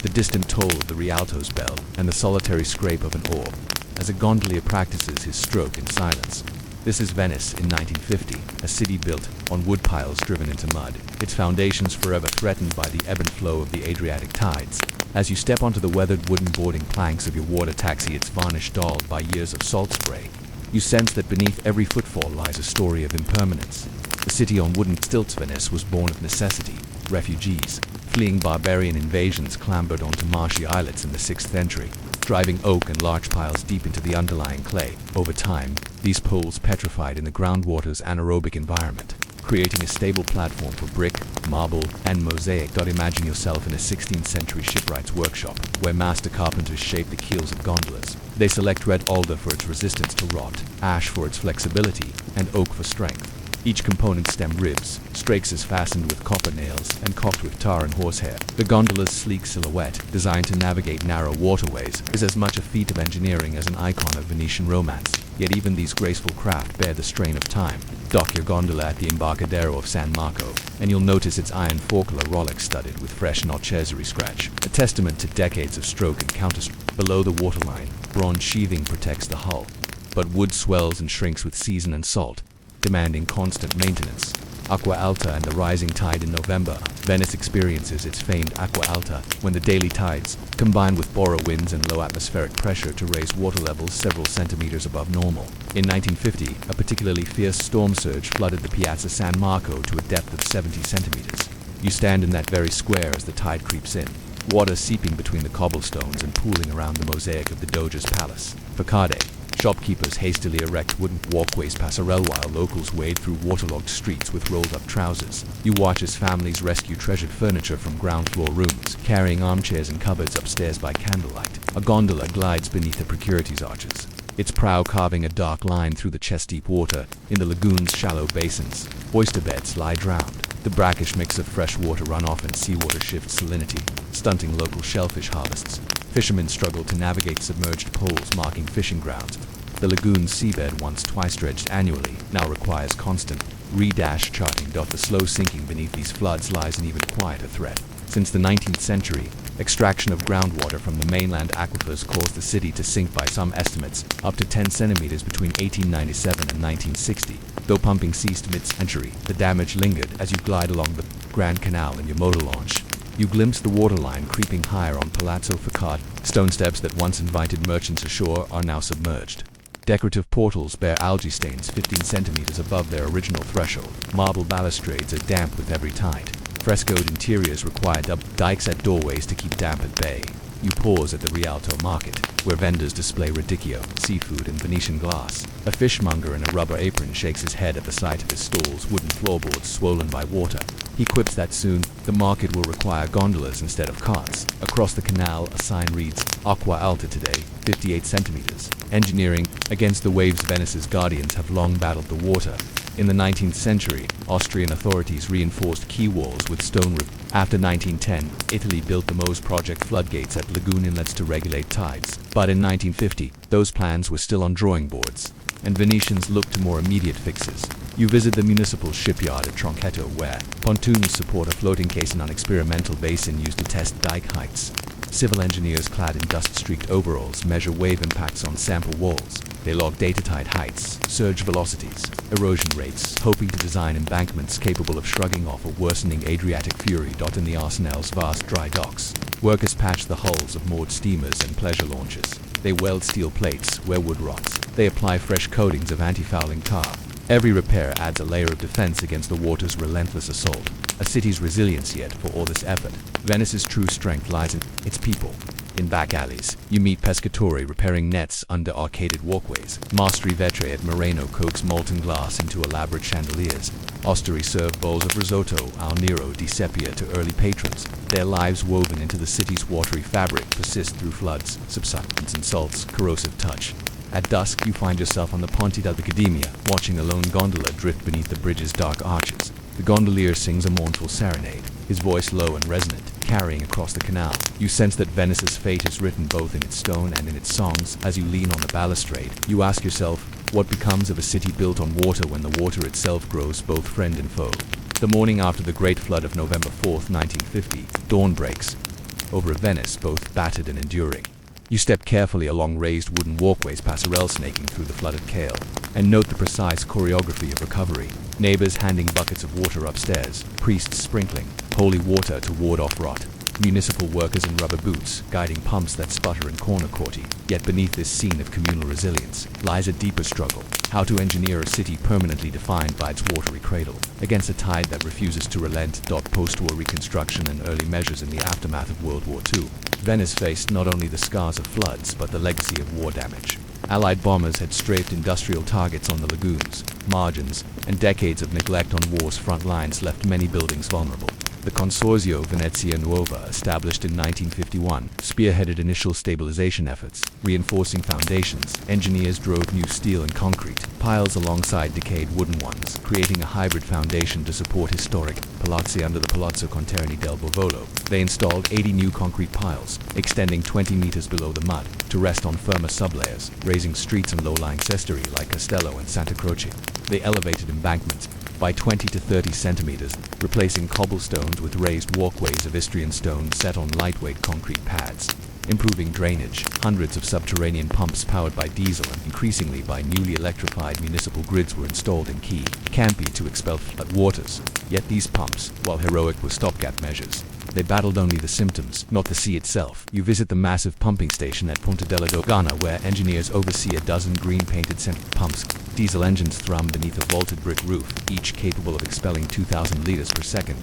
the distant toll of the Rialto's bell, and the solitary scrape of an oar, as a gondolier practices his stroke in silence. This is Venice in 1950, a city built on wood piles driven into mud, its foundations forever threatened by the ebb and flow of the Adriatic tides. As you step onto the weathered wooden boarding planks of your water taxi, its varnish dulled by years of salt spray, you sense that beneath every footfall lies a story of impermanence. The city on wooden stilts, Venice, was born of necessity. Refugees, fleeing barbarian invasions, clambered onto marshy islets in the 6th century, driving oak and larch piles deep into the underlying clay. Over time, these poles petrified in the groundwater's anaerobic environment, creating a stable platform for brick, marble, and mosaic. Imagine yourself in a 16th century shipwright's workshop, where master carpenters shape the keels of gondolas. They select red alder for its resistance to rot, ash for its flexibility, and oak for strength. Each component's stem ribs, strakes is fastened with copper nails and caulked with tar and horsehair. The gondola's sleek silhouette, designed to navigate narrow waterways, is as much a feat of engineering as an icon of Venetian romance. Yet even these graceful craft bear the strain of time. Dock your gondola at the Embarcadero of San Marco, and you'll notice its iron forkler Rolex studded with fresh notchesserie scratch, a testament to decades of stroke and counterstroke. Below the waterline, bronze sheathing protects the hull, but wood swells and shrinks with season and salt, demanding constant maintenance. Acqua Alta and the rising tide in November. Venice experiences its famed Acqua Alta when the daily tides combine with bora winds and low atmospheric pressure to raise water levels several centimeters above normal. In 1950, a particularly fierce storm surge flooded the Piazza San Marco to a depth of 70 centimeters. You stand in that very square as the tide creeps in, water seeping between the cobblestones and pooling around the mosaic of the Doge's palace. Facade. Shopkeepers hastily erect wooden walkways passerelle while locals wade through waterlogged streets with rolled-up trousers. You watch as families rescue treasured furniture from ground-floor rooms, carrying armchairs and cupboards upstairs by candlelight. A gondola glides beneath the Procurities arches, its prow carving a dark line through the chest-deep water. In the lagoon's shallow basins, oyster beds lie drowned. The brackish mix of freshwater runoff and seawater shifts salinity, stunting local shellfish harvests. Fishermen struggle to navigate submerged poles marking fishing grounds. The lagoon's seabed, once twice dredged annually, now requires constant re-charting. The slow sinking beneath these floods lies an even quieter threat. Since the 19th century, extraction of groundwater from the mainland aquifers caused the city to sink by some estimates up to 10 centimeters between 1897 and 1960. Though pumping ceased mid-century, the damage lingered. As you glide along the Grand Canal in your motor launch, you glimpse the waterline creeping higher on Palazzo Facade. Stone steps that once invited merchants ashore are now submerged. Decorative portals bear algae stains 15 centimeters above their original threshold. Marble balustrades are damp with every tide. Frescoed interiors require dikes at doorways to keep damp at bay. You pause at the Rialto market, where vendors display radicchio, seafood, and Venetian glass. A fishmonger in a rubber apron shakes his head at the sight of his stall's wooden floorboards swollen by water. He quips that soon the market will require gondolas instead of carts. Across the canal, a sign reads, Acqua Alta today, 58 centimeters. Engineering against the waves. Venice's guardians have long battled the water. In the 19th century, Austrian authorities reinforced quay walls with stone roof. After 1910, Italy built the Mose Project floodgates at lagoon inlets to regulate tides. But in 1950, those plans were still on drawing boards, and Venetians looked to more immediate fixes. You visit the municipal shipyard at Tronchetto, where pontoons support a floating case and an experimental basin used to test dike heights. Civil engineers clad in dust-streaked overalls measure wave impacts on sample walls. They log data-tide heights, surge velocities, erosion rates, hoping to design embankments capable of shrugging off a worsening Adriatic fury. In the Arsenal's vast dry docks, workers patch the hulls of moored steamers and pleasure launches. They weld steel plates where wood rots. They apply fresh coatings of anti-fouling tar. Every repair adds a layer of defense against the water's relentless assault. A city's resilience. Yet for all this effort, Venice's true strength lies in its people. In back alleys, you meet pescatori repairing nets under arcaded walkways. Mastri Vetre at Moreno coax molten glass into elaborate chandeliers. Osteri serve bowls of risotto al Nero di Sepia to early patrons. Their lives woven into the city's watery fabric persist through floods, subsidence, and salt's corrosive touch. At dusk, you find yourself on the Ponte dell'Accademia, watching a lone gondola drift beneath the bridge's dark arches. The gondolier sings a mournful serenade, his voice low and resonant, carrying across the canal. You sense that Venice's fate is written both in its stone and in its songs. As you lean on the balustrade, you ask yourself, what becomes of a city built on water when the water itself grows both friend and foe? The morning after the Great Flood of November 4th, 1950, dawn breaks over Venice, both battered and enduring. You step carefully along raised wooden walkways, passerelle snaking through the flooded kale, and note the precise choreography of recovery. Neighbors handing buckets of water upstairs, priests sprinkling holy water to ward off rot, municipal workers in rubber boots guiding pumps that sputter and corner courty. Yet beneath this scene of communal resilience lies a deeper struggle: how to engineer a city permanently defined by its watery cradle, against a tide that refuses to relent. Post-war reconstruction and early measures in the aftermath of World War II. Venice faced not only the scars of floods but the legacy of war damage. Allied bombers had strafed industrial targets on the lagoons, margins, and decades of neglect on war's front lines left many buildings vulnerable. The Consorzio Venezia Nuova, established in 1951, spearheaded initial stabilization efforts, reinforcing foundations. Engineers drove new steel and concrete piles alongside decayed wooden ones, creating a hybrid foundation to support historic palazzi under the Palazzo Conterni del Bovolo. They installed 80 new concrete piles, extending 20 meters below the mud, to rest on firmer sublayers, raising streets and low-lying sesteri like Castello and Santa Croce. They elevated embankments by 20 to 30 centimeters, replacing cobblestones with raised walkways of Istrian stone set on lightweight concrete pads, improving drainage. Hundreds of subterranean pumps powered by diesel and increasingly by newly electrified municipal grids were installed in key campi to expel flood waters. Yet these pumps, while heroic, were stopgap measures. They battled only the symptoms, not the sea itself. You visit the massive pumping station at Ponte della Dogana, where engineers oversee a dozen green-painted central pumps. Diesel engines thrum beneath a vaulted brick roof, each capable of expelling 2,000 liters per second.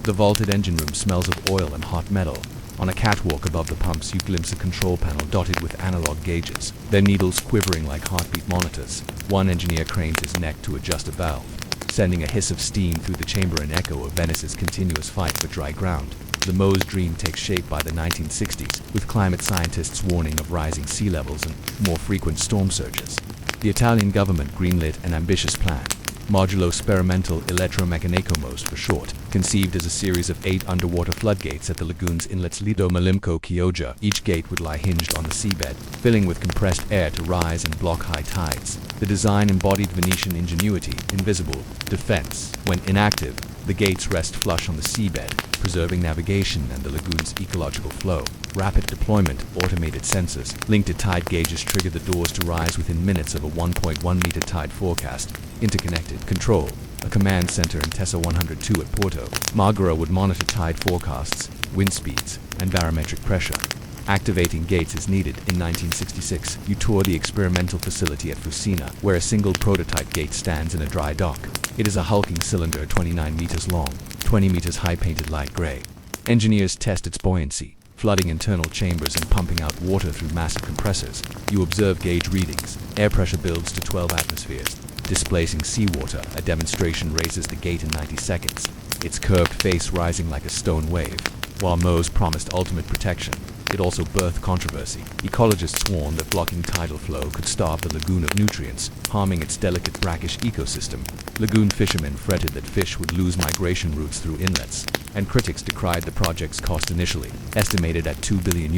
The vaulted engine room smells of oil and hot metal. On a catwalk above the pumps, you glimpse a control panel dotted with analog gauges, their needles quivering like heartbeat monitors. One engineer cranes his neck to adjust a valve, sending a hiss of steam through the chamber, an echo of Venice's continuous fight for dry ground. The Moe's dream takes shape by the 1960s, with climate scientists warning of rising sea levels and more frequent storm surges. The Italian government greenlit an ambitious plan, Modulo Sperimental Elettromeccanico Moes for short, conceived as a series of 8 underwater floodgates at the lagoon's inlets Lido Malimco Chioggia. Each gate would lie hinged on the seabed, filling with compressed air to rise and block high tides. The design embodied Venetian ingenuity, invisible defense. When inactive, the gates rest flush on the seabed, preserving navigation and the lagoon's ecological flow. Rapid deployment, automated sensors, linked to tide gauges trigger the doors to rise within minutes of a 1.1 meter tide forecast. Interconnected control, a command center in Tessa 102 at Porto. Margara would monitor tide forecasts, wind speeds, and barometric pressure. Activating gates is needed. In 1966, you tour the experimental facility at Fusina, where a single prototype gate stands in a dry dock. It is a hulking cylinder 29 meters long, 20 meters high, painted light gray. Engineers test its buoyancy, flooding internal chambers and pumping out water through massive compressors. You observe gauge readings. Air pressure builds to 12 atmospheres, displacing seawater. A demonstration raises the gate in 90 seconds, its curved face rising like a stone wave. While Moe's promised ultimate protection, it also birthed controversy. Ecologists warned that blocking tidal flow could starve the lagoon of nutrients, harming its delicate brackish ecosystem. Lagoon fishermen fretted that fish would lose migration routes through inlets, and critics decried the project's cost, initially estimated at €2 billion,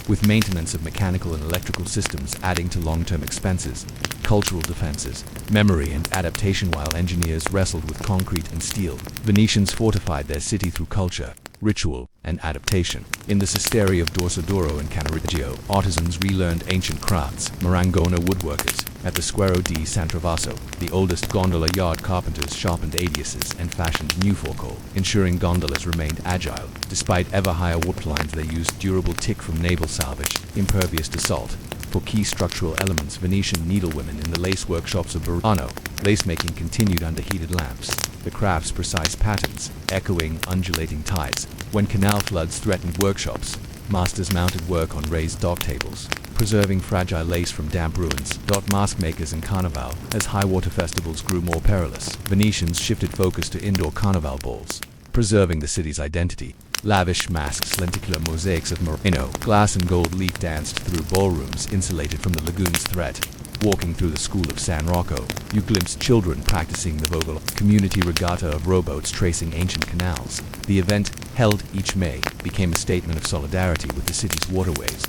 with maintenance of mechanical and electrical systems adding to long-term expenses. Cultural defenses, memory and adaptation. While engineers wrestled with concrete and steel, Venetians fortified their city through culture, ritual, and adaptation. In the Cisteria of Dorsoduro and Cannaregio, artisans relearned ancient crafts. Marangona woodworkers at the Squero di San Travaso, the oldest gondola yard carpenters sharpened adiuses and fashioned new forecoal, ensuring gondolas remained agile. Despite ever higher waterlines, they used durable teak from naval salvage, impervious to salt. For key structural elements, Venetian needlewomen in the lace workshops of Burano, lace-making continued under heated lamps, the craft's precise patterns echoing undulating tides. When canal floods threatened workshops, masters mounted work on raised dock tables, preserving fragile lace from damp ruins. Mask makers in Carnival. As high water festivals grew more perilous, Venetians shifted focus to indoor carnival balls, preserving the city's identity. Lavish masks, lenticular mosaics of merino, glass and gold leaf danced through ballrooms insulated from the lagoon's threat. Walking through the school of San Rocco, you glimpse children practicing the Vogel community regatta of rowboats tracing ancient canals. The event, held each May, became a statement of solidarity with the city's waterways,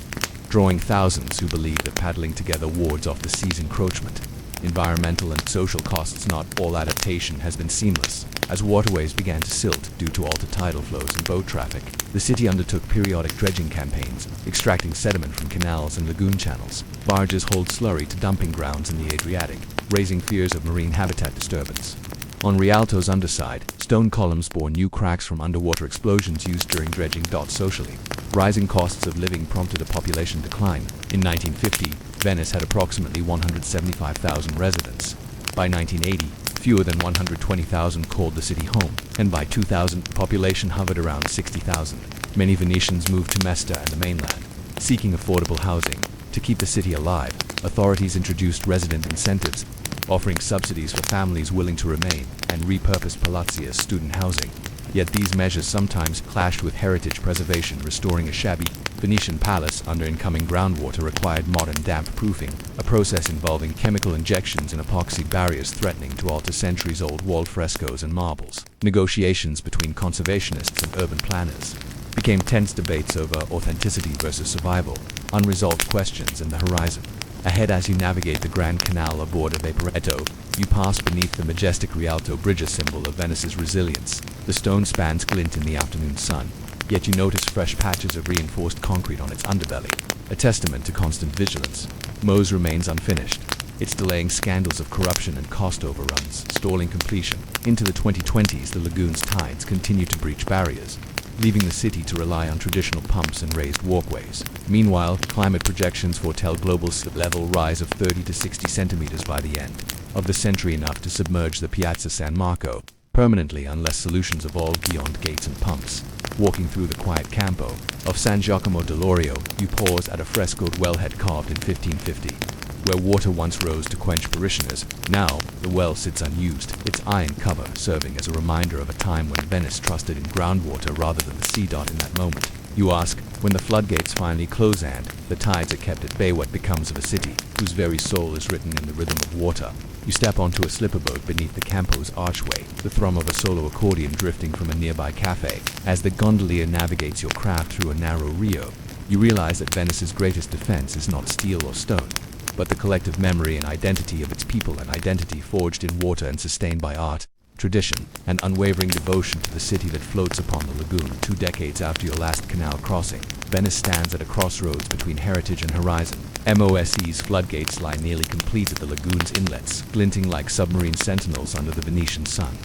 drawing thousands who believed that paddling together wards off the sea's encroachment. Environmental and social costs. Not all adaptation has been seamless. As waterways began to silt due to altered tidal flows and boat traffic, the city undertook periodic dredging campaigns, extracting sediment from canals and lagoon channels. Barges hauled slurry to dumping grounds in the Adriatic, raising fears of marine habitat disturbance. On Rialto's underside, stone columns bore new cracks from underwater explosions used during dredging. Socially, rising costs of living prompted a population decline. In 1950, Venice had approximately 175,000 residents. By 1980, fewer than 120,000 called the city home, and by 2000, the population hovered around 60,000. Many Venetians moved to Mestre and the mainland, seeking affordable housing. To keep the city alive, authorities introduced resident incentives, offering subsidies for families willing to remain, and repurposed palazzi as student housing. Yet these measures sometimes clashed with heritage preservation. Restoring a shabby Venetian palace under incoming groundwater required modern damp proofing, a process involving chemical injections and epoxy barriers threatening to alter centuries-old wall frescoes and marbles. Negotiations between conservationists and urban planners became tense debates over authenticity versus survival, unresolved questions in the horizon. Ahead, as you navigate the Grand Canal aboard a Vaporetto, you pass beneath the majestic Rialto Bridge, a symbol of Venice's resilience. The stone spans glint in the afternoon sun, yet you notice fresh patches of reinforced concrete on its underbelly, a testament to constant vigilance. Mose remains unfinished, its delaying scandals of corruption and cost overruns, stalling completion. Into the 2020s, the lagoon's tides continue to breach barriers, leaving the city to rely on traditional pumps and raised walkways. Meanwhile, climate projections foretell global sea level rise of 30 to 60 centimeters by the end of the century, enough to submerge the Piazza San Marco permanently unless solutions evolve beyond gates and pumps. Walking through the quiet campo of San Giacomo dell'Orio, you pause at a frescoed wellhead carved in 1550. Where water once rose to quench parishioners, now the well sits unused, its iron cover serving as a reminder of a time when Venice trusted in groundwater rather than the sea. In that moment, you ask, when the floodgates finally close and the tides are kept at bay, what becomes of a city whose very soul is written in the rhythm of water? You step onto a slipper boat beneath the Campo's archway, the thrum of a solo accordion drifting from a nearby cafe. As the gondolier navigates your craft through a narrow Rio, you realize that Venice's greatest defense is not steel or stone, but the collective memory and identity of its people, an identity forged in water and sustained by art, tradition, and unwavering devotion to the city that floats upon the lagoon. 2 decades after your last canal crossing, Venice stands at a crossroads between heritage and horizon. MOSE's floodgates lie nearly complete at the lagoon's inlets, glinting like submarine sentinels under the Venetian sun.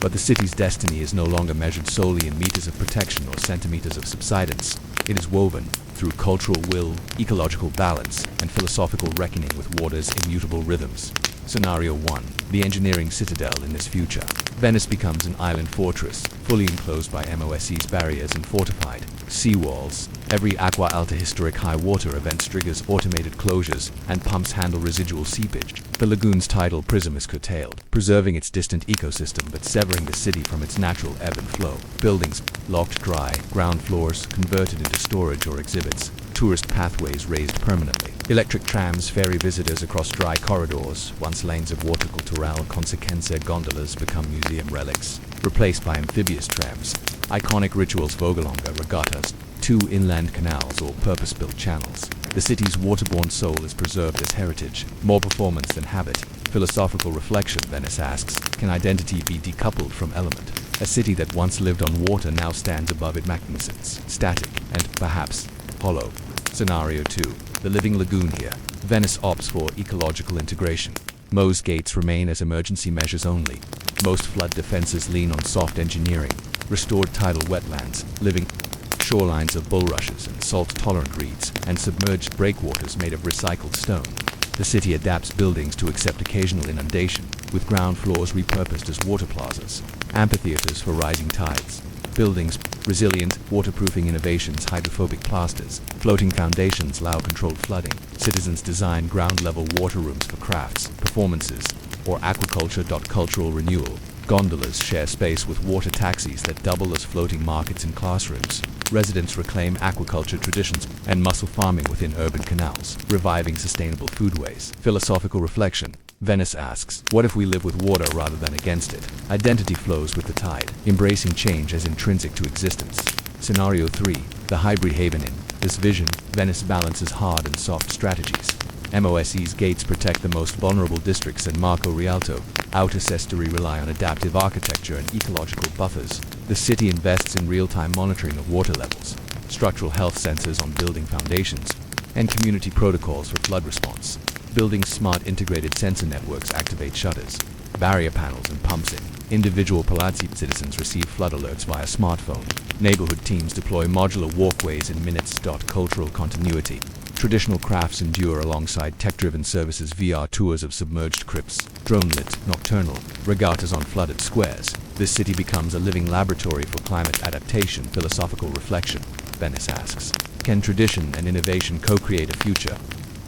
But the city's destiny is no longer measured solely in meters of protection or centimeters of subsidence. It is woven through cultural will, ecological balance, and philosophical reckoning with water's immutable rhythms. Scenario 1. The engineering citadel in this future. Venice becomes an island fortress, fully enclosed by MOSE's barriers and fortified seawalls. Every Acqua Alta historic high water event triggers automated closures, and pumps handle residual seepage. The lagoon's tidal prism is curtailed, preserving its distant ecosystem but severing the city from its natural ebb and flow. Buildings locked dry, ground floors converted into storage or exhibits, tourist pathways raised permanently. Electric trams ferry visitors across dry corridors. Once lanes of water cultural consequenza gondolas become museum relics, replaced by amphibious trams. Iconic rituals, Vogelonga, regattas, 2 inland canals or purpose-built channels. The city's waterborne soul is preserved as heritage, more performance than habit. Philosophical reflection, Venice asks, can identity be decoupled from element? A city that once lived on water now stands above it, magnificent, static, and perhaps hollow. Scenario 2. The living lagoon here. Venice opts for ecological integration. Most gates remain as emergency measures only. Most flood defenses lean on soft engineering, restored tidal wetlands, living shorelines of bulrushes and salt-tolerant reeds, and submerged breakwaters made of recycled stone. The city adapts buildings to accept occasional inundation, with ground floors repurposed as water plazas, amphitheaters for rising tides. Buildings, resilient, waterproofing innovations, hydrophobic plasters, floating foundations allow controlled flooding. Citizens design ground-level water rooms for crafts, performances, or aquaculture. Cultural renewal. Gondolas share space with water taxis that double as floating markets and classrooms. Residents reclaim aquaculture traditions and mussel farming within urban canals, reviving sustainable foodways. Philosophical reflection. Venice asks, what if we live with water rather than against it? Identity flows with the tide, embracing change as intrinsic to existence. Scenario 3. The Hybrid Haven Inn. This vision, Venice balances hard and soft strategies. MOSE's gates protect the most vulnerable districts and Marco Rialto. Outer Sesteri rely on adaptive architecture and ecological buffers. The city invests in real-time monitoring of water levels, structural health sensors on building foundations, and community protocols for flood response. Building smart integrated sensor networks activate shutters, barrier panels, and pumps in. Individual Palazzi citizens receive flood alerts via smartphone. Neighborhood teams deploy modular walkways in minutes. Cultural continuity. Traditional crafts endure alongside tech-driven services. VR tours of submerged crypts, drone-lit, nocturnal, regattas on flooded squares. This city becomes a living laboratory for climate adaptation. Philosophical reflection. Venice asks, can tradition and innovation co-create a future?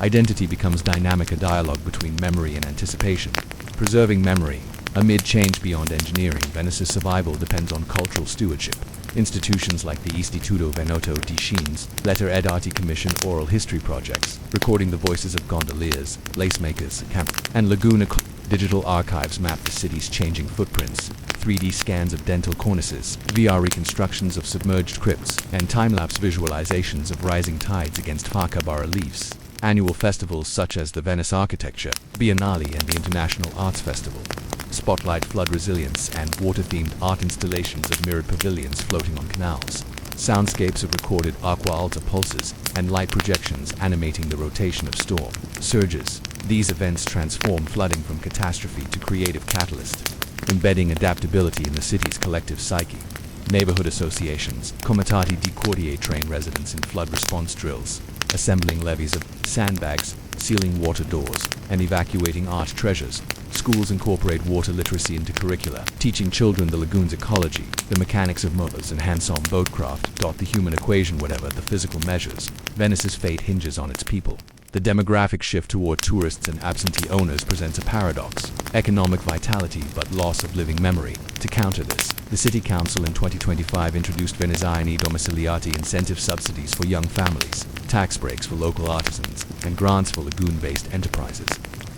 Identity becomes dynamic, a dialogue between memory and anticipation. Preserving memory. Amid change beyond engineering, Venice's survival depends on cultural stewardship. Institutions like the Istituto Veneto di Scienze, Letter ed Arti commission oral history projects, recording the voices of gondoliers, lacemakers, and Laguna. Digital archives map the city's changing footprints. 3D scans of dental cornices, VR reconstructions of submerged crypts, and time-lapse visualizations of rising tides against Faca bas-reliefs. Annual festivals such as the Venice Architecture Biennale and the International Arts Festival spotlight flood resilience, and water-themed art installations of mirrored pavilions floating on canals. Soundscapes of recorded aqua alta pulses and light projections animating the rotation of storm surges. These events transform flooding from catastrophe to creative catalyst, embedding adaptability in the city's collective psyche. Neighborhood associations, Comitati di Quartier train residents in flood response drills, assembling levees of sandbags, sealing water doors, and evacuating art treasures. Schools incorporate water literacy into curricula, teaching children the lagoon's ecology, the mechanics of motors and hands-on boatcraft. The human equation, whatever the physical measures, Venice's fate hinges on its people. The demographic shift toward tourists and absentee owners presents a paradox: economic vitality but loss of living memory. To counter this, the City Council in 2025 introduced Veneziani domiciliati incentive subsidies for young families, tax breaks for local artisans, and grants for lagoon-based enterprises.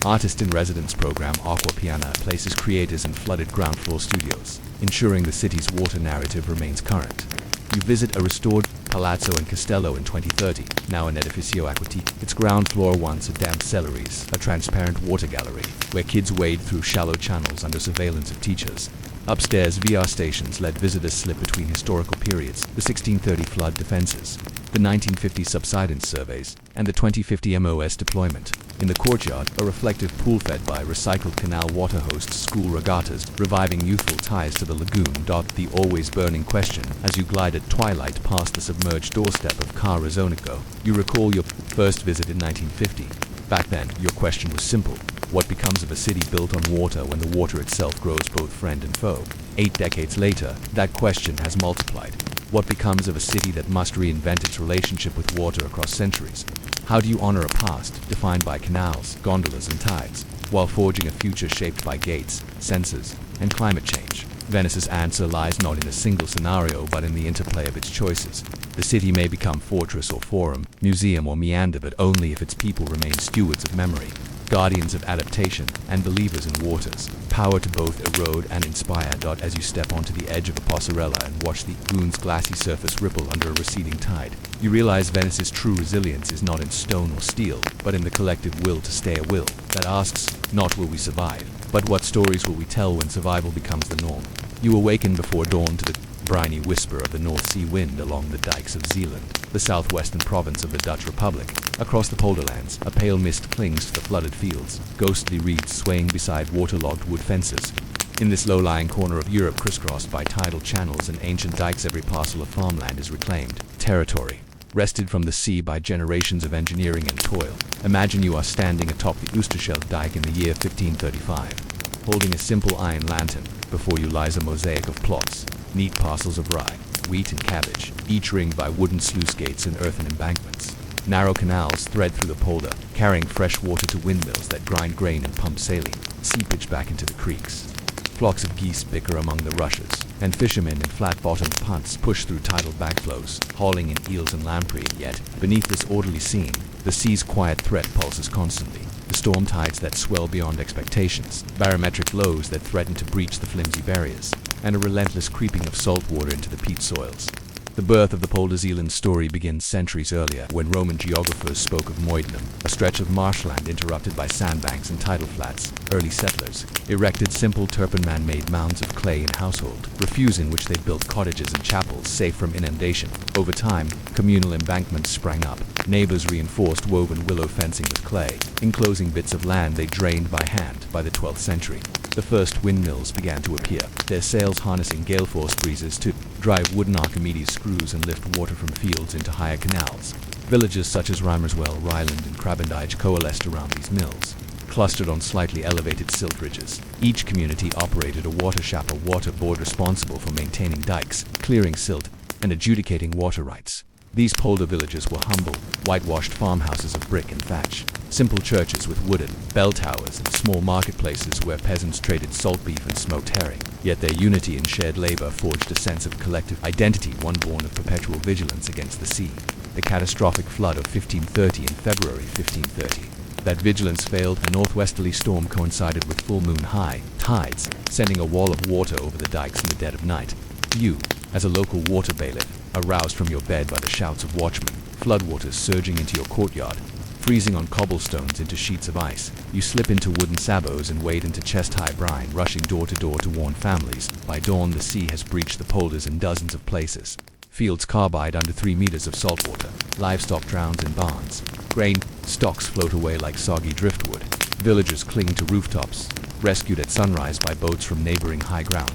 Artist-in-Residence program Aqua Piana places creators in flooded ground-floor studios, ensuring the city's water narrative remains current. You visit a restored Palazzo and Castello in 2030, now an edificio aquatique. Its ground floor once a damp celleries, a transparent water gallery, where kids wade through shallow channels under surveillance of teachers. Upstairs, VR stations let visitors slip between historical periods, the 1630 flood defenses, the 1950 subsidence surveys, and the 2050 MOS deployment. In the courtyard, a reflective pool fed by recycled canal water hosts school regattas, reviving youthful ties to the lagoon. The always burning question, as you glide at twilight past the submerged doorstep of Car Rezonico, you recall your first visit in 1950. Back then, your question was simple: what becomes of a city built on water when the water itself grows both friend and foe? 8 decades later, that question has multiplied. What becomes of a city that must reinvent its relationship with water across centuries? How do you honor a past defined by canals, gondolas, and tides, while forging a future shaped by gates, sensors, and climate change? Venice's answer lies not in a single scenario but in the interplay of its choices. The city may become fortress or forum, museum or meander, but only if its people remain stewards of memory, guardians of adaptation, and believers in waters. Power to both erode and inspire. As you step onto the edge of a passerella and watch the lagoon's glassy surface ripple under a receding tide, you realize Venice's true resilience is not in stone or steel, but in the collective will to stay, a will that asks, not will we survive, but what stories will we tell when survival becomes the norm. You awaken before dawn to the briny whisper of the North Sea wind along the dikes of Zeeland, the southwestern province of the Dutch Republic. Across the polderlands, a pale mist clings to the flooded fields, ghostly reeds swaying beside waterlogged wood fences. In this low-lying corner of Europe, crisscrossed by tidal channels and ancient dikes, every parcel of farmland is reclaimed territory, wrested from the sea by generations of engineering and toil. Imagine you are standing atop the Oosterschelde dike in the year 1535, holding a simple iron lantern. Before you lies a mosaic of plots, neat parcels of rye, wheat, and cabbage, each ringed by wooden sluice gates and earthen embankments. Narrow canals thread through the polder, carrying fresh water to windmills that grind grain and pump saline, seepage back into the creeks. Flocks of geese bicker among the rushes, and fishermen in flat-bottomed punts push through tidal backflows, hauling in eels and lamprey. Yet, beneath this orderly scene, the sea's quiet threat pulses constantly. The storm tides that swell beyond expectations, barometric lows that threaten to breach the flimsy barriers, and a relentless creeping of salt water into the peat soils. The birth of the Polder Zealand story begins centuries earlier, when Roman geographers spoke of Moidnum, a stretch of marshland interrupted by sandbanks and tidal flats. Early settlers erected simple turpin man-made mounds of clay in household, refuse in which they built cottages and chapels safe from inundation. Over time, communal embankments sprang up. Neighbors reinforced woven willow fencing with clay, enclosing bits of land they drained by hand. By the 12th century, the first windmills began to appear, their sails harnessing gale-force breezes to drive wooden Archimedes screws and lift water from fields into higher canals. Villages such as Rimerswell, Ryland, and Crabandige coalesced around these mills, clustered on slightly elevated silt ridges. Each community operated a water shop or water board responsible for maintaining dikes, clearing silt, and adjudicating water rights. These polder villages were humble, whitewashed farmhouses of brick and thatch, simple churches with wooden bell towers, and small marketplaces where peasants traded salt beef and smoked herring. Yet their unity and shared labor forged a sense of collective identity, one born of perpetual vigilance against the sea. The catastrophic flood of 1530 in February 1530. That vigilance failed. A northwesterly storm coincided with full moon high tides, sending a wall of water over the dikes in the dead of night. You, as a local water bailiff, are roused from your bed by the shouts of watchmen, floodwaters surging into your courtyard, freezing on cobblestones into sheets of ice. You slip into wooden sabots and wade into chest-high brine, rushing door to door to warn families. By dawn, the sea has breached the polders in dozens of places. Fields carbide under 3 meters of salt water. Livestock drowns in barns. Grain stocks float away like soggy driftwood. Villagers cling to rooftops, rescued at sunrise by boats from neighboring high ground.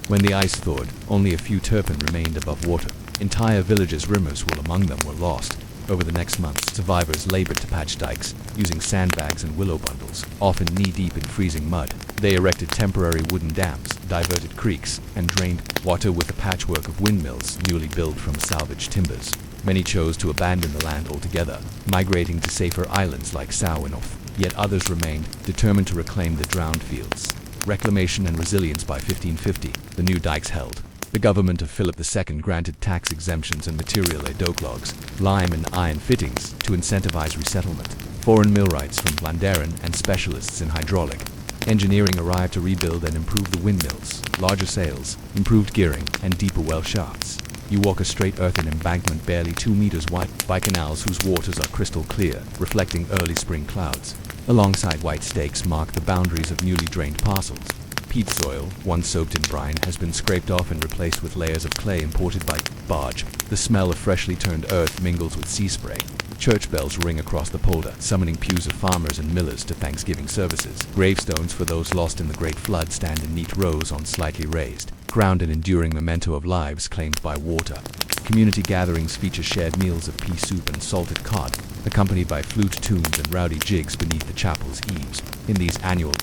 When the ice thawed, only a few turpin remained above water. Entire villages, Rimerswell among them, were lost. Over the next months, survivors labored to patch dikes, using sandbags and willow bundles, often knee-deep in freezing mud. They erected temporary wooden dams, diverted creeks, and drained water with a patchwork of windmills newly built from salvaged timbers. Many chose to abandon the land altogether, migrating to safer islands like Sauinoff. Yet others remained, determined to reclaim the drowned fields. Reclamation and resilience. By 1550, the new dikes held. The government of Philip II granted tax exemptions and material aid logs, lime and iron fittings to incentivize resettlement. Foreign millwrights from Vlaanderen and specialists in hydraulic engineering arrived to rebuild and improve the windmills, larger sails, improved gearing, and deeper well shafts. You walk a straight earthen embankment barely 2 meters wide by canals whose waters are crystal clear, reflecting early spring clouds. Alongside white stakes mark the boundaries of newly drained parcels. Peat soil, once soaked in brine, has been scraped off and replaced with layers of clay imported by barge. The smell of freshly turned earth mingles with sea spray. Church bells ring across the polder, summoning pews of farmers and millers to Thanksgiving services. Gravestones for those lost in the Great Flood stand in neat rows on slightly raised ground, an enduring memento of lives claimed by water. Community gatherings feature shared meals of pea soup and salted cod, accompanied by flute tunes and rowdy jigs beneath the chapel's eaves. In these annual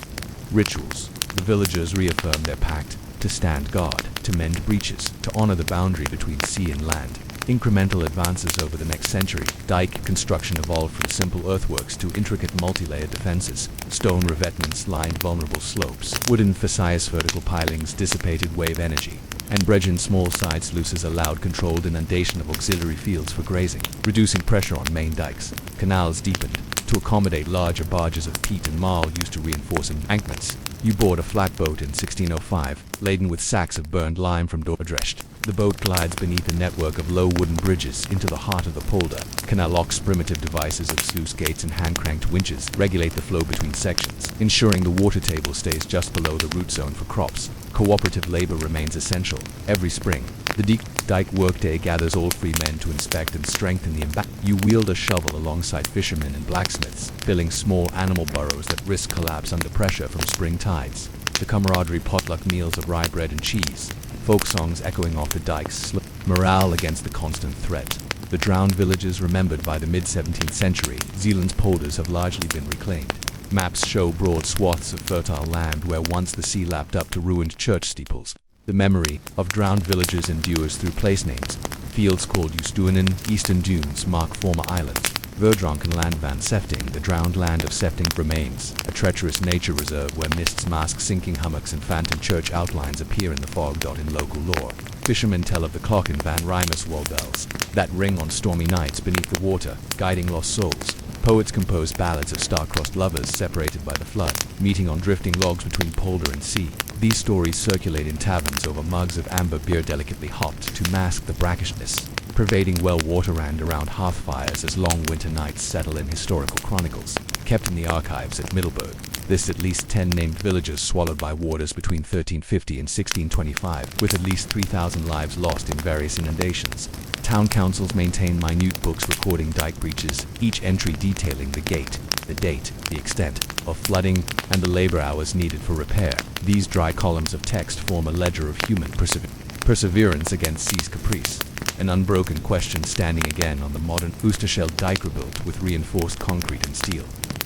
rituals, the villagers reaffirm their pact to stand guard, to mend breaches, to honor the boundary between sea and land. Incremental advances over the next century. Dike construction evolved from simple earthworks to intricate multi-layered defenses. Stone revetments lined vulnerable slopes. Wooden facades, vertical pilings dissipated wave energy, and brechin small side sluices allowed controlled inundation of auxiliary fields for grazing, reducing pressure on main dikes. Canals deepened to accommodate larger barges of peat and marl used to reinforce embankments. You board a flatboat in 1605, laden with sacks of burned lime from Dordrecht. The boat glides beneath a network of low wooden bridges into the heart of the polder. Canal locks, primitive devices of sluice gates and hand-cranked winches, regulate the flow between sections, ensuring the water table stays just below the root zone for crops. Cooperative labor remains essential. Every spring, the dike workday gathers all free men to inspect and strengthen the embankment. You wield a shovel alongside fishermen and blacksmiths, filling small animal burrows that risk collapse under pressure from spring tides. The camaraderie, potluck meals of rye bread and cheese, folk songs echoing off the dikes, morale against the constant threat. The drowned villages remembered. By the mid-17th century, Zealand's polders have largely been reclaimed. Maps show broad swaths of fertile land where once the sea lapped up to ruined church steeples. The memory of drowned villages endures through place names. Fields called Oostuinen, Eastern Dunes mark former islands. Verdronken Land Van Sefting, the drowned land of Sefting remains, a treacherous nature reserve where mists mask sinking hummocks and phantom church outlines appear in the fog. In local lore, fishermen tell of the clock and Van Rimus wall bells that ring on stormy nights beneath the water, guiding lost souls. Poets compose ballads of star-crossed lovers separated by the flood, meeting on drifting logs between polder and sea. These stories circulate in taverns over mugs of amber beer delicately hopped to mask the brackishness pervading well water and around hearth fires as long winter nights settle in historical chronicles, kept in the archives at Middleburg. Lists at least 10 named villages swallowed by waters between 1350 and 1625, with at least 3,000 lives lost in various inundations. Town councils maintain minute books recording dike breaches, each entry detailing the gate, the date, the extent of flooding, and the labor hours needed for repair. These dry columns of text form a ledger of human perseverance against sea's caprice, an unbroken question standing again on the modern Oosterschelde dike rebuilt with reinforced concrete and steel.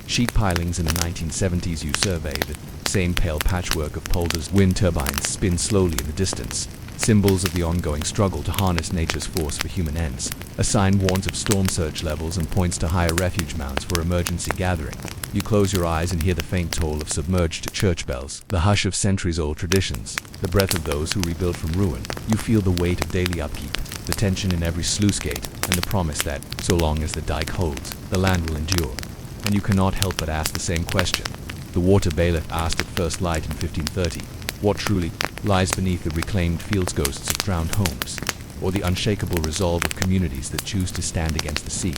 Sheet pilings in the 1970s. You survey the same pale patchwork of polders. Wind turbines spin slowly in the distance, symbols of the ongoing struggle to harness nature's force for human ends. A sign warns of storm surge levels and points to higher refuge mounds for emergency gathering. You close your eyes and hear the faint toll of submerged church bells, the hush of centuries-old traditions, the breath of those who rebuilt from ruin. You feel the weight of daily upkeep, the tension in every sluice gate, and the promise that, so long as the dike holds, the land will endure. And you cannot help but ask the same question. The water bailiff asked at first light in 1530, what truly lies beneath the reclaimed fields, ghosts of drowned homes, or the unshakable resolve of communities that choose to stand against the sea?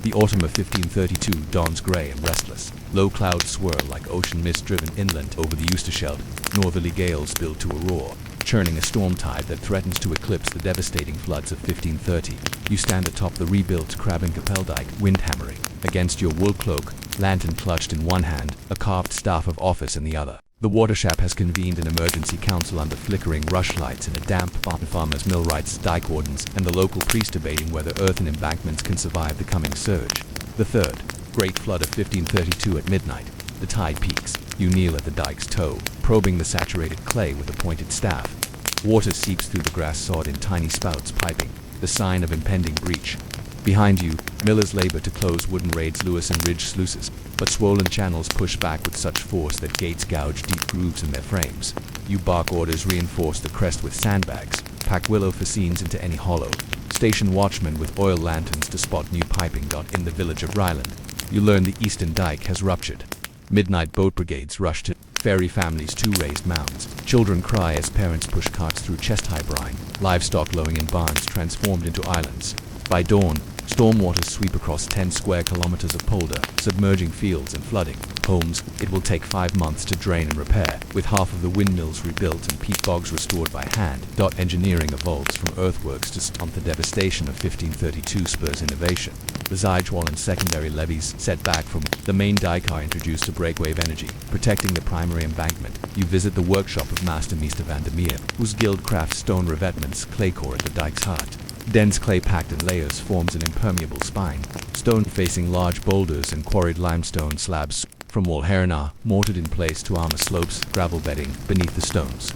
The autumn of 1532 dawns grey and restless. Low clouds swirl like ocean mist driven inland over the Oosterschelde. Northerly gales build to a roar, churning a storm tide that threatens to eclipse the devastating floods of 1530. You stand atop the rebuilt Krabbenkapeldijk, wind hammering against your wool cloak, lantern clutched in one hand, a carved staff of office in the other. The watershed has convened an emergency council under flickering rushlights in a damp farmer's millwrights, dike wardens, and the local priest debating whether earthen embankments can survive the coming surge. The third great flood of 1532 at midnight. The tide peaks. You kneel at the dike's toe, probing the saturated clay with a pointed staff. Water seeps through the grass sod in tiny spouts piping, the sign of impending breach. Behind you, millers labor to close wooden raids Lewis and Ridge sluices, but swollen channels push back with such force that gates gouge deep grooves in their frames. You bark orders reinforce the crest with sandbags, pack willow fascines into any hollow, station watchmen with oil lanterns to spot new piping. In the village of Ryland, you learn the eastern dike has ruptured. Midnight boat brigades rush to ferry families to raised mounds. Children cry as parents push carts through chest-high brine, livestock lowing in barns transformed into islands. By dawn, stormwaters sweep across 10 square kilometers of polder, submerging fields and flooding homes. It will take 5 months to drain and repair, with half of the windmills rebuilt and peat bogs restored by hand. Engineering evolves from earthworks to stunt the devastation of 1532 spurs innovation. The Zijwall and secondary levees set back from the main dike are introduced to break wave energy, protecting the primary embankment. You visit the workshop of Master Meester van der Meer, whose guild crafts stone revetments, clay core at the dike's heart. Dense clay packed in layers forms an impermeable spine. Stone facing large boulders and quarried limestone slabs from Walherna, mortared in place to armor slopes, gravel bedding beneath the stones.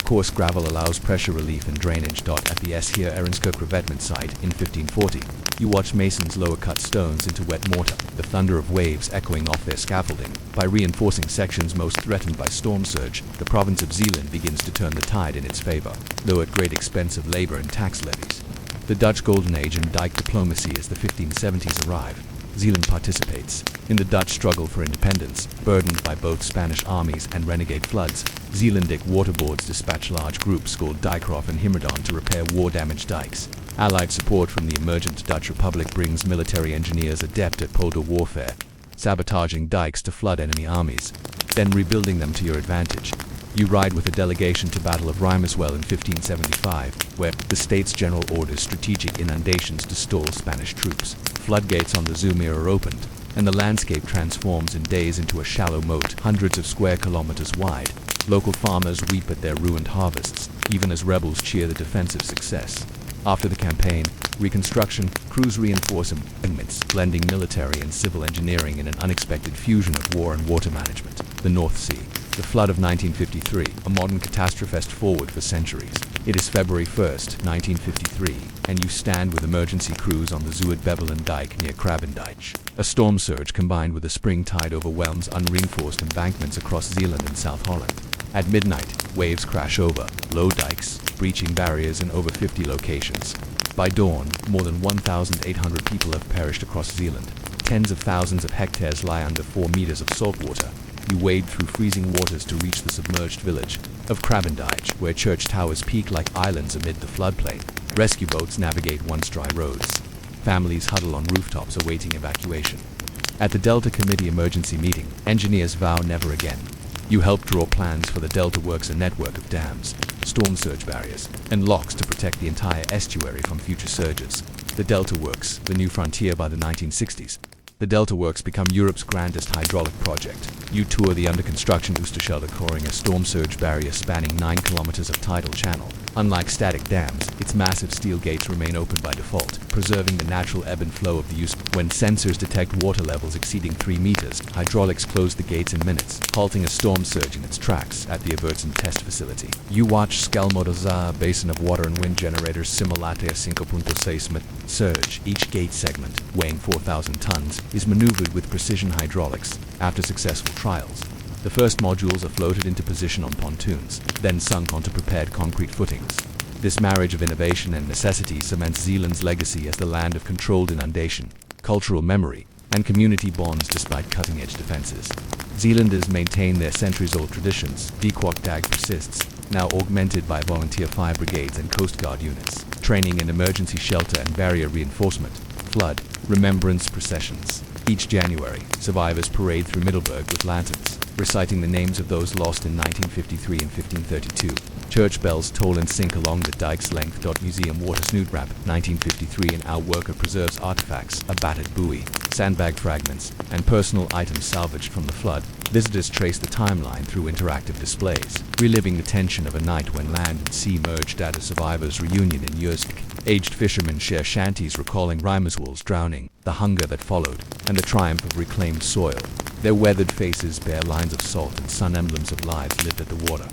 Coarse gravel allows pressure relief and drainage. At the Here Erenskirk revetment site in 1540, you watch masons lower cut stones into wet mortar, the thunder of waves echoing off their scaffolding. By reinforcing sections most threatened by storm surge, the province of Zeeland begins to turn the tide in its favor, though at great expense of labor and tax levies. The Dutch Golden Age in dike diplomacy as the 1570s arrive. Zeeland participates in the Dutch struggle for independence, burdened by both Spanish armies and renegade floods. Zeelandic waterboards dispatch large groups called Dijkrof and Himmerdan to repair war-damaged dikes. Allied support from the emergent Dutch Republic brings military engineers adept at polder warfare, sabotaging dikes to flood enemy armies, then rebuilding them to your advantage. You ride with a delegation to Battle of Rimerswell in 1575, where the States General orders strategic inundations to stall Spanish troops. Floodgates on the Zumir are opened, and the landscape transforms in days into a shallow moat hundreds of square kilometers wide. Local farmers weep at their ruined harvests, even as rebels cheer the defensive success. After the campaign, reconstruction, crews reinforce embankments, blending military and civil engineering in an unexpected fusion of war and water management. The North Sea. The flood of 1953, a modern catastrophist forward for centuries. It is February 1st, 1953, and you stand with emergency crews on the Zuid-Bevelen dike near Krabbendyche. A storm surge combined with a spring tide overwhelms unreinforced embankments across Zeeland and South Holland. At midnight, waves crash over low dikes, breaching barriers in over 50 locations. By dawn, more than 1,800 people have perished across Zeeland. Tens of thousands of hectares lie under 4 meters of salt water. You wade through freezing waters to reach the submerged village of Krabbendyche, where church towers peak like islands amid the floodplain. Rescue boats navigate once dry roads. Families huddle on rooftops awaiting evacuation. At the Delta Committee emergency meeting, engineers vow never again. You help draw plans for the Delta Works, a network of dams, storm surge barriers, and locks to protect the entire estuary from future surges. The Delta Works, the new frontier by the 1960s. The Delta Works become Europe's grandest hydraulic project. You tour the under-construction Oosterschelde coring, a storm surge barrier spanning 9 kilometers of tidal channel. Unlike static dams, its massive steel gates remain open by default, preserving the natural ebb and flow of the Oust. When sensors detect water levels exceeding 3 meters, hydraulics close the gates in minutes, halting a storm surge in its tracks at the Evertsen test facility. You watch Skelmodoza, a basin of water and wind generators simulate a 5.6 meter surge. Each gate segment, weighing 4,000 tons, is maneuvered with precision hydraulics. After successful trials, the first modules are floated into position on pontoons, then sunk onto prepared concrete footings. This marriage of innovation and necessity cements Zeeland's legacy as the land of controlled inundation, cultural memory, and community bonds despite cutting-edge defenses. Zeelanders maintain their centuries-old traditions. Die Kwakdag persists, now augmented by volunteer fire brigades and Coast Guard units, training in emergency shelter and barrier reinforcement. Flood remembrance processions. Each January, survivors parade through Middelburg with lanterns, reciting the names of those lost in 1953 and 1532. Church bells toll in sync along the dike's length. Museum Water Snoodwrap, 1953, and our worker preserves artifacts, a battered buoy, sandbag fragments, and personal items salvaged from the flood. Visitors trace the timeline through interactive displays, reliving the tension of a night when land and sea merged at a survivors' reunion in Jursk. Aged fishermen share shanties recalling Rijmerswold's drowning, the hunger that followed, and the triumph of reclaimed soil. Their weathered faces bear lines of salt and sun, emblems of lives lived at the water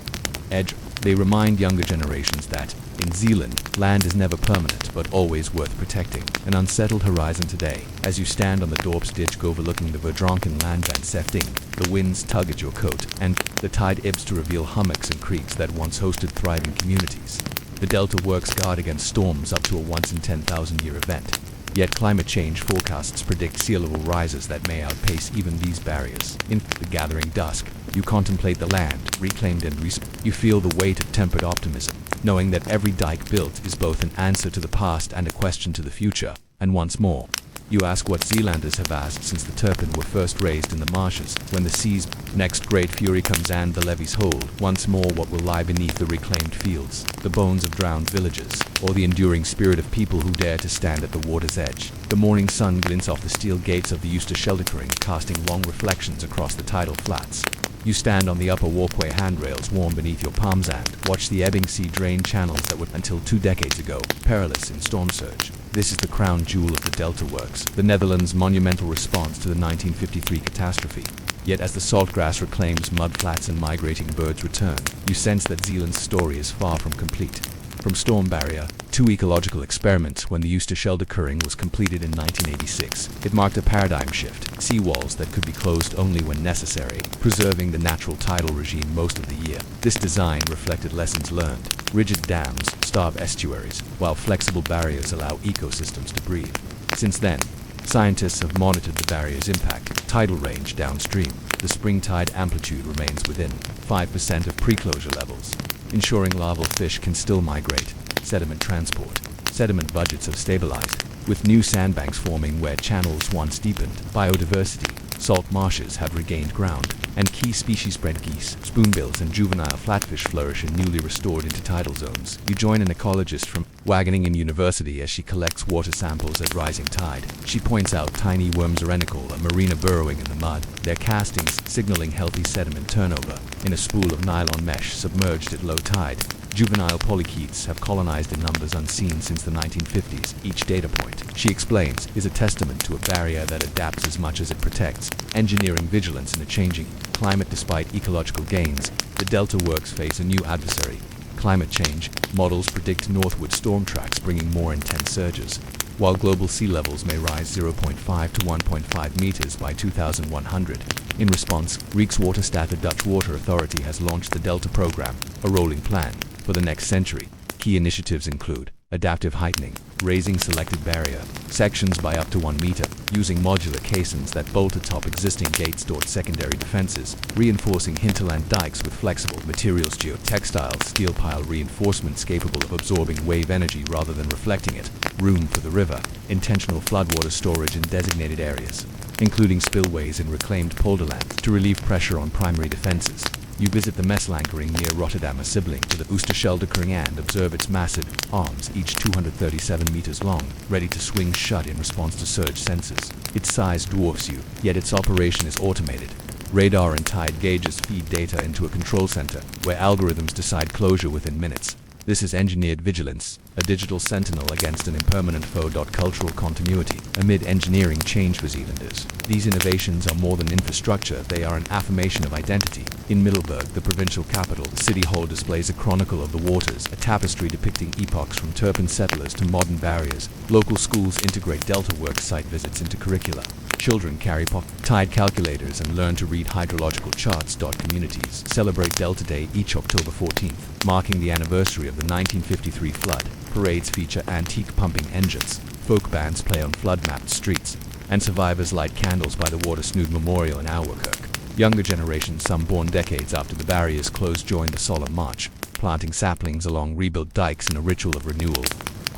edge. They remind younger generations that, in Zeeland, land is never permanent but always worth protecting. An unsettled horizon today. As you stand on the Dorpsditch overlooking the Verdronken land van Sefting, the winds tug at your coat, and the tide ebbs to reveal hummocks and creeks that once hosted thriving communities. The Delta Works guard against storms up to a once-in-10,000-year event. Yet climate change forecasts predict sea level rises that may outpace even these barriers. In the gathering dusk, you contemplate the land, reclaimed and you feel the weight of tempered optimism, knowing that every dike built is both an answer to the past and a question to the future. And once more, you ask what Zeelanders have asked since the Turpin were first raised in the marshes. When the sea's next great fury comes and the levees hold, once more what will lie beneath the reclaimed fields? The bones of drowned villages, or the enduring spirit of people who dare to stand at the water's edge? The morning sun glints off the steel gates of the Oosterscheldekering, casting long reflections across the tidal flats. You stand on the upper walkway handrails warm beneath your palms and watch the ebbing sea drain channels that were, until 2 decades ago, perilous in storm surge. This is the crown jewel of the Delta Works, the Netherlands' monumental response to the 1953 catastrophe. Yet as the saltgrass reclaims mudflats and migrating birds return, you sense that Zeeland's story is far from complete. From storm barrier to ecological experiment, when the Oosterscheldekering was completed in 1986, it marked a paradigm shift. Seawalls that could be closed only when necessary, preserving the natural tidal regime most of the year. This design reflected lessons learned. Rigid dams starve estuaries, while flexible barriers allow ecosystems to breathe. Since then, scientists have monitored the barrier's impact. Tidal range downstream. The spring tide amplitude remains within 5% of pre-closure levels, ensuring larval fish can still migrate. Sediment transport. Sediment budgets have stabilized, with new sandbanks forming where channels once deepened. Biodiversity. Salt marshes have regained ground, and key species bred geese, spoonbills, and juvenile flatfish flourish in newly restored intertidal zones. You join an ecologist from Wageningen University as she collects water samples at rising tide. She points out tiny worms arenicle, a marina burrowing in the mud, their castings signaling healthy sediment turnover. In a spool of nylon mesh submerged at low tide, Juvenile polychaetes have colonized in numbers unseen since the 1950s. Each data point, she explains, is a testament to a barrier that adapts as much as it protects, engineering vigilance in a changing climate. Despite ecological gains, the Delta works face a new adversary: climate change. Models predict northward storm tracks bringing more intense surges. While global sea levels may rise 0.5 to 1.5 meters by 2100. In response, Rijkswaterstaat, the Dutch water authority, has launched the Delta program, a rolling plan for the next century. Key initiatives include adaptive heightening, raising selected barrier sections by up to 1 meter, using modular caissons that bolt atop existing gates toward secondary defenses, reinforcing hinterland dikes with flexible materials, geotextiles, steel pile reinforcements capable of absorbing wave energy rather than reflecting it, room for the river, intentional floodwater storage in designated areas, including spillways in reclaimed polderlands to relieve pressure on primary defenses. You visit the Messlankering near Rotterdam, a sibling to the Oosterscheldekering, and observe its massive arms, each 237 meters long, ready to swing shut in response to surge sensors. Its size dwarfs you, yet its operation is automated. Radar and tide gauges feed data into a control center, where algorithms decide closure within minutes. This is engineered vigilance, a digital sentinel against an impermanent foe. Cultural continuity amid engineering change for Zealanders. These innovations are more than infrastructure, they are an affirmation of identity. In Middelburg, the provincial capital, the city hall displays a chronicle of the waters, a tapestry depicting epochs from Turpan settlers to modern barriers. Local schools integrate Delta Works site visits into curricula. Children carry tide calculators and learn to read hydrological charts. Communities celebrate Delta Day each October 14th, marking the anniversary of the 1953 flood. Parades feature antique pumping engines, folk bands play on flood-mapped streets, and survivors light candles by the Watersnood Memorial in Albuquerque. Younger generations, some born decades after the barriers closed, join the solemn march, planting saplings along rebuilt dikes in a ritual of renewal.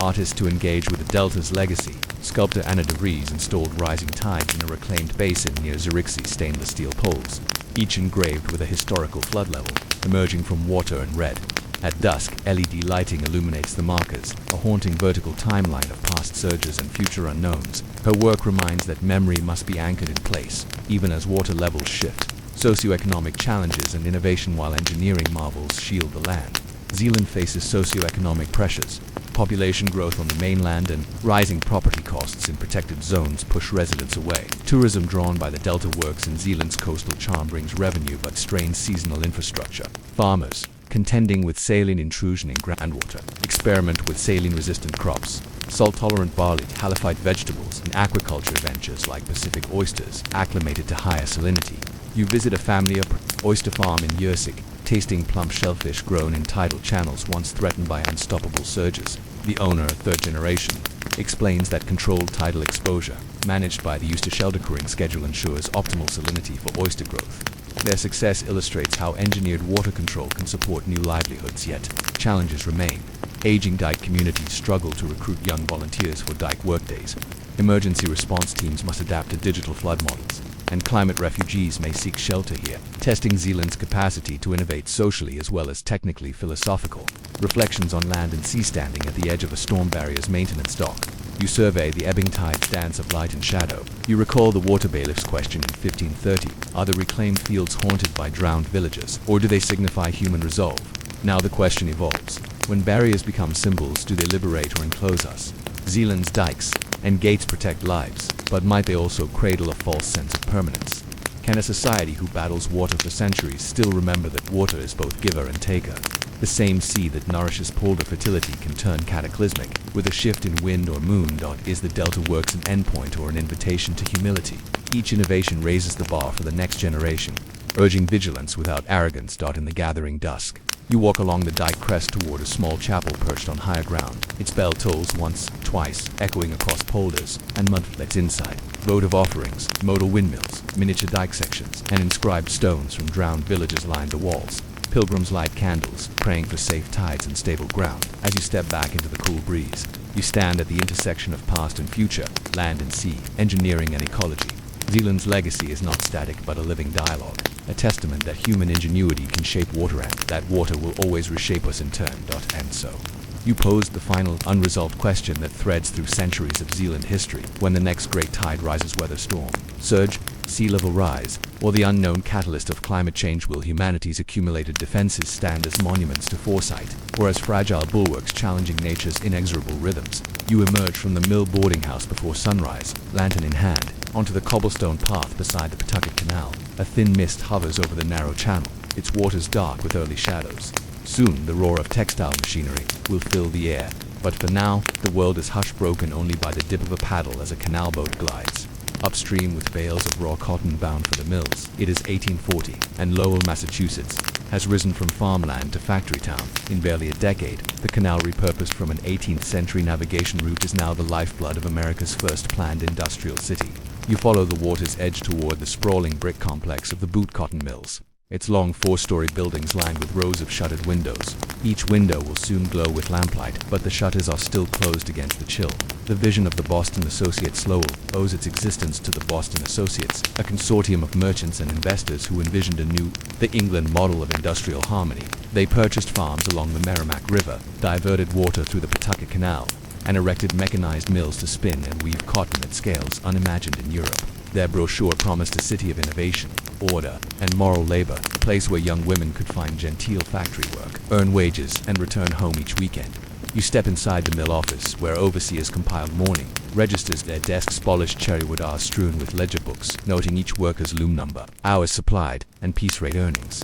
Artists to engage with the Delta's legacy. Sculptor Anna de Vries installed rising tides in a reclaimed basin near Zurich's stainless steel poles, each engraved with a historical flood level, emerging from water in red. At dusk, LED lighting illuminates the markers, a haunting vertical timeline of past surges and future unknowns. Her work reminds that memory must be anchored in place, even as water levels shift. Socioeconomic challenges and innovation. While engineering marvels shield the land, Zealand faces socioeconomic pressures. Population growth on the mainland and rising property costs in protected zones push residents away. Tourism drawn by the Delta Works and Zealand's coastal charm brings revenue but strains seasonal infrastructure. Farmers, contending with saline intrusion in groundwater, experiment with saline-resistant crops, salt-tolerant barley, halophyte vegetables, and aquaculture ventures like Pacific oysters, acclimated to higher salinity. You visit a family oyster farm in Yersig, tasting plump shellfish grown in tidal channels once threatened by unstoppable surges. The owner, a third generation, explains that controlled tidal exposure, managed by the Oosterscheldekering schedule, ensures optimal salinity for oyster growth. Their success illustrates how engineered water control can support new livelihoods, yet challenges remain. Aging dike communities struggle to recruit young volunteers for dike workdays. Emergency response teams must adapt to digital flood models, and climate refugees may seek shelter here. Testing Zealand's capacity to innovate socially as well as technically. Philosophical reflections on land and sea. Standing at the edge of a storm barrier's maintenance dock, you survey the ebbing tide's dance of light and shadow. You recall the water bailiff's question in 1530. Are the reclaimed fields haunted by drowned villagers, or do they signify human resolve? Now the question evolves. When barriers become symbols, do they liberate or enclose us? Zealand's dikes and gates protect lives, but might they also cradle a false sense of permanence? Can a society who battles water for centuries still remember that water is both giver and taker? The same sea that nourishes polder fertility can turn cataclysmic with a shift in wind or moon. Is the Delta Works an endpoint or an invitation to humility? Each innovation raises the bar for the next generation, urging vigilance without arrogance. In the gathering dusk, you walk along the dike crest toward a small chapel perched on higher ground. Its bell tolls once, twice, echoing across polders and mudflats inside. Votive offerings, modal windmills, miniature dike sections, and inscribed stones from drowned villages line the walls. Pilgrims light candles, praying for safe tides and stable ground. As you step back into the cool breeze, you stand at the intersection of past and future, land and sea, engineering and ecology. Zealand's legacy is not static but a living dialogue, a testament that human ingenuity can shape water and that water will always reshape us in turn. And so, You posed the final, unresolved question that threads through centuries of Zealand history: when the next great tide rises, weather storm, surge, sea level rise, or the unknown catalyst of climate change, will humanity's accumulated defenses stand as monuments to foresight, or as fragile bulwarks challenging nature's inexorable rhythms? You emerge from the mill boarding house before sunrise, lantern in hand, onto the cobblestone path beside the Pawtucket Canal. A thin mist hovers over the narrow channel, its waters dark with early shadows. Soon, the roar of textile machinery will fill the air, but for now, the world is hushed, broken only by the dip of a paddle as a canal boat glides upstream with bales of raw cotton bound for the mills. It is 1840, and Lowell, Massachusetts, has risen from farmland to factory town. In barely a decade, the canal, repurposed from an 18th century navigation route, is now the lifeblood of America's first planned industrial city. You follow the water's edge toward the sprawling brick complex of the boot cotton mills. Its long 4-story buildings lined with rows of shuttered windows. Each window will soon glow with lamplight, but the shutters are still closed against the chill. The vision of the Boston Associates Lowell owes its existence to the Boston Associates, a consortium of merchants and investors who envisioned the England model of industrial harmony. They purchased farms along the Merrimack River, diverted water through the Pawtucket Canal, and erected mechanized mills to spin and weave cotton at scales unimagined in Europe. Their brochure promised a city of innovation, order, and moral labor, a place where young women could find genteel factory work, earn wages, and return home each weekend. You step inside the mill office, where overseers compile mourning registers. Their desks polished cherrywood are strewn with ledger books, noting each worker's loom number, hours supplied, and piece rate earnings.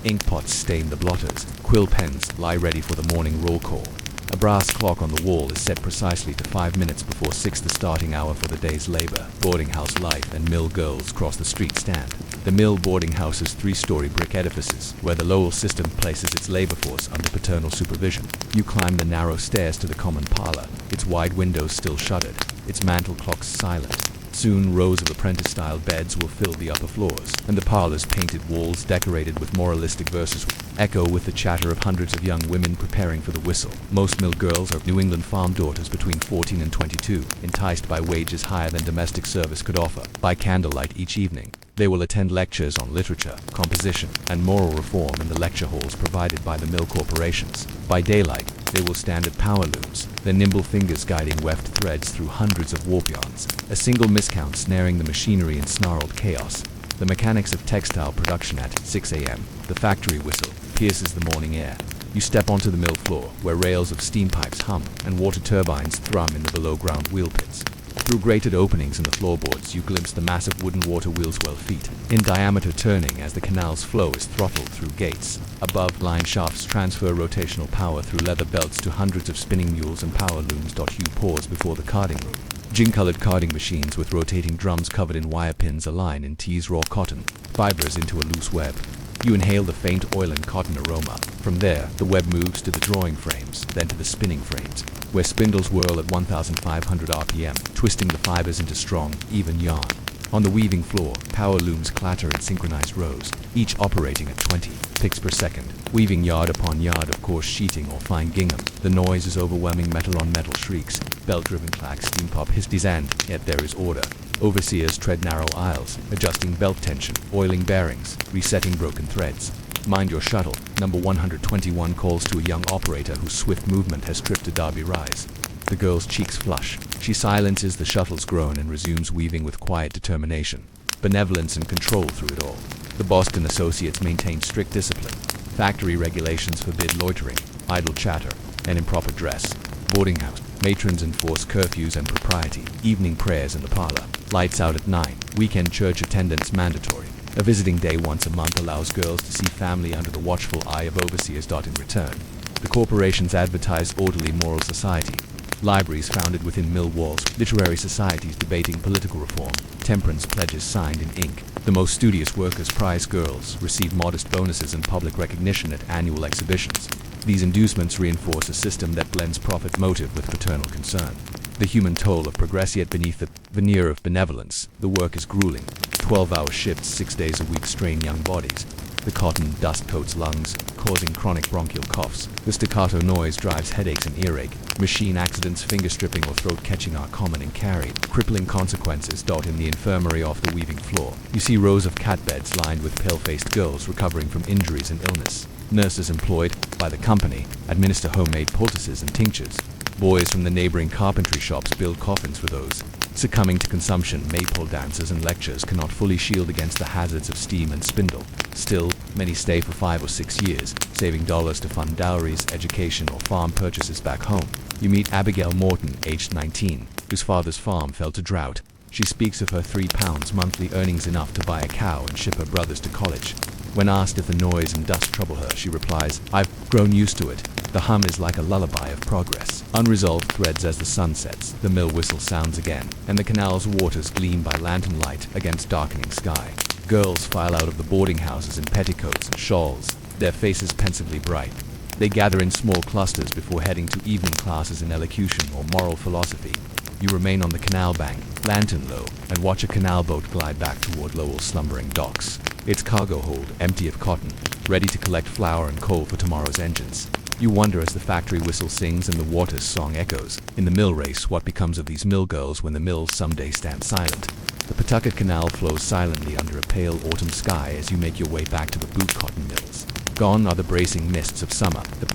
Ink pots stain the blotters, quill pens lie ready for the morning roll call. A brass clock on the wall is set precisely to 5 minutes before 6, the starting hour for the day's labor. Boarding house life and mill girls cross the street stand. The mill boarding house is 3-story brick edifices, where the Lowell system places its labor force under paternal supervision. You climb the narrow stairs to the common parlor, its wide windows still shuttered, its mantel clocks silent. Soon, rows of apprentice-style beds will fill the upper floors, and the parlor's painted walls, decorated with moralistic verses, echo with the chatter of hundreds of young women preparing for the whistle. Most mill girls are New England farm daughters between 14 and 22, enticed by wages higher than domestic service could offer. By candlelight each evening, they will attend lectures on literature, composition, and moral reform in the lecture halls provided by the mill corporations. By daylight, they will stand at power looms, their nimble fingers guiding weft threads through hundreds of warp yarns, a single miscount snaring the machinery in snarled chaos. The mechanics of textile production. At 6 a.m., the factory whistle pierces the morning air. You step onto the mill floor, where rails of steam pipes hum and water turbines thrum in the below-ground wheel pits. Through grated openings in the floorboards, you glimpse the massive wooden water wheels 12 feet in diameter, turning as the canal's flow is throttled through gates. Above, line shafts transfer rotational power through leather belts to hundreds of spinning mules and power looms. You pause before the carding room. Gin-colored carding machines with rotating drums covered in wire pins align and tease raw cotton fibers into a loose web. You inhale the faint oil and cotton aroma. From there, the web moves to the drawing frames, then to the spinning frames, where spindles whirl at 1,500 RPM, twisting the fibers into strong, even yarn. On the weaving floor, power looms clatter in synchronized rows, each operating at 20 picks per second, weaving yard upon yard of coarse sheeting or fine gingham. The noise is overwhelming. Metal on metal shrieks, belt-driven clacks, steam pop hisses, and yet there is order. Overseers tread narrow aisles, adjusting belt tension, oiling bearings, resetting broken threads. Mind your shuttle. Number 121 calls to a young operator whose swift movement has tripped a derby rise. The girl's cheeks flush. She silences the shuttle's groan and resumes weaving with quiet determination. Benevolence and control through it all. The Boston Associates maintain strict discipline. Factory regulations forbid loitering, idle chatter, and improper dress. Boarding house matrons enforce curfews and propriety. Evening prayers in the parlor. Lights out at 9. Weekend church attendance mandatory. A visiting day once a month allows girls to see family under the watchful eye of overseers. In return, the corporations advertise orderly moral society. Libraries founded within mill walls, literary societies debating political reform, temperance pledges signed in ink. The most studious workers prize girls, receive modest bonuses and public recognition at annual exhibitions. These inducements reinforce a system that blends profit motive with paternal concern. The human toll of progress, yet beneath the veneer of benevolence, the work is grueling. 12-hour shifts, 6 days a week strain young bodies. The cotton dust coats lungs, causing chronic bronchial coughs. The staccato noise drives headaches and earache. Machine accidents, finger stripping or throat catching are common and carry crippling consequences. In the infirmary off the weaving floor, you see rows of cat beds lined with pale-faced girls recovering from injuries and illness. Nurses employed by the company administer homemade poultices and tinctures. Boys from the neighboring carpentry shops build coffins for those succumbing to consumption. Maypole dances and lectures cannot fully shield against the hazards of steam and spindle. Still, many stay for 5 or 6 years, saving dollars to fund dowries, education, or farm purchases back home. You meet Abigail Morton, aged 19, whose father's farm fell to drought. She speaks of her £3 monthly earnings, enough to buy a cow and ship her brothers to college. When asked if the noise and dust trouble her, she replies, "I've grown used to it. The hum is like a lullaby of progress." Unresolved threads as the sun sets, the mill whistle sounds again, and the canal's waters gleam by lantern light against darkening sky. Girls file out of the boarding houses in petticoats and shawls, their faces pensively bright. They gather in small clusters before heading to evening classes in elocution or moral philosophy. You remain on the canal bank, lantern low, and watch a canal boat glide back toward Lowell's slumbering docks. Its cargo hold empty of cotton, ready to collect flour and coal for tomorrow's engines. You wonder as the factory whistle sings and the water's song echoes. In the mill race, what becomes of these mill girls when the mills someday stand silent? The Pawtucket Canal flows silently under a pale autumn sky as you make your way back to the boot cotton mills. Gone are the bracing mists of summer. The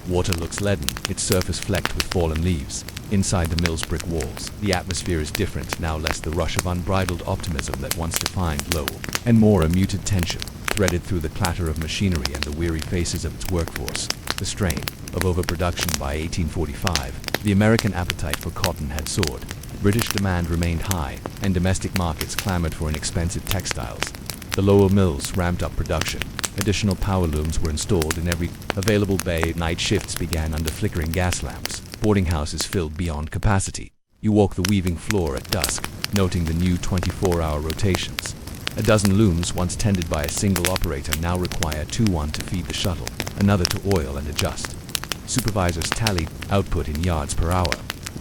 water looks leaden, its surface flecked with fallen leaves. Inside the mill's brick walls, the atmosphere is different, now less the rush of unbridled optimism that once defined Lowell, and more a muted tension, threaded through the clatter of machinery and the weary faces of its workforce. The strain of overproduction. By 1845, the American appetite for cotton had soared. British demand remained high, and domestic markets clamored for inexpensive textiles. The Lowell mills ramped up production. Additional power looms were installed in every available bay. Night shifts began under flickering gas lamps. Boarding houses filled beyond capacity. You walk the weaving floor at dusk, noting the new 24-hour rotations. A dozen looms, once tended by a single operator, now require 2-1 to feed the shuttle, another to oil and adjust. Supervisors tally output in yards per hour,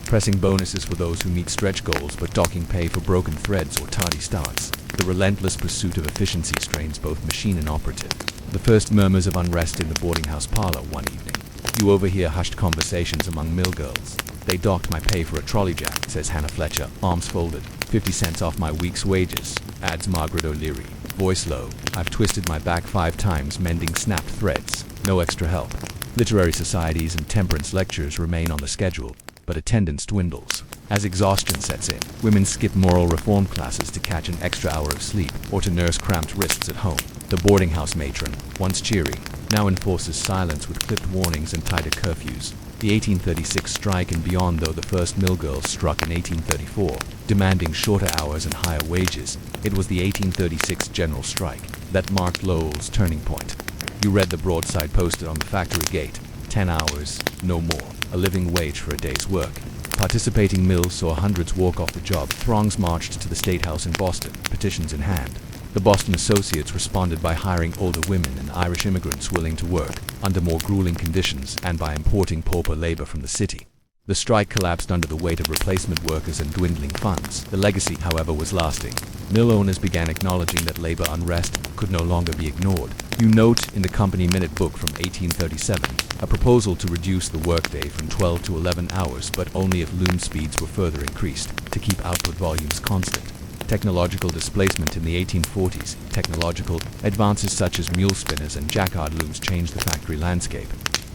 pressing bonuses for those who meet stretch goals but docking pay for broken threads or tardy starts. The relentless pursuit of efficiency strains both machine and operative. The first murmurs of unrest in the boarding house parlor one evening. You overhear hushed conversations among mill girls. "They docked my pay for a trolley jack," says Hannah Fletcher, arms folded. "50 cents off my week's wages," adds Margaret O'Leary, voice low. "I've twisted my back 5 times mending snapped threads. No extra help." Literary societies and temperance lectures remain on the schedule, but attendance dwindles. As exhaustion sets in, women skip moral reform classes to catch an extra hour of sleep or to nurse cramped wrists at home. The boarding house matron, once cheery, now enforces silence with clipped warnings and tighter curfews. The 1836 strike and beyond, though the first mill girls struck in 1834, demanding shorter hours and higher wages, it was the 1836 general strike that marked Lowell's turning point. You read the broadside posted on the factory gate: 10 hours, no more, a living wage for a day's work. Participating mills saw hundreds walk off the job. Throngs marched to the State House in Boston, petitions in hand. The Boston Associates responded by hiring older women and Irish immigrants willing to work under more grueling conditions and by importing pauper labor from the city. The strike collapsed under the weight of replacement workers and dwindling funds. The legacy, however, was lasting. Mill owners began acknowledging that labor unrest could no longer be ignored. You note in the company minute book from 1837 a proposal to reduce the workday from 12 to 11 hours, but only if loom speeds were further increased to keep output volumes constant. Technological displacement. In the 1840s, technological advances such as mule spinners and jacquard looms changed the factory landscape.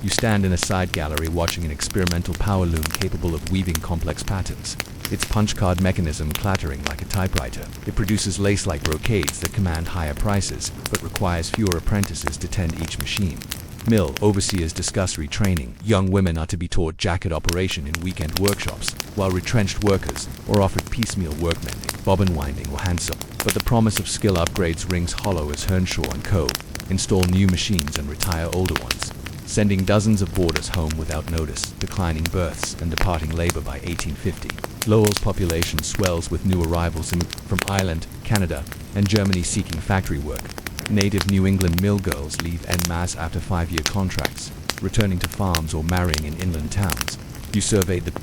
You stand in a side gallery watching an experimental power loom capable of weaving complex patterns. Its punch card mechanism clattering like a typewriter. It produces lace-like brocades that command higher prices, but requires fewer apprentices to tend each machine. Mill overseers discuss retraining. Young women are to be taught jacket operation in weekend workshops, while retrenched workers are offered piecemeal work mending, bobbin winding, or hand sewing. But the promise of skill upgrades rings hollow as Hernshaw & Co. install new machines and retire older ones, sending dozens of boarders home without notice, declining births and departing labor. By 1850, Lowell's population swells with new arrivals from Ireland, Canada, and Germany seeking factory work. Native New England mill girls leave en masse after 5-year contracts, returning to farms or marrying in inland towns. You surveyed the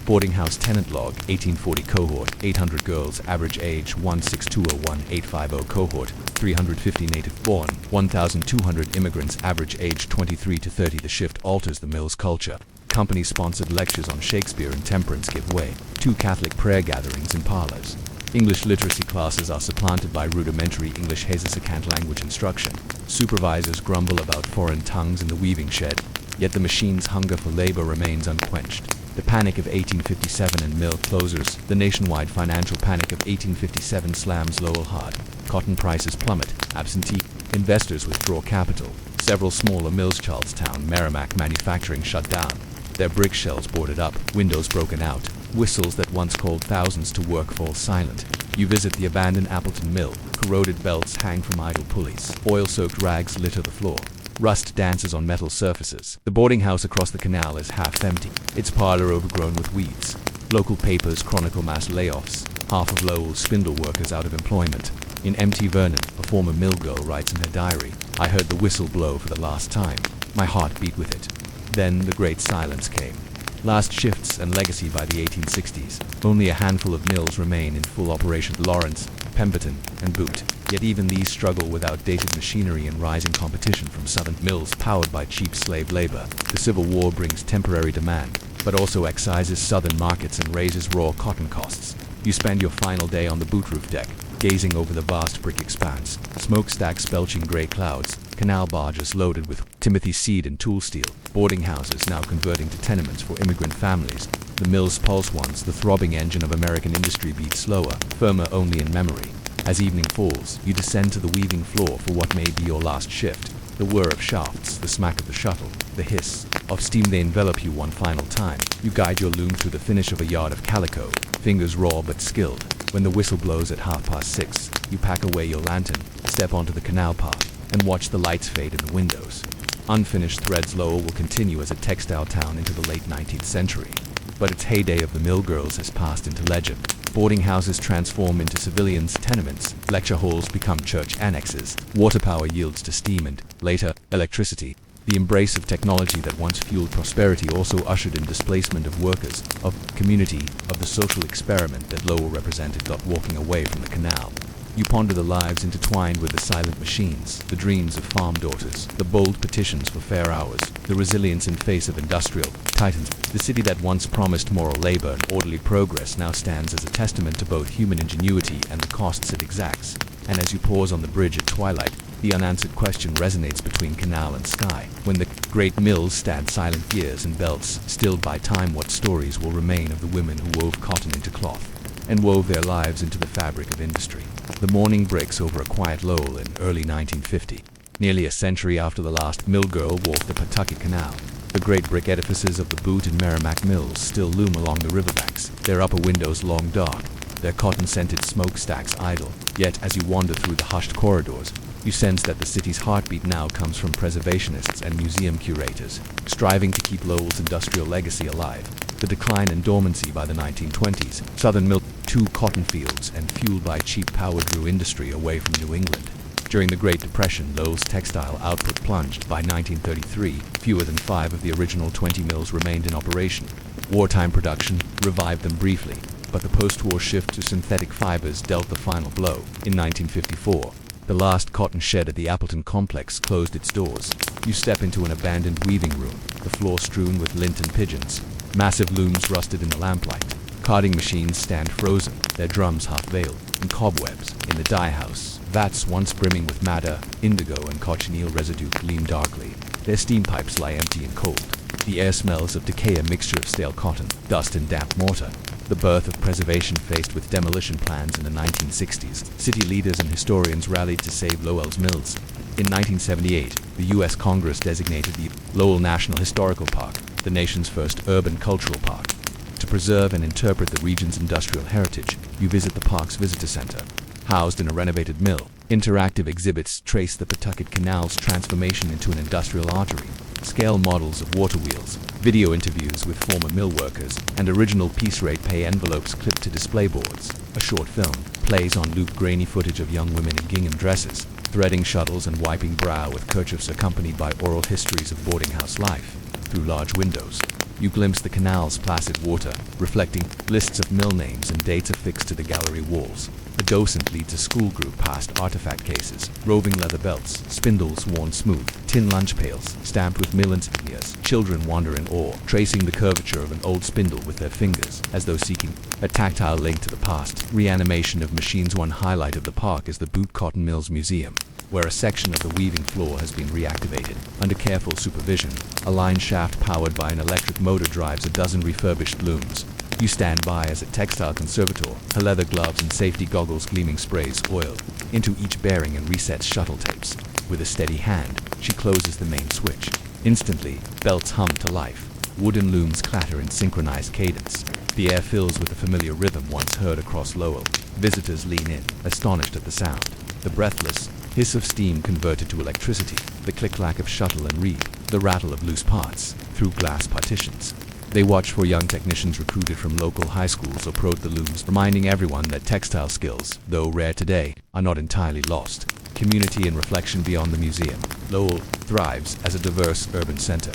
Boarding house tenant log, 1840 cohort, 800 girls, average age 16201-850 cohort, 350 native born, 1,200 immigrants, average age 23 to 30. The shift alters the mill's culture. Company-sponsored lectures on Shakespeare and temperance give way. 2 Catholic prayer gatherings in parlors. English literacy classes are supplanted by rudimentary English Hazasekant language instruction. Supervisors grumble about foreign tongues in the weaving shed, yet the machine's hunger for labor remains unquenched. The Panic of 1857 and mill closures. The nationwide financial panic of 1857 slams Lowell hard. Cotton prices plummet. Absentee investors withdraw capital. Several smaller mills, Charlestown, Merrimack manufacturing shut down. Their brick shells boarded up, windows broken out. Whistles that once called thousands to work fall silent. You visit the abandoned Appleton mill. Corroded belts hang from idle pulleys. Oil-soaked rags litter the floor. Rust dances on metal surfaces. The boarding house across the canal is half empty, its parlor overgrown with weeds. Local papers chronicle mass layoffs. Half of Lowell's spindle workers out of employment. In empty Vernon, a former mill girl writes in her diary, "I heard the whistle blow for the last time. My heart beat with it." Then the great silence came. Last shifts and legacy by the 1860s. Only a handful of mills remain in full operation: Lawrence, Pemberton, and Boot. Yet even these struggle with outdated machinery and rising competition from southern mills powered by cheap slave labor. The Civil War brings temporary demand, but also excises southern markets and raises raw cotton costs. You spend your final day on the boot roof deck, gazing over the vast brick expanse, smokestacks belching gray clouds, canal barges loaded with Timothy seed and tool steel, boarding houses now converting to tenements for immigrant families. The mill's pulse once the throbbing engine of American industry beats slower, firmer only in memory. As evening falls, you descend to the weaving floor for what may be your last shift. The whir of shafts, the smack of the shuttle, the hiss of steam, they envelop you one final time. You guide your loom through the finish of a yard of calico, fingers raw but skilled. When the whistle blows at 6:30, you pack away your lantern, step onto the canal path, and watch the lights fade in the windows. Unfinished threads, Lowell will continue as a textile town into the late 19th century. But its heyday of the mill girls has passed into legend. Boarding houses transform into civilians' tenements, lecture halls become church annexes, water power yields to steam and, later, electricity. The embrace of technology that once fueled prosperity also ushered in displacement of workers, of community, of the social experiment that Lowell represented, walking away from the canal. You ponder the lives intertwined with the silent machines, the dreams of farm daughters, the bold petitions for fair hours, the resilience in face of industrial titans. The city that once promised moral labor and orderly progress now stands as a testament to both human ingenuity and the costs it exacts. And as you pause on the bridge at twilight, the unanswered question resonates between canal and sky. When the great mills stand silent, gears and belts, stilled by time, what stories will remain of the women who wove cotton into cloth and wove their lives into the fabric of industry? The morning breaks over a quiet Lowell in early 1950. Nearly a century after the last mill girl walked the Pawtucket Canal, the great brick edifices of the Boot and Merrimack mills still loom along the riverbanks, their upper windows long dark, their cotton-scented smokestacks idle. Yet as you wander through the hushed corridors, you sense that the city's heartbeat now comes from preservationists and museum curators, striving to keep Lowell's industrial legacy alive. The decline and dormancy by the 1920s, southern mill, 2 cotton fields, and fueled by cheap power drew industry away from New England. During the Great Depression, Lowell's textile output plunged. By 1933, fewer than 5 of the original 20 mills remained in operation. Wartime production revived them briefly, but the post-war shift to synthetic fibers dealt the final blow. In 1954, the last cotton shed at the Appleton complex closed its doors. You step into an abandoned weaving room, the floor strewn with lint and pigeons. Massive looms rusted in the lamplight. Carding machines stand frozen, their drums half-veiled in cobwebs. In the dye house, vats once brimming with madder, indigo, and cochineal residue gleam darkly. Their steam pipes lie empty and cold. The air smells of decay, a mixture of stale cotton, dust, and damp mortar. The birth of preservation faced with demolition plans in the 1960s. City leaders and historians rallied to save Lowell's mills. In 1978, the U.S. Congress designated the Lowell National Historical Park, the nation's first urban cultural park. To preserve and interpret the region's industrial heritage, you visit the park's visitor center. Housed in a renovated mill, interactive exhibits trace the Pawtucket Canal's transformation into an industrial artery. Scale models of water wheels, video interviews with former mill workers, and original piece rate pay envelopes clipped to display boards. A short film plays on loop grainy footage of young women in gingham dresses, threading shuttles and wiping brow with kerchiefs, accompanied by oral histories of boarding house life. Through large windows, you glimpse the canal's placid water, reflecting lists of mill names and dates affixed to the gallery walls. A docent leads a school group past artifact cases, roving leather belts, spindles worn smooth, tin lunch pails, stamped with mill insignias. Children wander in awe, tracing the curvature of an old spindle with their fingers, as though seeking a tactile link to the past. Reanimation of machines. One highlight of the park is the Boot Cotton Mills Museum, where a section of the weaving floor has been reactivated. Under careful supervision, a line shaft powered by an electric motor drives a dozen refurbished looms. You stand by as a textile conservator, her leather gloves and safety goggles gleaming sprays oil into each bearing and resets shuttle tapes. With a steady hand, she closes the main switch. Instantly, belts hum to life. Wooden looms clatter in synchronized cadence. The air fills with the familiar rhythm once heard across Lowell. Visitors lean in, astonished at the sound. The breathless hiss of steam converted to electricity, the click-clack of shuttle and reed, the rattle of loose parts through glass partitions. They watch for young technicians recruited from local high schools approach the looms, reminding everyone that textile skills, though rare today, are not entirely lost. Community and reflection beyond the museum. Lowell thrives as a diverse urban center.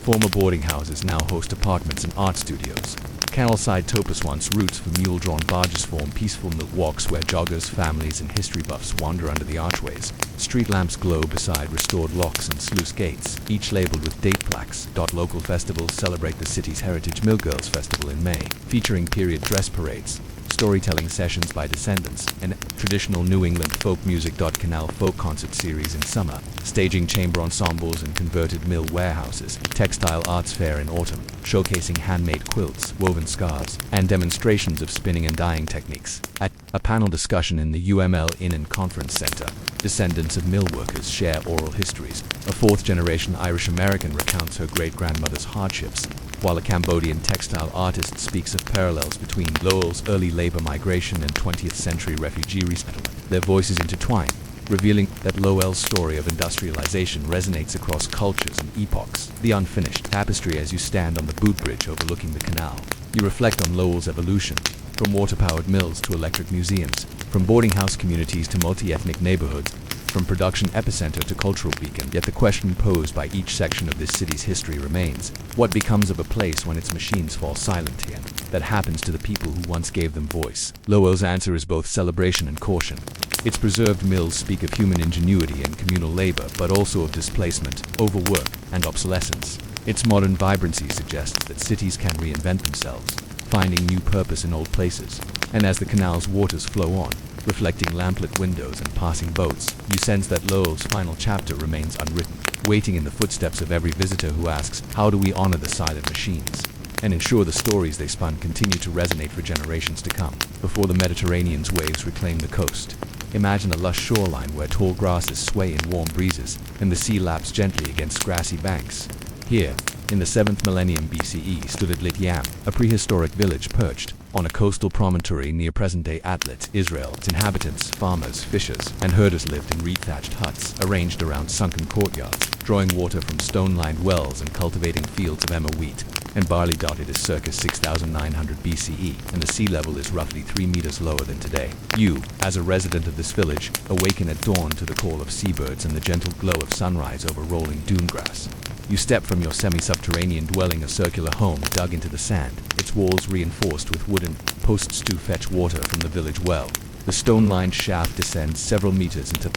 Former boarding houses now host apartments and art studios. Canal-side topus once routes for mule-drawn barges form peaceful milk walks where joggers, families, and history buffs wander under the archways. Street lamps glow beside restored locks and sluice gates, each labeled with date plaques. Local festivals celebrate the city's Heritage Mill Girls Festival in May, featuring period dress parades, storytelling sessions by descendants, and traditional New England folk music. Canal Folk Concert Series in summer, staging chamber ensembles and converted mill warehouses. Textile Arts Fair in autumn, showcasing handmade quilts, woven scarves, and demonstrations of spinning and dyeing techniques. At a panel discussion in the UML Inn and Conference Center, descendants of mill workers share oral histories. A fourth-generation Irish-American recounts her great-grandmother's hardships, while a Cambodian textile artist speaks of parallels between Lowell's early labor migration and 20th century refugee resettlement. Their voices intertwine, revealing that Lowell's story of industrialization resonates across cultures and epochs. The unfinished tapestry. As you stand on the boot bridge overlooking the canal, you reflect on Lowell's evolution, from water-powered mills to electric museums, from boarding house communities to multi-ethnic neighborhoods, from production epicenter to cultural beacon. Yet the question posed by each section of this city's history remains: what becomes of a place when its machines fall silent here? That happens to the people who once gave them voice. Lowell's answer is both celebration and caution. Its preserved mills speak of human ingenuity and communal labor, but also of displacement, overwork, and obsolescence. Its modern vibrancy suggests that cities can reinvent themselves, finding new purpose in old places. And as the canal's waters flow on, reflecting lamplit windows and passing boats, you sense that Lowell's final chapter remains unwritten, waiting in the footsteps of every visitor who asks, how do we honor the silent machines and ensure the stories they spun continue to resonate for generations to come? Before the Mediterranean's waves reclaim the coast, imagine a lush shoreline where tall grasses sway in warm breezes and the sea laps gently against grassy banks. Here, in the 7th millennium BCE, stood Atlit Yam, a prehistoric village perched on a coastal promontory near present-day Atlit, Israel. Its inhabitants, farmers, fishers, and herders lived in reed-thatched huts arranged around sunken courtyards, drawing water from stone-lined wells and cultivating fields of emmer wheat and barley. It is circa 6,900 BCE, and the sea level is roughly 3 meters lower than today. You, as a resident of this village, awaken at dawn to the call of seabirds and the gentle glow of sunrise over rolling dune grass. You step from your semi-subterranean dwelling, a circular home dug into the sand, its walls reinforced with wooden posts to fetch water from the village well. The stone-lined shaft descends several meters into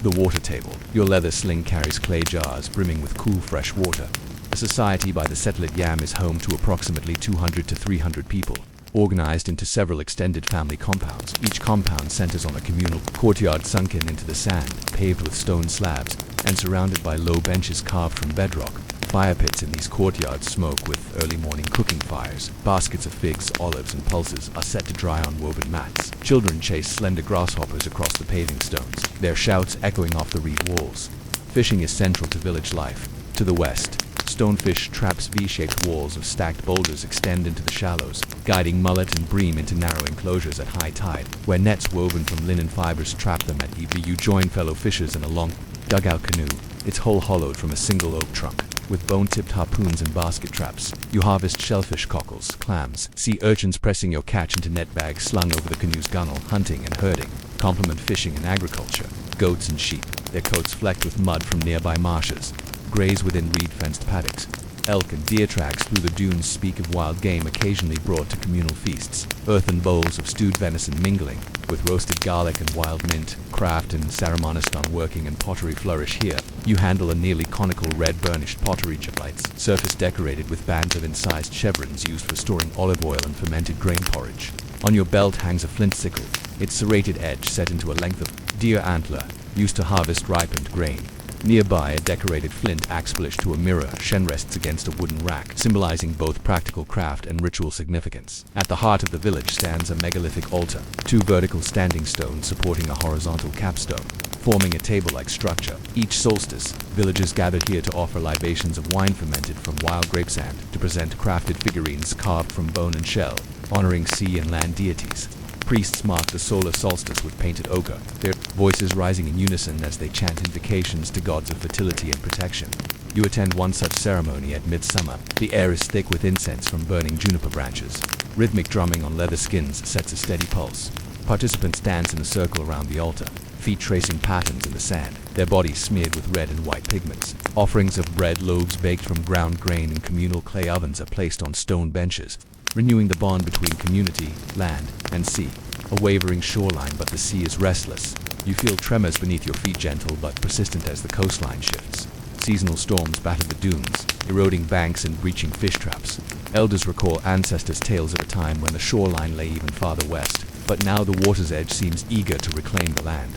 the water table. Your leather sling carries clay jars brimming with cool, fresh water. A society by the Setlit Yam is home to approximately 200 to 300 people, organized into several extended family compounds. Each compound centers on a communal courtyard sunken into the sand, paved with stone slabs, and surrounded by low benches carved from bedrock. Fire pits in these courtyards smoke with early morning cooking fires. Baskets of figs, olives, and pulses are set to dry on woven mats. Children chase slender grasshoppers across the paving stones, their shouts echoing off the reed walls. Fishing is central to village life. To the west, stonefish traps V-shaped walls of stacked boulders extend into the shallows, guiding mullet and bream into narrow enclosures at high tide, where nets woven from linen fibers trap them at eve. You join fellow fishers in a long, dugout canoe, its hull hollowed from a single oak trunk. With bone-tipped harpoons and basket traps, you harvest shellfish, cockles, clams, sea urchins, pressing your catch into net bags slung over the canoe's gunwale. Hunting and herding complement fishing and agriculture. Goats and sheep, their coats flecked with mud from nearby marshes, graze within reed-fenced paddocks. elk and deer tracks through the dunes speak of wild game occasionally brought to communal feasts, earthen bowls of stewed venison mingling with roasted garlic and wild mint. Craft and ceremonious stoneworking and pottery flourish here. You handle a nearly conical red burnished pottery chaplites, surface decorated with bands of incised chevrons used for storing olive oil and fermented grain porridge. On your belt hangs a flint sickle, its serrated edge set into a length of deer antler, used to harvest ripened grain. Nearby, a decorated flint axe polished to a mirror shen rests against a wooden rack, symbolizing both practical craft and ritual significance. At the heart of the village stands a megalithic altar, two vertical standing stones supporting a horizontal capstone, forming a table-like structure. Each solstice, villagers gathered here to offer libations of wine fermented from wild grape sand, to present crafted figurines carved from bone and shell, honoring sea and land deities. Priests mark the solar solstice with painted ochre, their voices rising in unison as they chant invocations to gods of fertility and protection. You attend one such ceremony at midsummer. The air is thick with incense from burning juniper branches. Rhythmic drumming on leather skins sets a steady pulse. Participants dance in a circle around the altar, feet tracing patterns in the sand, their bodies smeared with red and white pigments. Offerings of bread loaves baked from ground grain in communal clay ovens are placed on stone benches, renewing the bond between community, land, and sea. A wavering shoreline, but the sea is restless. You feel tremors beneath your feet, gentle but persistent as the coastline shifts. Seasonal storms batter the dunes, eroding banks and breaching fish traps. Elders recall ancestors' tales of a time when the shoreline lay even farther west, but now the water's edge seems eager to reclaim the land.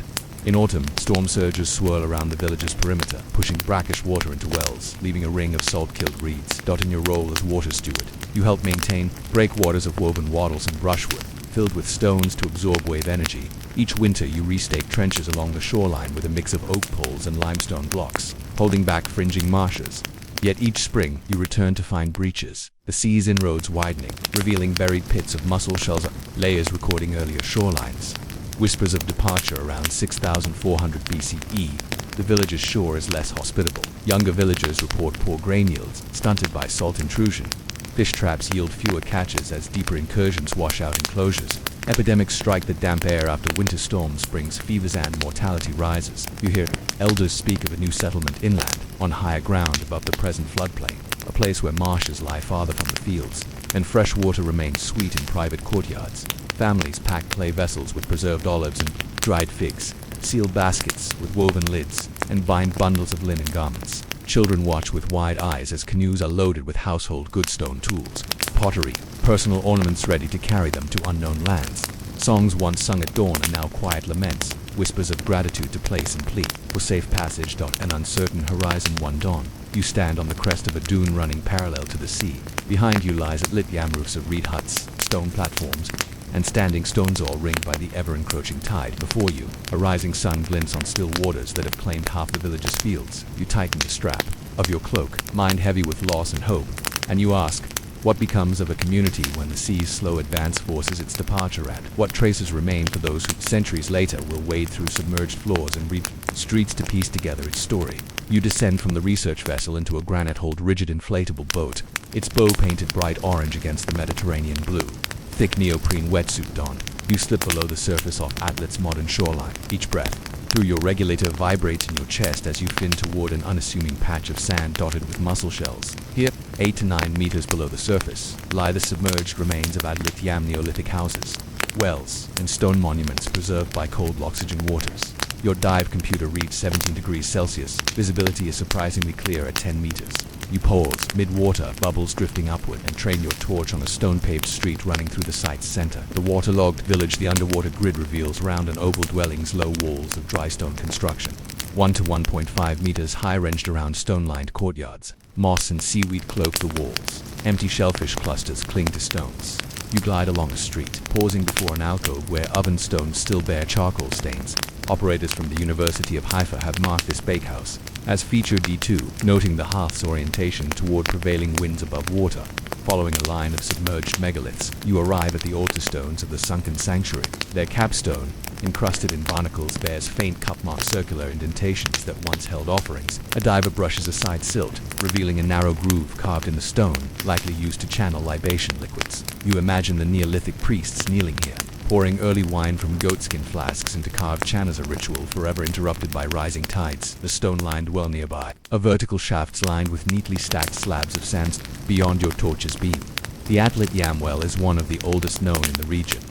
In autumn, storm surges swirl around the village's perimeter, pushing brackish water into wells, leaving a ring of salt-killed reeds dotting your role as water steward. You help maintain breakwaters of woven wattles and brushwood, filled with stones to absorb wave energy. Each winter you restake trenches along the shoreline with a mix of oak poles and limestone blocks, holding back fringing marshes. Yet each spring you return to find breaches, the sea's inroads widening, revealing buried pits of mussel shells, layers recording earlier shorelines. Whispers of departure around 6400 BCE. The village's shore is less hospitable. Younger villagers report poor grain yields, stunted by salt intrusion. Fish traps yield fewer catches as deeper incursions wash out enclosures. Epidemics strike the damp air after winter storms brings fevers and mortality rises. You hear elders speak of a new settlement inland, on higher ground above the present floodplain, a place where marshes lie farther from the fields, and fresh water remains sweet in private courtyards. Families pack clay vessels with preserved olives and dried figs, seal baskets with woven lids, and bind bundles of linen garments. Children watch with wide eyes as canoes are loaded with household goods, stone tools, pottery, personal ornaments ready to carry them to unknown lands. Songs once sung at dawn are now quiet laments, whispers of gratitude to place and plea for safe passage. An uncertain horizon one dawn. You stand on the crest of a dune running parallel to the sea. Behind you lies lit yam roofs of reed huts, stone platforms, and standing stones all ringed by the ever-encroaching tide. Before you, a rising sun glints on still waters that have claimed half the village's fields. You tighten the strap of your cloak, mind heavy with loss and hope, and you ask, what becomes of a community when the sea's slow advance forces its departure, and what traces remain for those who, centuries later, will wade through submerged floors and streets to piece together its story? You descend from the research vessel into a granite-hulled rigid inflatable boat, its bow painted bright orange against the Mediterranean blue. Thick neoprene wetsuit don, you slip below the surface off Atlat's modern shoreline. Each breath through your regulator vibrates in your chest as you fin toward an unassuming patch of sand dotted with mussel shells. Here, 8 to 9 meters below the surface, lie the submerged remains of Atlat Yam Neolithic houses, wells, and stone monuments preserved by cold oxygen waters. Your dive computer reads 17 degrees Celsius. Visibility is surprisingly clear at 10 meters. You pause, mid-water, bubbles drifting upward, and train your torch on a stone-paved street running through the site's center. The waterlogged village, the underwater grid reveals round and oval dwellings, low walls of dry stone construction. 1 to 1.5 meters high, ranged around stone-lined courtyards. Moss and seaweed cloak the walls. Empty shellfish clusters cling to stones. You glide along a street, pausing before an alcove where oven stones still bear charcoal stains. Operators from the University of Haifa have marked this bakehouse as Feature D2, noting the hearth's orientation toward prevailing winds above water. Following a line of submerged megaliths, you arrive at the altar stones of the sunken sanctuary. Their capstone, encrusted in barnacles, bears faint cup-marked circular indentations that once held offerings. A diver brushes aside silt, revealing a narrow groove carved in the stone, likely used to channel libation liquids. You imagine the Neolithic priests kneeling here, pouring early wine from goatskin flasks into carved chan as a ritual forever interrupted by rising tides, the stone-lined well nearby. A vertical shafts lined with neatly stacked slabs of sand beyond your torch's beam. The Atlet Yam well is one of the oldest known in the region.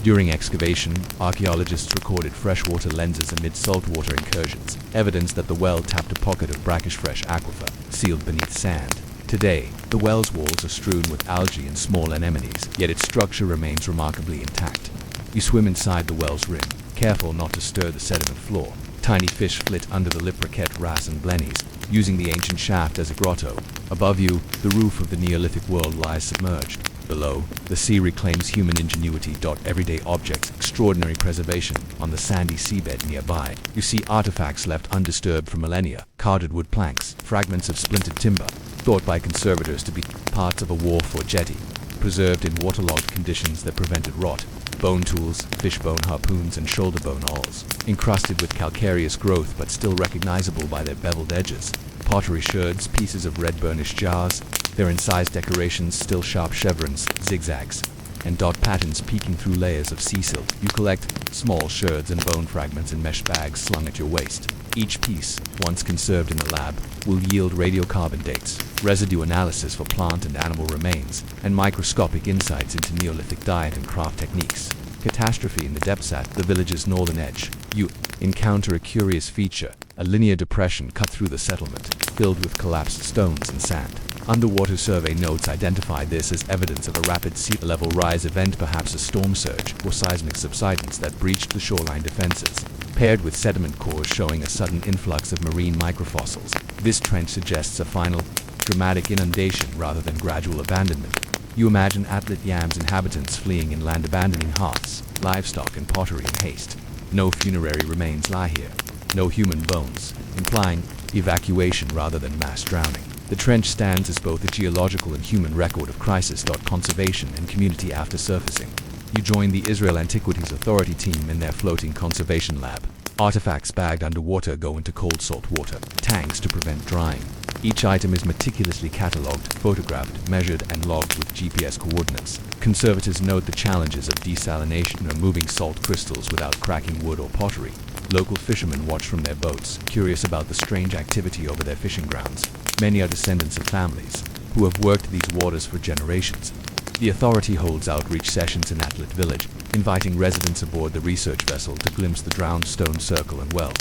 During excavation, archaeologists recorded freshwater lenses amid saltwater incursions, evidence that the well tapped a pocket of brackish fresh aquifer, sealed beneath sand. Today, the well's walls are strewn with algae and small anemones, yet its structure remains remarkably intact. You swim inside the well's rim, careful not to stir the sediment floor. Tiny fish flit under the liproquet wrasse and blennies, using the ancient shaft as a grotto. Above you, the roof of the Neolithic world lies submerged. Below, the sea reclaims human ingenuity. Everyday objects, extraordinary preservation. On the sandy seabed nearby, you see artifacts left undisturbed for millennia, carded wood planks, fragments of splintered timber, thought by conservators to be parts of a wharf or jetty, preserved in waterlogged conditions that prevented rot. Bone tools, fishbone harpoons, and shoulder bone awls, encrusted with calcareous growth but still recognizable by their beveled edges. Pottery sherds, pieces of red burnished jars, their incised decorations still sharp chevrons, zigzags, and dot patterns peeking through layers of sea silt. You collect small sherds and bone fragments in mesh bags slung at your waist. Each piece, once conserved in the lab, will yield radiocarbon dates, residue analysis for plant and animal remains, and microscopic insights into Neolithic diet and craft techniques. Catastrophe in the depths at the village's northern edge. You encounter a curious feature, a linear depression cut through the settlement, filled with collapsed stones and sand. Underwater survey notes identify this as evidence of a rapid sea level rise event, perhaps a storm surge or seismic subsidence that breached the shoreline defenses, paired with sediment cores showing a sudden influx of marine microfossils. This trend suggests a final, dramatic inundation rather than gradual abandonment. You imagine Atlet Yam's inhabitants fleeing inland, abandoning hearths, livestock, and pottery in haste. No funerary remains lie here, no human bones, implying evacuation rather than mass drowning. The trench stands as both a geological and human record of crisis. Conservation and community after surfacing. You join the Israel Antiquities Authority team in their floating conservation lab. Artifacts bagged underwater go into cold salt water tanks to prevent drying. Each item is meticulously catalogued, photographed, measured, and logged with GPS coordinates. Conservators note the challenges of desalination or moving salt crystals without cracking wood or pottery. Local fishermen watch from their boats, curious about the strange activity over their fishing grounds. Many are descendants of families who have worked these waters for generations. The authority holds outreach sessions in Atlet Village, inviting residents aboard the research vessel to glimpse the drowned stone circle and well.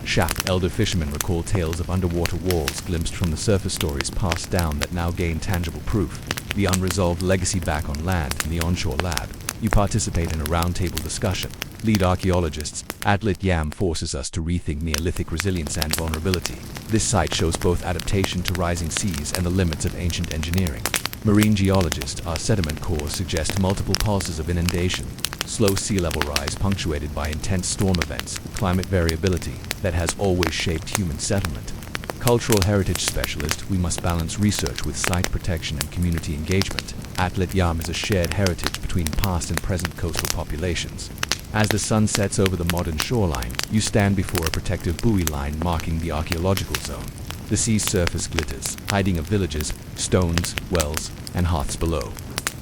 Shaft elder fishermen recall tales of underwater walls glimpsed from the surface, stories passed down that now gain tangible proof. The unresolved legacy back on land in the onshore lab. You participate in a roundtable discussion. Lead archaeologists, Atlet Yam forces us to rethink Neolithic resilience and vulnerability. This site shows both adaptation to rising seas and the limits of ancient engineering. Marine geologists, our sediment cores suggest multiple pulses of inundation, slow sea level rise punctuated by intense storm events, climate variability that has always shaped human settlement. Cultural heritage specialist, we must balance research with site protection and community engagement. Atlet Yam is a shared heritage between past and present coastal populations. As the sun sets over the modern shoreline, you stand before a protective buoy line marking the archaeological zone. The sea's surface glitters, hiding of villages, stones, wells, and hearths below.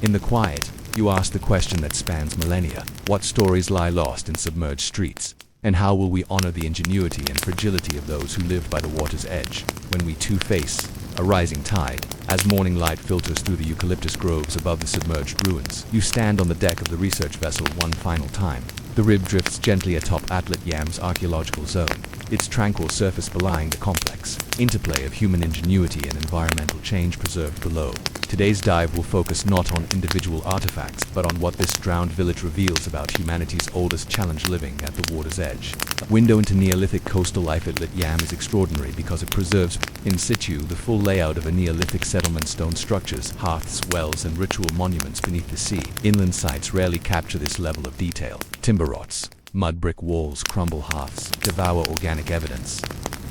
In the quiet, you ask the question that spans millennia: what stories lie lost in submerged streets? And how will we honor the ingenuity and fragility of those who lived by the water's edge, when we too face a rising tide? As morning light filters through the eucalyptus groves above the submerged ruins, you stand on the deck of the research vessel one final time. The rib drifts gently atop Atlet Yam's archaeological zone, its tranquil surface belying the complex interplay of human ingenuity and environmental change preserved below. Today's dive will focus not on individual artifacts, but on what this drowned village reveals about humanity's oldest challenge: living at the water's edge. A window into Neolithic coastal life. Atlet Yam is extraordinary because it preserves in situ the full layout of a Neolithic settlement: stone structures, hearths, wells, and ritual monuments beneath the sea. Inland sites rarely capture this level of detail. Timber rots, mud brick walls crumble hearths, devour organic evidence.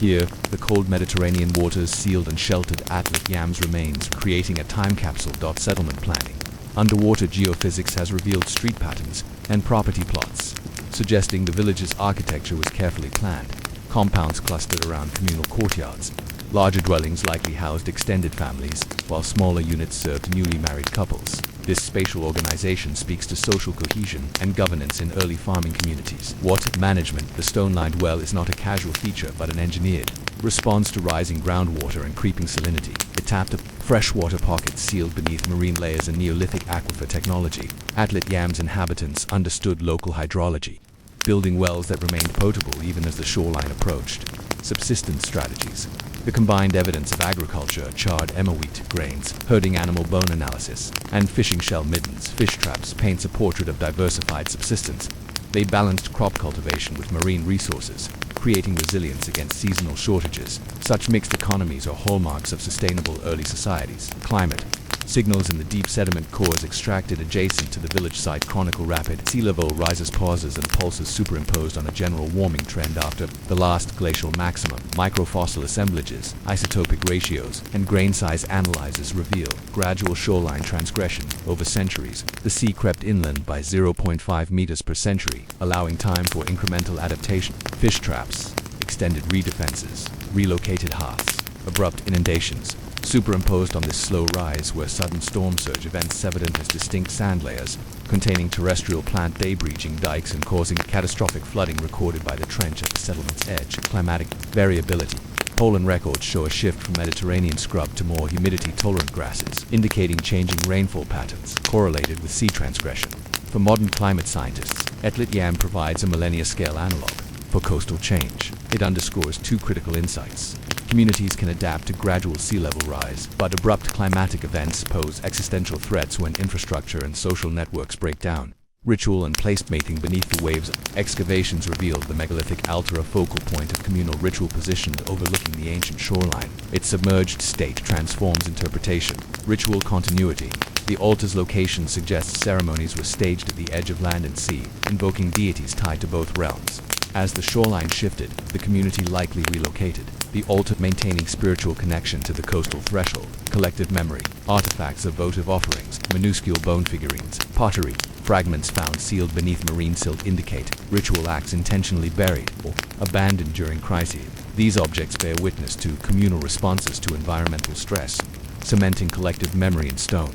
Here, the cold Mediterranean waters sealed and sheltered Atlet Yam's remains, creating a time capsule. Settlement planning. Underwater geophysics has revealed street patterns and property plots, suggesting the village's architecture was carefully planned. Compounds clustered around communal courtyards, Larger dwellings likely housed extended families, while smaller units served newly married couples. This spatial organization speaks to social cohesion and governance in early farming communities. Water management. The stone-lined well is not a casual feature but an engineered response to rising groundwater and creeping salinity. It tapped freshwater pockets sealed beneath marine layers and Neolithic aquifer technology. Atlit Yam's inhabitants understood local hydrology, building wells that remained potable even as the shoreline approached. Subsistence strategies. The combined evidence of agriculture, charred emmer wheat grains, herding animal bone analysis, and fishing shell middens, fish traps paints a portrait of diversified subsistence. They balanced crop cultivation with marine resources, creating resilience against seasonal shortages. Such mixed economies are hallmarks of sustainable early societies. Climate. Signals in the deep sediment cores extracted adjacent to the village site chronicle rapid sea level rises, pauses and pulses superimposed on a general warming trend after the last glacial maximum. Microfossil assemblages, isotopic ratios, and grain size analyses reveal gradual shoreline transgression over centuries. The sea crept inland by 0.5 meters per century, allowing time for incremental adaptation. Fish traps, extended redefenses, relocated hearths, abrupt inundations. Superimposed on this slow rise were sudden storm surge events evident as distinct sand layers, containing terrestrial plant day breaching dikes and causing catastrophic flooding recorded by the trench at the settlement's edge. Climatic variability. Pollen records show a shift from Mediterranean scrub to more humidity-tolerant grasses, indicating changing rainfall patterns correlated with sea transgression. For modern climate scientists, Atlit Yam provides a millennia-scale analog for coastal change. It underscores two critical insights. Communities can adapt to gradual sea level rise, but abrupt climatic events pose existential threats when infrastructure and social networks break down. Ritual and placemaking beneath the waves. Excavations revealed the megalithic altar, a focal point of communal ritual positioned overlooking the ancient shoreline. Its submerged state transforms interpretation. Ritual continuity. The altar's location suggests ceremonies were staged at the edge of land and sea, invoking deities tied to both realms. As the shoreline shifted, the community likely relocated, the altar maintaining spiritual connection to the coastal threshold. Collective memory, artifacts of votive offerings, minuscule bone figurines, pottery, fragments found sealed beneath marine silt indicate ritual acts intentionally buried or abandoned during crises. These objects bear witness to communal responses to environmental stress, cementing collective memory in stone.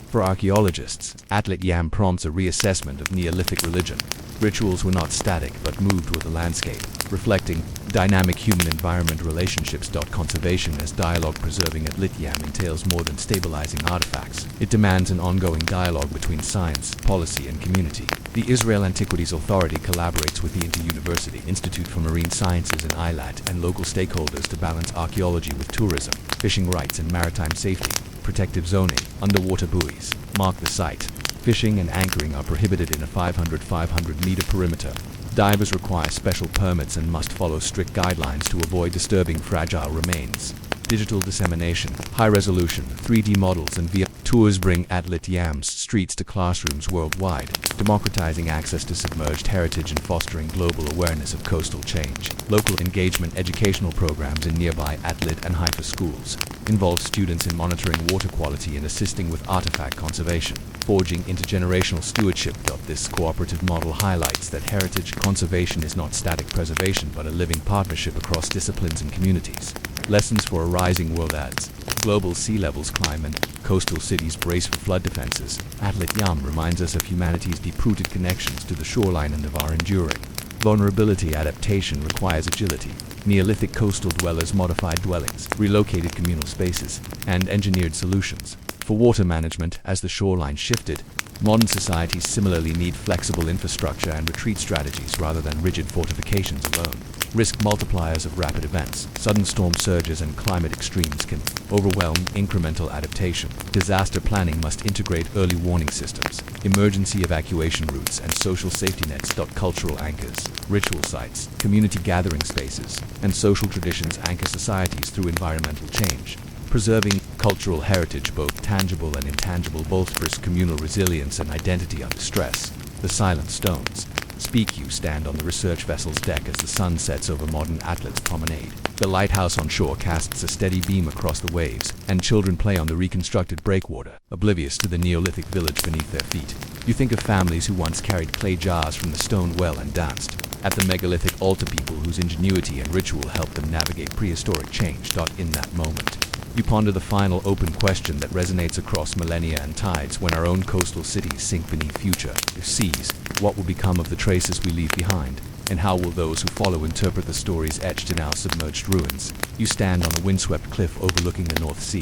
For archaeologists, Atlit Yam prompts a reassessment of Neolithic religion. Rituals were not static but moved with the landscape, reflecting dynamic human-environment relationships. Conservation as dialogue. Preserving Atlit Yam entails more than stabilizing artifacts. It demands an ongoing dialogue between science, policy, and community. The Israel Antiquities Authority collaborates with the Inca University Institute for Marine Sciences in Eilat and local stakeholders to balance archaeology with tourism, fishing rights, and maritime safety. Protective zoning. Underwater buoys mark the site. Fishing and anchoring are prohibited in a 500-meter perimeter. Divers require special permits and must follow strict guidelines to avoid disturbing fragile remains. Digital dissemination, high-resolution 3D models and VR tours bring Atlit Yam's streets to classrooms worldwide, democratizing access to submerged heritage and fostering global awareness of coastal change. Local engagement. Educational programs in nearby Atlit and Haifa schools involve students in monitoring water quality and assisting with artifact conservation, forging intergenerational stewardship. This cooperative model highlights that heritage conservation is not static preservation but a living partnership across disciplines and communities. Lessons for a rising world. As global sea levels climb and coastal cities brace for flood defenses, Atlit Yam reminds us of humanity's deep-rooted connections to the shoreline and of our enduring vulnerability. Adaptation requires agility. Neolithic coastal dwellers modified dwellings, relocated communal spaces, and engineered solutions. For water management, as the shoreline shifted, modern societies similarly need flexible infrastructure and retreat strategies rather than rigid fortifications alone. Risk multipliers of rapid events. Sudden storm surges and climate extremes can overwhelm incremental adaptation. Disaster planning must integrate early warning systems, emergency evacuation routes, and social safety nets. Cultural anchors, ritual sites, community gathering spaces, and social traditions anchor societies through environmental change. Preserving cultural heritage, both tangible and intangible, bolsters communal resilience and identity under stress. The silent stones speak. You stand on the research vessel's deck as the sun sets over modern Atlat's promenade. The lighthouse on shore casts a steady beam across the waves, and children play on the reconstructed breakwater, oblivious to the Neolithic village beneath their feet. You think of families who once carried clay jars from the stone well and danced at the megalithic altar people whose ingenuity and ritual helped them navigate prehistoric change. In that moment, you ponder the final open question that resonates across millennia and tides when our own coastal cities sink beneath future seas. What will become of the traces we leave behind? And how will those who follow interpret the stories etched in our submerged ruins? You stand on a windswept cliff overlooking the North Sea,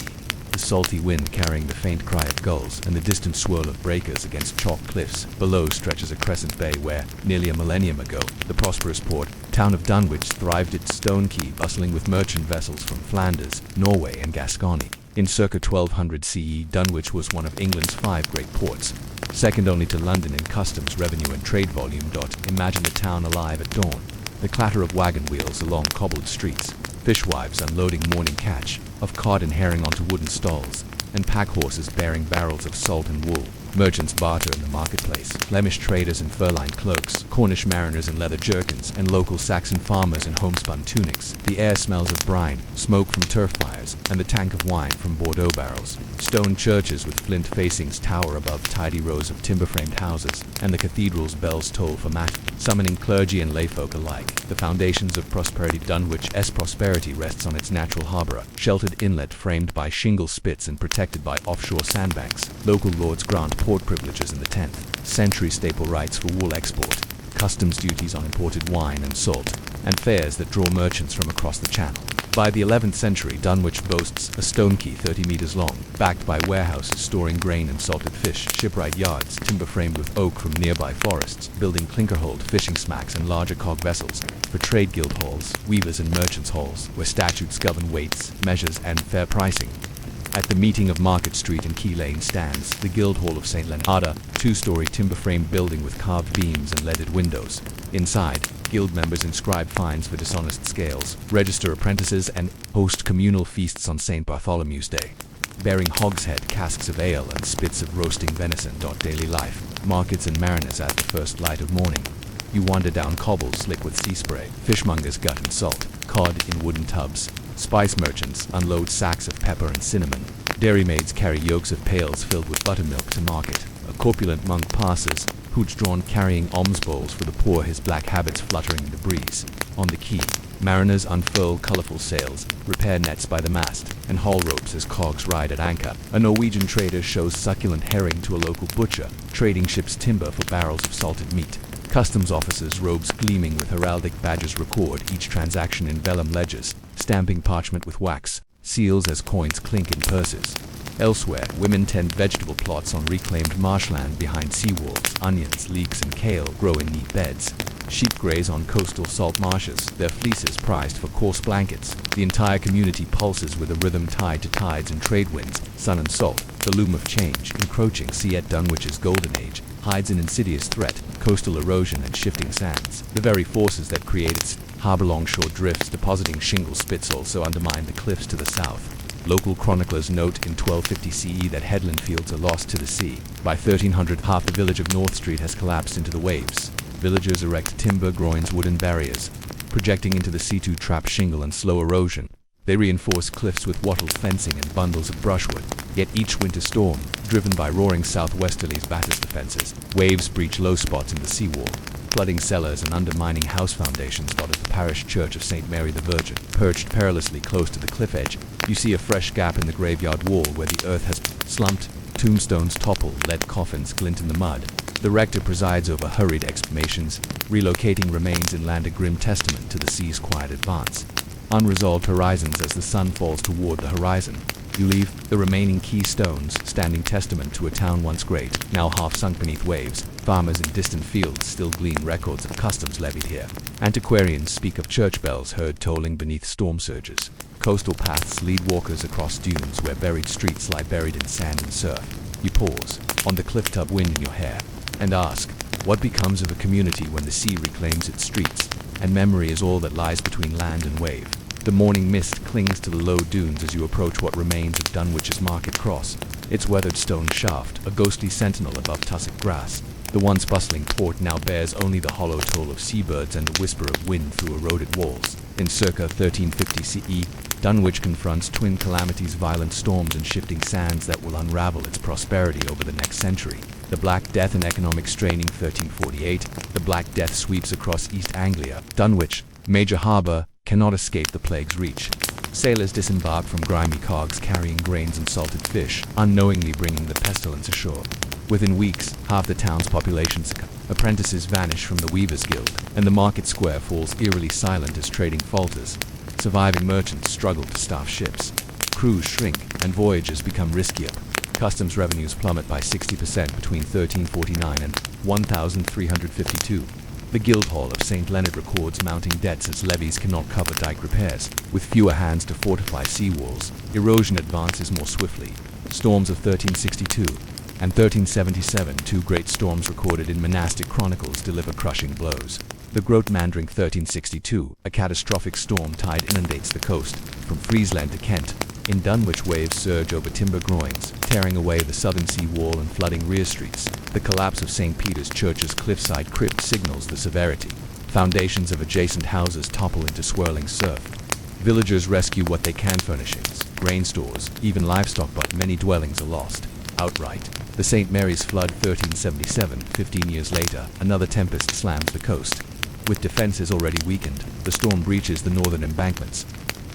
the salty wind carrying the faint cry of gulls and the distant swirl of breakers against chalk cliffs. Below stretches a crescent bay where, nearly a millennium ago, the prosperous port town of Dunwich thrived, its stone quay bustling with merchant vessels from Flanders, Norway and Gascony. In circa 1200 CE, Dunwich was one of England's 5 great ports, second only to London in customs, revenue and trade volume. Imagine the town alive at dawn, the clatter of wagon wheels along cobbled streets, fishwives unloading morning catch of cod and herring onto wooden stalls, and pack horses bearing barrels of salt and wool. Merchants barter in the marketplace, Flemish traders in fur-lined cloaks, Cornish mariners in leather jerkins, and local Saxon farmers in homespun tunics. The air smells of brine, smoke from turf fires, and the tank of wine from Bordeaux barrels. Stone churches with flint facings tower above tidy rows of timber-framed houses, and the cathedral's bells toll for mass, summoning clergy and layfolk alike. The foundations of prosperity. Dunwich's prosperity rests on its natural harbor, sheltered inlet framed by shingle spits and protected by offshore sandbanks. Local lords grant port privileges in the 10th century, staple rights for wool export, customs duties on imported wine and salt, and fairs that draw merchants from across the channel. By the 11th century, Dunwich boasts a stone quay 30 meters long, backed by warehouses storing grain and salted fish, shipwright yards, timber framed with oak from nearby forests, building clinker-hulled fishing smacks and larger cog vessels, for trade guild halls, weavers and merchants' halls, where statutes govern weights, measures, and fair pricing. At the meeting of Market Street and Key Lane stands the Guild Hall of St. Leonard, two-story timber-framed building with carved beams and leaded windows. Inside, guild members inscribe fines for dishonest scales, register apprentices, and host communal feasts on St. Bartholomew's Day, bearing hogshead casks of ale and spits of roasting venison. Daily life, markets and mariners at the first light of morning. You wander down cobbles slick with sea spray, fishmongers gut and salt, cod in wooden tubs, spice merchants unload sacks of pepper and cinnamon, dairymaids carry yokes of pails filled with buttermilk to market. A corpulent monk passes, hooch drawn carrying alms bowls for the poor, his black habits fluttering in the breeze. On the quay, mariners unfurl colorful sails, repair nets by the mast, and haul ropes as cogs ride at anchor. A Norwegian trader shows succulent herring to a local butcher, trading ship's timber for barrels of salted meat. Customs officers, robes gleaming with heraldic badges, record each transaction in vellum ledgers, stamping parchment with wax, seals as coins clink in purses. Elsewhere, women tend vegetable plots on reclaimed marshland behind seawalls. Onions, leeks, and kale grow in neat beds. Sheep graze on coastal salt marshes, their fleeces prized for coarse blankets. The entire community pulses with a rhythm tied to tides and trade winds, sun and salt. The loom of change, encroaching sea at Dunwich's golden age, hides an insidious threat: coastal erosion and shifting sands. The very forces that create its harbor longshore drifts, depositing shingle spits, also undermine the cliffs to the south. Local chroniclers note in 1250 CE that headland fields are lost to the sea. By 1300, half the village of North Street has collapsed into the waves. Villagers erect timber groins, wooden barriers, projecting into the sea to trap shingle and slow erosion. They reinforce cliffs with wattled fencing and bundles of brushwood. Yet each winter storm, driven by roaring southwesterlies, batters the fences. Waves breach low spots in the seawall, flooding cellars and undermining house foundations. At the parish church of St. Mary the Virgin, perched perilously close to the cliff edge, you see a fresh gap in the graveyard wall where the earth has slumped. Tombstones topple, lead coffins glint in the mud. The rector presides over hurried exhumations, relocating remains in land, a grim testament to the sea's quiet advance. Unresolved horizons as the sun falls toward the horizon. You leave the remaining keystones, standing testament to a town once great, now half sunk beneath waves. Farmers in distant fields still glean records of customs levied here. Antiquarians speak of church bells heard tolling beneath storm surges. Coastal paths lead walkers across dunes where buried streets lie buried in sand and surf. You pause, on the cliff tub, wind in your hair, and ask, what becomes of a community when the sea reclaims its streets, and memory is all that lies between land and wave? The morning mist clings to the low dunes as you approach what remains of Dunwich's Market Cross, its weathered stone shaft, a ghostly sentinel above tussock grass. The once bustling port now bears only the hollow toll of seabirds and the whisper of wind through eroded walls. In circa 1350 CE, Dunwich confronts twin calamities: violent storms and shifting sands that will unravel its prosperity over the next century. The Black Death and economic straining 1348. The Black Death sweeps across East Anglia. Dunwich, major harbour, cannot escape the plague's reach. Sailors disembark from grimy cogs carrying grains and salted fish, unknowingly bringing the pestilence ashore. Within weeks, half the town's population succumbs. Apprentices vanish from the Weavers' Guild, and the market square falls eerily silent as trading falters. Surviving merchants struggle to staff ships. Crews shrink, and voyages become riskier. Customs revenues plummet by 60% between 1349 and 1352. The Guildhall of St. Leonard records mounting debts as levies cannot cover dike repairs. With fewer hands to fortify seawalls, erosion advances more swiftly. Storms of 1362 and 1377, two great storms recorded in monastic chronicles, deliver crushing blows. The Grootmandering 1362, a catastrophic storm tide inundates the coast, from Friesland to Kent. In Dunwich, waves surge over timber groins, tearing away the southern sea wall and flooding rear streets. The collapse of St. Peter's Church's cliffside crypt signals the severity. Foundations of adjacent houses topple into swirling surf. Villagers rescue what they can: furnishings, grain stores, even livestock, but many dwellings are lost outright. The St. Mary's flood 1377, 15 years later, another tempest slams the coast. With defenses already weakened, the storm breaches the northern embankments,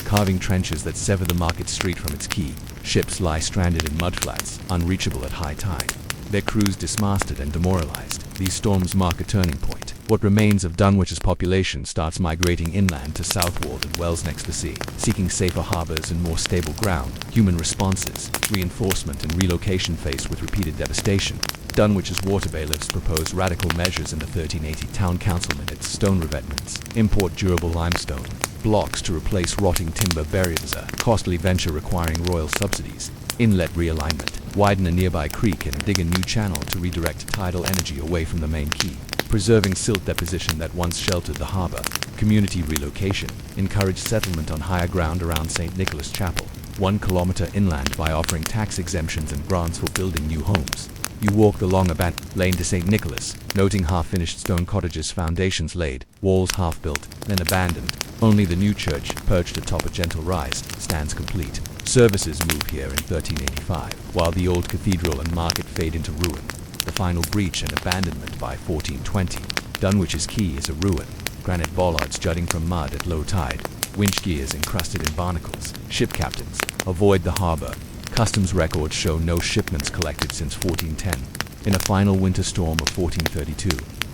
carving trenches that sever the market street from its quay. Ships lie stranded in mudflats, unreachable at high tide. Their crews dismasted and demoralized. These storms mark a turning point. What remains of Dunwich's population starts migrating inland to Southwold and Wells next to the sea, seeking safer harbors and more stable ground. Human responses, reinforcement and relocation faced with repeated devastation. Dunwich's water bailiffs propose radical measures in the 1380 town council minutes: stone revetments, import durable limestone blocks to replace rotting timber barriers, a costly venture requiring royal subsidies. Inlet realignment, widen a nearby creek and dig a new channel to redirect tidal energy away from the main quay. Preserving silt deposition that once sheltered the harbor. Community relocation, encourage settlement on higher ground around St. Nicholas Chapel, 1 kilometer inland, by offering tax exemptions and grants for building new homes. You walk the long abandoned lane to St. Nicholas, noting half-finished stone cottages, foundations laid, walls half-built, then abandoned. Only the new church, perched atop a gentle rise, stands complete. Services move here in 1385, while the old cathedral and market fade into ruin. The final breach and abandonment by 1420. Dunwich's quay is a ruin. Granite bollards jutting from mud at low tide. Winch gears encrusted in barnacles. Ship captains avoid the harbor. Customs records show no shipments collected since 1410. In a final winter storm of 1432,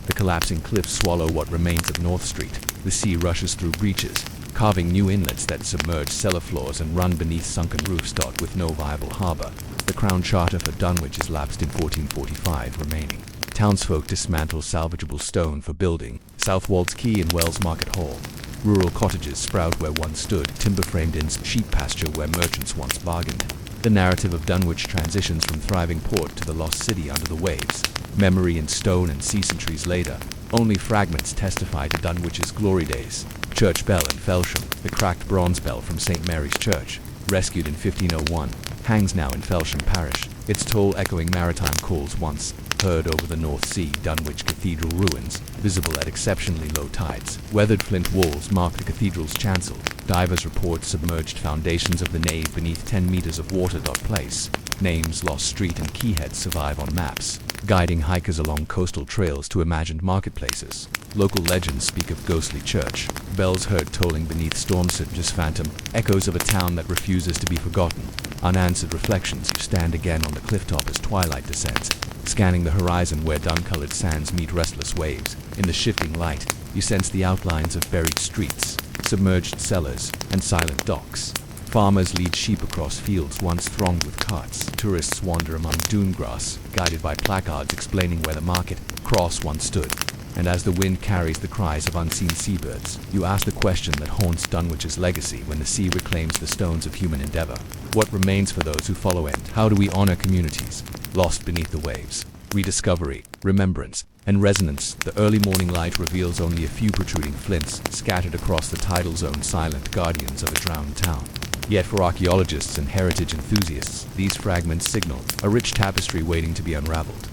the collapsing cliffs swallow what remains of North Street. The sea rushes through breaches, carving new inlets that submerge cellar floors and run beneath sunken roofs. With no viable harbor, the Crown Charter for Dunwich is lapsed in 1445 remaining. Townsfolk dismantle salvageable stone for building. Southwold's quay and Wells Market Hall. Rural cottages sprout where once stood timber-framed inns, sheep pasture where merchants once bargained. The narrative of Dunwich transitions from thriving port to the lost city under the waves. Memory in stone and sea centuries later, only fragments testify to Dunwich's glory days. Church bell in Felsham, the cracked bronze bell from St. Mary's Church, rescued in 1501, hangs now in Felsham Parish, its toll echoing maritime calls once heard over the North Sea. Dunwich Cathedral ruins, visible at exceptionally low tides. Weathered flint walls mark the cathedral's chancel. Divers report submerged foundations of the nave beneath 10 meters of water. Place. Names, lost street and quayheads survive on maps, guiding hikers along coastal trails to imagined marketplaces. Local legends speak of ghostly church, bells heard tolling beneath storm-surges, phantom echoes of a town that refuses to be forgotten. Unanswered reflections. You stand again on the clifftop as twilight descends, scanning the horizon where dun-colored sands meet restless waves. In the shifting light, you sense the outlines of buried streets, submerged cellars, and silent docks. Farmers lead sheep across fields once thronged with carts. Tourists wander among dune grass, guided by placards explaining where the market cross once stood. And as the wind carries the cries of unseen seabirds, you ask the question that haunts Dunwich's legacy when the sea reclaims the stones of human endeavor. What remains for those who follow it? How do we honor communities lost beneath the waves? Rediscovery, remembrance, and resonance. The early morning light reveals only a few protruding flints scattered across the tidal zone, silent guardians of a drowned town. Yet for archaeologists and heritage enthusiasts, these fragments signal a rich tapestry waiting to be unraveled.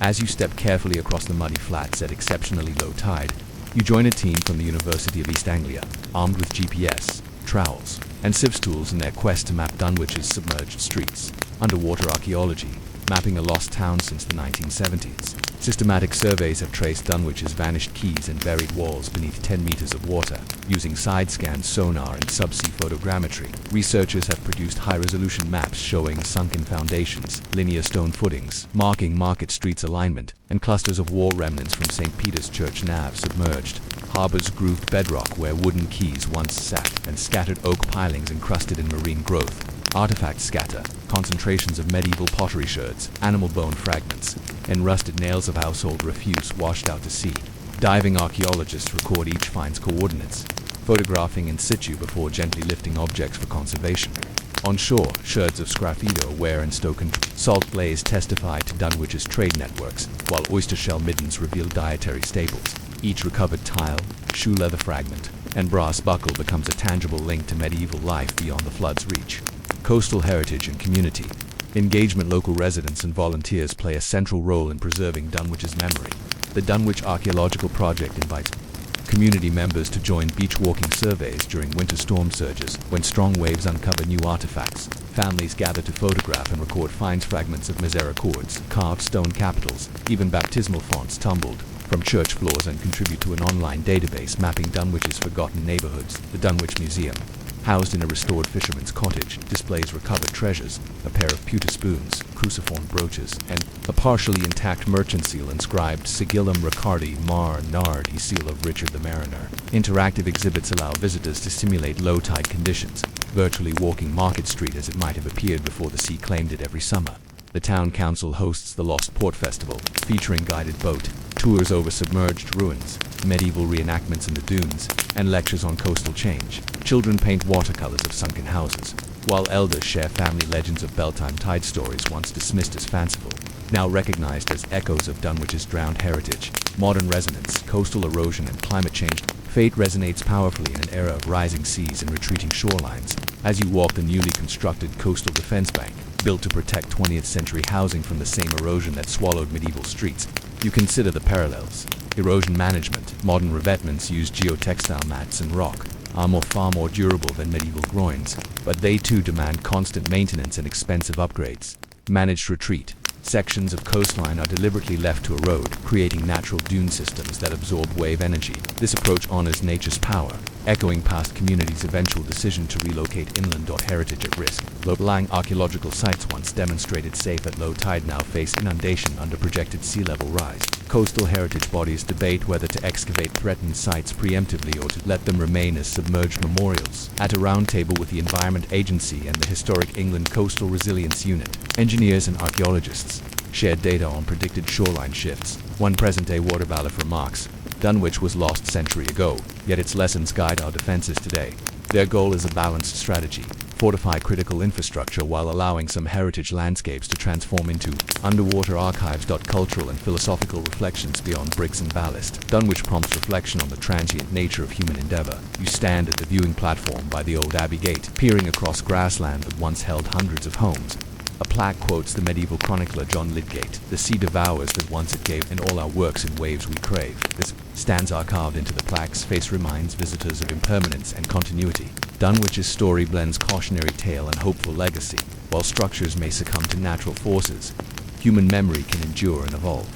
As you step carefully across the muddy flats at exceptionally low tide, you join a team from the University of East Anglia, armed with GPS, trowels, and sieve tools in their quest to map Dunwich's submerged streets. Underwater archaeology, mapping a lost town since the 1970s. Systematic surveys have traced Dunwich's vanished quays and buried walls beneath 10 meters of water. Using side-scan sonar and subsea photogrammetry, researchers have produced high-resolution maps showing sunken foundations, linear stone footings, marking Market Street's alignment, and clusters of wall remnants from St. Peter's Church nave submerged. Harbors grooved bedrock where wooden quays once sat, and scattered oak pilings encrusted in marine growth. Artifacts scatter, concentrations of medieval pottery sherds, animal bone fragments, and rusted nails of household refuse washed out to sea. Diving archaeologists record each find's coordinates, photographing in situ before gently lifting objects for conservation. On shore, sherds of sgraffito, ware and stoken salt glaze testify to Dunwich's trade networks, while oyster shell middens reveal dietary staples. Each recovered tile, shoe leather fragment, and brass buckle becomes a tangible link to medieval life beyond the flood's reach. Coastal heritage and community. Engagement. Local residents and volunteers play a central role in preserving Dunwich's memory. The Dunwich Archaeological Project invites community members to join beach-walking surveys during winter storm surges when strong waves uncover new artifacts. Families gather to photograph and record finds, fragments of misericords, carved stone capitals, even baptismal fonts tumbled from church floors, and contribute to an online database mapping Dunwich's forgotten neighborhoods. The Dunwich Museum, housed in a restored fisherman's cottage, displays recovered treasures, a pair of pewter spoons, cruciform brooches, and a partially intact merchant seal inscribed Sigillum Ricardi Mar Nardi, seal of Richard the Mariner. Interactive exhibits allow visitors to simulate low-tide conditions, virtually walking Market Street as it might have appeared before the sea claimed it every summer. The town council hosts the Lost Port Festival, featuring guided boat tours over submerged ruins, medieval reenactments in the dunes, and lectures on coastal change. Children paint watercolors of sunken houses, while elders share family legends of Beltane tide stories once dismissed as fanciful, now recognized as echoes of Dunwich's drowned heritage. Modern resonance, coastal erosion, and climate change. Fate resonates powerfully in an era of rising seas and retreating shorelines. As you walk the newly constructed coastal defense bank, built to protect 20th century housing from the same erosion that swallowed medieval streets, you consider the parallels. Erosion management. Modern revetments use geotextile mats and rock, are far more durable than medieval groins, but they too demand constant maintenance and expensive upgrades. Managed retreat. Sections of coastline are deliberately left to erode, creating natural dune systems that absorb wave energy. This approach honors nature's power, echoing past communities' eventual decision to relocate inland. Heritage at risk. Low-lying archaeological sites once demonstrated safe at low tide now face inundation under projected sea level rise. Coastal heritage bodies debate whether to excavate threatened sites preemptively or to let them remain as submerged memorials. At a roundtable with the Environment Agency and the Historic England Coastal Resilience Unit, engineers and archaeologists shared data on predicted shoreline shifts. One present-day water bailiff remarks, "Dunwich was lost a century ago, yet its lessons guide our defenses today." Their goal is a balanced strategy: fortify critical infrastructure while allowing some heritage landscapes to transform into underwater archives. Cultural and philosophical reflections beyond bricks and ballast. Dunwich prompts reflection on the transient nature of human endeavor. You stand at the viewing platform by the old Abbey Gate, peering across grassland that once held hundreds of homes. A plaque quotes the medieval chronicler John Lydgate, "The sea devours that once it gave, and all our works in waves we crave." This stanza carved into the plaque's face reminds visitors of impermanence and continuity. Dunwich's story blends cautionary tale and hopeful legacy. While structures may succumb to natural forces, human memory can endure and evolve.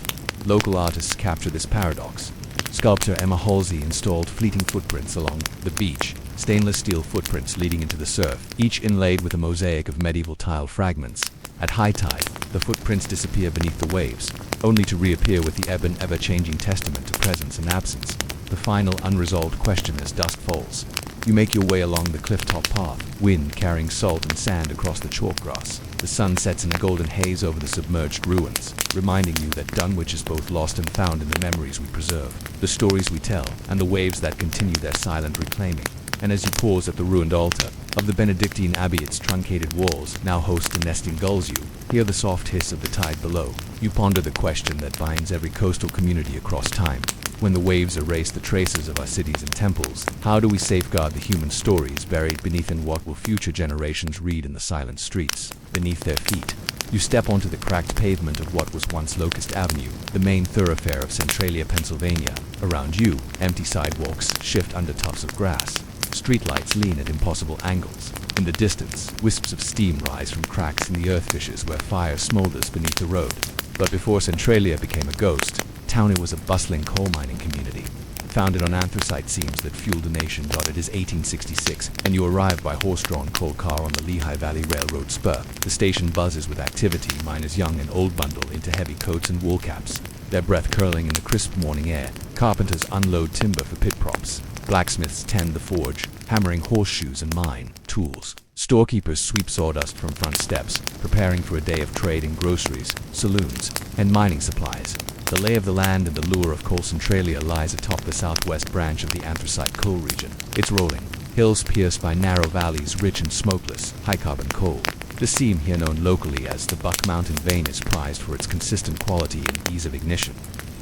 Local artists capture this paradox. Sculptor Emma Halsey installed fleeting footprints along the beach, stainless steel footprints leading into the surf, each inlaid with a mosaic of medieval tile fragments. At high tide, the footprints disappear beneath the waves, only to reappear with the ebb and ever-changing testament to presence and absence. The final unresolved question as dusk falls. You make your way along the cliff-top path, wind carrying salt and sand across the chalk grass. The sun sets in a golden haze over the submerged ruins, reminding you that Dunwich is both lost and found in the memories we preserve, the stories we tell, and the waves that continue their silent reclaiming. And as you pause at the ruined altar of the Benedictine Abbey, its truncated walls now host the nesting gulls, you hear the soft hiss of the tide below. You ponder the question that binds every coastal community across time. When the waves erase the traces of our cities and temples, how do we safeguard the human stories buried beneath, and what will future generations read in the silent streets beneath their feet? You step onto the cracked pavement of what was once Locust Avenue, the main thoroughfare of Centralia, Pennsylvania. Around you, empty sidewalks shift under tufts of grass. Streetlights lean at impossible angles. In the distance, wisps of steam rise from cracks in the earth fissures where fire smolders beneath the road. But before Centralia became a ghost town, it was a bustling coal mining community. Founded on anthracite seams that fueled a nation. It is 1866, and you arrive by horse-drawn coal car on the Lehigh Valley Railroad spur. The station buzzes with activity, miners young and old bundle into heavy coats and wool caps, their breath curling in the crisp morning air. Carpenters unload timber for pit props. Blacksmiths tend the forge, hammering horseshoes and mine tools. Storekeepers sweep sawdust from front steps, preparing for a day of trade in groceries, saloons, and mining supplies. The lay of the land and the lure of coal. Centralia lies atop the southwest branch of the anthracite coal region. It's rolling, hills pierced by narrow valleys rich in smokeless, high-carbon coal. The seam, here known locally as the Buck Mountain vein, is prized for its consistent quality and ease of ignition.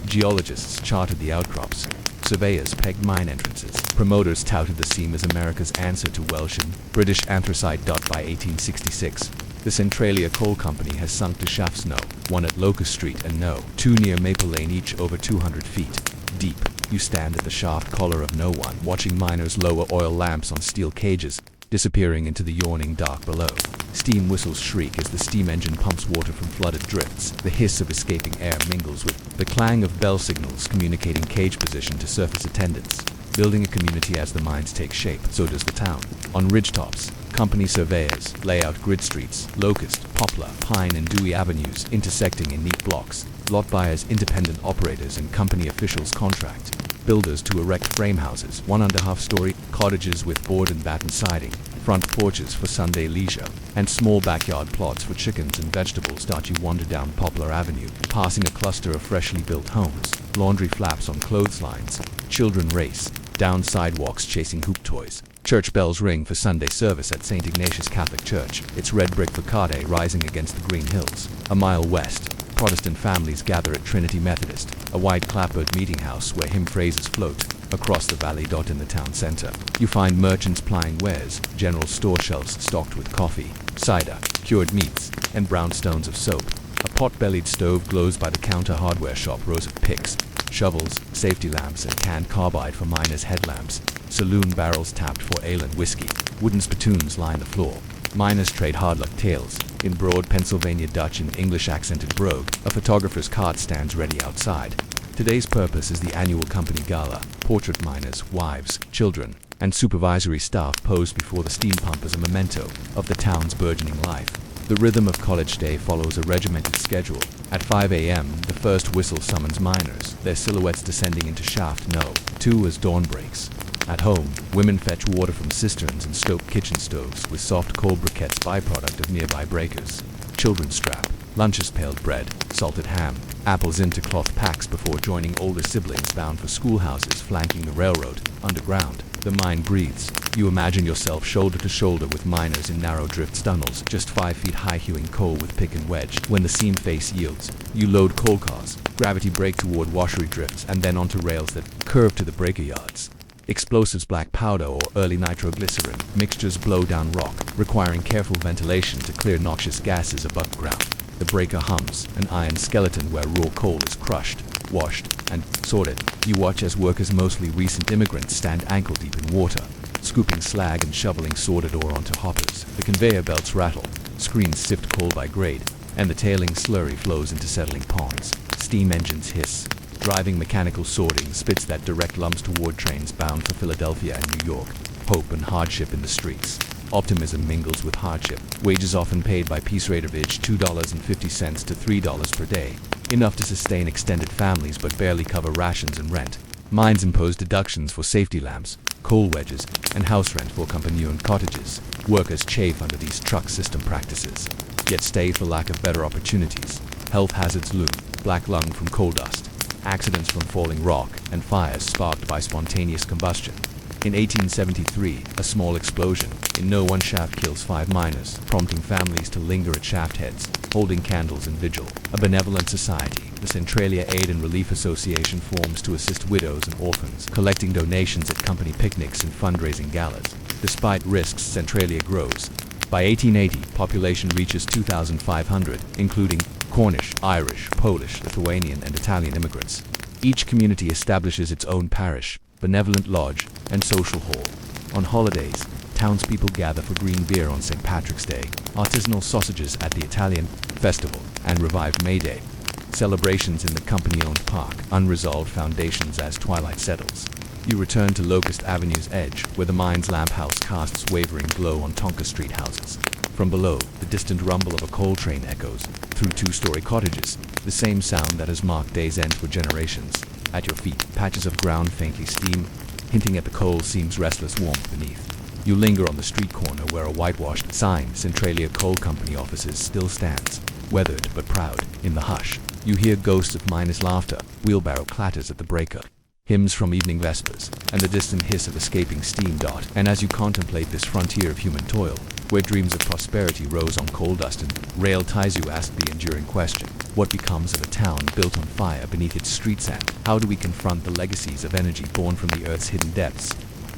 Geologists charted the outcrops. Surveyors pegged mine entrances. Promoters touted the seam as America's answer to Welsh and British anthracite. By 1866, the Centralia Coal Company has sunk to shafts No. 1 at Locust Street and No. 2 near Maple Lane, each over 200 feet deep. You stand at the shaft collar of No. 1, watching miners lower oil lamps on steel cages, disappearing into the yawning dark below. Steam whistles shriek as the steam engine pumps water from flooded drifts. The hiss of escaping air mingles with the clang of bell signals communicating cage position to surface attendants. Building a community as the mines take shape, so does the town. On ridgetops, company surveyors lay out grid streets, Locust, Poplar, Pine and Dewey avenues intersecting in neat blocks. Lot buyers, independent operators and company officials contract builders to erect frame houses, 1.5-story cottages with board and batten siding, front porches for Sunday leisure, and small backyard plots for chickens and vegetables. You wander down Poplar Avenue, passing a cluster of freshly built homes. Laundry flaps on clotheslines. Children race down sidewalks chasing hoop toys. Church bells ring for Sunday service at St. Ignatius Catholic Church, its red brick facade rising against the green hills. A mile west, Protestant families gather at Trinity Methodist, a white clapboard meeting house where hymn phrases float. Across the valley. In the town center, you find merchants plying wares, general store shelves stocked with coffee, cider, cured meats, and brownstones of soap. A pot-bellied stove glows by the counter. Hardware shop, rows of picks, shovels, safety lamps, and canned carbide for miners' headlamps. Saloon barrels tapped for ale and whiskey. Wooden spittoons line the floor. Miners trade hard-luck tales. In broad Pennsylvania Dutch and English-accented brogue, a photographer's cart stands ready outside. Today's purpose is the annual company gala. Portrait miners, wives, children, and supervisory staff pose before the steam pump as a memento of the town's burgeoning life. The rhythm of college day follows a regimented schedule. At 5 a.m., the first whistle summons miners, their silhouettes descending into shaft No. 2 as dawn breaks. At home, women fetch water from cisterns and stoke kitchen stoves with soft coal briquettes, byproduct of nearby breakers. Children strap lunches, paled bread, salted ham, apples into cloth packs before joining older siblings bound for schoolhouses flanking the railroad. Underground, the mine breathes. You imagine yourself shoulder to shoulder with miners in narrow drift tunnels, just 5 feet high, hewing coal with pick and wedge. When the seam face yields, you load coal cars, gravity brake toward washery drifts, and then onto rails that curve to the breaker yards. Explosives, black powder or early nitroglycerin mixtures blow down rock, requiring careful ventilation to clear noxious gases above ground. The breaker hums, an iron skeleton where raw coal is crushed, washed, and sorted. You watch as workers, mostly recent immigrants, stand ankle-deep in water, scooping slag and shoveling sorted ore onto hoppers. The conveyor belts rattle, screens sift coal by grade, and the tailing slurry flows into settling ponds. Steam engines hiss. Driving mechanical sorting spits that direct lumps toward trains bound for Philadelphia and New York. Hope and hardship in the streets. Optimism mingles with hardship. Wages often paid by piece rate average $2.50 to $3 per day. Enough to sustain extended families but barely cover rations and rent. Mines impose deductions for safety lamps, coal wedges, and house rent for company-owned cottages. Workers chafe under these truck system practices, yet stay for lack of better opportunities. Health hazards loom, black lung from coal dust, accidents from falling rock, and fires sparked by spontaneous combustion. In 1873, a small explosion in No. 1 shaft kills 5 miners, prompting families to linger at shaft heads, holding candles in vigil. A benevolent society, the Centralia Aid and Relief Association, forms to assist widows and orphans, collecting donations at company picnics and fundraising galas. Despite risks, Centralia grows. By 1880, population reaches 2,500, including Cornish, Irish, Polish, Lithuanian, and Italian immigrants. Each community establishes its own parish, benevolent lodge, and social hall. On holidays, townspeople gather for green beer on St. Patrick's Day, artisanal sausages at the Italian festival, and revived May Day. Celebrations in the company-owned park, unresolved foundations as twilight settles. You return to Locust Avenue's edge, where the mine's lamp house casts wavering glow on Tonka Street houses. From below, the distant rumble of a coal train echoes through two-story cottages, the same sound that has marked day's end for generations. At your feet, patches of ground faintly steam, hinting at the coal seam's restless warmth beneath. You linger on the street corner where a whitewashed sign, Centralia Coal Company offices, still stands, weathered but proud. In the hush, you hear ghosts of miners' laughter, wheelbarrow clatters at the breaker, hymns from evening vespers, and the distant hiss of escaping steam dot. And as you contemplate this frontier of human toil, where dreams of prosperity rose on coal dust and rail ties, you ask the enduring question: what becomes of a town built on fire beneath its street sand? How do we confront the legacies of energy born from the earth's hidden depths?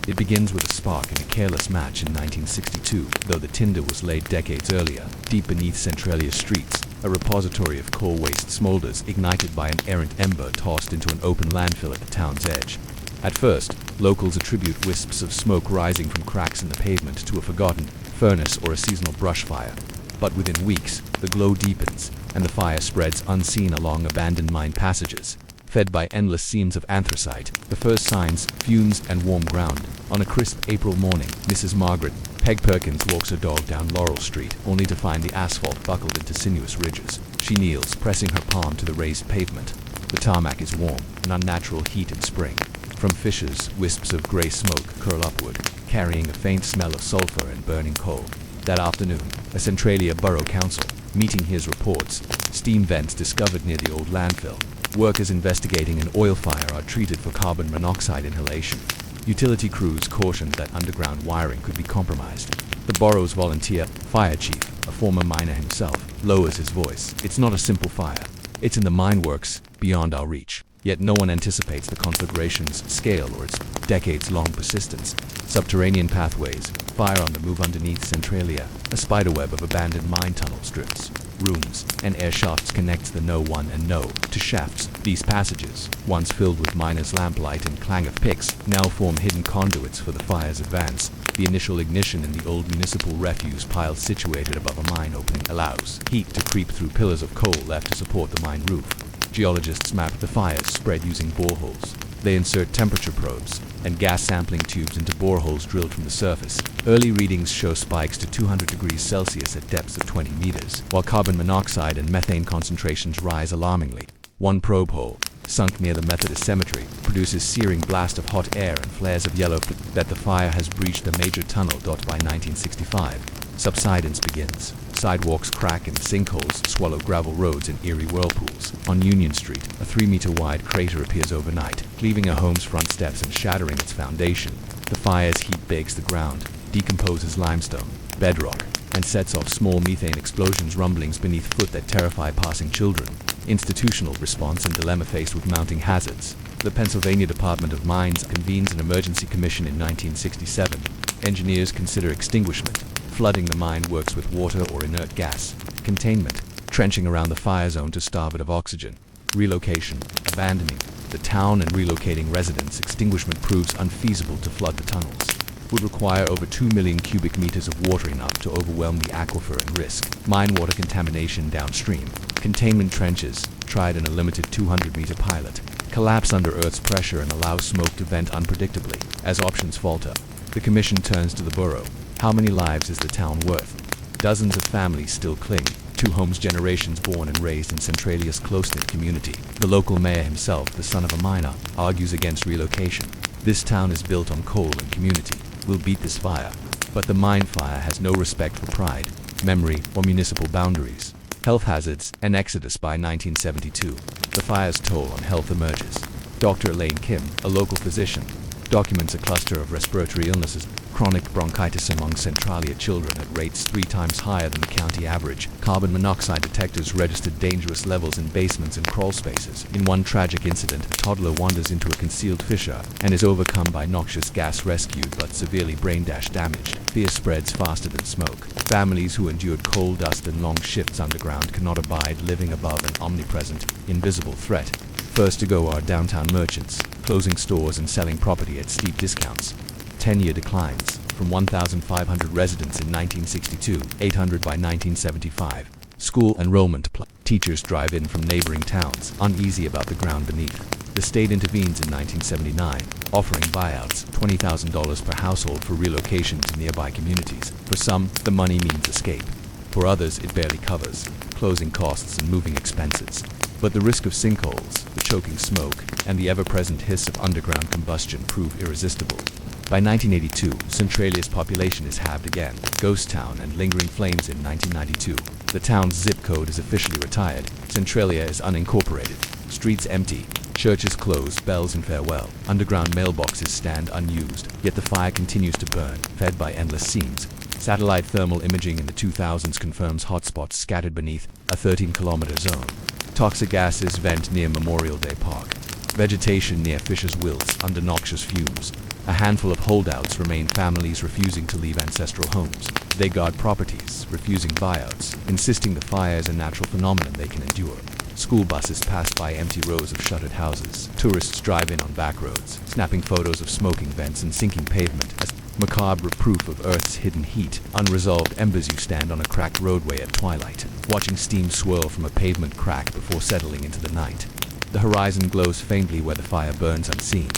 It begins with a spark in a careless match in 1962, though the tinder was laid decades earlier. Deep beneath Centralia's streets, a repository of coal waste smolders, ignited by an errant ember tossed into an open landfill at the town's edge. At first, locals attribute wisps of smoke rising from cracks in the pavement to a forgotten furnace or a seasonal brush fire. But within weeks, the glow deepens, and the fire spreads unseen along abandoned mine passages. Fed by endless seams of anthracite, the first signs, fumes, and warm ground. On a crisp April morning, Mrs. Margaret Peg Perkins walks her dog down Laurel Street, only to find the asphalt buckled into sinuous ridges. She kneels, pressing her palm to the raised pavement. The tarmac is warm, an unnatural heat in spring. From fissures, wisps of gray smoke curl upward, carrying a faint smell of sulfur and burning coal. That afternoon, a Centralia Borough Council meeting hears reports: steam vents discovered near the old landfill. Workers investigating an oil fire are treated for carbon monoxide inhalation. Utility crews cautioned that underground wiring could be compromised. The borough's volunteer fire chief, a former miner himself, lowers his voice. It's not a simple fire. It's in the mine works, beyond our reach. Yet no one anticipates the conflagration's scale or its decades-long persistence. Subterranean pathways, fire on the move underneath Centralia, a spiderweb of abandoned mine tunnel strips, rooms, and air shafts connects the No 1 and No to shafts. These passages, once filled with miners' lamplight and clang of picks, now form hidden conduits for the fire's advance. The initial ignition in the old municipal refuse pile situated above a mine opening allows heat to creep through pillars of coal left to support the mine roof. Geologists map the fire's spread using boreholes. They insert temperature probes and gas sampling tubes into boreholes drilled from the surface. Early readings show spikes to 200 degrees Celsius at depths of 20 meters, while carbon monoxide and methane concentrations rise alarmingly. One probe hole, sunk near the Methodist cemetery, produces searing blast of hot air and flares of yellow that the fire has breached the major tunnel. By 1965, subsidence begins. Sidewalks crack and sinkholes swallow gravel roads in eerie whirlpools. On Union Street, a 3-meter-wide crater appears overnight, cleaving a home's front steps and shattering its foundation. The fire's heat bakes the ground, decomposes limestone, bedrock, and sets off small methane explosions, rumblings beneath foot that terrify passing children. Institutional response and dilemma faced with mounting hazards. The Pennsylvania Department of Mines convenes an emergency commission in 1967. Engineers consider extinguishment, flooding the mine works with water or inert gas, containment, trenching around the fire zone to starve it of oxygen, relocation, abandoning the town and relocating residents. Extinguishment proves unfeasible to flood the tunnels. Would require over 2 million cubic meters of water, enough to overwhelm the aquifer and risk mine water contamination downstream. Containment trenches, tried in a limited 200-meter pilot, collapse under Earth's pressure and allow smoke to vent unpredictably. As options falter, the commission turns to the borough. How many lives is the town worth? Dozens of families still cling. 2 homes, generations born and raised in Centralia's close-knit community. The local mayor himself, the son of a miner, argues against relocation. This town is built on coal and community. We'll beat this fire. But the mine fire has no respect for pride, memory, or municipal boundaries. Health hazards, an exodus by 1972. The fire's toll on health emerges. Dr. Elaine Kim, a local physician, documents a cluster of respiratory illnesses, chronic bronchitis among Centralia children at rates 3 times higher than the county average. Carbon monoxide detectors registered dangerous levels in basements and crawl spaces. In one tragic incident, a toddler wanders into a concealed fissure and is overcome by noxious gas, rescued but severely damaged. Fear spreads faster than smoke. Families who endured coal dust and long shifts underground cannot abide living above an omnipresent, invisible threat. First to go are downtown merchants, closing stores and selling property at steep discounts. 10-year declines, from 1,500 residents in 1962, 800 by 1975. School enrollment teachers drive in from neighboring towns, uneasy about the ground beneath. The state intervenes in 1979, offering buyouts, $20,000 per household for relocation to nearby communities. For some, the money means escape. For others, it barely covers closing costs and moving expenses. But the risk of sinkholes, the choking smoke, and the ever-present hiss of underground combustion prove irresistible. By 1982, Centralia's population is halved again, ghost town and lingering flames in 1992. The town's zip code is officially retired. Centralia is unincorporated. Streets empty. Churches closed, bells in farewell. Underground mailboxes stand unused, yet the fire continues to burn, fed by endless seams. Satellite thermal imaging in the 2000s confirms hotspots scattered beneath a 13-kilometer zone. Toxic gases vent near Memorial Day Park. Vegetation near Fisher's wilts under noxious fumes. A handful of holdouts remain, families refusing to leave ancestral homes. They guard properties, refusing buyouts, insisting the fire is a natural phenomenon they can endure. School buses pass by empty rows of shuttered houses. Tourists drive in on back roads, snapping photos of smoking vents and sinking pavement as macabre proof of Earth's hidden heat. Unresolved embers, you stand on a cracked roadway at twilight, watching steam swirl from a pavement crack before settling into the night. The horizon glows faintly where the fire burns unseen.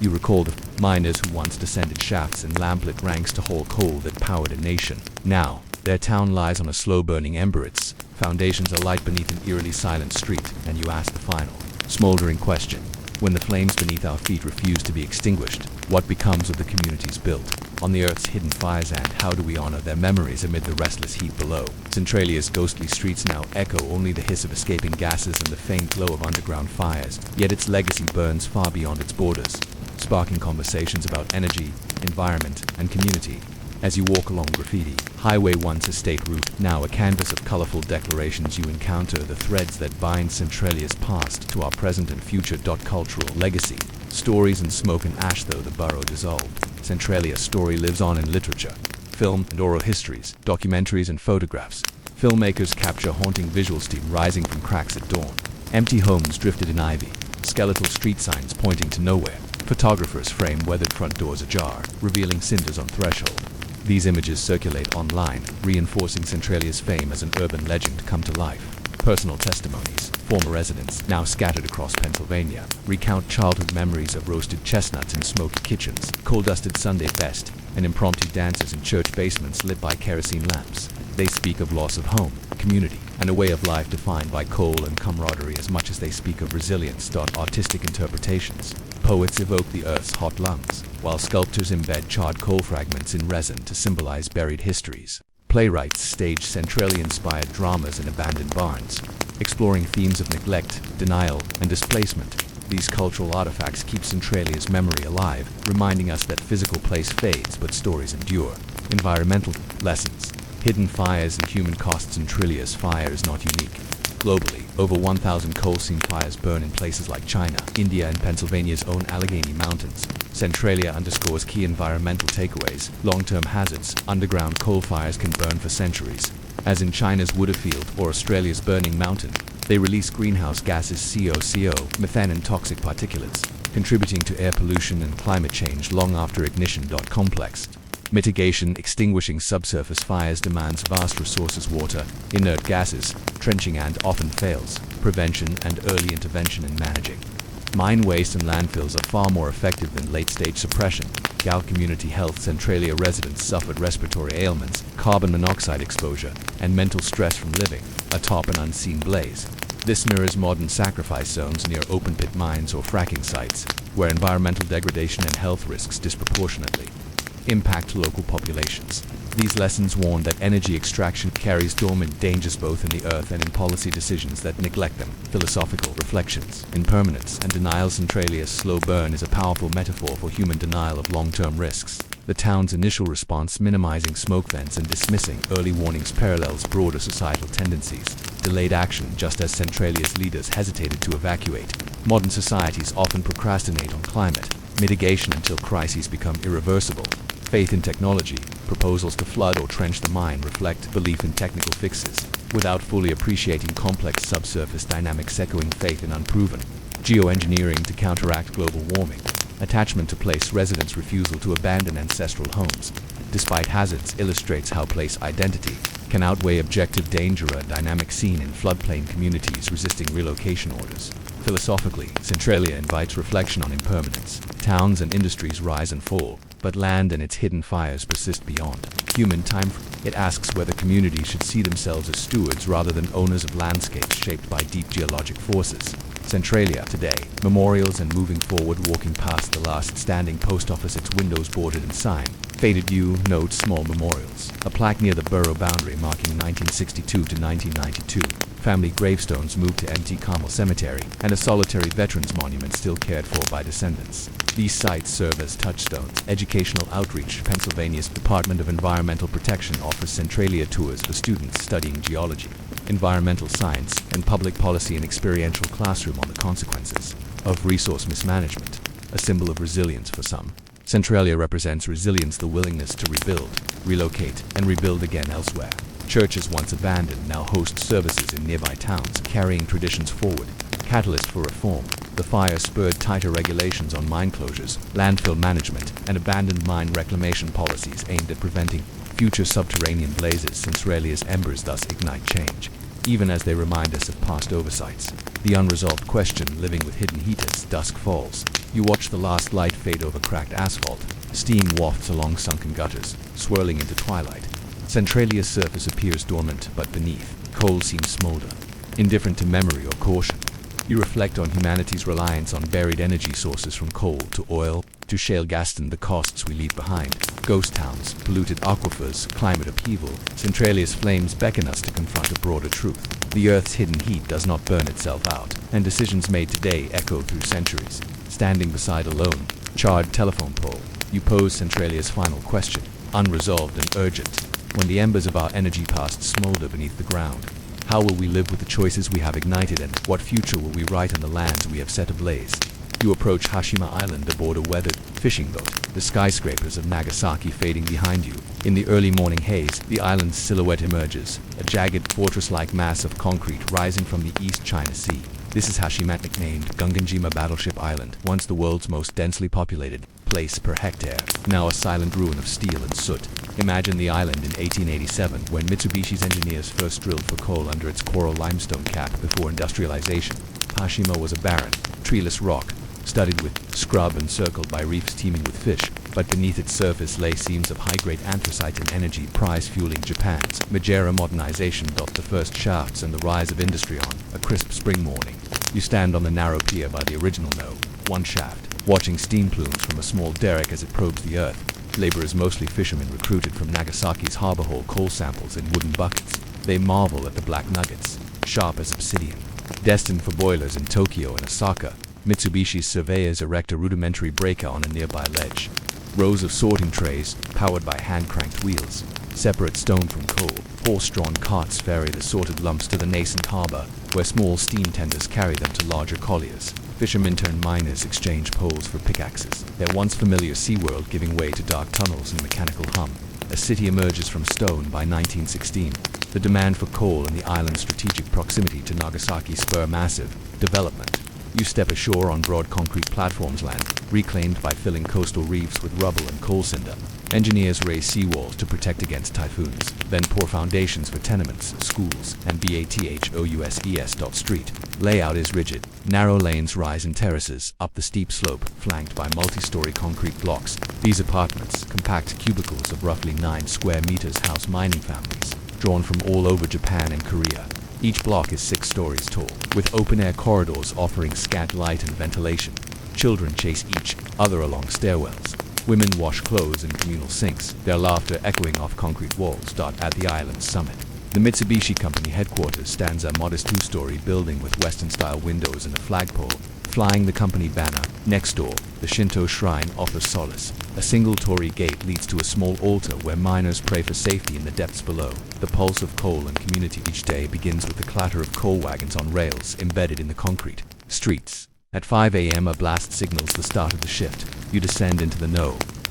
You recall the miners who once descended shafts in lamplit ranks to haul coal that powered a nation. Now, their town lies on a slow-burning ember. Its foundations are light beneath an eerily silent street, and you ask the final, smoldering question. When the flames beneath our feet refuse to be extinguished, what becomes of the communities built on the Earth's hidden fires, and how do we honor their memories amid the restless heat below? Centralia's ghostly streets now echo only the hiss of escaping gases and the faint glow of underground fires, yet its legacy burns far beyond its borders, sparking conversations about energy, environment, and community. As you walk along graffiti, highway once a state route, now a canvas of colorful declarations, you encounter the threads that bind Centralia's past to our present and future. Cultural legacy. Stories in smoke and ash, though the borough dissolved, Centralia's story lives on in literature, film and oral histories, documentaries and photographs. Filmmakers capture haunting visuals, steam rising from cracks at dawn. Empty homes drifted in ivy, skeletal street signs pointing to nowhere. Photographers frame weathered front doors ajar, revealing cinders on threshold. These images circulate online, reinforcing Centralia's fame as an urban legend come to life. Personal testimonies, former residents, now scattered across Pennsylvania, recount childhood memories of roasted chestnuts in smoky kitchens, coal-dusted Sunday best, and impromptu dances in church basements lit by kerosene lamps. They speak of loss of home, community, and a way of life defined by coal and camaraderie as much as they speak of resilience. Artistic interpretations. Poets evoke the Earth's hot lungs, while sculptors embed charred coal fragments in resin to symbolize buried histories. Playwrights stage Centralia-inspired dramas in abandoned barns, exploring themes of neglect, denial, and displacement. These cultural artifacts keep Centralia's memory alive, reminding us that physical place fades but stories endure. Environmental lessons. Hidden fires and human costs. Centralia's fire is not unique. Globally, over 1,000 coal seam fires burn in places like China, India, and Pennsylvania's own Allegheny Mountains. Centralia underscores key environmental takeaways. Long-term hazards. Underground coal fires can burn for centuries. As in China's Woodfield or Australia's Burning Mountain, they release greenhouse gases CO, methane, and toxic particulates, contributing to air pollution and climate change long after ignition. Complex. Mitigation. Extinguishing subsurface fires demands vast resources: water, inert gases, trenching, and often fails. Prevention and early intervention in managing. Mine waste and landfills are far more effective than late-stage suppression. Community health. Centralia residents suffered respiratory ailments, carbon monoxide exposure, and mental stress from living atop an unseen blaze. This mirrors modern sacrifice zones near open-pit mines or fracking sites, where environmental degradation and health risks disproportionately impact local populations. These lessons warn that energy extraction carries dormant dangers both in the earth and in policy decisions that neglect them. Philosophical reflections. Impermanence and denial. Centralia's slow burn is a powerful metaphor for human denial of long-term risks. The town's initial response, minimizing smoke vents and dismissing early warnings, parallels broader societal tendencies. Delayed action. Just as Centralia's leaders hesitated to evacuate, modern societies often procrastinate on climate mitigation until crises become irreversible. Faith in technology. Proposals to flood or trench the mine reflect belief in technical fixes, without fully appreciating complex subsurface dynamics, echoing faith in unproven geoengineering to counteract global warming. Attachment to place residents' refusal to abandon ancestral homes, despite hazards, illustrates how place identity can outweigh objective danger, a dynamic scene in floodplain communities resisting relocation orders. Philosophically, Centralia invites reflection on impermanence. Towns and industries rise and fall, but land and its hidden fires persist beyond human time. It asks whether communities should see themselves as stewards rather than owners of landscapes shaped by deep geologic forces. Centralia today, memorials and moving forward, walking past the last standing post office, its windows boarded and sign. Faded view, notes, small memorials. A plaque near the borough boundary marking 1962 to 1992. Family gravestones moved to empty Carmel Cemetery, and a solitary veterans monument still cared for by descendants. These sites serve as touchstones. Educational outreach. Pennsylvania's Department of Environmental Protection offers Centralia tours for students studying geology, environmental science, and public policy, an experiential classroom on the consequences of resource mismanagement. A symbol of resilience for some, Centralia represents resilience, the willingness to rebuild, relocate, and rebuild again elsewhere. Churches once abandoned now host services in nearby towns, carrying traditions forward. Catalyst for reform. The fire spurred tighter regulations on mine closures, landfill management, and abandoned mine reclamation policies aimed at preventing future subterranean blazes. Centralia's embers thus ignite change, even as they remind us of past oversights. The unresolved question, living with hidden heat as dusk falls. You watch the last light fade over cracked asphalt. Steam wafts along sunken gutters, swirling into twilight. Centralia's surface appears dormant, but beneath, coal seems smolder, indifferent to memory or caution. You reflect on humanity's reliance on buried energy sources, from coal to oil to shale gas, and the costs we leave behind. Ghost towns, polluted aquifers, climate upheaval. Centralia's flames beckon us to confront a broader truth. The Earth's hidden heat does not burn itself out, and decisions made today echo through centuries. Standing beside a lone, charred telephone pole, you pose Centralia's final question, unresolved and urgent. When the embers of our energy past smolder beneath the ground, how will we live with the choices we have ignited, and what future will we write on the lands we have set ablaze? You approach Hashima Island aboard a weathered fishing boat, the skyscrapers of Nagasaki fading behind you. In the early morning haze, the island's silhouette emerges, a jagged fortress-like mass of concrete rising from the East China Sea. This is Hashima, nicknamed Gunganjima Battleship Island, once the world's most densely populated place per hectare, now a silent ruin of steel and soot. Imagine the island in 1887, when Mitsubishi's engineers first drilled for coal under its coral limestone cap before industrialization. Hashima was a barren, treeless rock, studded with scrub and circled by reefs teeming with fish, but beneath its surface lay seams of high-grade anthracite and energy, prize fueling Japan's Majera modernization. The first shafts and the rise of industry on a crisp spring morning. You stand on the narrow pier by the original one shaft, watching steam plumes from a small derrick as it probes the earth. Laborers, mostly fishermen recruited from Nagasaki's harbor, haul coal samples in wooden buckets. They marvel at the black nuggets, sharp as obsidian. Destined for boilers in Tokyo and Osaka, Mitsubishi's surveyors erect a rudimentary breaker on a nearby ledge. Rows of sorting trays, powered by hand-cranked wheels, separate stone from coal. Horse-drawn carts ferry the sorted lumps to the nascent harbor, where small steam tenders carry them to larger colliers. Fishermen turned miners exchange poles for pickaxes, their once familiar SeaWorld giving way to dark tunnels and mechanical hum. A city emerges from stone by 1916. The demand for coal and the island's strategic proximity to Nagasaki spur massive development. You step ashore on broad concrete platforms, land reclaimed by filling coastal reefs with rubble and coal cinder. Engineers raise seawalls to protect against typhoons, then pour foundations for tenements, schools, and BATHOUSES. Street layout is rigid. Narrow lanes rise in terraces up the steep slope, flanked by multi-story concrete blocks. These apartments, compact cubicles of roughly 9 square meters, house mining families, drawn from all over Japan and Korea. Each block is 6 stories tall, with open-air corridors offering scant light and ventilation. Children chase each other along stairwells. Women wash clothes in communal sinks, their laughter echoing off concrete walls. At the island's summit, the Mitsubishi Company headquarters stands a modest 2-story building with Western-style windows and a flagpole flying the company banner. Next door, the Shinto shrine offers solace. A single torii gate leads to a small altar where miners pray for safety in the depths below. The pulse of coal and community each day begins with the clatter of coal wagons on rails embedded in the concrete streets. At 5 a.m. a blast signals the start of the shift. You descend into the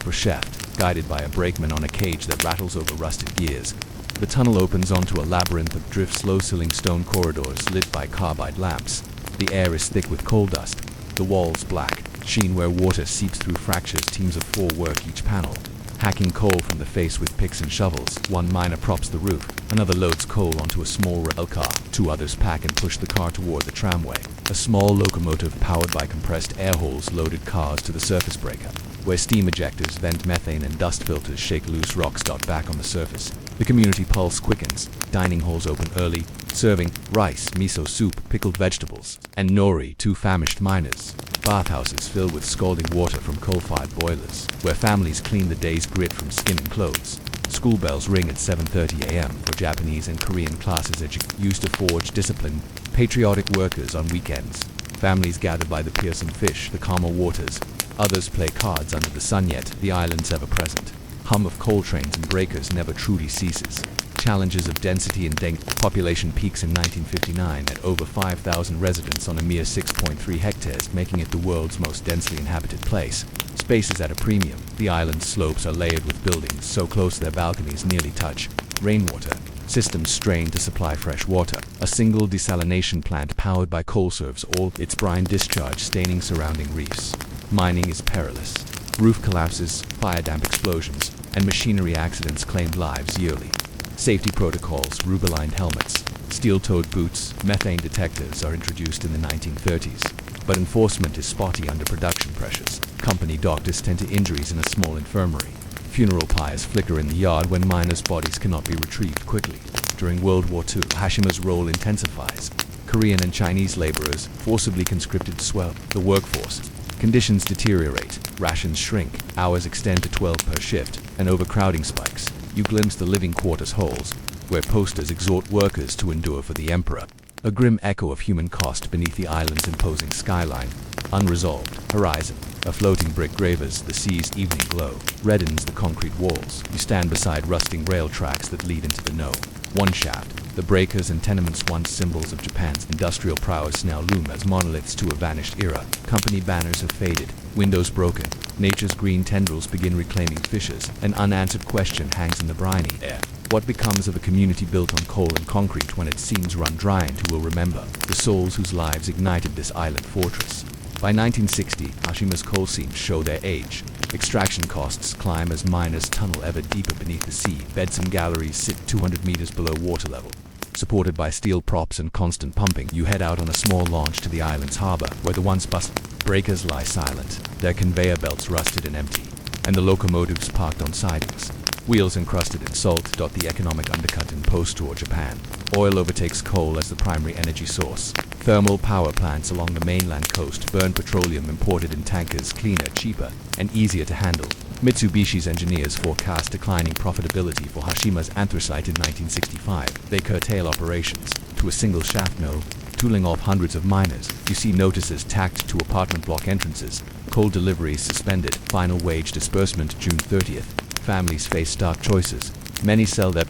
for shaft, guided by a brakeman on a cage that rattles over rusted gears. The tunnel opens onto a labyrinth of drift slow-ceiling stone corridors lit by carbide lamps. The air is thick with coal dust, the walls black, Sheen where water seeps through fractures, teams of 4 work each panel. Hacking coal from the face with picks and shovels. One miner props the roof, another loads coal onto a small rail car. 2 others pack and push the car toward the tramway. A small locomotive powered by compressed air holes loaded cars to the surface breaker, where steam ejectors vent methane and dust filters shake loose rocks. Back on the surface, the community pulse quickens. Dining halls open early, serving rice, miso soup, pickled vegetables, and nori to famished miners. Bathhouses filled with scalding water from coal-fired boilers, where families clean the day's grit from skin and clothes. School bells ring at 7:30 a.m. for Japanese and Korean classes used to forge discipline, patriotic workers on weekends. Families gather by the piers and fish the calmer waters. Others play cards under the sun, yet the island's ever present. Hum of coal trains and breakers never truly ceases. Challenges of density and population peaks in 1959 at over 5,000 residents on a mere 6.3 hectares, making it the world's most densely inhabited place. Space is at a premium. The island's slopes are layered with buildings so close their balconies nearly touch. Rainwater. Systems strained to supply fresh water. A single desalination plant powered by coal serves all its brine discharge, staining surrounding reefs. Mining is perilous. Roof collapses, fire damp explosions, and machinery accidents claimed lives yearly. Safety protocols, rubber-lined helmets, steel-toed boots, methane detectors are introduced in the 1930s, but enforcement is spotty under production pressures. Company doctors tend to injuries in a small infirmary. Funeral pyres flicker in the yard when miners' bodies cannot be retrieved quickly. During World War II, Hashima's role intensifies. Korean and Chinese laborers, forcibly conscripted, swell the workforce. Conditions deteriorate, rations shrink, hours extend to 12 per shift, and overcrowding spikes. You glimpse the living quarters halls, where posters exhort workers to endure for the emperor. A grim echo of human cost beneath the island's imposing skyline. Unresolved horizon. A floating brick gravers the sea's evening glow, reddens the concrete walls. You stand beside rusting rail tracks that lead into the know. One shaft. The breakers and tenements, once symbols of Japan's industrial prowess, now loom as monoliths to a vanished era. Company banners have faded, windows broken. Nature's green tendrils begin reclaiming fissures. An unanswered question hangs in the briny air. What becomes of a community built on coal and concrete when its seams run dry, and who will remember the souls whose lives ignited this island fortress? By 1960, Hashima's coal seams show their age. Extraction costs climb as miners tunnel ever deeper beneath the sea. Beds and galleries sit 200 meters below water level. Supported by steel props and constant pumping, you head out on a small launch to the island's harbor, where the once bustling breakers lie silent, their conveyor belts rusted and empty, and the locomotives parked on sidings. Wheels encrusted in salt dot the economic undercut in post-war Japan. Oil overtakes coal as the primary energy source. Thermal power plants along the mainland coast burn petroleum imported in tankers, cleaner, cheaper, and easier to handle. Mitsubishi's engineers forecast declining profitability for Hashima's anthracite in 1965. They curtail operations to a single shaft mill, tooling off hundreds of miners. You see notices tacked to apartment block entrances. Coal deliveries suspended. Final wage disbursement June 30th. Families face stark choices. Many sell their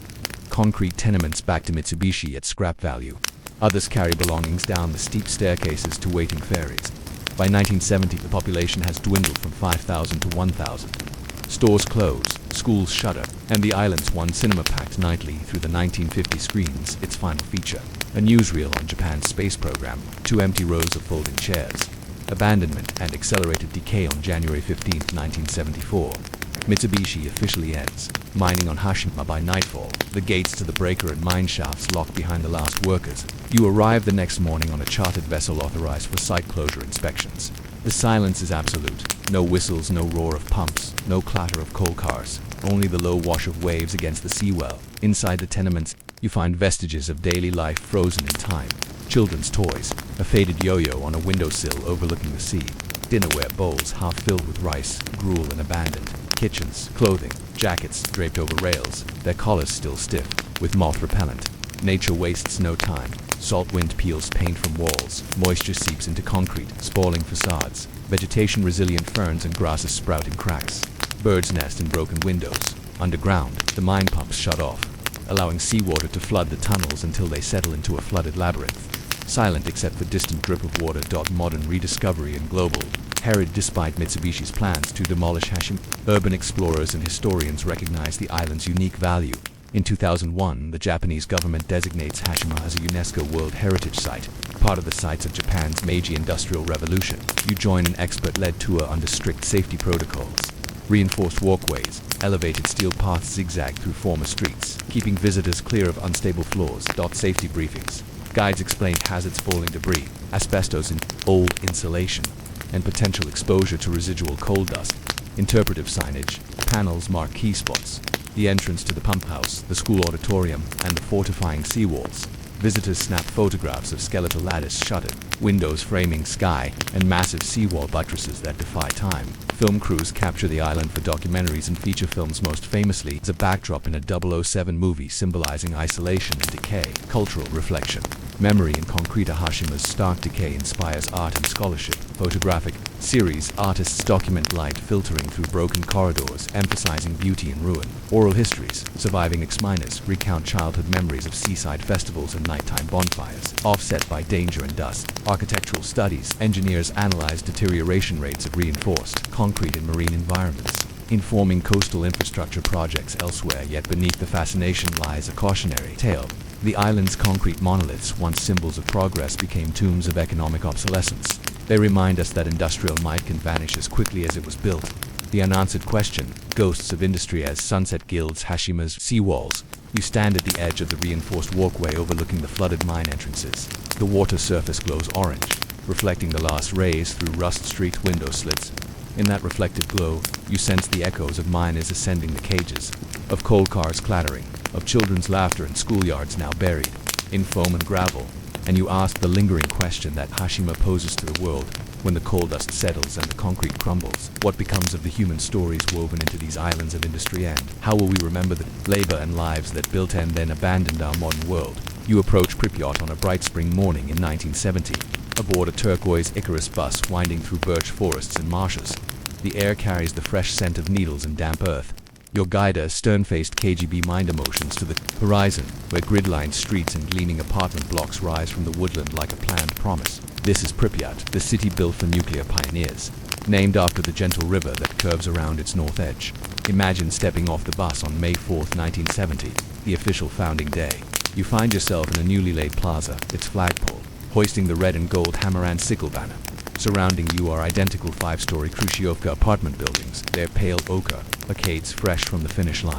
concrete tenements back to Mitsubishi at scrap value. Others carry belongings down the steep staircases to waiting ferries. By 1970, the population has dwindled from 5,000 to 1,000. Stores close, schools shutter, and the island's one cinema packed nightly through the 1950 screens, its final feature. A newsreel on Japan's space program, 2 empty rows of folding chairs. Abandonment and accelerated decay on January 15, 1974. Mitsubishi officially ends. Mining on Hashima by nightfall. The gates to the breaker and mine shafts locked behind the last workers. You arrive the next morning on a chartered vessel authorized for site closure inspections. The silence is absolute. No whistles, no roar of pumps, no clatter of coal cars. Only the low wash of waves against the seawell. Inside the tenements, you find vestiges of daily life frozen in time. Children's toys. A faded yo-yo on a windowsill overlooking the sea. Dinnerware bowls half filled with rice, gruel, and abandoned. Kitchens, clothing, jackets draped over rails, their collars still stiff, with moth repellent. Nature wastes no time. Salt wind peels paint from walls. Moisture seeps into concrete, spoiling facades. Vegetation-resilient ferns and grasses sprout in cracks. Birds nest in broken windows. Underground, the mine pumps shut off, allowing seawater to flood the tunnels until they settle into a flooded labyrinth. Silent except for distant drip of water. Modern rediscovery and global herod despite Mitsubishi's plans to demolish Hashima. Urban explorers and historians recognize the island's unique value. In 2001, the Japanese government designates Hashima as a UNESCO World Heritage Site, part of the sites of Japan's Meiji Industrial Revolution. You join an expert-led tour under strict safety protocols. Reinforced walkways, elevated steel paths zigzag through former streets, keeping visitors clear of unstable floors. Safety briefings. Guides explain hazards, falling debris, asbestos in old insulation, and potential exposure to residual coal dust. Interpretive signage. Panels mark key spots. The entrance to the pump house, the school auditorium, and the fortifying seawalls. Visitors snap photographs of skeletal lattice shuttered, windows framing sky, and massive seawall buttresses that defy time. Film crews capture the island for documentaries and feature films, most famously as a backdrop in a 007 movie symbolizing isolation and decay. Cultural reflection. Memory in concrete. Hashima's stark decay inspires art and scholarship. Photographic series. Artists document light filtering through broken corridors, emphasizing beauty in ruin. Oral histories. Surviving ex-miners recount childhood memories of seaside festivals and nighttime bonfires, offset by danger and dust. Architectural studies. Engineers analyze deterioration rates of reinforced concrete in marine environments, informing coastal infrastructure projects elsewhere. Yet beneath the fascination lies a cautionary tale. The island's concrete monoliths, once symbols of progress, became tombs of economic obsolescence. They remind us that industrial might can vanish as quickly as it was built. The unanswered question. Ghosts of industry as sunset gilds Hashima's seawalls. You stand at the edge of the reinforced walkway overlooking the flooded mine entrances. The water surface glows orange, reflecting the last rays through rust-streaked window slits. In that reflected glow, you sense the echoes of miners ascending the cages, of coal cars clattering, of children's laughter and schoolyards now buried in foam and gravel. And you ask the lingering question that Hashima poses to the world: when the coal dust settles and the concrete crumbles, what becomes of the human stories woven into these islands of industry, and how will we remember the labor and lives that built and then abandoned our modern world? You approach Pripyat on a bright spring morning in 1970, aboard a turquoise Icarus bus winding through birch forests and marshes. The air carries the fresh scent of needles and damp earth. Your guide, stern-faced KGB mind motions to the horizon, where grid-lined streets and gleaming apartment blocks rise from the woodland like a planned promise. This is Pripyat, the city built for nuclear pioneers, named after the gentle river that curves around its north edge. Imagine stepping off the bus on May 4th, 1970, the official founding day. You find yourself in a newly laid plaza, its flagpole hoisting the red and gold hammer and sickle banner. Surrounding you are identical 5-story Khrushchevka apartment buildings, their pale ochre arcades fresh from the finish line.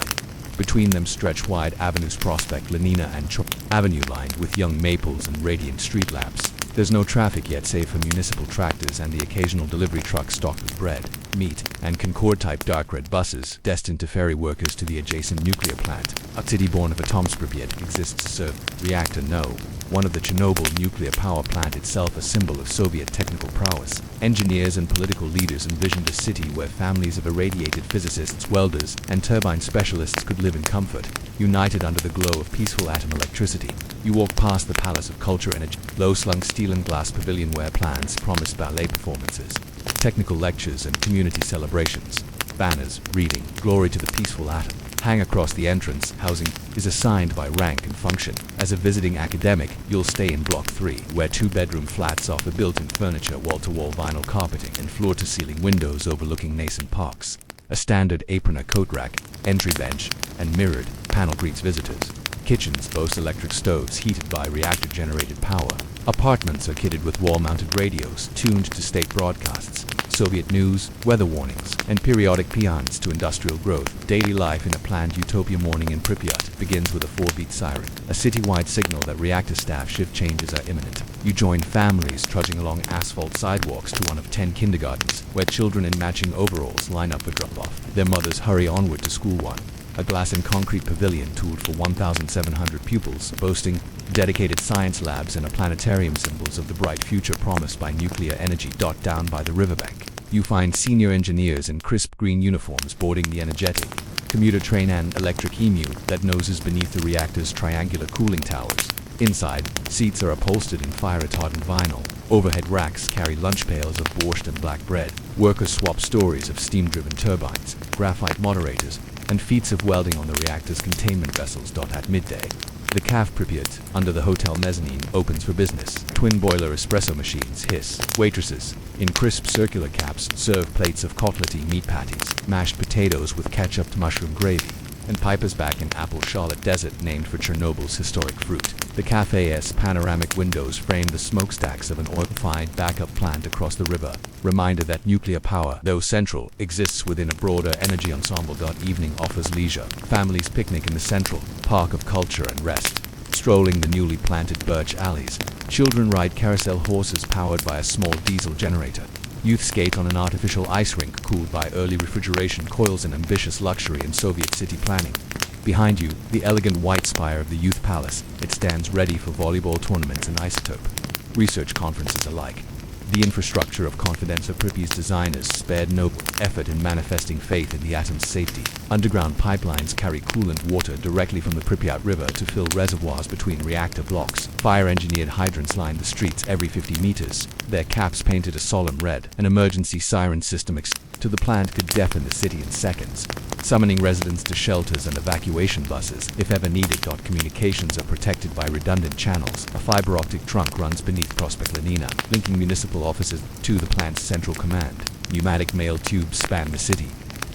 Between them stretch wide avenues, Prospect, Lenina, and Chop Avenue, lined with young maples and radiant street lamps. There's no traffic yet, save for municipal tractors and the occasional delivery truck stocked with bread, meat, and Concorde-type dark red buses destined to ferry workers to the adjacent nuclear plant. A city born of atoms, Pripyat exists to serve Reactor No, one of the Chernobyl nuclear power plant itself a symbol of Soviet technical prowess. Engineers and political leaders envisioned a city where families of irradiated physicists, welders, and turbine specialists could live in comfort, united under the glow of peaceful atom electricity. You walk past the Palace of Culture and a low-slung steel and glass pavilion where plans promise ballet performances, technical lectures, and community celebrations. Banners reading "Glory to the Peaceful Atom" hang across the entrance. Housing is assigned by rank and function. As a visiting academic, you'll stay in Block 3, where 2-bedroom flats offer built-in furniture, wall-to-wall vinyl carpeting, and floor-to-ceiling windows overlooking nascent parks. A standard apron, a coat rack, entry bench, and mirrored panel greets visitors. Kitchens boast electric stoves heated by reactor-generated power. Apartments are kitted with wall-mounted radios tuned to state broadcasts, Soviet news, weather warnings, and periodic paeans to industrial growth. Daily life in a planned utopia morning in Pripyat begins with a 4-beat siren, a citywide signal that reactor staff shift changes are imminent. You join families trudging along asphalt sidewalks to one of 10 kindergartens, where children in matching overalls line up for drop-off. Their mothers hurry onward to School 1, a glass and concrete pavilion tooled for 1,700 pupils, boasting dedicated science labs and a planetarium, symbols of the bright future promised by nuclear energy. Down by the riverbank, you find senior engineers in crisp green uniforms boarding the energetic commuter train and electric emu that noses beneath the reactor's triangular cooling towers. Inside, seats are upholstered in fire-retardant vinyl. Overhead racks carry lunch pails of borscht and black bread. Workers swap stories of steam-driven turbines, graphite moderators, and feats of welding on the reactor's containment vessels. At midday, the Caf Pripyat, under the hotel mezzanine, opens for business. Twin-boiler espresso machines hiss. Waitresses, in crisp circular caps, serve plates of cotlety meat patties, mashed potatoes with ketchup, mushroom gravy, and Piper's Back in Apple Charlotte Desert, named for Chernobyl's historic fruit. The cafe's panoramic windows frame the smokestacks of an oil-fired backup plant across the river, reminder that nuclear power, though central, exists within a broader energy ensemble. Evening offers leisure. Families picnic in the central park of culture and rest. Strolling the newly planted birch alleys, children ride carousel horses powered by a small diesel generator. Youth skate on an artificial ice rink cooled by early refrigeration coils, and ambitious luxury in Soviet city planning. Behind you, the elegant white spire of the Youth Palace. It stands ready for volleyball tournaments and isotope research conferences alike. The infrastructure of confidence of Pripyat's designers spared no effort in manifesting faith in the atom's safety. Underground pipelines carry coolant water directly from the Pripyat River to fill reservoirs between reactor blocks. Fire-engineered hydrants line the streets every 50 meters, their caps painted a solemn red. An emergency siren system to the plant could deafen the city in seconds, summoning residents to shelters and evacuation buses if ever needed. Communications are protected by redundant channels. A fiber optic trunk runs beneath Prospect Lenina, linking municipal offices to the plant's central command. Pneumatic mail tubes span the city,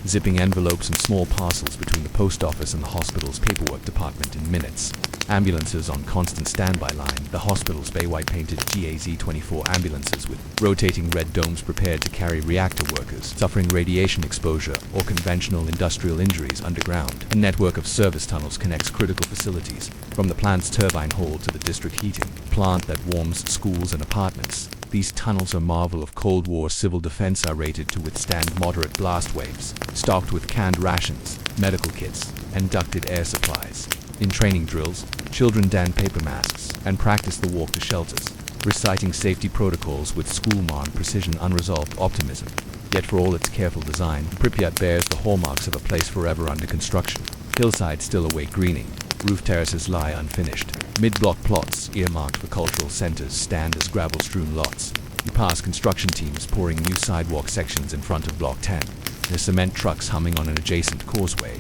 zipping envelopes and small parcels between the post office and the hospital's paperwork department in minutes. Ambulances on constant standby line. The hospital's bay white-painted GAZ-24 ambulances with rotating red domes prepared to carry reactor workers suffering radiation exposure or conventional industrial injuries underground. A network of service tunnels connects critical facilities, from the plant's turbine hall to the district heating plant that warms schools and apartments. These tunnels, a marvel of Cold War civil defense, are rated to withstand moderate blast waves, stocked with canned rations, medical kits, and ducted air supplies. In training drills, children don paper masks and practice the walk to shelters, reciting safety protocols with schoolmarm precision, unresolved optimism. Yet for all its careful design, Pripyat bears the hallmarks of a place forever under construction. Hillsides still await greening, roof terraces lie unfinished. Mid-block plots, earmarked for cultural centers, stand as gravel-strewn lots. You pass construction teams pouring new sidewalk sections in front of Block 10, their cement trucks humming on an adjacent causeway.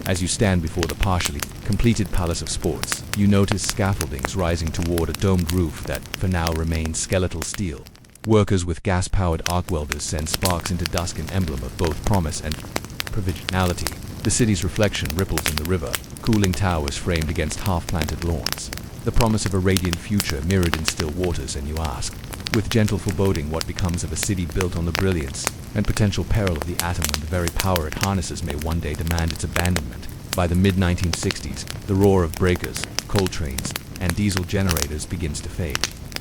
As you stand before the partially completed Palace of Sports, you notice scaffoldings rising toward a domed roof that, for now, remains skeletal steel. Workers with gas-powered arc welders send sparks into Dusk, an emblem of both promise and provisionality. The city's reflection ripples in the river, cooling towers framed against half-planted lawns. The promise of a radiant future mirrored in still waters, and you ask, with gentle foreboding, what becomes of a city built on the brilliance and potential peril of the atom when the very power it harnesses may one day demand its abandonment. By the mid-1960s, the roar of breakers, coal trains, and diesel generators begins to fade.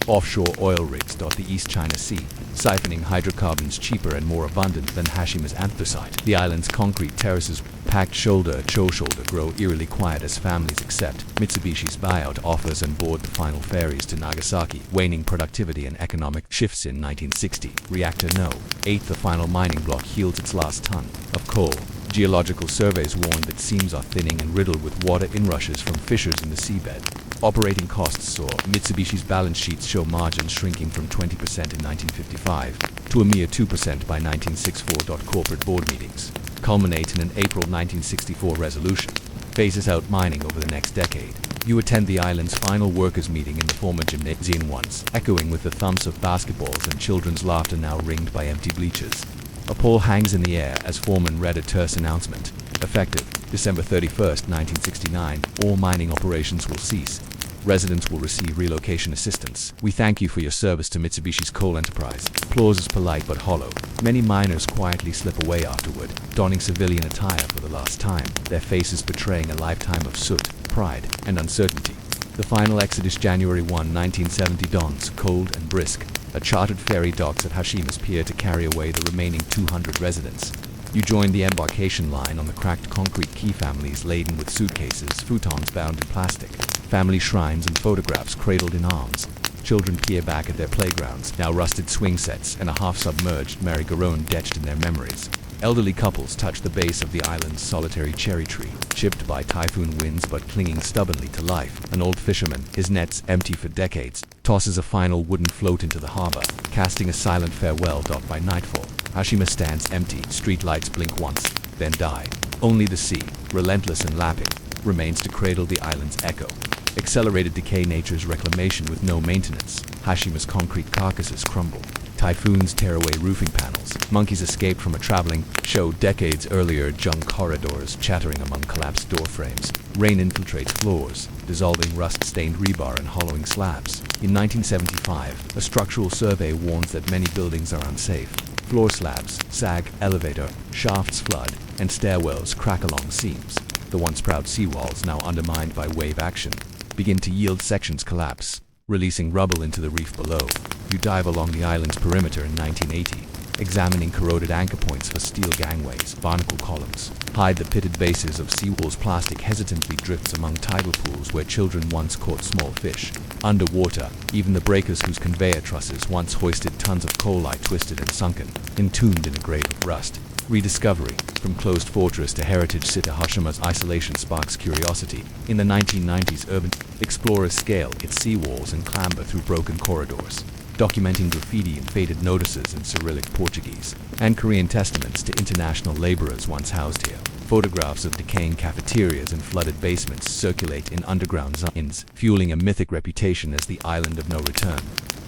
Offshore oil rigs dot the East China Sea, siphoning hydrocarbons cheaper and more abundant than Hashima's anthracite. The island's concrete terraces, packed shoulder to shoulder, grow eerily quiet as families accept Mitsubishi's buyout offers and board the final ferries to Nagasaki. Waning productivity and economic shifts in 1960. Reactor No. 8, the final mining block, yields its last ton of coal. Geological surveys warn that seams are thinning and riddled with water inrushes from fissures in the seabed. Operating costs soar. Mitsubishi's balance sheets show margins shrinking from 20% in 1955 to a mere 2% by 1964. Corporate board meetings culminate in an April 1964 resolution, phases out mining over the next decade. You attend the island's final workers' meeting in the former gymnasium once, echoing with the thumps of basketballs and children's laughter now ringed by empty bleachers. A pole hangs in the air as foreman read a terse announcement. Effective December 31st, 1969, all mining operations will cease. Residents will receive relocation assistance. We thank you for your service to Mitsubishi's coal enterprise. Applause is polite but hollow. Many miners quietly slip away afterward, donning civilian attire for the last time, their faces betraying a lifetime of soot, pride, and uncertainty. The final exodus, January 1, 1970, dawns, cold and brisk. A chartered ferry docks at Hashima's pier to carry away the remaining 200 residents. You join the embarkation line on the cracked concrete quay, families laden with suitcases, futons bound in plastic, family shrines and photographs cradled in arms. Children peer back at their playgrounds, now rusted swing sets and a half-submerged merry-go-round etched in their memories. Elderly couples touch the base of the island's solitary cherry tree, chipped by typhoon winds but clinging stubbornly to life. An old fisherman, his nets empty for decades, tosses a final wooden float into the harbor, casting a silent farewell. By nightfall, Hashima stands empty. Street lights blink once, then die. Only the sea, relentless and lapping, remains to cradle the island's echo. Accelerated decay, nature's reclamation with no maintenance. Hashima's concrete carcasses crumble. Typhoons tear away roofing panels, Monkeys escaped from a traveling show decades earlier, junk corridors chattering among collapsed doorframes. Rain infiltrates floors, dissolving rust-stained rebar and hollowing slabs. In 1975, a structural survey warns that many buildings are unsafe. Floor slabs sag, elevator shafts flood, and stairwells crack along seams. The once proud seawalls, now undermined by wave action, begin to yield. Sections collapse, releasing rubble into the reef below. You dive along the island's perimeter in 1980, examining corroded anchor points for steel gangways, barnacle columns. Hide the pitted bases of seawalls. Plastic hesitantly drifts among tidal pools where children once caught small fish. Underwater, even the breakers whose conveyor trusses once hoisted tons of coal lie twisted and sunken, entombed in a grave of rust. Rediscovery, from closed fortress to heritage site, Hashima's isolation sparks curiosity. In the 1990s, urban explorers scale its seawalls and clamber through broken corridors, documenting graffiti and faded notices in Cyrillic Portuguese, and Korean testaments to international laborers once housed here. Photographs of decaying cafeterias and flooded basements circulate in underground zones, fueling a mythic reputation as the island of no return.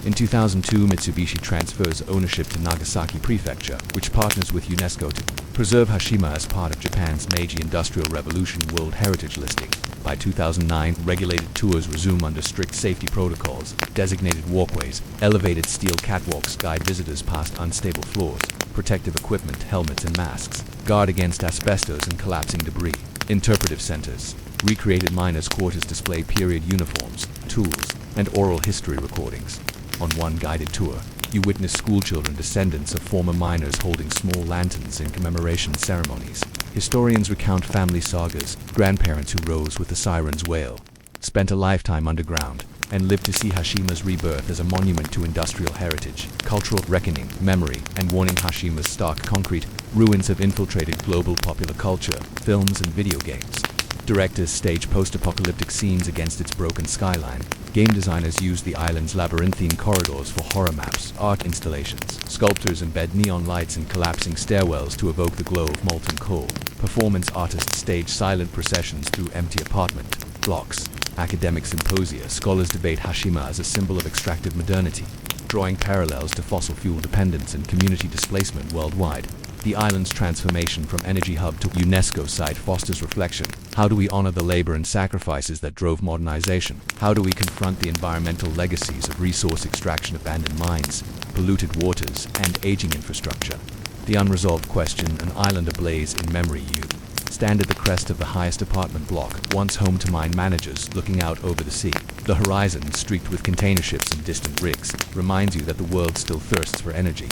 In 2002, Mitsubishi transfers ownership to Nagasaki Prefecture, which partners with UNESCO to preserve Hashima as part of Japan's Meiji Industrial Revolution World Heritage listing. By 2009, regulated tours resume under strict safety protocols. Designated walkways, elevated steel catwalks guide visitors past unstable floors. Protective equipment, helmets and masks, guard against asbestos and collapsing debris. Interpretive centers, recreated miners' quarters display period uniforms, tools, and oral history recordings. On one guided tour, you witness schoolchildren, descendants of former miners, holding small lanterns in commemoration ceremonies. Historians recount family sagas, grandparents who rose with the siren's wail, spent a lifetime underground, and lived to see Hashima's rebirth as a monument to industrial heritage, cultural reckoning, memory, and warning. Hashima's stark concrete ruins have infiltrated global popular culture, films and video games. Directors stage post-apocalyptic scenes against its broken skyline. Game designers use the island's labyrinthine corridors for horror maps, art installations. Sculptors embed neon lights in collapsing stairwells to evoke the glow of molten coal. Performance artists stage silent processions through empty apartment blocks. Academic symposia, scholars debate Hashima as a symbol of extractive modernity, drawing parallels to fossil fuel dependence and community displacement worldwide. The island's transformation from energy hub to UNESCO site fosters reflection. How do we honor the labor and sacrifices that drove modernization? How do we confront the environmental legacies of resource extraction, abandoned mines, polluted waters, and aging infrastructure? The unresolved question, an island ablaze in memory. You stand at the crest of the highest apartment block, once home to mine managers looking out over the sea. The horizon, streaked with container ships and distant rigs, reminds you that the world still thirsts for energy.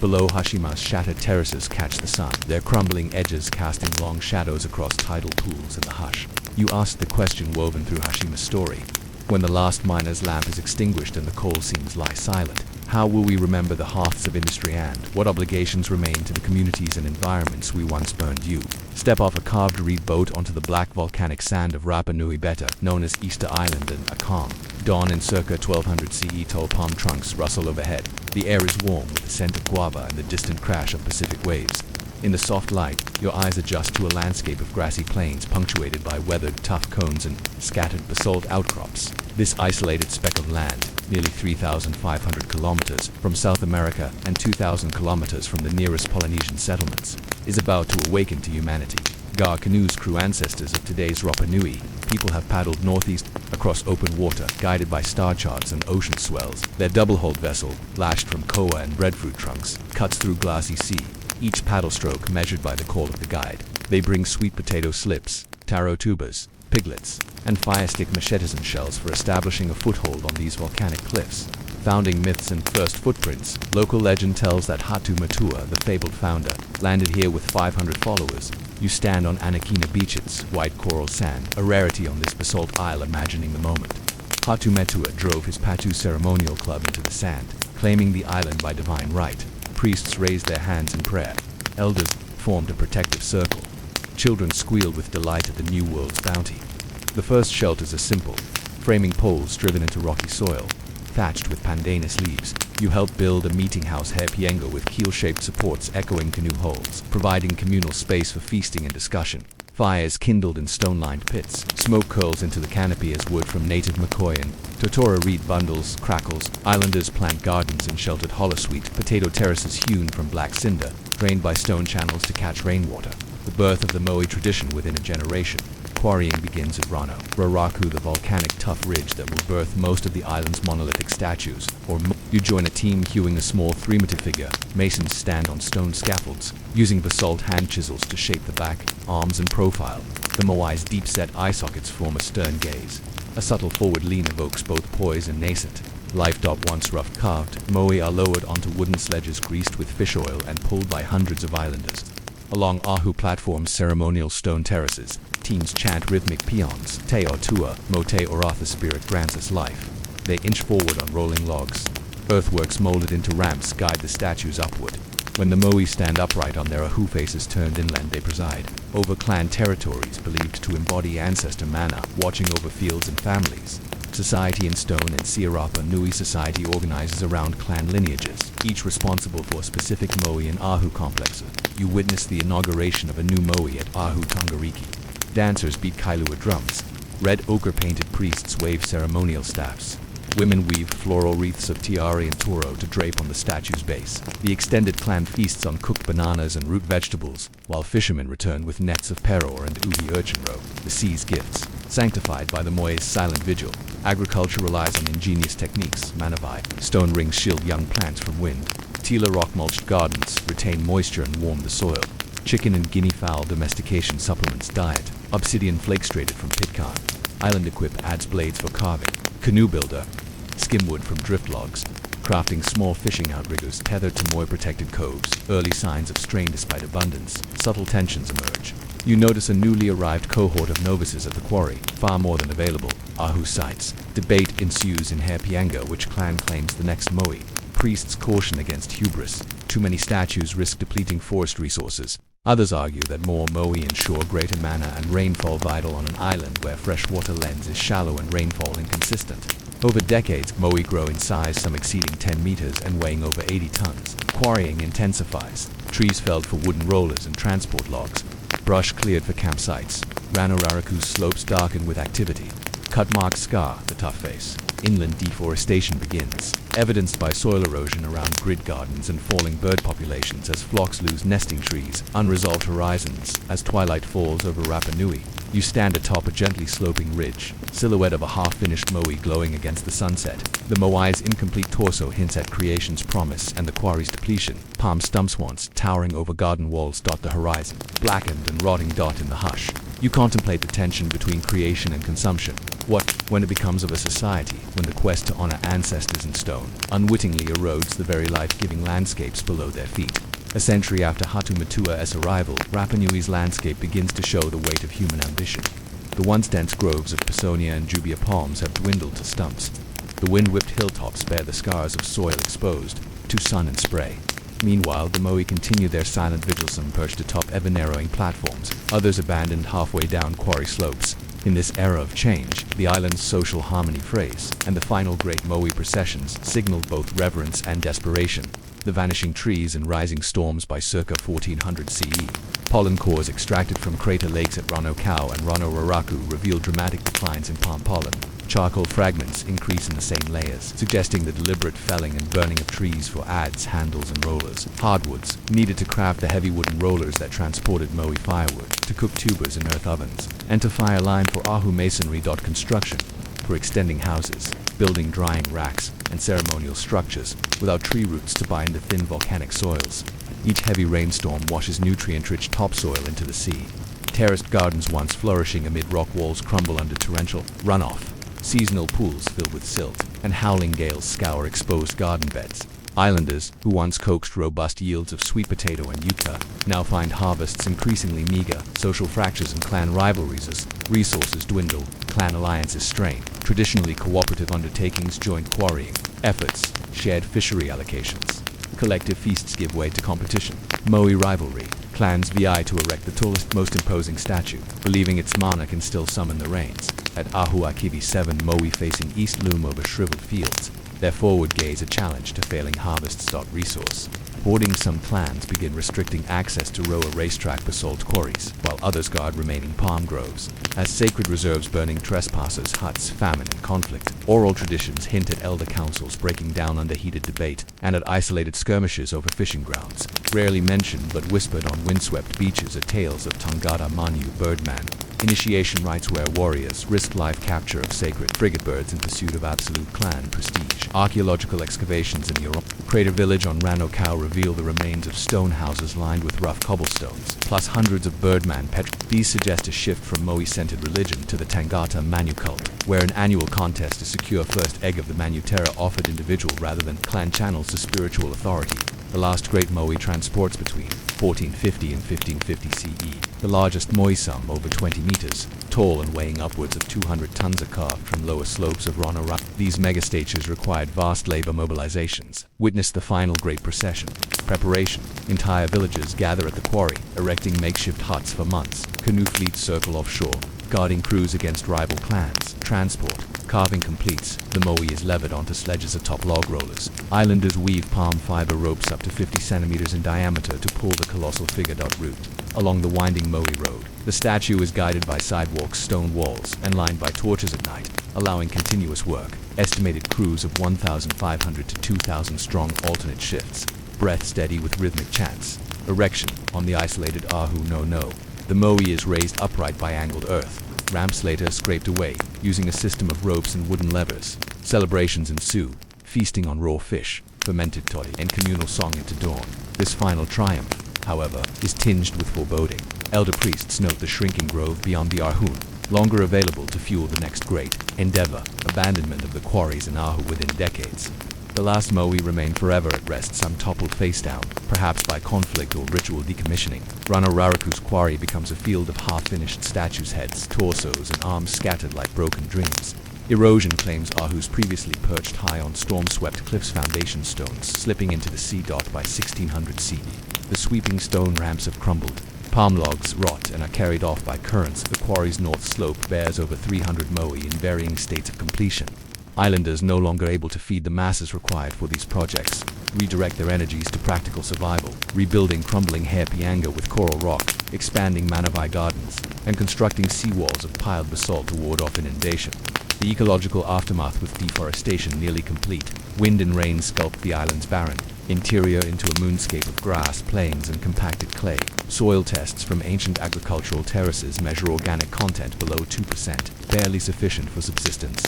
Below, Hashima's shattered terraces catch the sun, their crumbling edges casting long shadows across tidal pools in the hush. You ask the question woven through Hashima's story. When the last miner's lamp is extinguished and the coal seams lie silent, how will we remember the hearths of industry, and what obligations remain to the communities and environments we once burned? You step off a carved reed boat onto the black volcanic sand of Rapa Nui Beta, known as Easter Island, and a calm dawn in circa 1200 CE. Tall palm trunks rustle overhead. The air is warm with the scent of guava and the distant crash of Pacific waves. In the soft light, your eyes adjust to a landscape of grassy plains punctuated by weathered tuff cones and scattered basalt outcrops. This isolated speck of land, nearly 3,500 kilometers from South America and 2,000 kilometers from the nearest Polynesian settlements, is about to awaken to humanity. Gar canoes, crew ancestors of today's Rapa Nui, people have paddled northeast across open water, guided by star charts and ocean swells. Their double-hulled vessel, lashed from koa and breadfruit trunks, cuts through glassy sea, each paddle stroke measured by the call of the guide. They bring sweet potato slips, taro tubers, piglets, and firestick machetes and shells for establishing a foothold on these volcanic cliffs. Founding myths and first footprints, local legend tells that Hatu Matua, the fabled founder, landed here with 500 followers. You stand on Anakina beaches, white coral sand, a rarity on this basalt isle, imagining the moment. Hatu Metua drove his Patu ceremonial club into the sand, claiming the island by divine right. Priests raised their hands in prayer. Elders formed a protective circle. Children squealed with delight at the new world's bounty. The first shelters are simple, framing poles driven into rocky soil, thatched with pandanus leaves. You help build a meeting house hairpiengo with keel-shaped supports echoing canoe hulls, providing communal space for feasting and discussion. Fires kindled in stone-lined pits. Smoke curls into the canopy as wood from native McCoy and Totora reed bundles, crackles. Islanders plant gardens in sheltered holosuite, potato terraces hewn from black cinder, drained by stone channels to catch rainwater. The birth of the Moai tradition within a generation. Quarrying begins at Rano, Raraku, the volcanic tough ridge that will birth most of the island's monolithic statues. You join a team hewing a small three-meter figure. Masons stand on stone scaffolds, using basalt hand chisels to shape the back, arms, and profile. The Moai's deep-set eye sockets form a stern gaze. A subtle forward lean evokes both poise and nascent. Life-dot once rough carved, Moai are lowered onto wooden sledges greased with fish oil and pulled by hundreds of islanders. Along Ahu platforms, ceremonial stone terraces, teams chant rhythmic paeans. Te o tua, Mote Oratha spirit grants us life. They inch forward on rolling logs. Earthworks molded into ramps guide the statues upward. When the Moai stand upright on their Ahu faces turned inland, they preside over clan territories believed to embody ancestor mana, watching over fields and families. Society in stone and Siarapa Nui society organizes around clan lineages, each responsible for a specific Moai and Ahu complexes. You witness the inauguration of a new Moai at Ahu Tongariki. Dancers beat kailua drums. Red ochre-painted priests wave ceremonial staffs. Women weave floral wreaths of tiare and toro to drape on the statue's base. The extended clan feasts on cooked bananas and root vegetables, while fishermen return with nets of peror and uhi urchin roe, the sea's gifts. Sanctified by the Moai's silent vigil, agriculture relies on ingenious techniques. Manavai, stone rings shield young plants from wind. Tila rock-mulched gardens retain moisture and warm the soil. Chicken and guinea fowl domestication supplements diet. Obsidian flake-strated from Pitcairn. Island equip adds blades for carving. Canoe builder, skim wood from drift logs. Crafting small fishing outriggers tethered to Moai-protected coves. Early signs of strain despite abundance. Subtle tensions emerge. You notice a newly arrived cohort of novices at the quarry, far more than available. Ahu sites. Debate ensues in Herpianga which clan claims the next Moai. Priests caution against hubris. Too many statues risk depleting forest resources. Others argue that more Moai ensure greater mana and rainfall vital on an island where freshwater lens is shallow and rainfall inconsistent. Over decades, Moai grow in size, some exceeding 10 meters and weighing over 80 tons. Quarrying intensifies. Trees felled for wooden rollers and transport logs. Brush cleared for campsites. Ranararaku's slopes darken with activity. Cut marks scar the tough face. Inland deforestation begins, evidenced by soil erosion around grid gardens and falling bird populations as flocks lose nesting trees. Unresolved horizons as twilight falls over Rapa Nui. You stand atop a gently sloping ridge, silhouette of a half-finished Moai glowing against the sunset. The Moai's incomplete torso hints at creation's promise and the quarry's depletion. Palm stumps once towering over garden walls dot the horizon, blackened and rotting dot in the hush. You contemplate the tension between creation and consumption. What, when it becomes of a society, when the quest to honor ancestors in stone unwittingly erodes the very life-giving landscapes below their feet? A century after Hatu Matua's arrival, Rapa Nui's landscape begins to show the weight of human ambition. The once dense groves of Pisonia and Jubia palms have dwindled to stumps. The wind-whipped hilltops bear the scars of soil exposed to sun and spray. Meanwhile, the Moai continue their silent vigil, some perched atop ever-narrowing platforms, others abandoned halfway down quarry slopes. In this era of change, the island's social harmony frays, and the final great Moai processions signaled both reverence and desperation. The vanishing trees and rising storms by circa 1400 CE. Pollen cores extracted from crater lakes at Rano Kau and Rano Raraku reveal dramatic declines in palm pollen. Charcoal fragments increase in the same layers, suggesting the deliberate felling and burning of trees for adze, handles, and rollers. Hardwoods, needed to craft the heavy wooden rollers that transported Moai firewood, to cook tubers in earth ovens, and to fire lime for Ahu masonry. Construction, for extending houses, building drying racks, and ceremonial structures, without tree roots to bind the thin volcanic soils. Each heavy rainstorm washes nutrient-rich topsoil into the sea. Terraced gardens once flourishing amid rock walls crumble under torrential runoff. Seasonal pools filled with silt, and howling gales scour exposed garden beds. Islanders, who once coaxed robust yields of sweet potato and yucca, now find harvests increasingly meager. Social fractures and clan rivalries as resources dwindle, clan alliances strain. Traditionally cooperative undertakings join quarrying efforts, shared fishery allocations. Collective feasts give way to competition. Moai rivalry. Clans vie to erect the tallest, most imposing statue, believing its mana can still summon the rains. At Ahu Akivi 7, Moai facing east loom over shriveled fields. their forward gaze a challenge to failing harvests. Resource. Hoarding. Some clans begin restricting access to Roa racetrack basalt quarries, while others guard remaining palm groves. As sacred reserves, burning trespassers, huts, famine, and conflict. Oral traditions hint at elder councils breaking down under heated debate, and at isolated skirmishes over fishing grounds. Rarely mentioned but whispered on windswept beaches are tales of Tangata Manu Birdman. Initiation rites where warriors risk life capture of sacred frigate birds in pursuit of absolute clan prestige. Archaeological excavations in Europe. Crater village on Rano Cow reveal the remains of stone houses lined with rough cobblestones, plus hundreds of birdman These suggest a shift from Moai-centered religion to the Tangata Manu cult, where an annual contest to secure first egg of the Manu Terra offered individual rather than clan channels to spiritual authority. The last great Moai transports between 1450 and 1550 CE. The largest Moai-sum, over 20 meters, tall and weighing upwards of 200 tons, are carved from lower slopes of Rana. These megastatues required vast labor mobilizations. Witness the final great procession. Preparation. Entire villages gather at the quarry, erecting makeshift huts for months. Canoe fleets circle offshore, guarding crews against rival clans. Transport. Carving completes, the Moai is levered onto sledges atop log rollers. Islanders weave palm fiber ropes up to 50 centimeters in diameter to pull the colossal figure. Route. Along the winding Moai road, the statue is guided by sidewalks, stone walls, and lined by torches at night, allowing continuous work. Estimated crews of 1,500 to 2,000 strong, alternate shifts. Breath steady with rhythmic chants. Erection. On the isolated Ahu no. The Moai is raised upright by angled earth. Ramps later scraped away, using a system of ropes and wooden levers. Celebrations ensue, feasting on raw fish, fermented toddy, and communal song into dawn. This final triumph, however, is tinged with foreboding. Elder priests note the shrinking grove beyond the Arhun, longer available to fuel the next great endeavor. Abandonment of the quarries in Ahu within decades. The last Moai remain forever at rest, some toppled face down, perhaps by conflict or ritual decommissioning. Rana Raraku's quarry becomes a field of half-finished statues' heads, torsos, and arms scattered like broken dreams. Erosion claims Ahu's previously perched high on storm-swept cliffs, foundation stones slipping into the sea. By 1600 CE, the sweeping stone ramps have crumbled. Palm logs rot and are carried off by currents. The quarry's north slope bears over 300 Moai in varying states of completion. Islanders, no longer able to feed the masses required for these projects, redirect their energies to practical survival, rebuilding crumbling Hairpianga with coral rock, expanding Manavai gardens, and constructing seawalls of piled basalt to ward off inundation. The ecological aftermath, with deforestation nearly complete, wind and rain sculpt the islands barren, interior into a moonscape of grass, plains, and compacted clay. Soil tests from ancient agricultural terraces measure organic content below 2%, barely sufficient for subsistence.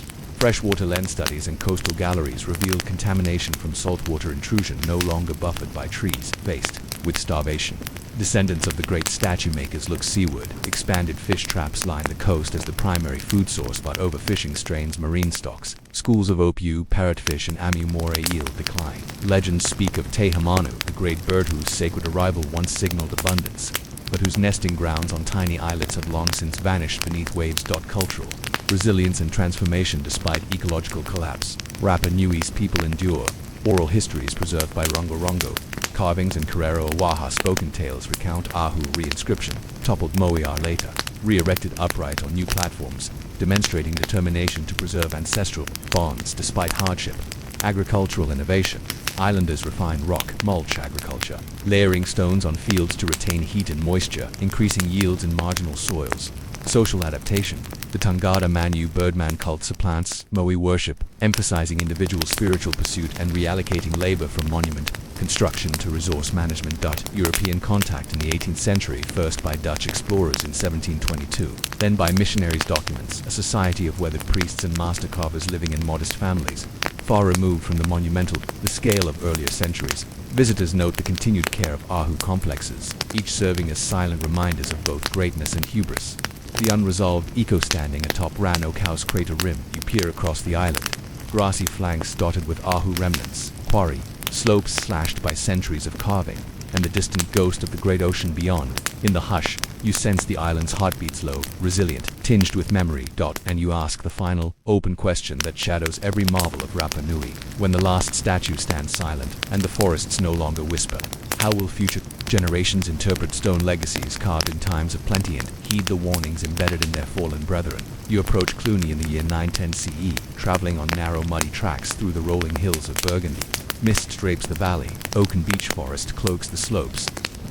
Freshwater lens studies and coastal galleries revealed contamination from saltwater intrusion no longer buffered by trees, faced with starvation. Descendants of the great statue makers look seaward. Expanded fish traps line the coast as the primary food source, but overfishing strains marine stocks. Schools of opiu, parrotfish, and amu moray eel decline. Legends speak of Tehamanu, the great bird whose sacred arrival once signaled abundance, but whose nesting grounds on tiny islets have long since vanished beneath waves. Cultural resilience and transformation despite ecological collapse. Rapa Nui's people endure. Oral histories preserved by Rongo Rongo. Carvings and Carrero Oahu spoken tales recount Ahu re-inscription. Toppled Moai are later re-erected upright on new platforms, demonstrating determination to preserve ancestral bonds despite hardship. Agricultural innovation. Islanders refine rock mulch agriculture, layering stones on fields to retain heat and moisture, increasing yields in marginal soils. Social adaptation. The Tangata Manu Birdman cult supplants Moai worship, emphasizing individual spiritual pursuit and reallocating labor from monument construction to resource management. European contact in the 18th century, first by Dutch explorers in 1722, then by missionaries. Documents a society of weathered priests and master carvers living in modest families, far removed from the monumental the scale of earlier centuries. Visitors note the continued care of Ahu complexes, each serving as silent reminders of both greatness and hubris. The unresolved eco standing atop Rano Cow's crater rim, you peer across the island. Grassy flanks dotted with Ahu remnants, quarry, slopes slashed by centuries of carving, and the distant ghost of the great ocean beyond. In the hush, you sense the island's heartbeats low, resilient, tinged with memory. And you ask the final, open question that shadows every marvel of Rapa Nui. When the last statue stands silent, and the forests no longer whisper, How will future generations interpret stone legacies carved in times of plenty and heed the warnings embedded in their fallen brethren? You approach Cluny in the year 910 CE, traveling on narrow muddy tracks through the rolling hills of Burgundy. Mist drapes the valley, oak and beech forest cloaks the slopes.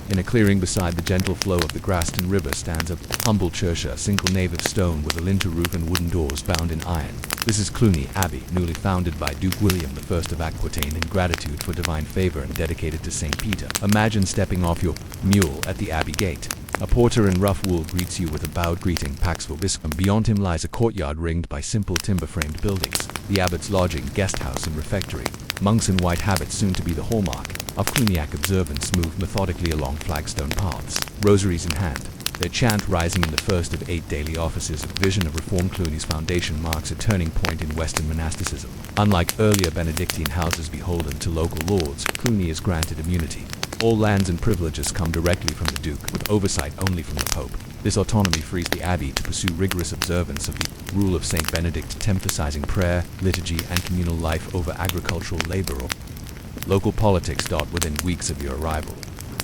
In a clearing beside the gentle flow of the Graston River stands a humble church, a single nave of stone with a lintel roof and wooden doors bound in iron. This is Cluny Abbey, newly founded by Duke William I of Aquitaine in gratitude for divine favor and dedicated to St. Peter. Imagine stepping off your mule at the abbey gate. A porter in rough wool greets you with a bowed greeting, Pax Vobiscum. Beyond him lies a courtyard ringed by simple timber-framed buildings, the abbot's lodging, guest house and refectory. Monks in white habits, soon to be the hallmark of Cluniac observance, move methodically along flagstone paths, rosaries in hand. Their chant, rising in the first of 8 daily offices of vision of reform, Cluny's foundation marks a turning point in Western monasticism. Unlike earlier Benedictine houses beholden to local lords, Cluny is granted immunity. All lands and privileges come directly from the Duke, with oversight only from the Pope. This autonomy frees the abbey to pursue rigorous observance of the rule of St. Benedict, emphasizing prayer, liturgy, and communal life over agricultural labor. Local politics dot within weeks of your arrival.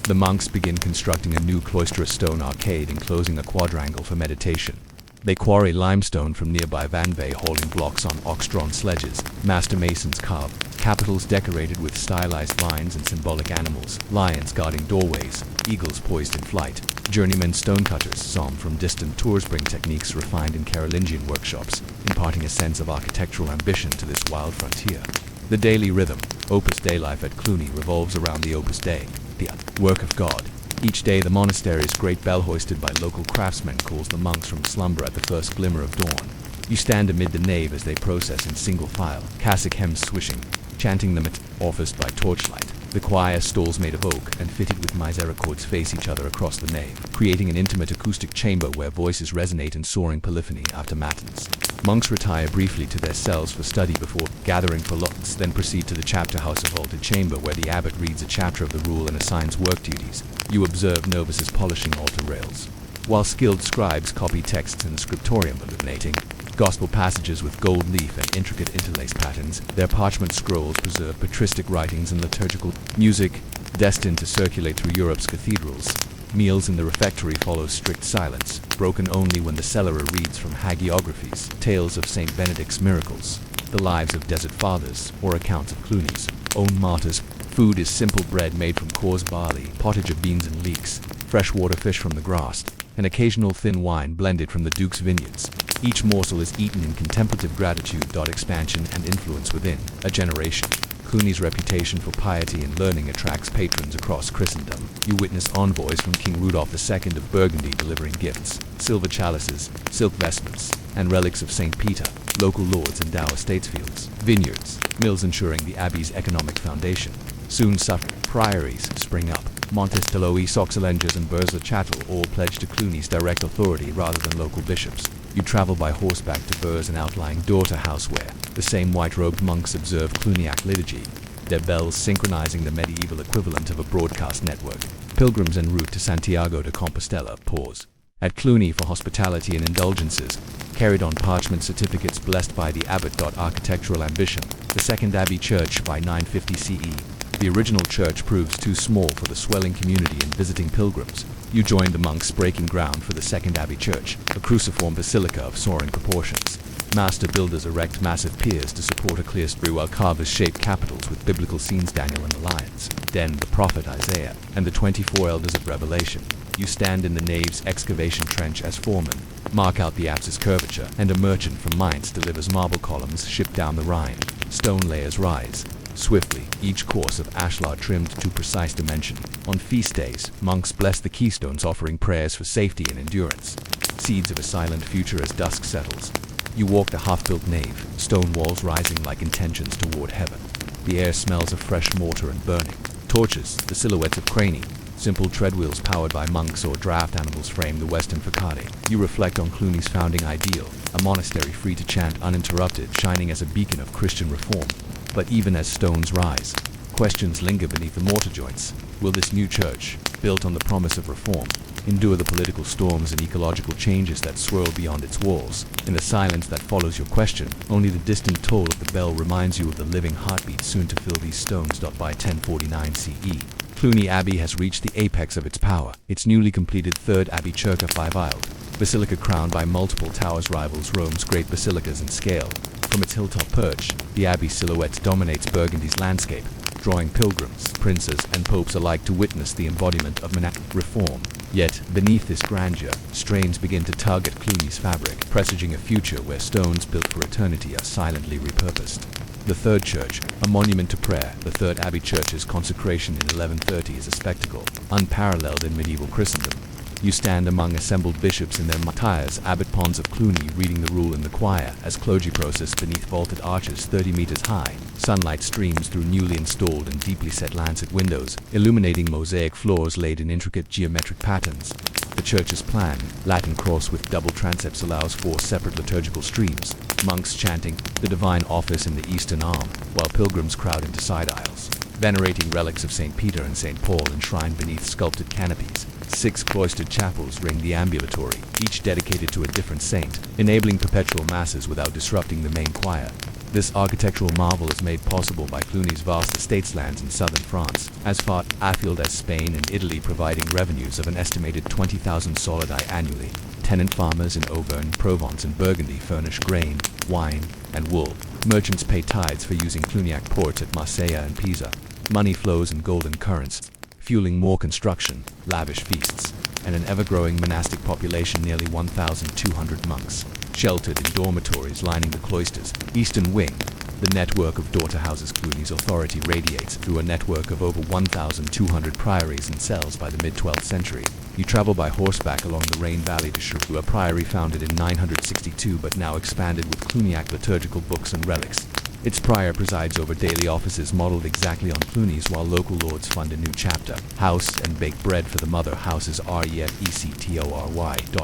The monks begin constructing a new cloisterous stone arcade enclosing a quadrangle for meditation. They quarry limestone from nearby Vanvay, hauling blocks on ox-drawn sledges. Master masons carve capitals decorated with stylized lines and symbolic animals, lions guarding doorways, eagles poised in flight. Journeyman stonecutters, some from distant tours, bring techniques refined in Carolingian workshops, imparting a sense of architectural ambition to this wild frontier. The daily rhythm, Opus Dei life at Cluny, revolves around the Opus Dei, the work of God. Each day the monastery's great bell, hoisted by local craftsmen, calls the monks from slumber at the first glimmer of dawn. You stand amid the nave as they process in single file, cassock hems swishing, chanting the officed by torchlight. The choir stalls made of oak and fitted with misericords face each other across the nave, creating an intimate acoustic chamber where voices resonate in soaring polyphony after matins. Monks retire briefly to their cells for study before gathering for lots, then proceed to the chapter house, a vaulted chamber where the abbot reads a chapter of the rule and assigns work duties. You observe novices polishing altar rails, while skilled scribes copy texts in the scriptorium, illuminating gospel passages with gold leaf and intricate interlaced patterns. Their parchment scrolls preserve patristic writings and liturgical music destined to circulate through Europe's cathedrals. Meals in the refectory follow strict silence, broken only when the cellarer reads from hagiographies, tales of St. Benedict's miracles, the lives of desert fathers, or accounts of Cluny's own martyrs. Food is simple bread made from coarse barley, pottage of beans and leeks, freshwater fish from the Graust, and occasional thin wine blended from the Duke's vineyards. Each morsel is eaten in contemplative gratitude. Expansion and influence within a generation. Cluny's reputation for piety and learning attracts patrons across Christendom. You witness envoys from King Rudolph II of Burgundy delivering gifts, silver chalices, silk vestments, and relics of St. Peter. Local lords endow estates, fields, vineyards, mills, ensuring the abbey's economic foundation. Soon priories spring up. Montestelloi, Soxalenges, and Bursa Chattel all pledge to Cluny's direct authority rather than local bishops. You travel by horseback to Burs, an outlying daughter house where the same white-robed monks observe Cluniac liturgy, their bells synchronizing the medieval equivalent of a broadcast network. Pilgrims en route to Santiago de Compostela pause at Cluny for hospitality and indulgences, carried on parchment certificates blessed by the abbot. Architectural ambition. The Second Abbey Church by 950 CE. The original church proves too small for the swelling community and visiting pilgrims. You join the monks breaking ground for the Second Abbey Church, a cruciform basilica of soaring proportions. Master builders erect massive piers to support a clerestory, while carvers shape capitals with biblical scenes, Daniel and the lions, Den, the prophet Isaiah, and the 24 elders of Revelation. You stand in the nave's excavation trench as foreman, mark out the apse's curvature, and a merchant from Mainz delivers marble columns shipped down the Rhine. Stone layers rise swiftly, each course of ashlar trimmed to precise dimension. On feast days, monks bless the keystones, offering prayers for safety and endurance. Seeds of a silent future as dusk settles. You walk the half-built nave, stone walls rising like intentions toward heaven. The air smells of fresh mortar and burning. Torches, the silhouettes of crani, simple treadwheels powered by monks or draft animals frame the western facade. You reflect on Cluny's founding ideal, a monastery free to chant uninterrupted, shining as a beacon of Christian reform. But even as stones rise, questions linger beneath the mortar joints. Will this new church, built on the promise of reform, endure the political storms and ecological changes that swirl beyond its walls? In the silence that follows your question, only the distant toll of the bell reminds you of the living heartbeat soon to fill these stones. By 1049 CE, Cluny Abbey has reached the apex of its power. Its newly completed third abbey church, a five-aisled basilica crowned by multiple towers, rivals Rome's great basilicas in scale. From its hilltop perch, the abbey silhouette dominates Burgundy's landscape, drawing pilgrims, princes, and popes alike to witness the embodiment of monastic reform. Yet, beneath this grandeur, strains begin to tug at Cluny's fabric, presaging a future where stones built for eternity are silently repurposed. The third church, a monument to prayer, the third abbey church's consecration in 1130 is a spectacle unparalleled in medieval Christendom. You stand among assembled bishops in their attires, abbot Pons of Cluny reading the rule in the choir, as clergy process beneath vaulted arches 30 meters high. Sunlight streams through newly installed and deeply set lancet windows, illuminating mosaic floors laid in intricate geometric patterns. The church's plan, Latin cross with double transepts, allows 4 separate liturgical streams, monks chanting the divine office in the eastern arm, while pilgrims crowd into side aisles, venerating relics of St. Peter and St. Paul enshrined beneath sculpted canopies. 6 cloistered chapels ring the ambulatory, each dedicated to a different saint, enabling perpetual masses without disrupting the main choir. This architectural marvel is made possible by Cluny's vast estates lands in southern France, as far afield as Spain and Italy, providing revenues of an estimated 20,000 solidi annually. Tenant farmers in Auvergne, Provence, and Burgundy furnish grain, wine, and wool. Merchants pay tithes for using Cluniac ports at Marseille and Pisa. Money flows in golden currents, fueling more construction, lavish feasts, and an ever-growing monastic population, nearly 1,200 monks, sheltered in dormitories lining the cloister's eastern wing. The network of daughter houses Cluny's authority radiates through a network of over 1,200 priories and cells by the mid-12th century. You travel by horseback along the Rhine Valley to Cherbourg, a priory founded in 962 but now expanded with Cluniac liturgical books and relics. Its prior presides over daily offices modeled exactly on Cluny's, while local lords fund a new chapter house and bake bread for the mother houses REFECTORY.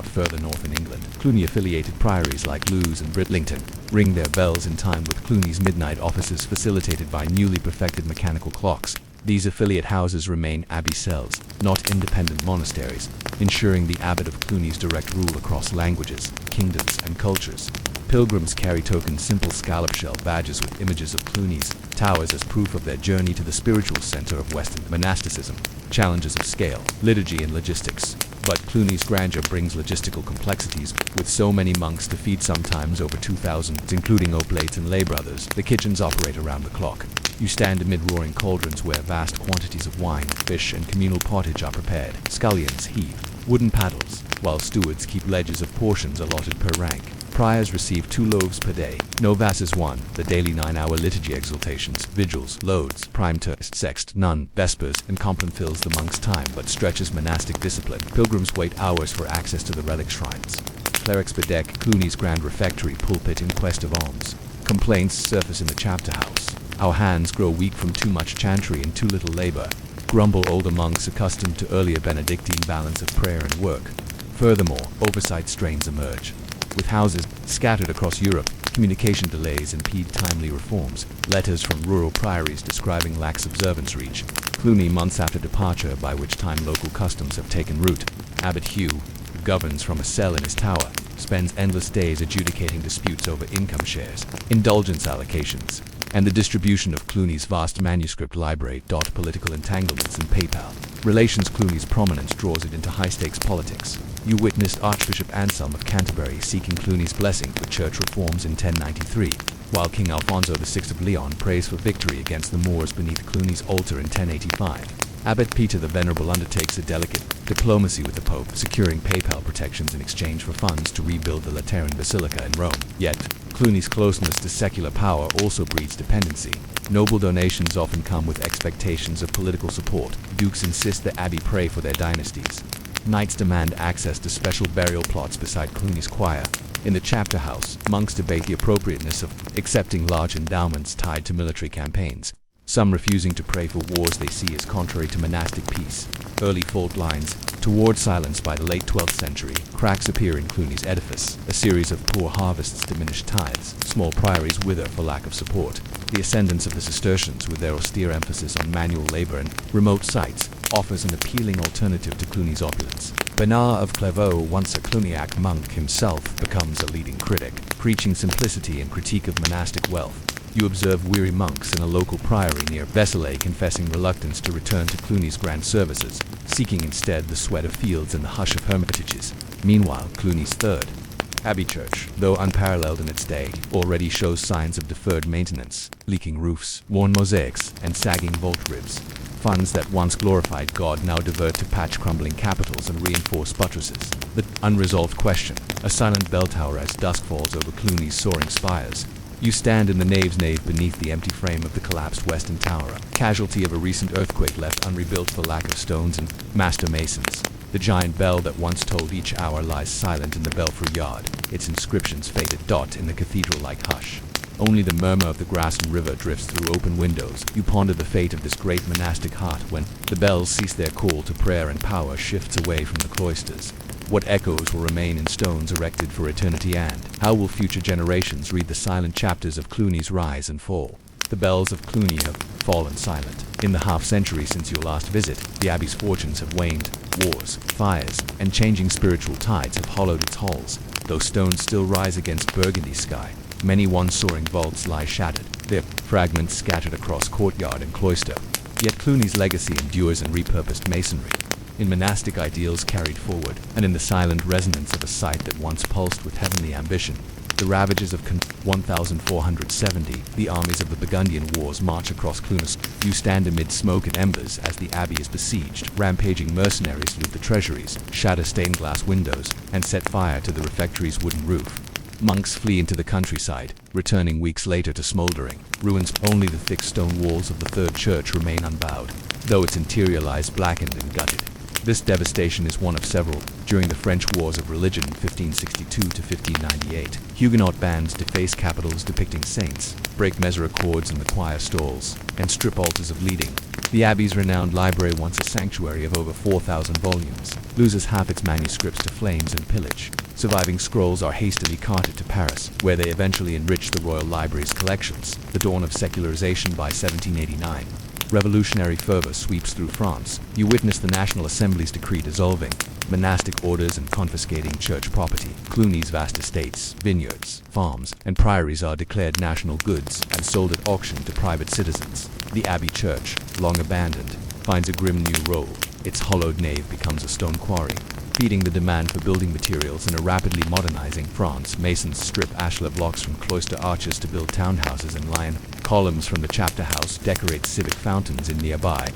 Further north in England, Cluny-affiliated priories like Lewes and Britlington ring their bells in time with Cluny's midnight offices facilitated by newly perfected mechanical clocks. These affiliate houses remain abbey cells, not independent monasteries, ensuring the abbot of Cluny's direct rule across languages, kingdoms, and cultures. Pilgrims carry token simple scallop shell badges with images of Cluny's towers as proof of their journey to the spiritual center of Western monasticism. Challenges of scale, liturgy, and logistics. But Cluny's grandeur brings logistical complexities, with so many monks to feed, sometimes over 2,000, including oblates and lay brothers. The kitchens operate around the clock. You stand amid roaring cauldrons where vast quantities of wine, fish, and communal pottage are prepared. Scullions heave wooden paddles, while stewards keep ledgers of portions allotted per rank. Priors receive 2 loaves per day. Novasses 1, the daily 9-hour liturgy exaltations, vigils, loads, prime terce, sext, none, vespers, and compline fills the monk's time but stretches monastic discipline. Pilgrims wait hours for access to the relic shrines. Clerics bedeck Cluny's grand refectory pulpit in quest of alms. Complaints surface in the chapter house. Our hands grow weak from too much chantry and too little labor, grumble older monks accustomed to earlier Benedictine balance of prayer and work. Furthermore, oversight strains emerge. With houses scattered across Europe, communication delays impede timely reforms. Letters from rural priories describing lax observance reach Cluny months after departure, by which time local customs have taken root. Abbot Hugh, who governs from a cell in his tower, spends endless days adjudicating disputes over income shares, indulgence allocations, and the distribution of Cluny's vast manuscript library. Political entanglements and PayPal relations. Cluny's prominence draws it into high-stakes politics. You witnessed Archbishop Anselm of Canterbury seeking Cluny's blessing for church reforms in 1093, while King Alfonso VI of Leon prays for victory against the Moors beneath Cluny's altar in 1085. Abbot Peter the Venerable undertakes a delicate diplomacy with the Pope, securing PayPal protections in exchange for funds to rebuild the Lateran Basilica in Rome. Yet, Cluny's closeness to secular power also breeds dependency. Noble donations often come with expectations of political support. Dukes insist the abbey pray for their dynasties. Knights demand access to special burial plots beside Cluny's choir. In the chapter house, monks debate the appropriateness of accepting large endowments tied to military campaigns, some refusing to pray for wars they see as contrary to monastic peace. Early fault lines toward silence. By the late 12th century, cracks appear in Cluny's edifice. A series of poor harvests diminish tithes. Small priories wither for lack of support. The ascendance of the Cistercians, with their austere emphasis on manual labor and remote sites, offers an appealing alternative to Cluny's opulence. Bernard of Clairvaux, once a Cluniac monk himself, becomes a leading critic, preaching simplicity and critique of monastic wealth. you observe weary monks in a local priory near Pallay confessing reluctance to return to Cluny's grand services, seeking instead the sweat of fields and the hush of hermitages. Meanwhile, Cluny's third Abbey Church, though unparalleled in its day, already shows signs of deferred maintenance, leaking roofs, worn mosaics, and sagging vault ribs. Funds that once glorified God now divert to patch crumbling capitals and reinforce buttresses. The unresolved question, a silent bell tower as dusk falls over Cluny's soaring spires. You stand in the nave's nave beneath the empty frame of the collapsed western tower, casualty of a recent earthquake left unrebuilt for lack of stones and master masons. The giant bell that once tolled each hour lies silent in the belfry yard, its inscriptions faded dot in the cathedral-like hush. Only the murmur of the grass and river drifts through open windows. You ponder the fate of this great monastic heart when the bells cease their call to prayer and power shifts away from the cloisters. What echoes will remain in stones erected for eternity, and how will future generations read the silent chapters of Cluny's rise and fall? The bells of Cluny have fallen silent. In the half-century since your last visit, the abbey's fortunes have waned. Wars, fires, and changing spiritual tides have hollowed its halls, though stones still rise against Burgundy sky. Many once-soaring vaults lie shattered, their fragments scattered across courtyard and cloister. Yet Cluny's legacy endures in repurposed masonry, in monastic ideals carried forward, and in the silent resonance of a site that once pulsed with heavenly ambition. The ravages of 1470, the armies of the Burgundian Wars march across Cluny. You stand amid smoke and embers as the abbey is besieged. Rampaging mercenaries loot the treasuries, shatter stained glass windows, and set fire to the refectory's wooden roof. Monks flee into the countryside, returning weeks later to smoldering ruins. Only the thick stone walls of the third church remain unbowed, though its interior lies blackened and gutted. This devastation is one of several. During the French Wars of Religion 1562 to 1598, Huguenot bands deface capitals depicting saints, break misericords in the choir stalls, and strip altars of leading. The abbey's renowned library, once a sanctuary of over 4,000 volumes, loses half its manuscripts to flames and pillage. Surviving scrolls are hastily carted to Paris, where they eventually enrich the Royal Library's collections. The dawn of secularization by 1789. Revolutionary fervor sweeps through France. You witness the National Assembly's decree dissolving monastic orders and confiscating church property. Cluny's vast estates, vineyards, farms, and priories are declared national goods and sold at auction to private citizens. The Abbey Church, long abandoned, finds a grim new role. Its hollowed nave becomes a stone quarry, feeding the demand for building materials in a rapidly modernizing France. Masons strip ashlar blocks from cloister arches to build townhouses and lion columns from the chapter house decorate civic fountains in nearby.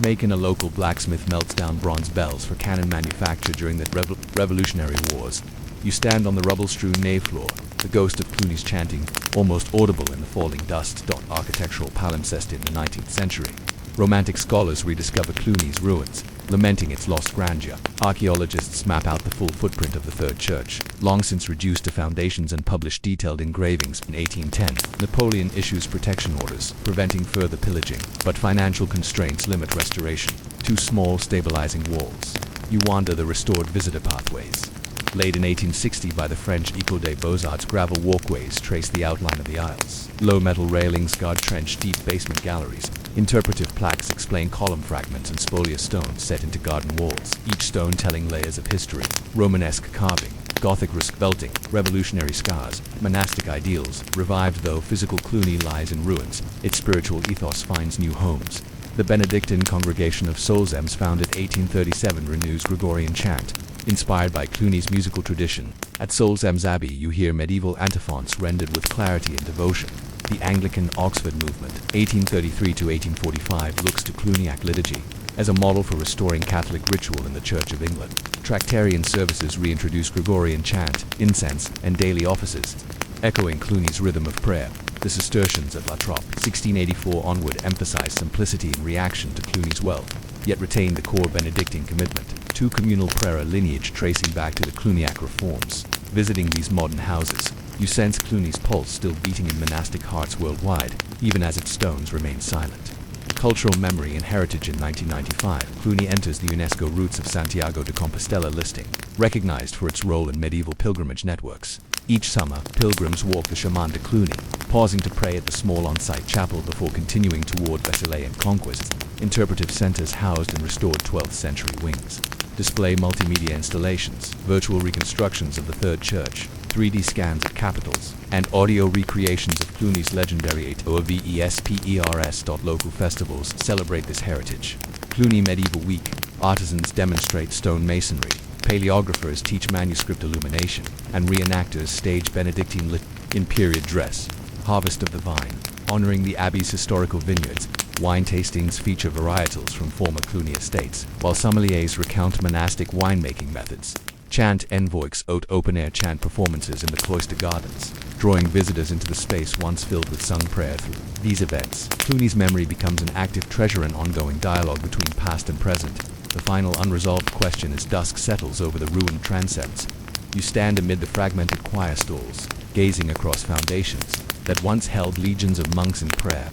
Macon, a local blacksmith, melts down bronze bells for cannon manufacture during the Revolutionary Wars. You stand on the rubble-strewn nave floor, the ghost of Cluny's chanting, almost audible in the falling dust. Architectural palimpsest in the 19th century. Romantic scholars rediscover Cluny's ruins, lamenting its lost grandeur. Archaeologists map out the full footprint of the third church, long since reduced to foundations, and publish detailed engravings. In 1810, Napoleon issues protection orders, preventing further pillaging, but financial constraints limit restoration. Two small, stabilizing walls. You wander the restored visitor pathways. Laid in 1860 by the French École des Beaux-Arts, gravel walkways trace the outline of the aisles. Low metal railings guard trench deep basement galleries. Interpretive plaques explain column fragments and spolious stones set into garden walls, each stone telling layers of history. Romanesque carving, Gothic belting, revolutionary scars, monastic ideals. Revived though physical Cluny lies in ruins, its spiritual ethos finds new homes. The Benedictine congregation of Solesmes, founded 1837, renews Gregorian chant, inspired by Cluny's musical tradition. At Solesmes Abbey you hear medieval antiphons rendered with clarity and devotion. The Anglican Oxford movement, 1833 to 1845, looks to Cluniac liturgy as a model for restoring Catholic ritual in the Church of England. Tractarian services reintroduce Gregorian chant, incense, and daily offices, echoing Cluny's rhythm of prayer. The Cistercians at La Troppe, 1684 onward, emphasize simplicity in reaction to Cluny's wealth, yet retain the core Benedictine commitment. Two communal prayer lineage tracing back to the Cluniac reforms. Visiting these modern houses, you sense Cluny's pulse still beating in monastic hearts worldwide, even as its stones remain silent. Cultural memory and heritage. In 1995, Cluny enters the UNESCO Routes of Santiago de Compostela listing, recognized for its role in medieval pilgrimage networks. Each summer, pilgrims walk the Chemin de Cluny, pausing to pray at the small on-site chapel before continuing toward Pallay and Conquest. Interpretive centers housed in restored 12th century wings display multimedia installations, virtual reconstructions of the third church, 3D scans of capitals, and audio recreations of Cluny's legendary Vespers. Local festivals celebrate this heritage. Cluny Medieval Week. Artisans demonstrate stone masonry, paleographers teach manuscript illumination, and reenactors stage Benedictine lit in period dress. Harvest of the Vine. Honoring the Abbey's historical vineyards, wine tastings feature varietals from former Cluny estates, while sommeliers recount monastic winemaking methods. Chant Envoix open-air chant performances in the cloister gardens, drawing visitors into the space once filled with sung prayer. Through these events, Cluny's memory becomes an active treasure and ongoing dialogue between past and present. The final unresolved question as dusk settles over the ruined transepts. You stand amid the fragmented choir stalls, gazing across foundations that once held legions of monks in prayer.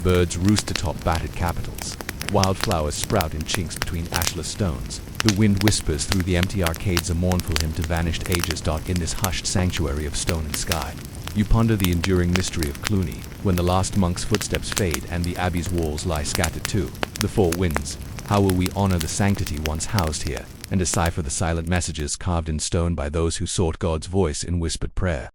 Birds roost atop battered capitals. Wildflowers sprout in chinks between ashless stones. The wind whispers through the empty arcades a mournful hymn to vanished ages. In this hushed sanctuary of stone and sky, you ponder the enduring mystery of Cluny, when the last monk's footsteps fade and the abbey's walls lie scattered to the four winds. How will we honor the sanctity once housed here, and decipher the silent messages carved in stone by those who sought God's voice in whispered prayer?